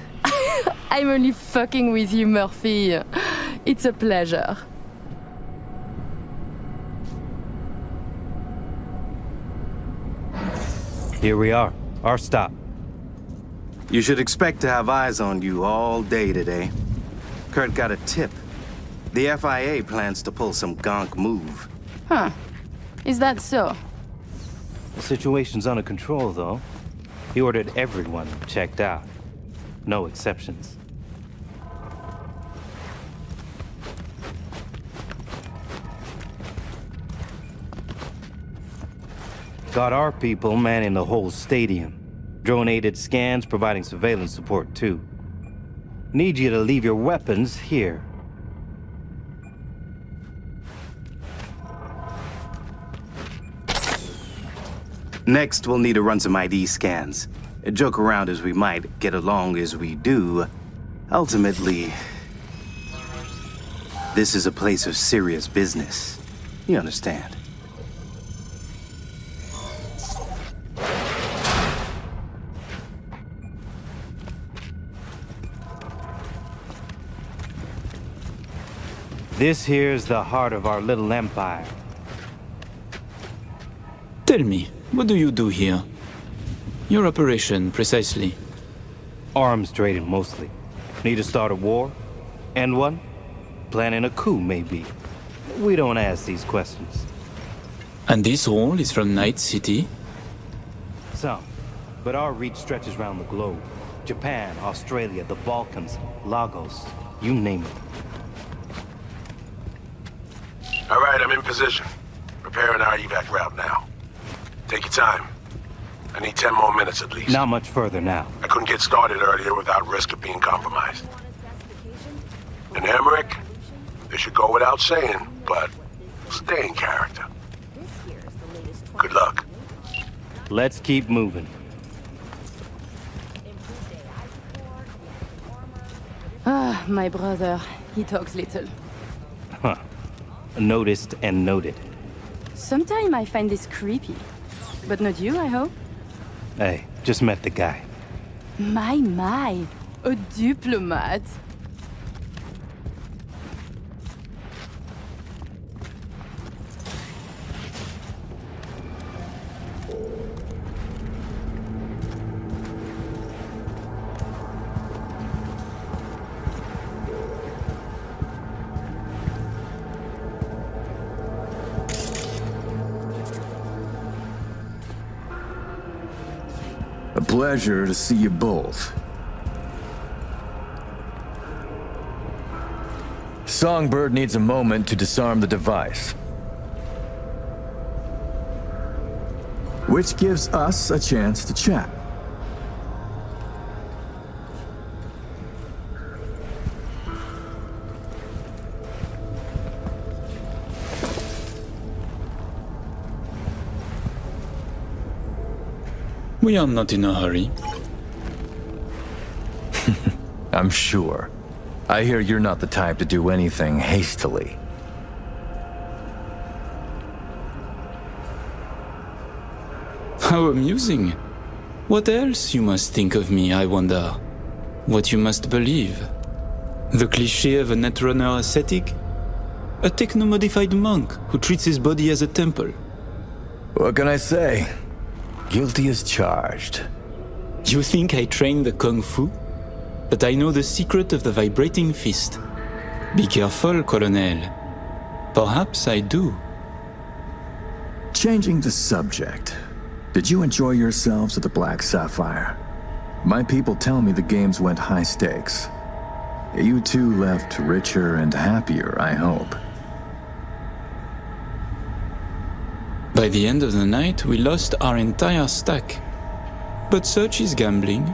Speaker 8: I'm only fucking with you, Murphy. It's a pleasure.
Speaker 9: Here we are, our stop.
Speaker 3: You should expect to have eyes on you all day today. Kurt got a tip. The FIA plans to pull some gonk move.
Speaker 8: Huh. Is that so?
Speaker 9: The situation's under control, though. He ordered everyone checked out. No exceptions. Got our people manning the whole stadium. Drone-aided scans providing surveillance support, too. Need you to leave your weapons here.
Speaker 3: Next, we'll need to run some ID scans. Joke around as we might, get along as we do. Ultimately, this is a place of serious business. You understand?
Speaker 9: This here's the heart of our little empire.
Speaker 15: Tell me, what do you do here? Your operation, precisely.
Speaker 9: Arms trading, mostly. Need to start a war? End one? Planning a coup, maybe. We don't ask these questions.
Speaker 15: And this role is from Night City?
Speaker 9: Some. But our reach stretches around the globe. Japan, Australia, the Balkans, Lagos, you name it.
Speaker 14: All right, I'm in position. Preparing our evac route now. Take your time. I need 10 more minutes at least.
Speaker 9: Not much further now.
Speaker 14: I couldn't get started earlier without risk of being compromised. And Emmerich, this should go without saying, but stay in character. Good luck.
Speaker 9: Let's keep moving.
Speaker 8: Ah, my brother. He talks little.
Speaker 9: Huh. Noticed and noted.
Speaker 8: Sometimes I find this creepy. But not you, I hope?
Speaker 9: Hey, just met the guy.
Speaker 8: My. A diplomat.
Speaker 22: A pleasure to see you both. Songbird needs a moment to disarm the device. Which gives us a chance to chat.
Speaker 15: We are not in a hurry.
Speaker 22: I'm sure. I hear you're not the type to do anything hastily.
Speaker 15: How amusing. What else you must think of me, I wonder? What you must believe? The cliché of a netrunner ascetic? A techno-modified monk who treats his body as a temple?
Speaker 22: What can I say? Guilty as charged.
Speaker 15: You think I train the kung fu? That I know the secret of the vibrating fist? Be careful, Colonel. Perhaps I do.
Speaker 22: Changing the subject. Did you enjoy yourselves at the Black Sapphire? My people tell me the games went high stakes. You two left richer and happier, I hope.
Speaker 15: By the end of the night, we lost our entire stack. But such is gambling.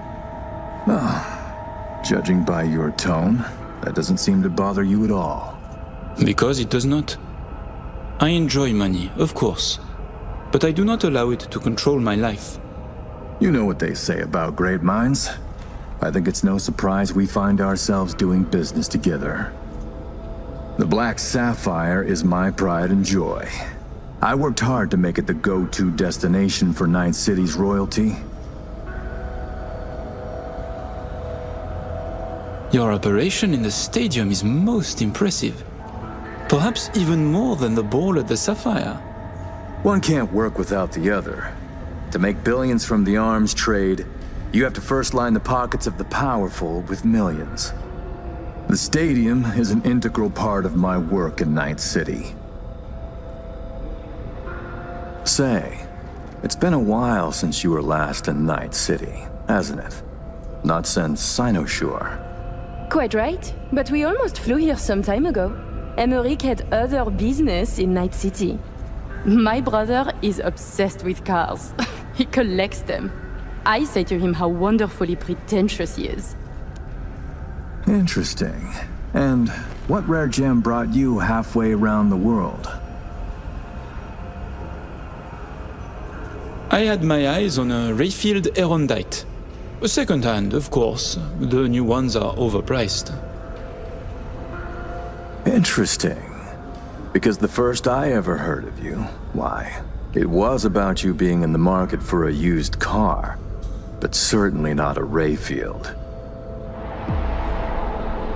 Speaker 22: Oh, judging by your tone, that doesn't seem to bother you at all.
Speaker 15: Because it does not. I enjoy money, of course. But I do not allow it to control my life.
Speaker 22: You know what they say about great minds.
Speaker 7: I think it's no surprise we find ourselves doing business together. The Black Sapphire is my pride and joy. I worked hard to make it the go-to destination for Night City's royalty.
Speaker 15: Your operation in the stadium is most impressive. Perhaps even more than the ball at the Sapphire.
Speaker 7: One can't work without the other. To make billions from the arms trade, you have to first line the pockets of the powerful with millions. The stadium is an integral part of my work in Night City. Say, it's been a while since you were last in Night City, hasn't it? Not since NSШA.
Speaker 8: Quite right, but we almost flew here some time ago. Emmerich had other business in Night City. My brother is obsessed with cars. He collects them. I say to him how wonderfully pretentious he is.
Speaker 7: Interesting. And what rare gem brought you halfway around the world?
Speaker 15: I had my eyes on a refilled Erondite. A second hand, of course. The new ones are overpriced.
Speaker 7: Interesting. Because the first I ever heard of you, why, it was about you being in the market for a used car, but certainly not a Rayfield.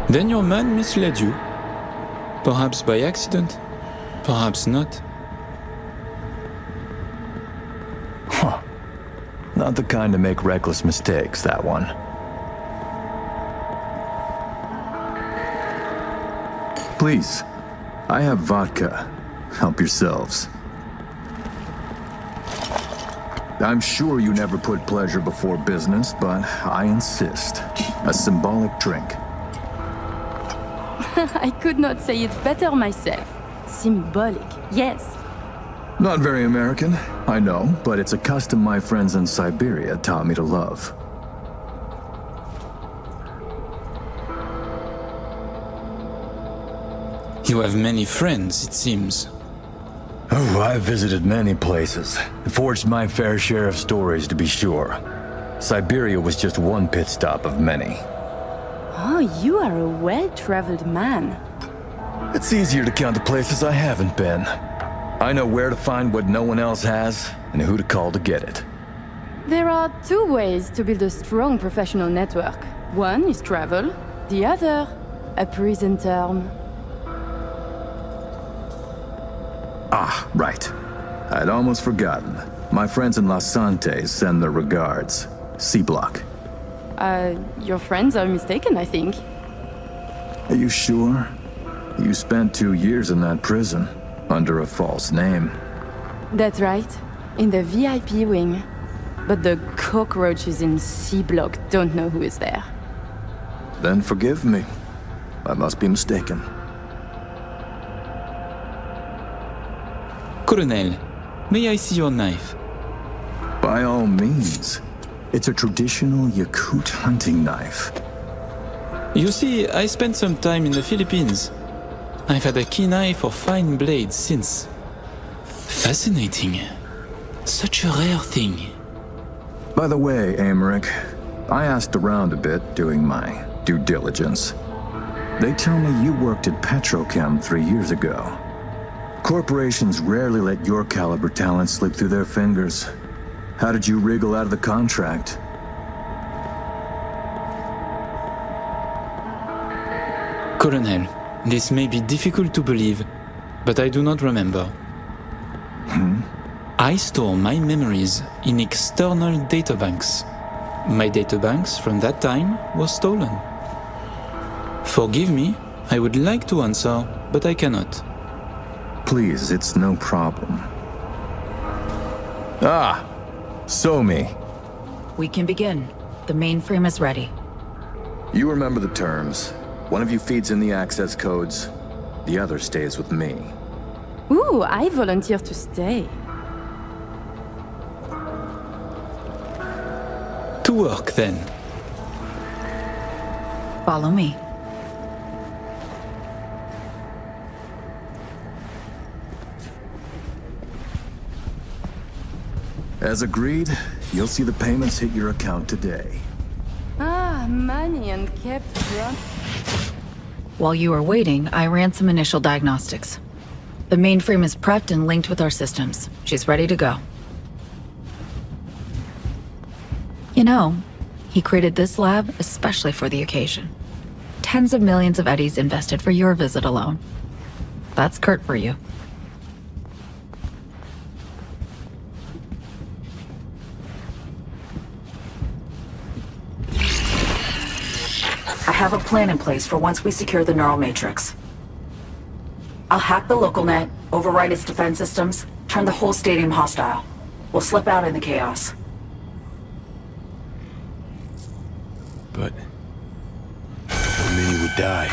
Speaker 15: Then your man misled you. Perhaps by accident, perhaps not.
Speaker 7: Huh. Not the kind to make reckless mistakes, that one. Please, I have vodka. Help yourselves. I'm sure you never put pleasure before business, but I insist. A symbolic drink.
Speaker 8: I could not say it better myself. Symbolic, yes.
Speaker 7: Not very American, I know, but it's a custom my friends in Siberia taught me to love.
Speaker 15: You have many friends, it seems.
Speaker 7: Oh, I've visited many places. Forged my fair share of stories, to be sure. Siberia was just one pit stop of many.
Speaker 8: Oh, you are a well-traveled man.
Speaker 7: It's easier to count the places I haven't been. I know where to find what no one else has, and who to call to get it.
Speaker 8: There are two ways to build a strong professional network. One is travel, the other, a prison term.
Speaker 7: Ah, right. I'd almost forgotten. My friends in Los Santos send their regards. C-Block.
Speaker 8: Your friends are mistaken, I think.
Speaker 7: Are you sure? You spent 2 years in that prison, under a false name.
Speaker 8: That's right, in the VIP wing. But the cockroaches in C-Block don't know who is there.
Speaker 7: Then forgive me. I must be mistaken.
Speaker 15: Colonel, may I see your knife?
Speaker 7: By all means. It's a traditional Yakut hunting knife.
Speaker 15: You see, I spent some time in the Philippines. I've had a keen eye for fine blades since. Fascinating. Such a rare thing.
Speaker 7: By the way, Emmerich, I asked around a bit doing my due diligence. They tell me you worked at Petrochem 3 years ago. Corporations rarely let your caliber talent slip through their fingers. How did you wriggle out of the contract?
Speaker 15: Colonel, this may be difficult to believe, but I do not remember. I store my memories in external databanks. My databanks from that time were stolen. Forgive me, I would like to answer, but I cannot.
Speaker 7: Please, it's no problem. Ah! Somi.
Speaker 11: We can begin. The mainframe is ready.
Speaker 7: You remember the terms. One of you feeds in the access codes. The other stays with me.
Speaker 8: Ooh, I volunteer to stay.
Speaker 15: To work, then.
Speaker 11: Follow me.
Speaker 7: As agreed, you'll see the payments hit your account today.
Speaker 8: Ah,
Speaker 23: money and kept drunk.
Speaker 11: While you were waiting, I ran some initial diagnostics. The mainframe is prepped and linked with our systems. She's ready to go. You know, he created this lab especially for the occasion. Tens of millions of eddies invested for your visit alone. That's Kurt for you. I have a plan in place for once we secure the neural matrix. I'll hack the local net, override its defense systems, turn the whole stadium hostile. We'll slip out in the chaos.
Speaker 2: But how many would die?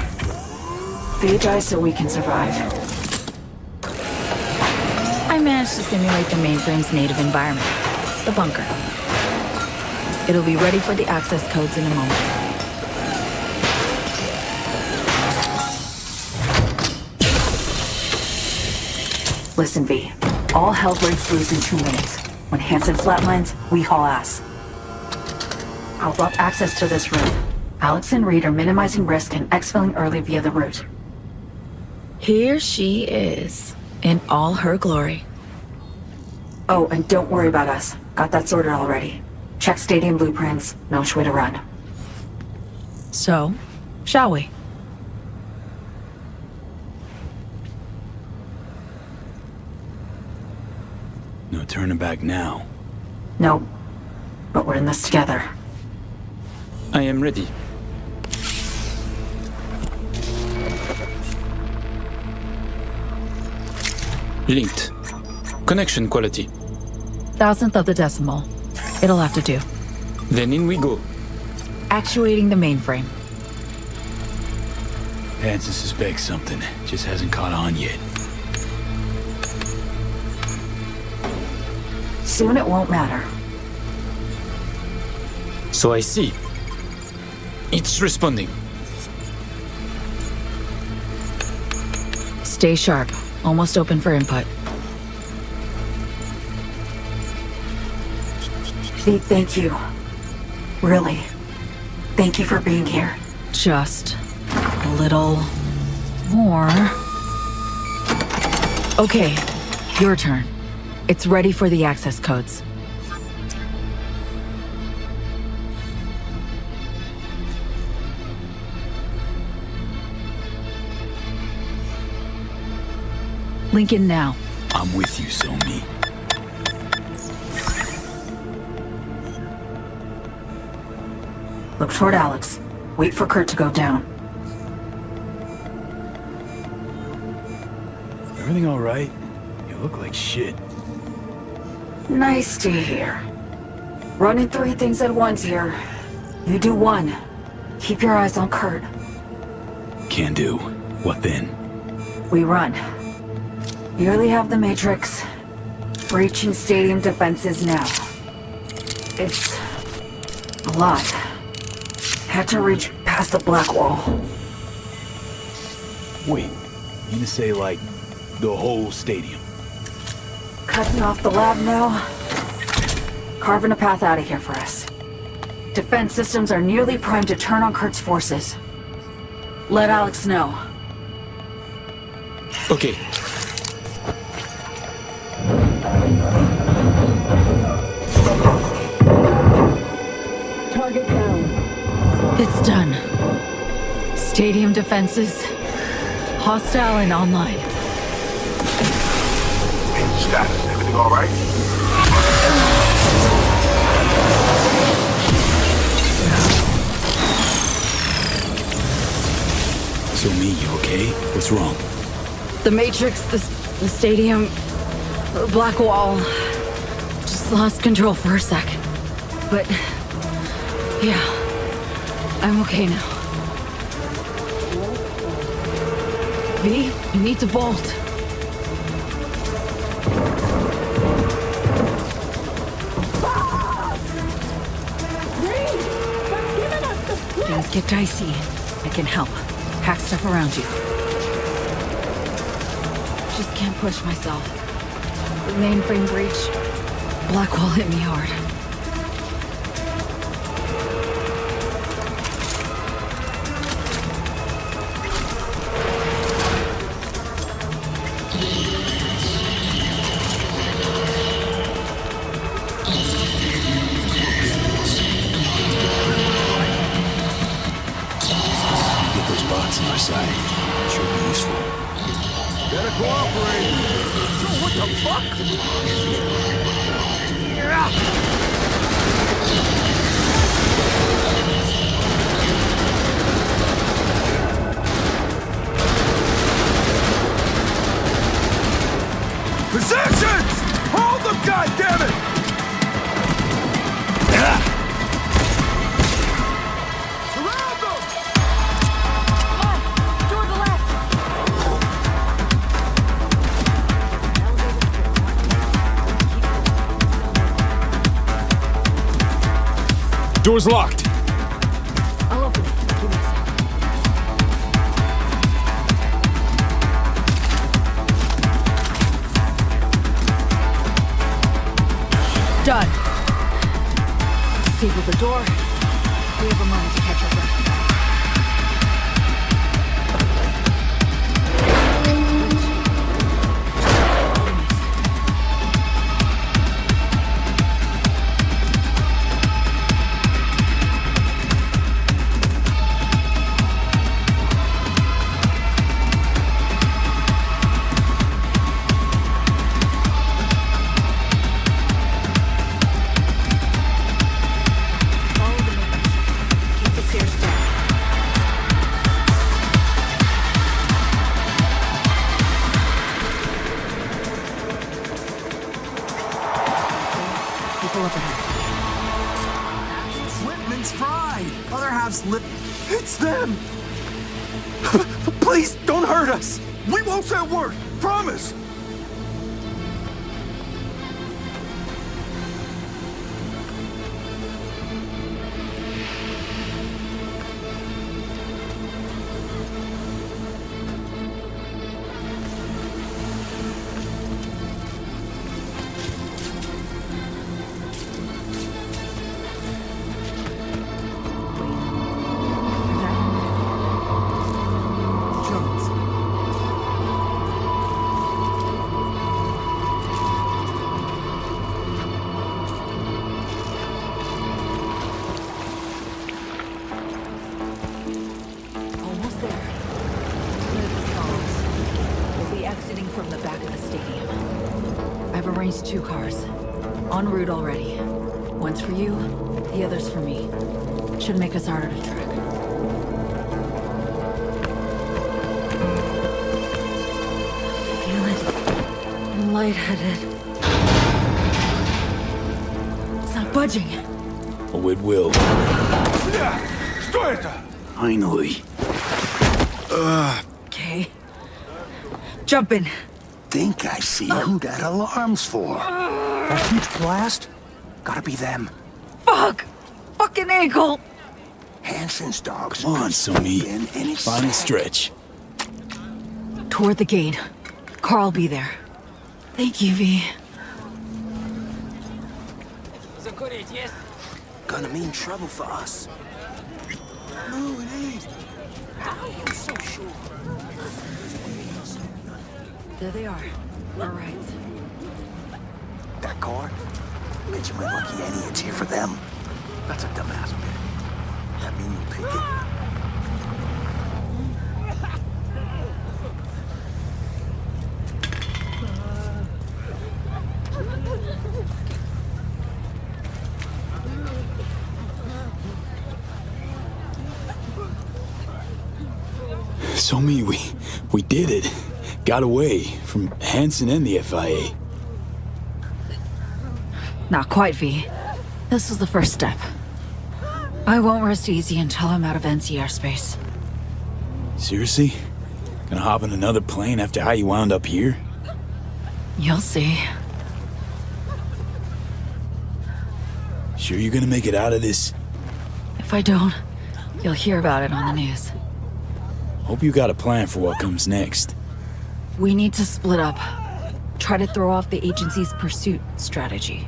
Speaker 11: They die so we can survive. I managed to simulate the mainframe's native environment, the bunker. It'll be ready for the access codes in a moment. Listen, V. All hell breaks loose in 2 minutes. When Hansen flatlines, we haul ass. I'll block access to this room. Alex and Reed are minimizing risk and exfilling early via the route. Here she is, in all her glory. Oh, and don't worry about us. Got that sorted already. Check stadium blueprints, no which way to run. So, shall we?
Speaker 2: No turning back now.
Speaker 11: No, but we're in this together.
Speaker 15: I am ready. Linked. Connection quality.
Speaker 11: 1,000th of the decimal. It'll have to do.
Speaker 15: Then in we go.
Speaker 11: Actuating the mainframe.
Speaker 2: Hansen suspects something, just hasn't caught on yet.
Speaker 11: Soon it won't matter.
Speaker 15: So I see. It's responding.
Speaker 11: Stay sharp. Almost open for input. V, thank you. Really. Thank you for being here. Just a little more. Okay, your turn. It's ready for the access codes. Lincoln now.
Speaker 2: I'm with you, Somi.
Speaker 11: Look toward Alex. Wait for Kurt to go down.
Speaker 2: Everything all right? You look like shit.
Speaker 11: Nice to hear. Running 3 things at once here. You do 1. Keep your eyes on Kurt.
Speaker 2: Can do. What then?
Speaker 11: We run. Nearly have the Matrix. Breaching stadium defenses now. It's a lot. Had to reach past the black wall.
Speaker 2: Wait, you mean to say like the whole stadium?
Speaker 11: Cutting off the lab now. Carving a path out of here for us. Defense systems are nearly primed to turn on Kurt's forces. Let Alex know.
Speaker 15: Okay.
Speaker 11: Target down. It's done. Stadium defenses, hostile and online.
Speaker 14: Status, everything all right?
Speaker 2: So me, you okay? What's wrong?
Speaker 11: The Matrix, the stadium, the black wall. Just lost control for a sec. But, yeah, I'm okay now. V, you need to bolt. Things get dicey. I can help. Hack stuff around you. Just can't push myself. The mainframe breach. Blackwall hit me hard.
Speaker 2: bots on our side. Should be useful.
Speaker 18: Better cooperate. What the fuck?
Speaker 1: Positions! Hold them, goddammit! Surround them!
Speaker 12: Come on, toward the left.
Speaker 2: Door's locked.
Speaker 12: I'll open it. Give me a sec.
Speaker 23: Done. Disable the door. We have a moment to catch our breath.
Speaker 18: Whitman's fried. Other half's lip. It's them. Please don't hurt us. We won't say a word. Promise.
Speaker 11: Two cars. En route already. One's for you, the other's for me. Should make us harder to track. Feel it. I'm lightheaded. It's not budging.
Speaker 2: Oh, it will.
Speaker 1: Что это?
Speaker 2: Finally.
Speaker 11: Okay. Jump in.
Speaker 18: Think I see who that alarm's for. That huge blast? Gotta be them.
Speaker 11: Fuck! Fucking ankle!
Speaker 18: Hansen's dogs.
Speaker 2: Come on, Somi.
Speaker 18: Any
Speaker 2: Final stretch.
Speaker 11: Toward the gate. Carl be there. Thank you, V.
Speaker 18: Gonna mean trouble for us. No, it ain't. How are you so sure?
Speaker 11: There they are. All right.
Speaker 18: That car? Bet you my lucky Annie it's here for them. That's a dumbass bit. That mean you'll take it?
Speaker 2: Somi, we did it. Got away from Hansen and the FIA.
Speaker 11: Not quite, V. This was the first step. I won't rest easy until I'm out of NC airspace.
Speaker 2: Seriously? Gonna hop in another plane after how you wound up here?
Speaker 11: You'll see.
Speaker 2: Sure you're gonna make it out of this?
Speaker 11: If I don't, you'll hear about it on the news.
Speaker 2: Hope you got a plan for what comes next.
Speaker 11: We need to split up. Try to throw off the agency's pursuit strategy.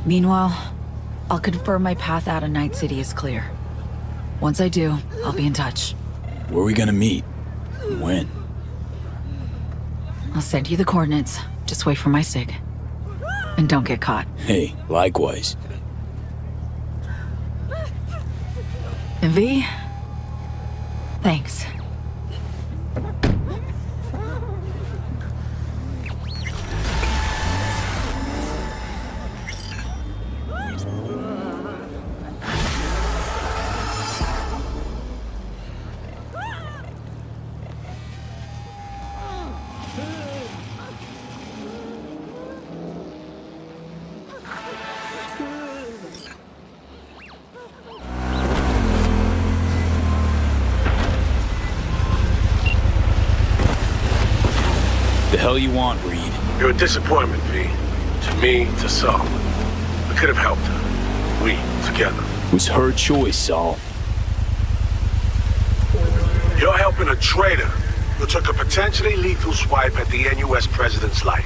Speaker 11: Meanwhile, I'll confirm my path out of Night City is clear. Once I do, I'll be in touch.
Speaker 2: Where are we gonna meet? When?
Speaker 11: I'll send you the coordinates. Just wait for my SIG. And don't get caught.
Speaker 2: Hey, likewise.
Speaker 11: V? Thanks.
Speaker 2: The hell you want, Reed?
Speaker 14: You're a disappointment, V. To me, to Saul. We could have helped her. We, together.
Speaker 2: It was her choice, Saul.
Speaker 14: You're helping a traitor who took a potentially lethal swipe at the NUS president's life.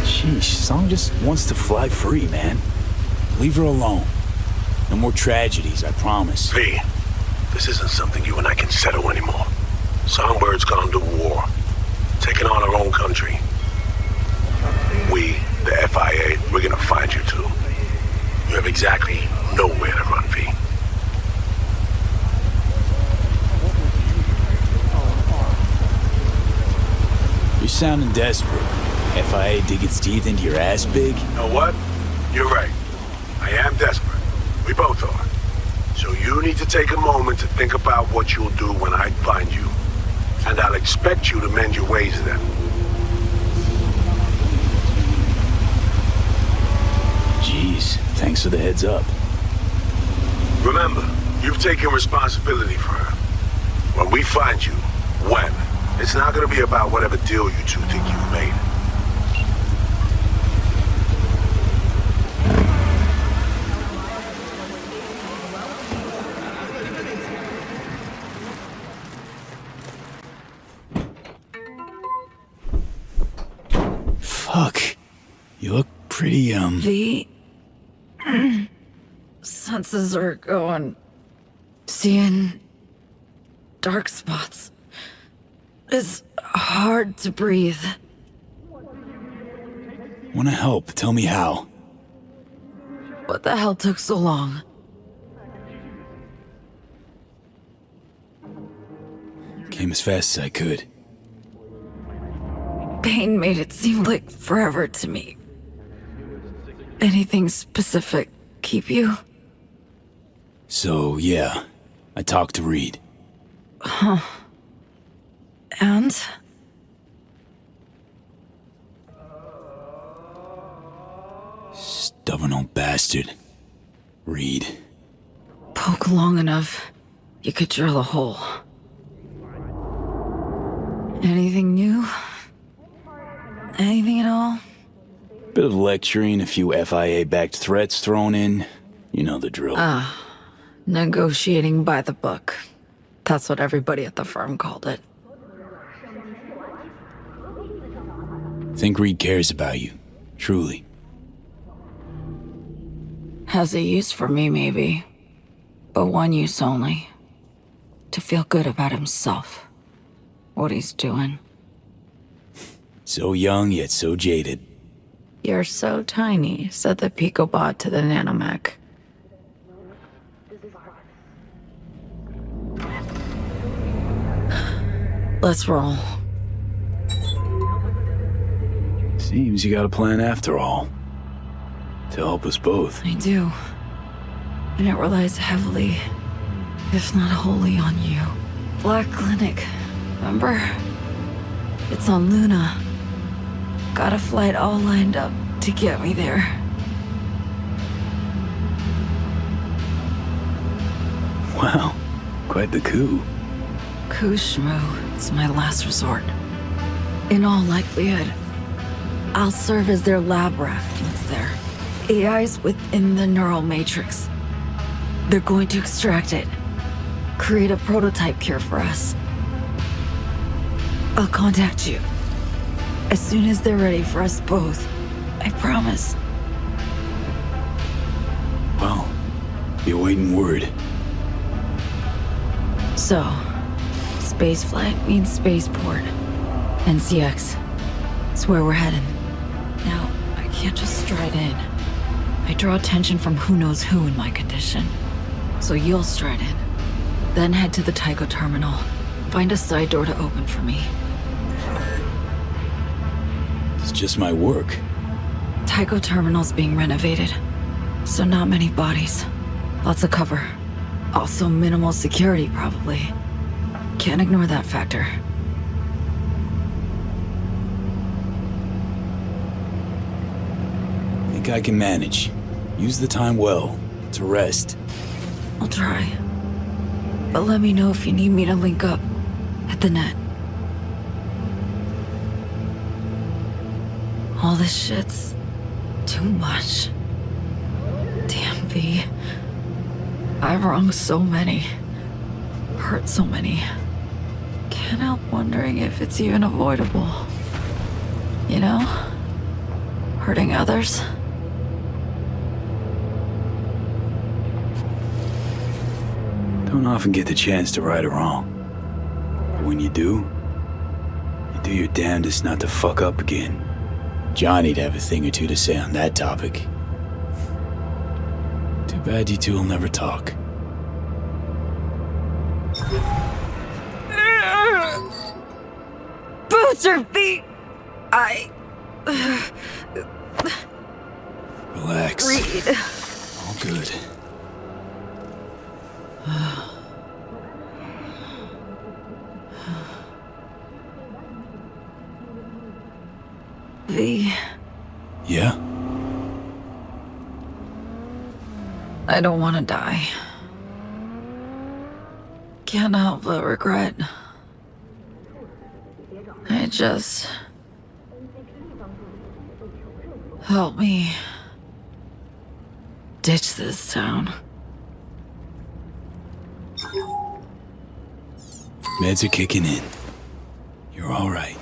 Speaker 2: Sheesh, Saul just wants to fly free, man. Leave her alone. No more tragedies, I promise.
Speaker 14: V, this isn't something you and I can settle anymore. Songbird's gone to war, taking on our own country. We, the FIA, we're gonna find you too. You have exactly nowhere to run, V.
Speaker 2: You're sounding desperate. FIA dig its teeth into your ass big?
Speaker 14: You know what? You're right. I am desperate. We both are. So you need to take a moment to think about what you'll do when I find you. And I'll expect you to mend your ways then.
Speaker 2: Jeez, thanks for the heads up.
Speaker 14: Remember, you've taken responsibility for her. When we find you, when, it's not gonna be about whatever deal you two think you've made.
Speaker 2: Fuck. You look pretty,
Speaker 11: The senses are going. Seeing dark spots. It's hard to breathe.
Speaker 2: Wanna help? Tell me how.
Speaker 11: What the hell took so long?
Speaker 2: Came as fast as I could.
Speaker 11: Pain made it seem like forever to me. Anything specific keep you?
Speaker 2: So, yeah, I talked to Reed.
Speaker 11: Huh. And?
Speaker 2: Stubborn old bastard. Reed.
Speaker 11: Poke long enough, you could drill a hole. Anything new? Anything at all?
Speaker 2: Bit of lecturing, a few FIA-backed threats thrown in. You know the drill.
Speaker 11: Negotiating by the book. That's what everybody at the firm called it.
Speaker 2: Think Reed cares about you. Truly.
Speaker 11: Has a use for me, maybe. But one use only. To feel good about himself. What he's doing.
Speaker 2: So young, yet so jaded.
Speaker 11: You're so tiny, said the Picobot to the nanomech. Let's roll.
Speaker 2: Seems you got a plan after all. To help us both.
Speaker 11: I do. And it relies heavily, if not wholly, on you. Black Clinic, remember? It's on Luna. Got a flight all lined up to get me there.
Speaker 2: Wow, quite the coup.
Speaker 11: Coup schmoo, it's my last resort. In all likelihood, I'll serve as their lab rat once there. AI's within the neural matrix. They're going to extract it. Create a prototype cure for us. I'll contact you. As soon as they're ready for us both. I promise.
Speaker 2: Well, be awaiting word.
Speaker 11: So, spaceflight means spaceport. NCX. It's where we're heading. Now, I Can't just stride in. I draw attention from who knows who in my condition. So you'll stride in. Then head to the Tycho terminal. Find a side door to open for me.
Speaker 2: It's just my work.
Speaker 11: Tycho terminal's being renovated. So not many bodies. Lots of cover. Also minimal security, probably. Can't ignore that factor.
Speaker 2: Think I can manage. Use the time well. To rest.
Speaker 11: I'll try. But let me know if you need me to link up at the net. All this shit's too much. Damn, V. I've wronged so many. Hurt so many. Can't help wondering if it's even avoidable. You know? Hurting others.
Speaker 2: Don't often get the chance to right a wrong. But when you do your damnedest not to fuck up again. Johnny'd have a thing or two to say on that topic. Too bad you two will never talk.
Speaker 11: Boots or feet?
Speaker 2: Relax.
Speaker 11: Read.
Speaker 2: All good.
Speaker 11: V.
Speaker 2: Yeah?
Speaker 11: I don't want to die. Can't help but regret. I just... Help me ditch this town.
Speaker 2: Meds are kicking in. You're all right.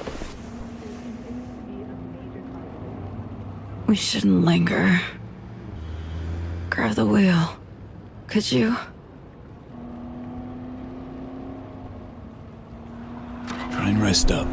Speaker 11: We shouldn't linger. Grab the wheel. Could you?
Speaker 2: Try and rest up.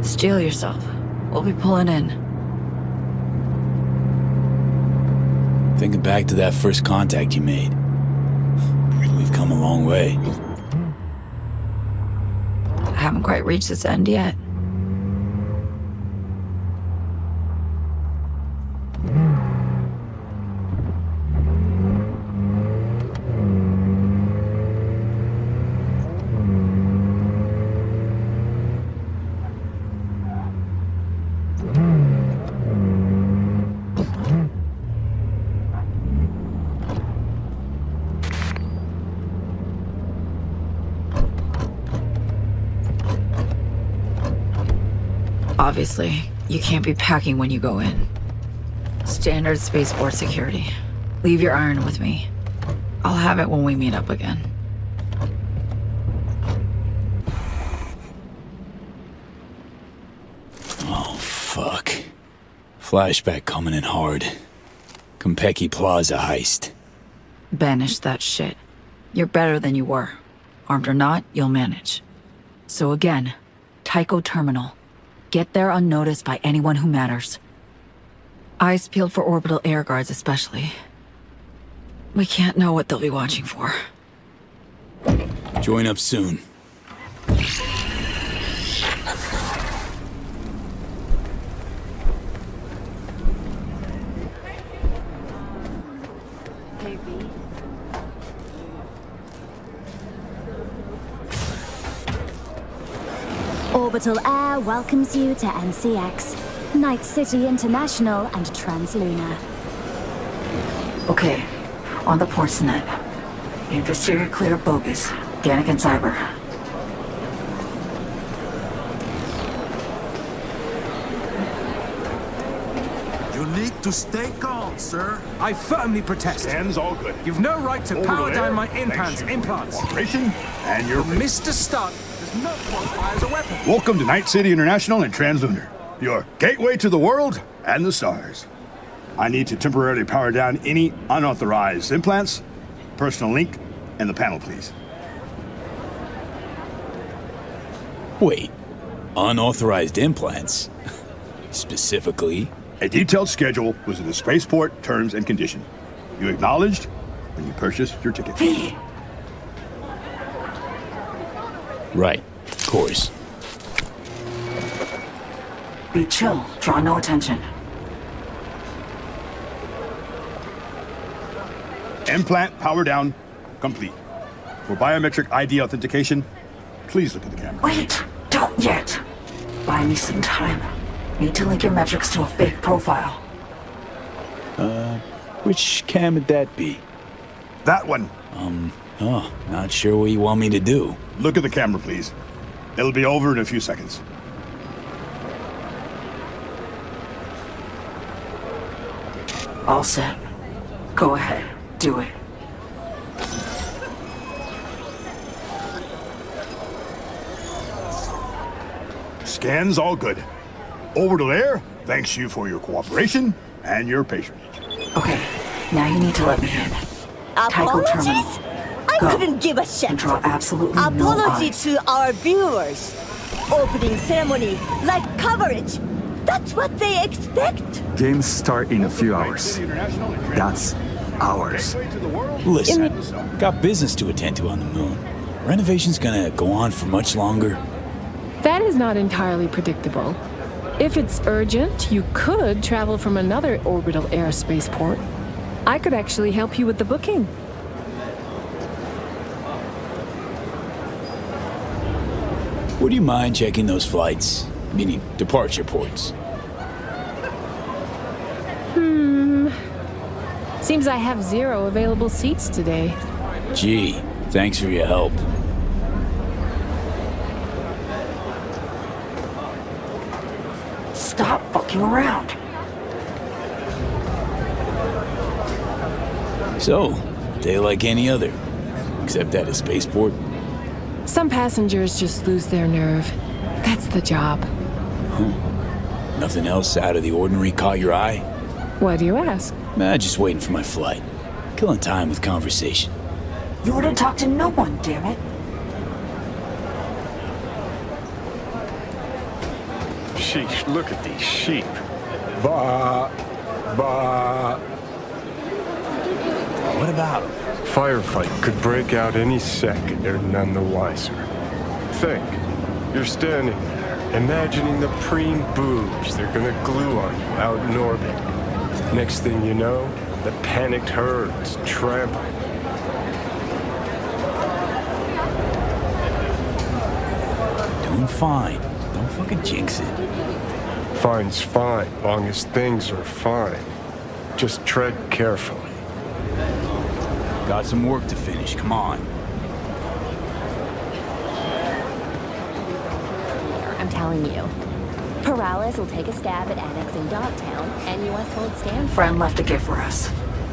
Speaker 11: Steel yourself. We'll be pulling in.
Speaker 2: Thinking back to that first contact you made. We've come a long way.
Speaker 11: I haven't quite reached its end yet. Obviously, you can't be packing when you go in. Standard spaceport security. Leave your iron with me. I'll have it when we meet up again.
Speaker 2: Oh, fuck. Flashback coming in hard. Konpeki Plaza heist.
Speaker 11: Banish that shit. You're better than you were. Armed or not, you'll manage. So again, Tycho Terminal. Get there unnoticed by anyone who matters. Eyes peeled for orbital air guards especially. We can't know what they'll be watching for.
Speaker 2: Join up soon.
Speaker 16: Orbital Air welcomes you to NCX, Night City International and Transluna.
Speaker 11: Okay, on the ports net. Infrastructure clear bogus. Danik and Cyber.
Speaker 20: You need to stay calm, sir.
Speaker 21: I firmly protest.
Speaker 20: Stands all good.
Speaker 21: You've no right to power down my implants.
Speaker 20: Operation, and you're
Speaker 21: Mr. Stark has
Speaker 20: not qualify as a weapon.
Speaker 5: Welcome to Night City International and Translunar, your gateway to the world and the stars. I need to temporarily power down any unauthorized implants, personal link, and the panel, please.
Speaker 2: Wait, unauthorized implants? Specifically?
Speaker 5: A detailed schedule was in the spaceport terms and condition. You acknowledged when you purchased your ticket.
Speaker 2: Right, of course.
Speaker 11: Be chill, draw no attention.
Speaker 5: Implant power down, complete. For biometric ID authentication, please look at the camera.
Speaker 11: Wait, don't yet. Buy me some time. Need to link your metrics to a fake profile.
Speaker 2: Which cam would that be?
Speaker 5: That one.
Speaker 2: Not sure what you want me to do.
Speaker 5: Look at the camera, please. It'll be over in a few seconds.
Speaker 11: All set. Go ahead, do it.
Speaker 5: Scans all good. Orbital Air thanks you for your cooperation and your patronage.
Speaker 11: Okay, now you need to let me in. Tycho Terminal.
Speaker 17: I
Speaker 11: Go.
Speaker 17: couldn't give a shit.
Speaker 11: And draw absolutely no
Speaker 17: Apology
Speaker 11: eyes.
Speaker 17: to our viewers. Opening ceremony, like coverage. That's what they expect.
Speaker 7: Games start in a few hours. That's ours.
Speaker 2: Listen, got business to attend to on the moon. Renovation's gonna go on for much longer.
Speaker 21: That is not entirely predictable. If it's urgent, you could travel from another orbital airspace port. I could actually help you with the booking.
Speaker 2: Would you mind checking those flights? Meaning departure ports.
Speaker 21: Seems I have 0 available seats today.
Speaker 2: Gee, thanks for your help.
Speaker 11: Stop fucking around.
Speaker 2: So, day like any other, except at a spaceport.
Speaker 21: Some passengers just lose their nerve. That's the job.
Speaker 2: Nothing else out of the ordinary caught your eye?
Speaker 21: Why do you ask?
Speaker 2: Just waiting for my flight. Killing time with conversation.
Speaker 11: You were to talk to no one, damn it.
Speaker 10: Sheesh, look at these sheep. Bah, bah.
Speaker 2: What about them?
Speaker 10: Firefight could break out any second, they're none the wiser. Think, you're standing there, imagining the preen boobs they're gonna glue on you out in orbit. Next thing you know, the panicked herds trample.
Speaker 2: Doing fine. Don't fucking jinx it.
Speaker 10: Fine's fine, long as things are fine. Just tread carefully.
Speaker 2: Got some work to finish, come on.
Speaker 12: I'm telling you. Perales will take a stab at annexing Dogtown, and US hold stand.
Speaker 11: Friend left a gift for us.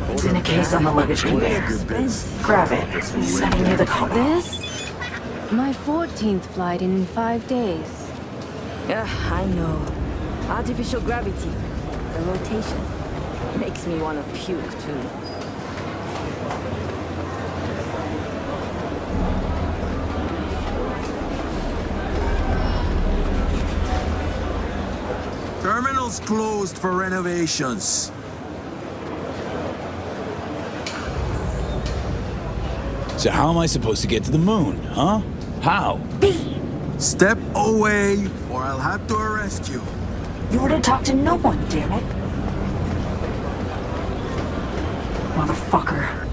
Speaker 11: It's in a case on the luggage conveyor. Grab it. Sending you the code.
Speaker 23: This? My 14th flight in 5 days.
Speaker 17: Yeah, I know. Artificial gravity. The rotation. Makes me want to puke, too.
Speaker 20: Terminal's closed for renovations.
Speaker 2: So how am I supposed to get to the moon, huh? How?
Speaker 20: Step away, or I'll have to arrest you.
Speaker 11: You were to talk to no one, damn it. Motherfucker.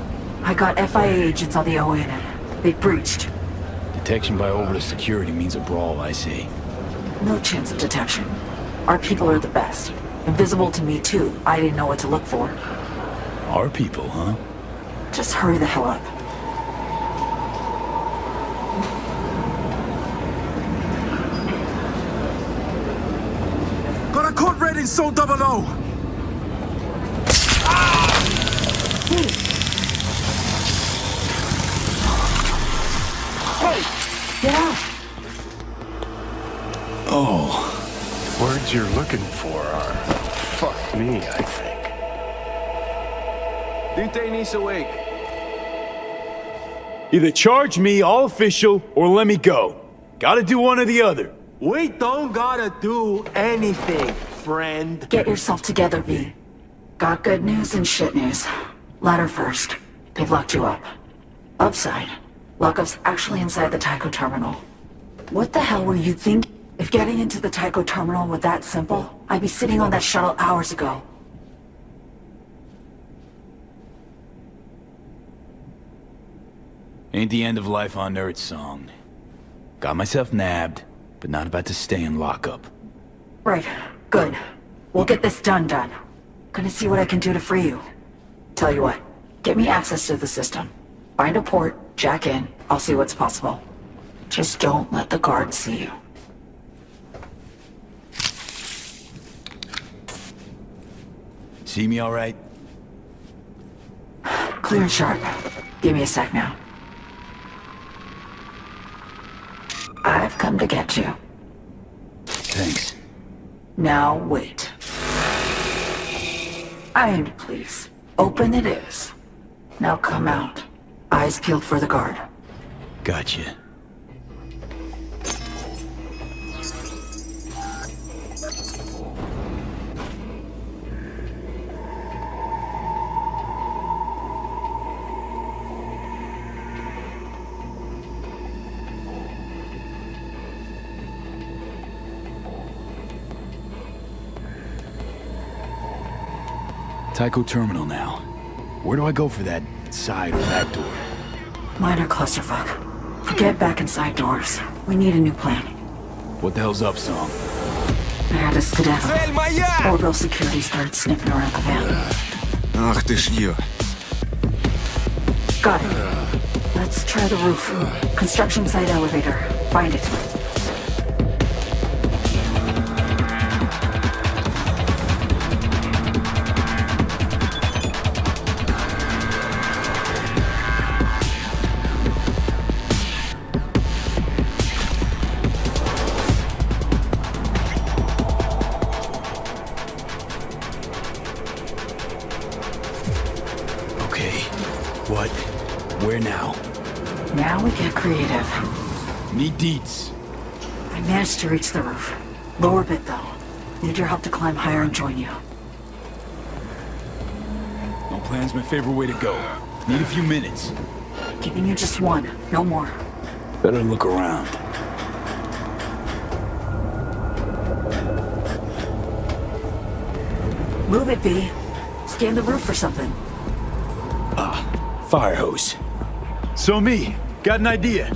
Speaker 11: I got FIA agents on the ON. They breached.
Speaker 2: Detection by orbital security means a brawl, I see.
Speaker 11: No chance of detection. Our people are the best. Invisible to me, too. I didn't know what to look for.
Speaker 2: Our people, huh?
Speaker 11: Just hurry the hell up.
Speaker 20: Got a code red in Zone 00.
Speaker 11: Hey, get out!
Speaker 10: Oh. Words you're looking for are fuck me, I think.
Speaker 3: Detainees awake.
Speaker 2: Either charge me all official or let me go. Gotta do one or the other.
Speaker 18: We don't gotta do anything, friend.
Speaker 11: Get yourself together, V. Got good news and shit news. Latter first. They've locked you up. Upside. Lockup's actually inside the Tycho terminal. What the hell were you thinking? If getting into the Tycho terminal were that simple, I'd be sitting on that shuttle hours ago.
Speaker 2: Ain't the end of life on Earth song. Got myself nabbed, but not about to stay in lockup.
Speaker 11: Right. Good. We'll get this done. Gonna see what I can do to free you. Tell you what, get me access to the system. Find a port, jack in, I'll see what's possible. Just don't let the guards see you.
Speaker 2: See me all right?
Speaker 11: Clear and sharp. Give me a sec now. I've come to get you.
Speaker 2: Thanks.
Speaker 11: Now wait. And please, open it is. Now come out. Eyes peeled for the guard.
Speaker 2: Gotcha. Tycho Terminal now. Where do I go for that side or back door?
Speaker 11: Minor clusterfuck. Forget back inside doors. We need a new plan.
Speaker 2: What the hell's up, Song?
Speaker 11: I had to skedaddle. Orbital security started sniffing around the van.
Speaker 4: Ах ты ж ё.
Speaker 11: Got it. Let's try the roof. Construction site elevator. Find it.
Speaker 2: Where now?
Speaker 11: Now we get creative.
Speaker 2: Need deets.
Speaker 11: I managed to reach the roof. Lower bit though. Need your help to climb higher and join you.
Speaker 2: No plan's my favorite way to go. Need a few minutes.
Speaker 11: Giving you just one, no more.
Speaker 2: Better look around.
Speaker 11: Move it, V. Scan the roof for something.
Speaker 2: Fire hose.
Speaker 6: So me, got an idea.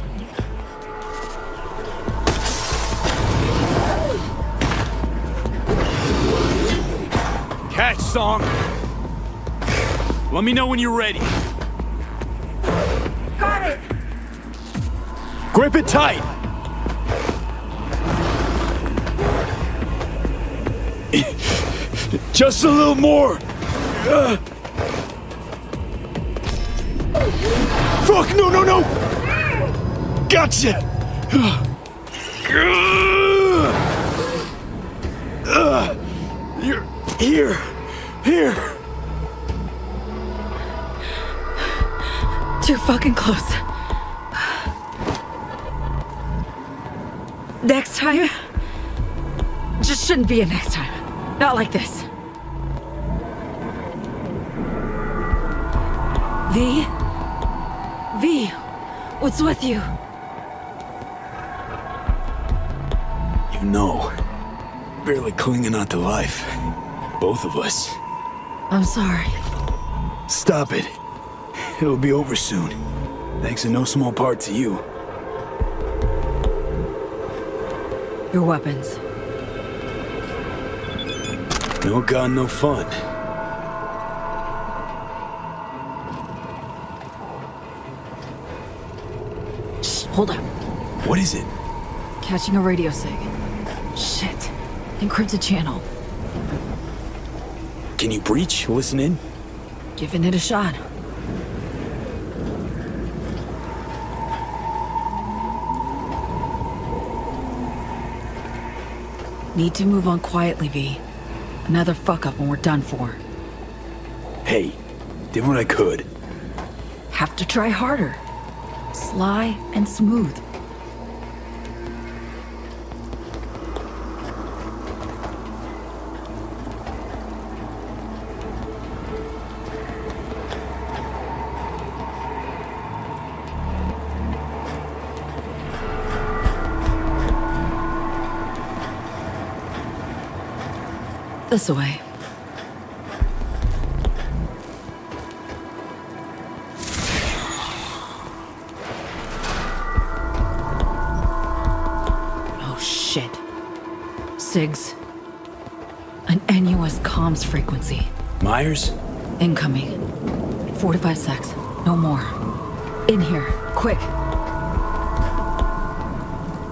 Speaker 2: Catch, Song. Let me know when you're ready.
Speaker 11: Got it.
Speaker 2: Grip it tight. Just a little more. Fuck, no, no, no! Gotcha! You're here.
Speaker 23: Too fucking close. Next time? Just shouldn't be a next time. Not like this. V? V, what's with you?
Speaker 2: You know, barely clinging on to life. Both of us.
Speaker 23: I'm sorry.
Speaker 2: Stop it. It'll be over soon. Thanks in no small part to you.
Speaker 23: Your weapons.
Speaker 2: No gun, no fun.
Speaker 23: Hold up.
Speaker 2: What is it?
Speaker 23: Catching a radio sig. Shit. Encrypted channel.
Speaker 2: Can you breach? Listen in?
Speaker 23: Giving it a shot.
Speaker 11: Need to move on quietly, V. Another fuck-up and we're done for.
Speaker 2: Hey, did what I could.
Speaker 11: Have to try harder. Sly and smooth. This way. Oh shit. SIGs. An NUS comms frequency.
Speaker 2: Myers?
Speaker 11: Incoming. 4 to 5 secs. No more. In here. Quick.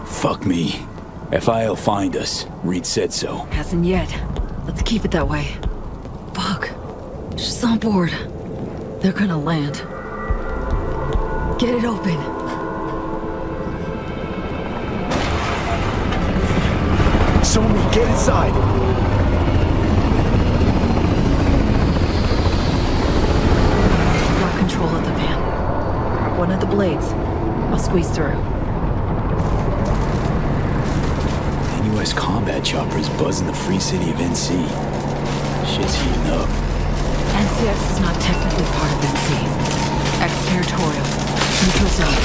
Speaker 2: Fuck me. FI'll find us. Reed said so.
Speaker 11: Hasn't yet. Let's keep it that way. Fuck. She's on board. They're gonna land. Get it open.
Speaker 6: Show me, get inside.
Speaker 11: Got control of the van. Grab one of the blades. I'll squeeze through.
Speaker 2: NUS combat choppers buzzing the free city of NC. Shit's heating up.
Speaker 11: NCX is not technically part of NC. Exterritorial. Neutral zone.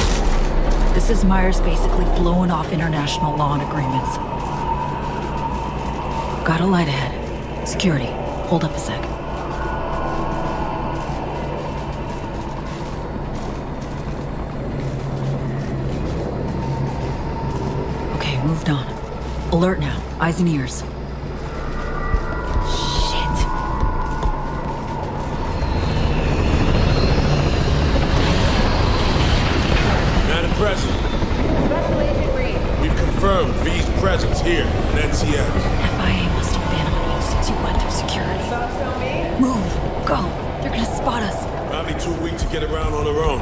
Speaker 11: This is Myers basically blowing off international law and agreements. Got a light ahead. Security. Hold up a sec. Okay, moved on. Alert now. Eyes and ears. Shit.
Speaker 14: Madam President. We've confirmed V's presence here in NCX.
Speaker 11: FIA must have been on you since you went through security. Move. Go. They're gonna spot us.
Speaker 14: Probably too weak to get around on her own.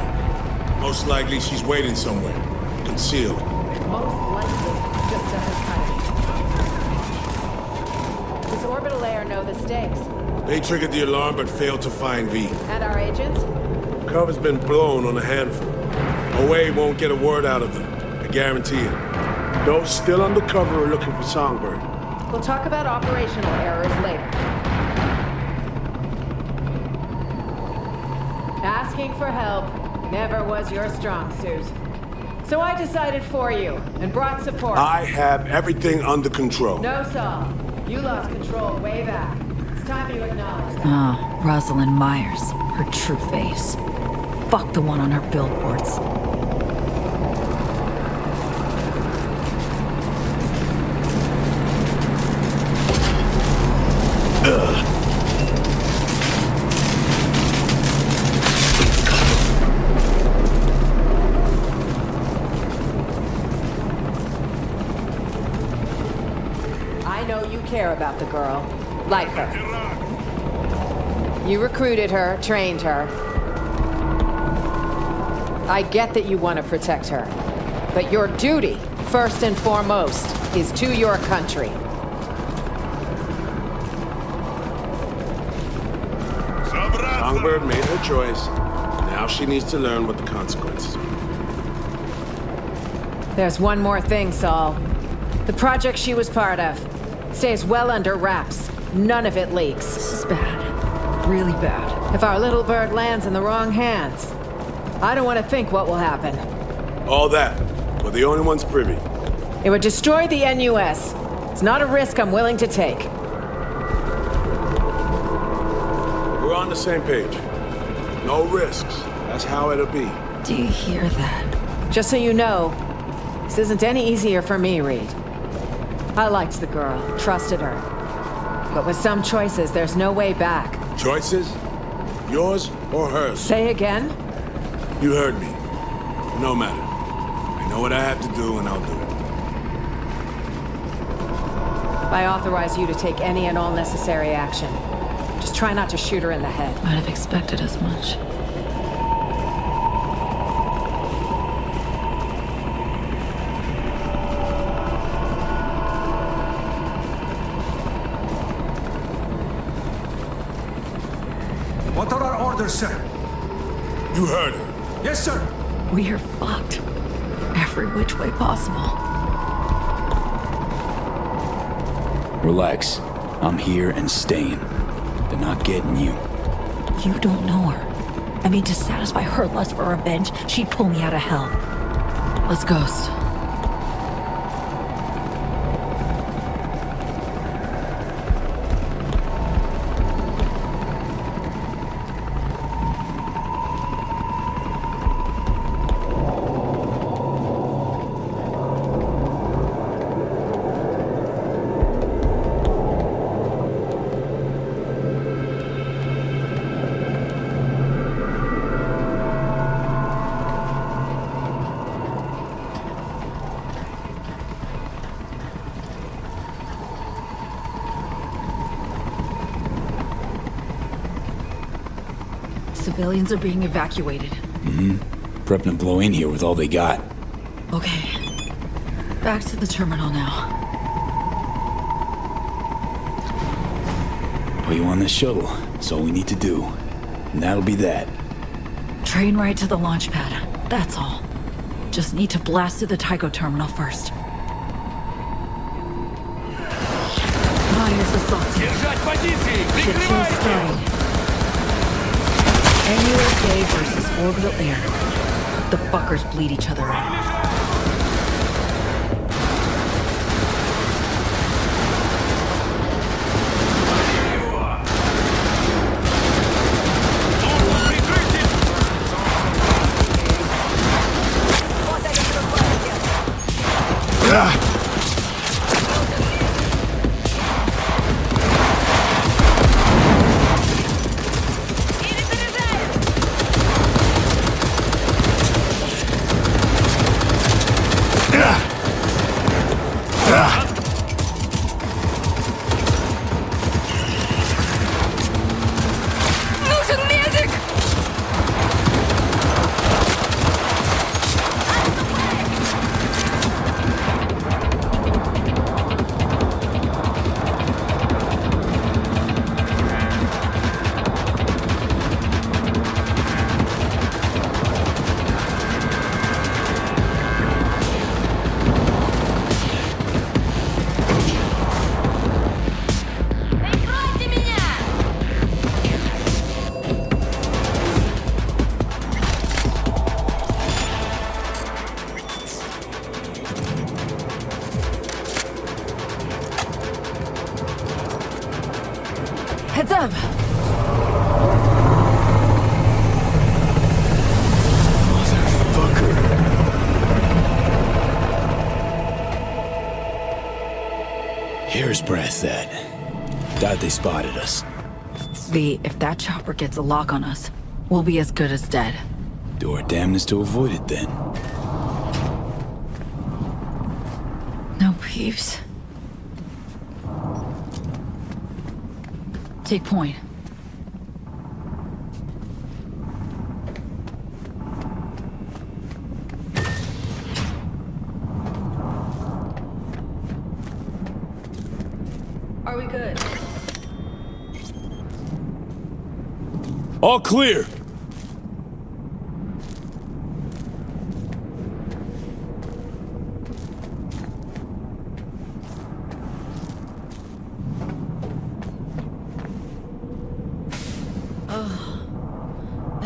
Speaker 14: Most likely she's waiting somewhere. Concealed.
Speaker 17: Most likely, just to her kind. Does orbital layer know the stakes?
Speaker 14: They triggered the alarm but failed to find V.
Speaker 17: And our agents?
Speaker 14: Cover's been blown on a handful. Away won't get a word out of them. I guarantee it. Those still undercover are looking for Songbird.
Speaker 17: We'll talk about operational errors later. Asking for help never was your strong suit. So I decided for you and brought support.
Speaker 14: I have everything under control.
Speaker 17: No, Saul. You lost control way back. It's time you acknowledge that.
Speaker 11: Ah, Rozalin Myers. Her true face. Fuck the one on her billboards.
Speaker 17: I know you care about the girl. Like her. You recruited her, trained her. I get that you want to protect her. But your duty, first and foremost, is to your country.
Speaker 14: Songbird made her choice. Now she needs to learn what the consequences are.
Speaker 17: There's one more thing, Saul. The project she was part of stays well under wraps. None of it leaks.
Speaker 11: This is bad. Really bad.
Speaker 17: If our little bird lands in the wrong hands, I don't want to think what will happen.
Speaker 14: All that. We're the only ones privy.
Speaker 17: It would destroy the NUS. It's not a risk I'm willing to take.
Speaker 14: We're on the same page. No risks. That's how it'll be.
Speaker 11: Do you hear that?
Speaker 17: Just so you know, this isn't any easier for me, Reed. I liked the girl, trusted her. But with some choices, there's no way back.
Speaker 14: Choices? Yours or hers?
Speaker 17: Say again?
Speaker 14: You heard me. No matter. I know what I have to do, and I'll do it.
Speaker 17: I authorize you to take any and all necessary action. Just try not to shoot her in the head.
Speaker 11: I'd have expected as much.
Speaker 1: order, sir.
Speaker 20: You heard her.
Speaker 1: Yes, sir.
Speaker 11: We are fucked. Every which way possible.
Speaker 2: Relax. I'm here and staying. They're not getting you.
Speaker 11: You don't know her. I mean, to satisfy her lust for revenge, she'd pull me out of hell. Let's ghost. Civilians are being evacuated.
Speaker 2: Prepping to blow in here with all they got.
Speaker 11: Okay. Back to the terminal now.
Speaker 2: Put you on this shuttle. That's all we need to do. And that'll be that.
Speaker 11: Train right to the launch pad. That's all. Just need to blast through the Tycho terminal first. Myers assaulted. Ship chase starting. NUSA versus orbital air. The fuckers bleed each other out. Heads up!
Speaker 2: Motherfucker. Here's breath that. Doubt they spotted us.
Speaker 11: V, if that chopper gets a lock on us, we'll be as good as dead.
Speaker 2: Do our damnedest to avoid it then.
Speaker 11: No peeps. Take point.
Speaker 8: Are we good?
Speaker 2: All clear!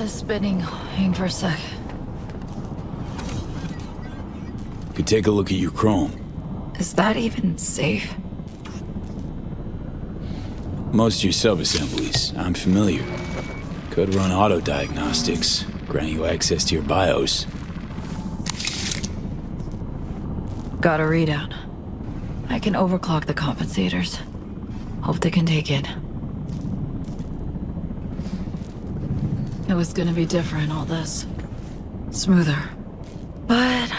Speaker 11: Spinning. Hang for a sec.
Speaker 2: Could take a look at your chrome.
Speaker 11: Is that even safe?
Speaker 2: Most of your sub-assemblies, I'm familiar. Could run auto-diagnostics, grant you access to your BIOS.
Speaker 11: Got a readout. I can overclock the compensators. Hope they can take it. It was gonna be different, all this. Smoother. But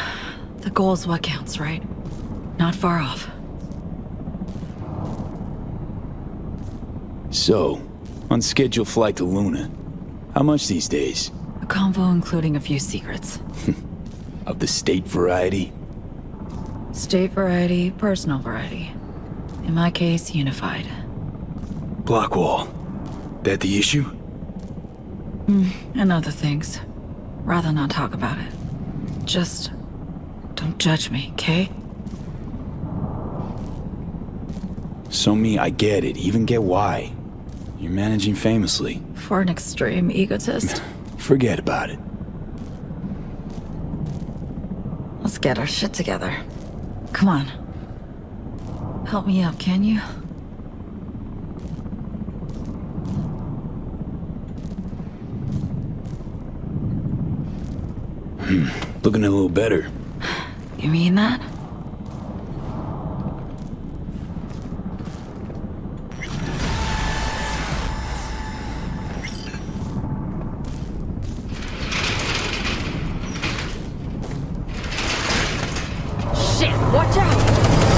Speaker 11: the goal's what counts, right? Not far off.
Speaker 2: So, unscheduled flight to Luna. How much these days?
Speaker 11: A convo including a few secrets.
Speaker 2: Of the state variety?
Speaker 11: State variety, personal variety. In my case, unified.
Speaker 2: Block wall. That the issue?
Speaker 11: And other things. Rather not talk about it. Just don't judge me, okay?
Speaker 2: So me, I get it. Even get why. You're managing famously.
Speaker 11: For an extreme egotist.
Speaker 2: Forget about it.
Speaker 11: Let's get our shit together. Come on. Help me out, can you?
Speaker 2: Looking a little better.
Speaker 11: You mean that?
Speaker 17: Shit, watch out!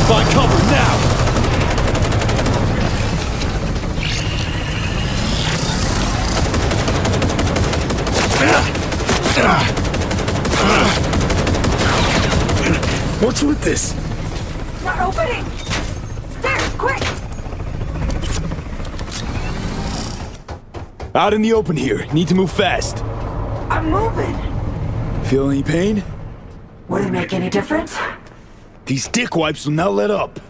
Speaker 2: Find cover now!
Speaker 6: What's with this?
Speaker 17: Not opening! Stairs, quick!
Speaker 2: Out in the open here. Need to move fast.
Speaker 11: I'm moving.
Speaker 2: Feel any pain?
Speaker 11: Would it make any difference?
Speaker 2: These dick wipes will not let up.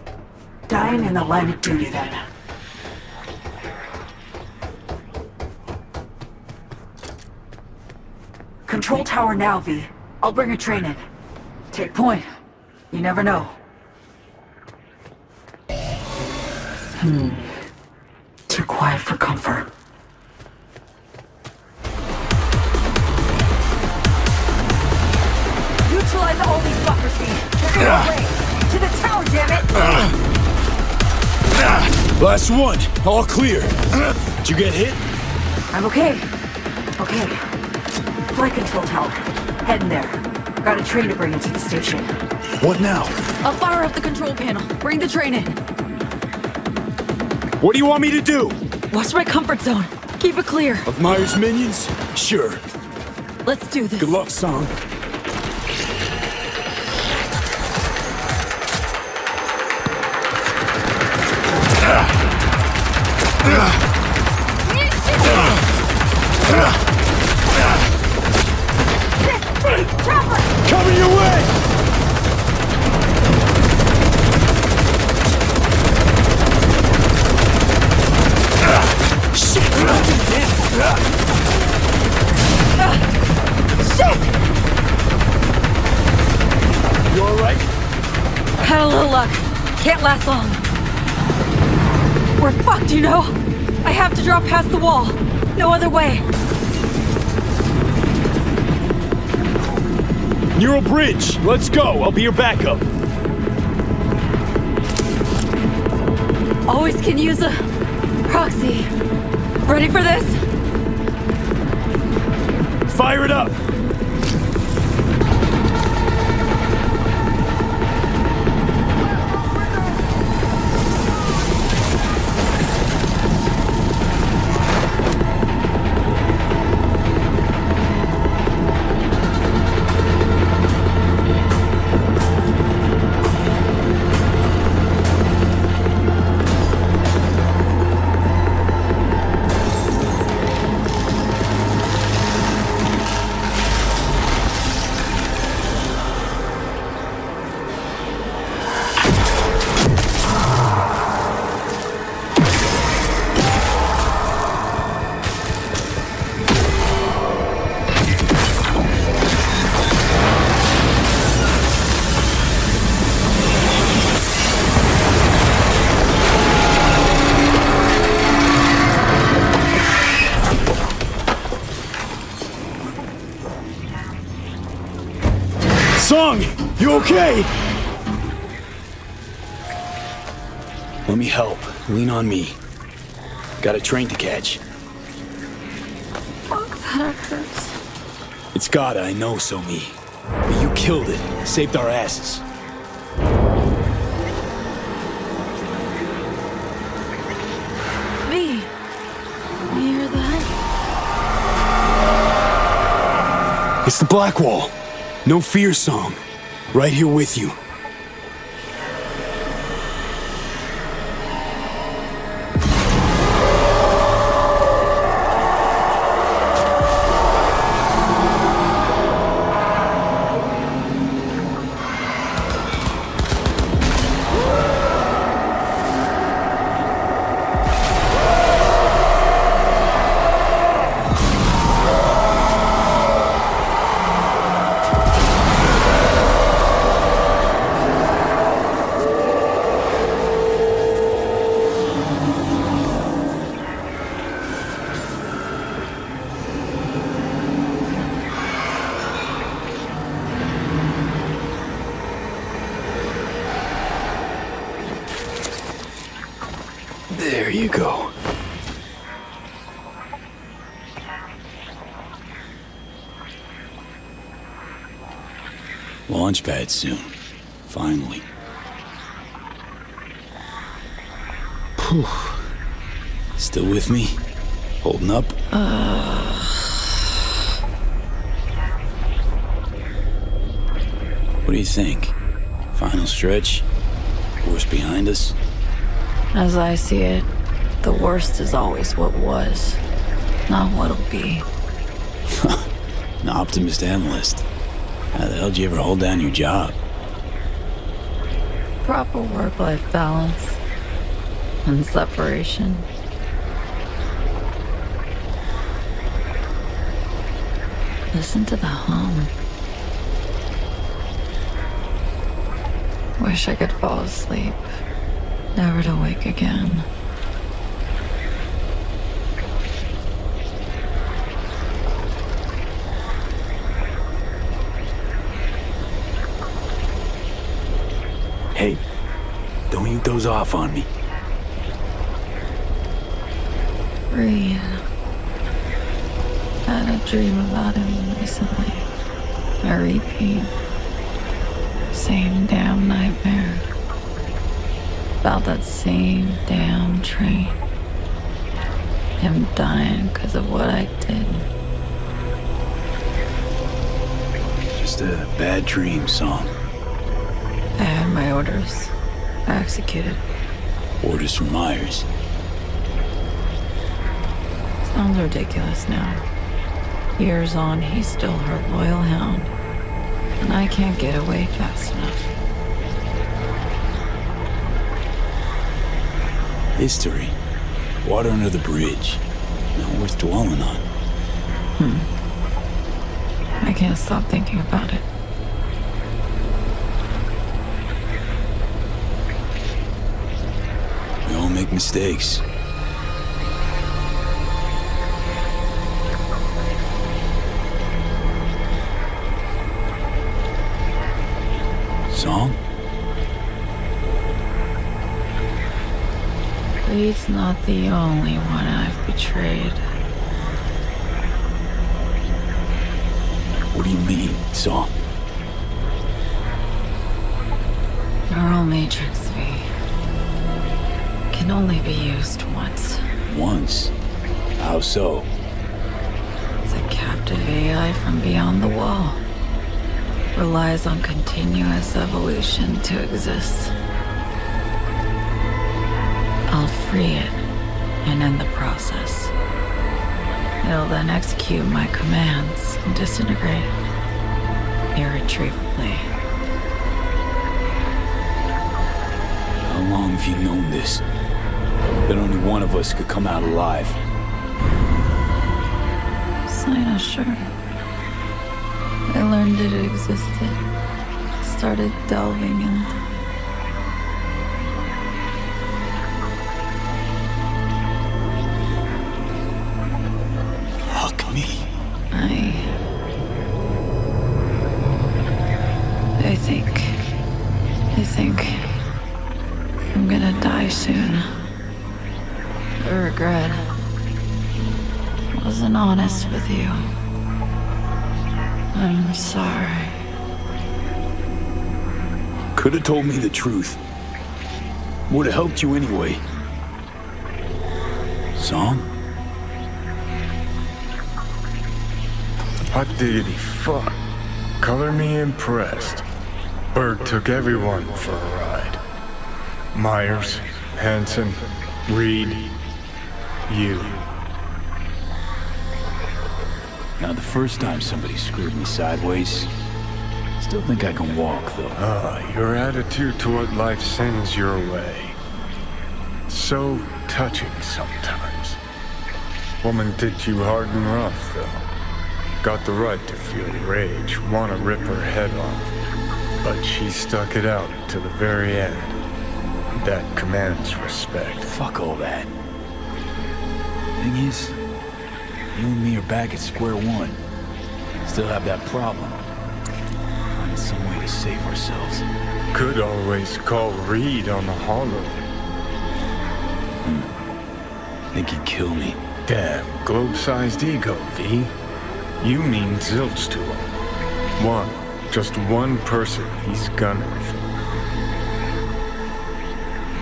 Speaker 11: Dying in the line of duty, then. Control tower now, V. I'll bring a train in. Take point. You never know. Too quiet for comfort.
Speaker 17: Neutralize all these fuckers, V. They're in our way. To the tower, damn it!
Speaker 2: Last one. All clear. Did you get hit?
Speaker 11: I'm okay. Okay. Flight control tower. Heading there. Got a train to bring into the station.
Speaker 2: What now?
Speaker 11: I'll fire up the control panel. Bring the train in.
Speaker 2: What do you want me to do?
Speaker 11: Watch my comfort zone. Keep it clear.
Speaker 2: Of Myers' minions? Sure.
Speaker 11: Let's do this.
Speaker 2: Good luck, Song.
Speaker 6: Coming your way!
Speaker 17: Shit!
Speaker 2: You alright?
Speaker 11: Had a little luck. Can't last long. We're fucked, you know? I have to drop past the wall. No other way.
Speaker 2: Neural bridge. Let's go. I'll be your backup.
Speaker 11: Always can use a proxy. Ready for this?
Speaker 2: Fire it up.
Speaker 6: Song, you okay?
Speaker 2: Let me help. Lean on me. Got a train to catch.
Speaker 11: Fuck, that hurts.
Speaker 2: It's gotta, I know, so me. But you killed it. Saved our asses.
Speaker 11: Me. You hear that?
Speaker 2: It's the Black Wall. No fear song. Right here with you. There you go. Launchpad soon. Finally. Whew. Still with me? Holding up? What do you think? Final stretch? Worst behind us?
Speaker 11: As I see it, the worst is always what was, not what'll be.
Speaker 2: An optimist analyst. How the hell did you ever hold down your job?
Speaker 11: Proper work-life balance and separation. Listen to the hum. Wish I could fall asleep, never to wake again.
Speaker 2: Hey, don't you doze off on me.
Speaker 11: Reed. Had a dream about him recently. I repeat. Same damn nightmare. About that same damn train. Him dying because of what I did.
Speaker 2: Just a bad dream, song.
Speaker 11: I had my orders. I executed.
Speaker 2: Orders from Myers.
Speaker 11: Sounds ridiculous now. Years on, he's still her loyal hound. And I can't get away fast enough.
Speaker 2: History. Water under the bridge. Not worth dwelling on.
Speaker 11: I can't stop thinking about it.
Speaker 2: We all make mistakes. Song?
Speaker 11: Reed's not the only one I've betrayed.
Speaker 2: What do you mean, Song?
Speaker 11: Neural Matrix V can only be used once.
Speaker 2: Once? How so?
Speaker 11: It's a captive AI from beyond the wall. Relies on continuous evolution to exist. I'll free it and end the process. It'll then execute my commands and disintegrate irretrievably.
Speaker 2: How long have you known this? That only one of us could come out alive.
Speaker 11: Sure. I learned it existed. Started delving in.
Speaker 2: Fuck me.
Speaker 11: I think I'm gonna die soon. I regret. Wasn't honest with you. I'm sorry.
Speaker 2: Could have told me the truth. Would have helped you anyway. Song?
Speaker 10: Hot diggity fuck. Color me impressed. Berg took everyone for a ride. Myers, Hansen, Reed, you.
Speaker 2: Now, the first time somebody screwed me sideways, still think I can walk, though.
Speaker 10: Your attitude toward life sends your way. So touching sometimes. Woman did you hard and rough, though. Got the right to feel rage, want to rip her head off. But she stuck it out to the very end. That commands respect.
Speaker 2: Fuck all that. Thing is, you and me are back at square one. Still have that problem. Finding some way to save ourselves.
Speaker 10: Could always call Reed on the hollow.
Speaker 2: think he'd kill me.
Speaker 10: Damn, globe-sized ego, V. You mean zilch to him. Just one person he's gunning for.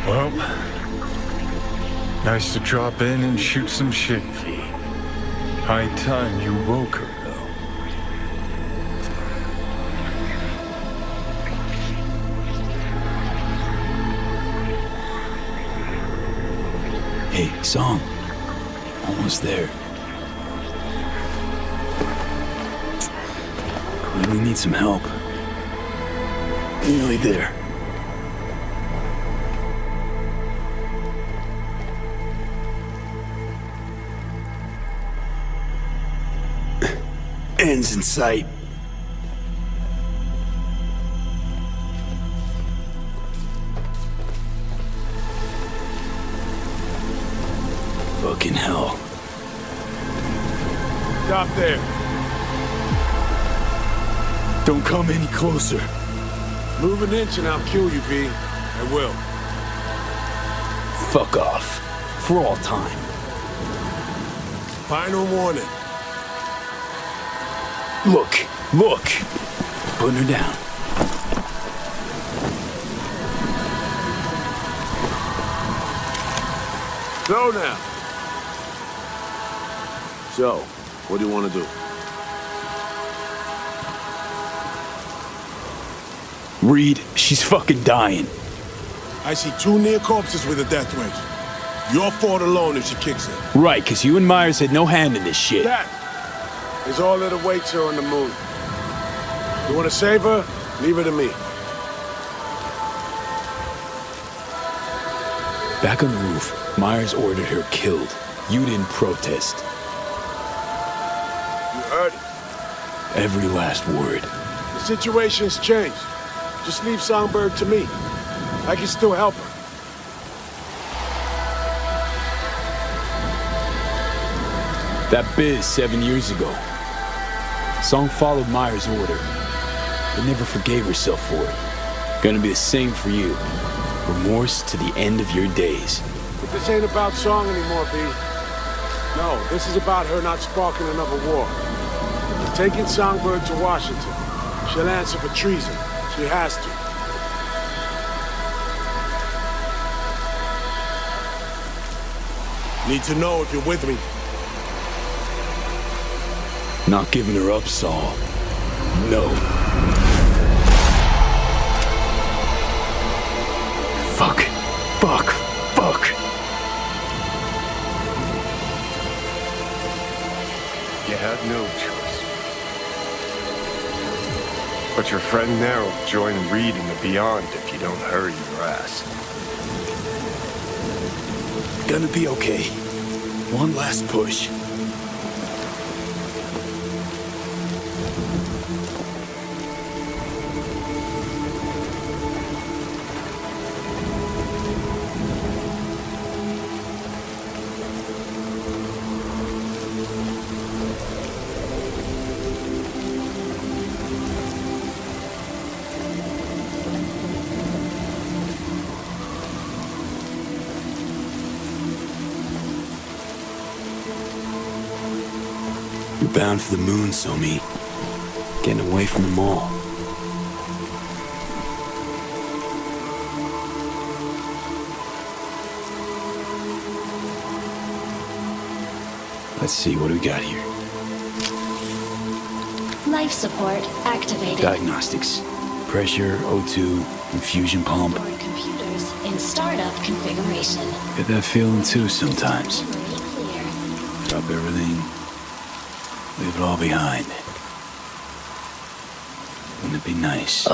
Speaker 10: Well, nice to drop in and shoot some shit, V. High time you woke her, though.
Speaker 2: Hey, Song. Almost there. Clearly need some help. Nearly there. Ends in sight. Fucking hell.
Speaker 10: Stop there.
Speaker 2: Don't come any closer.
Speaker 14: Move an inch and I'll kill you, V. I will.
Speaker 2: Fuck off. For all time.
Speaker 14: Final warning.
Speaker 2: Look. Putting her down.
Speaker 14: Go now. So, what do you want to do?
Speaker 2: Reed, she's fucking dying.
Speaker 14: I see 2 near corpses with a death wish. Your fault alone if she kicks it.
Speaker 2: Right, because you and Myers had no hand in this shit.
Speaker 14: That is all that awaits her on the moon. You want to save her? Leave her to me.
Speaker 2: Back on the roof, Myers ordered her killed. You didn't protest.
Speaker 14: You heard it.
Speaker 2: Every last word.
Speaker 14: The situation's changed. Just leave Songbird to me. I can still help her.
Speaker 2: That biz 7 years ago. Song followed Myers' order, but never forgave herself for it. Gonna be the same for you. Remorse to the end of your days.
Speaker 14: But this ain't about Song anymore, B. No, this is about her not sparking another war. Taking Songbird to Washington. She'll answer for treason. She has to. Need to know if you're with me.
Speaker 2: Not giving her up, Saul. No. Fuck.
Speaker 10: You had no choice. But your friend there will join Reed in the Beyond if you don't hurry your ass.
Speaker 2: Gonna be okay. One last push. You're bound for the moon, Somi. Getting away from them all. Let's see, what do we got here?
Speaker 9: Life support activated.
Speaker 2: Diagnostics. Pressure, O2, infusion pump.
Speaker 9: Computers in startup configuration.
Speaker 2: Get that feeling too sometimes. Drop everything. Leave it all behind. Wouldn't it be nice?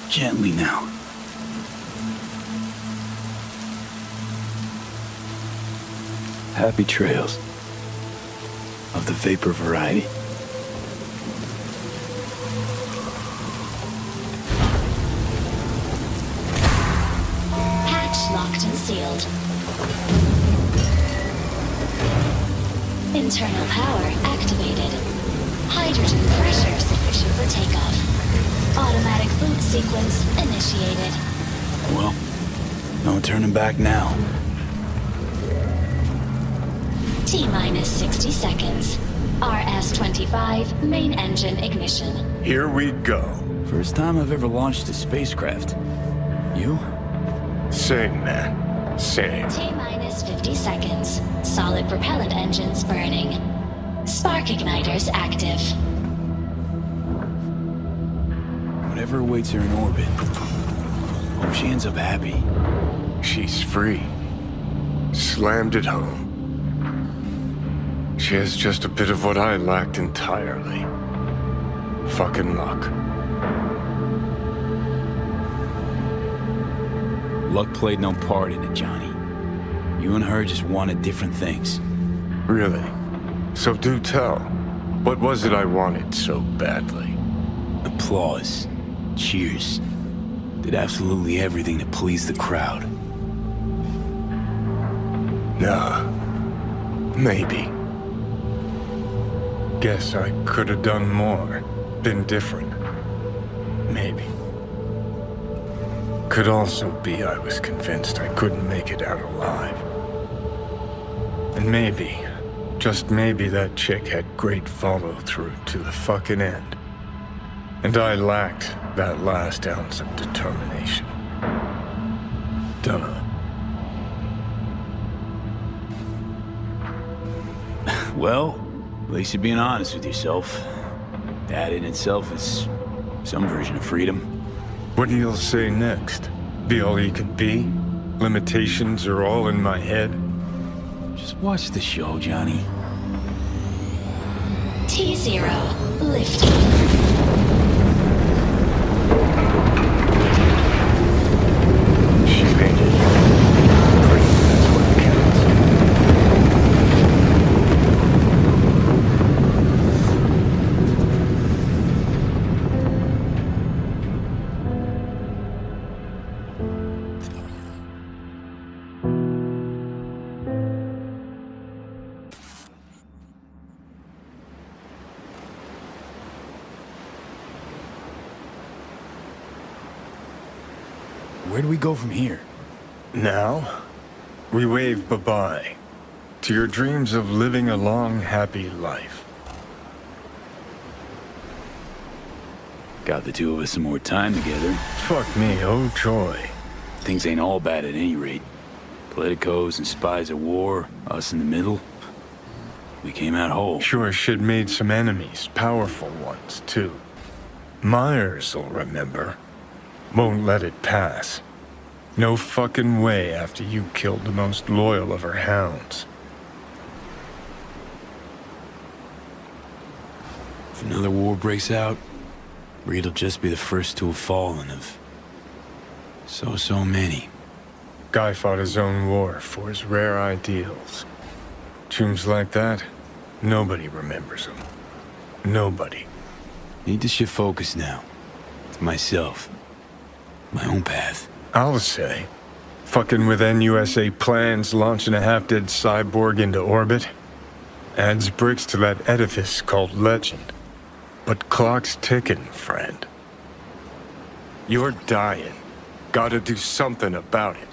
Speaker 2: Gently now. Happy trails. Of the vapor variety.
Speaker 9: Hatch locked and sealed. Internal power activated. Hydrogen pressure sufficient for takeoff. Automatic boot sequence initiated.
Speaker 2: Well, no turning back now.
Speaker 9: T-minus 60 seconds. RS-25, main engine ignition.
Speaker 10: Here we go.
Speaker 2: First time I've ever launched a spacecraft. You?
Speaker 10: Same, man. Same.
Speaker 9: T-minus 50 seconds. Solid propellant engines burning. Spark igniters active.
Speaker 2: Whatever awaits her in orbit. Hope she ends up happy.
Speaker 10: She's free. Slammed it home. She has just a bit of what I lacked entirely. Fucking luck.
Speaker 2: Luck played no part in it, Johnny. You and her just wanted different things.
Speaker 10: Really? So do tell. What was it I wanted so badly?
Speaker 2: Applause. Cheers. Did absolutely everything to please the crowd.
Speaker 10: Nah. Maybe. Guess I could have done more. Been different. Maybe. Could also be I was convinced I couldn't make it out alive. And maybe, just maybe that chick had great follow-through to the fucking end. And I lacked that last ounce of determination. Dunno.
Speaker 2: Well, at least you're being honest with yourself. That in itself is some version of freedom.
Speaker 10: What do you say next? Be all you can be? Limitations are all in my head?
Speaker 2: Just watch the show, Johnny.
Speaker 9: T0, liftoff.
Speaker 10: She made it. Great, that's what counts.
Speaker 2: Where do we go from here?
Speaker 10: Now, we wave bye-bye to your dreams of living a long, happy life.
Speaker 2: Got the two of us some more time together.
Speaker 10: Fuck me, oh joy.
Speaker 2: Things ain't all bad at any rate. Politicos and spies at war, us in the middle. We came out whole.
Speaker 10: Sure shit made some enemies, powerful ones, too. Myers'll remember. Won't let it pass. No fucking way after you killed the most loyal of her hounds.
Speaker 2: If another war breaks out, Reed'll just be the first to have fallen of so many.
Speaker 10: Guy fought his own war for his rare ideals. Tombs like that, nobody remembers them. Nobody.
Speaker 2: Need to shift focus now. To myself. My own path.
Speaker 10: I'll say. Fucking with NUSA plans, launching a half-dead cyborg into orbit. Adds bricks to that edifice called legend. But clock's ticking, friend. You're dying. Gotta do something about it.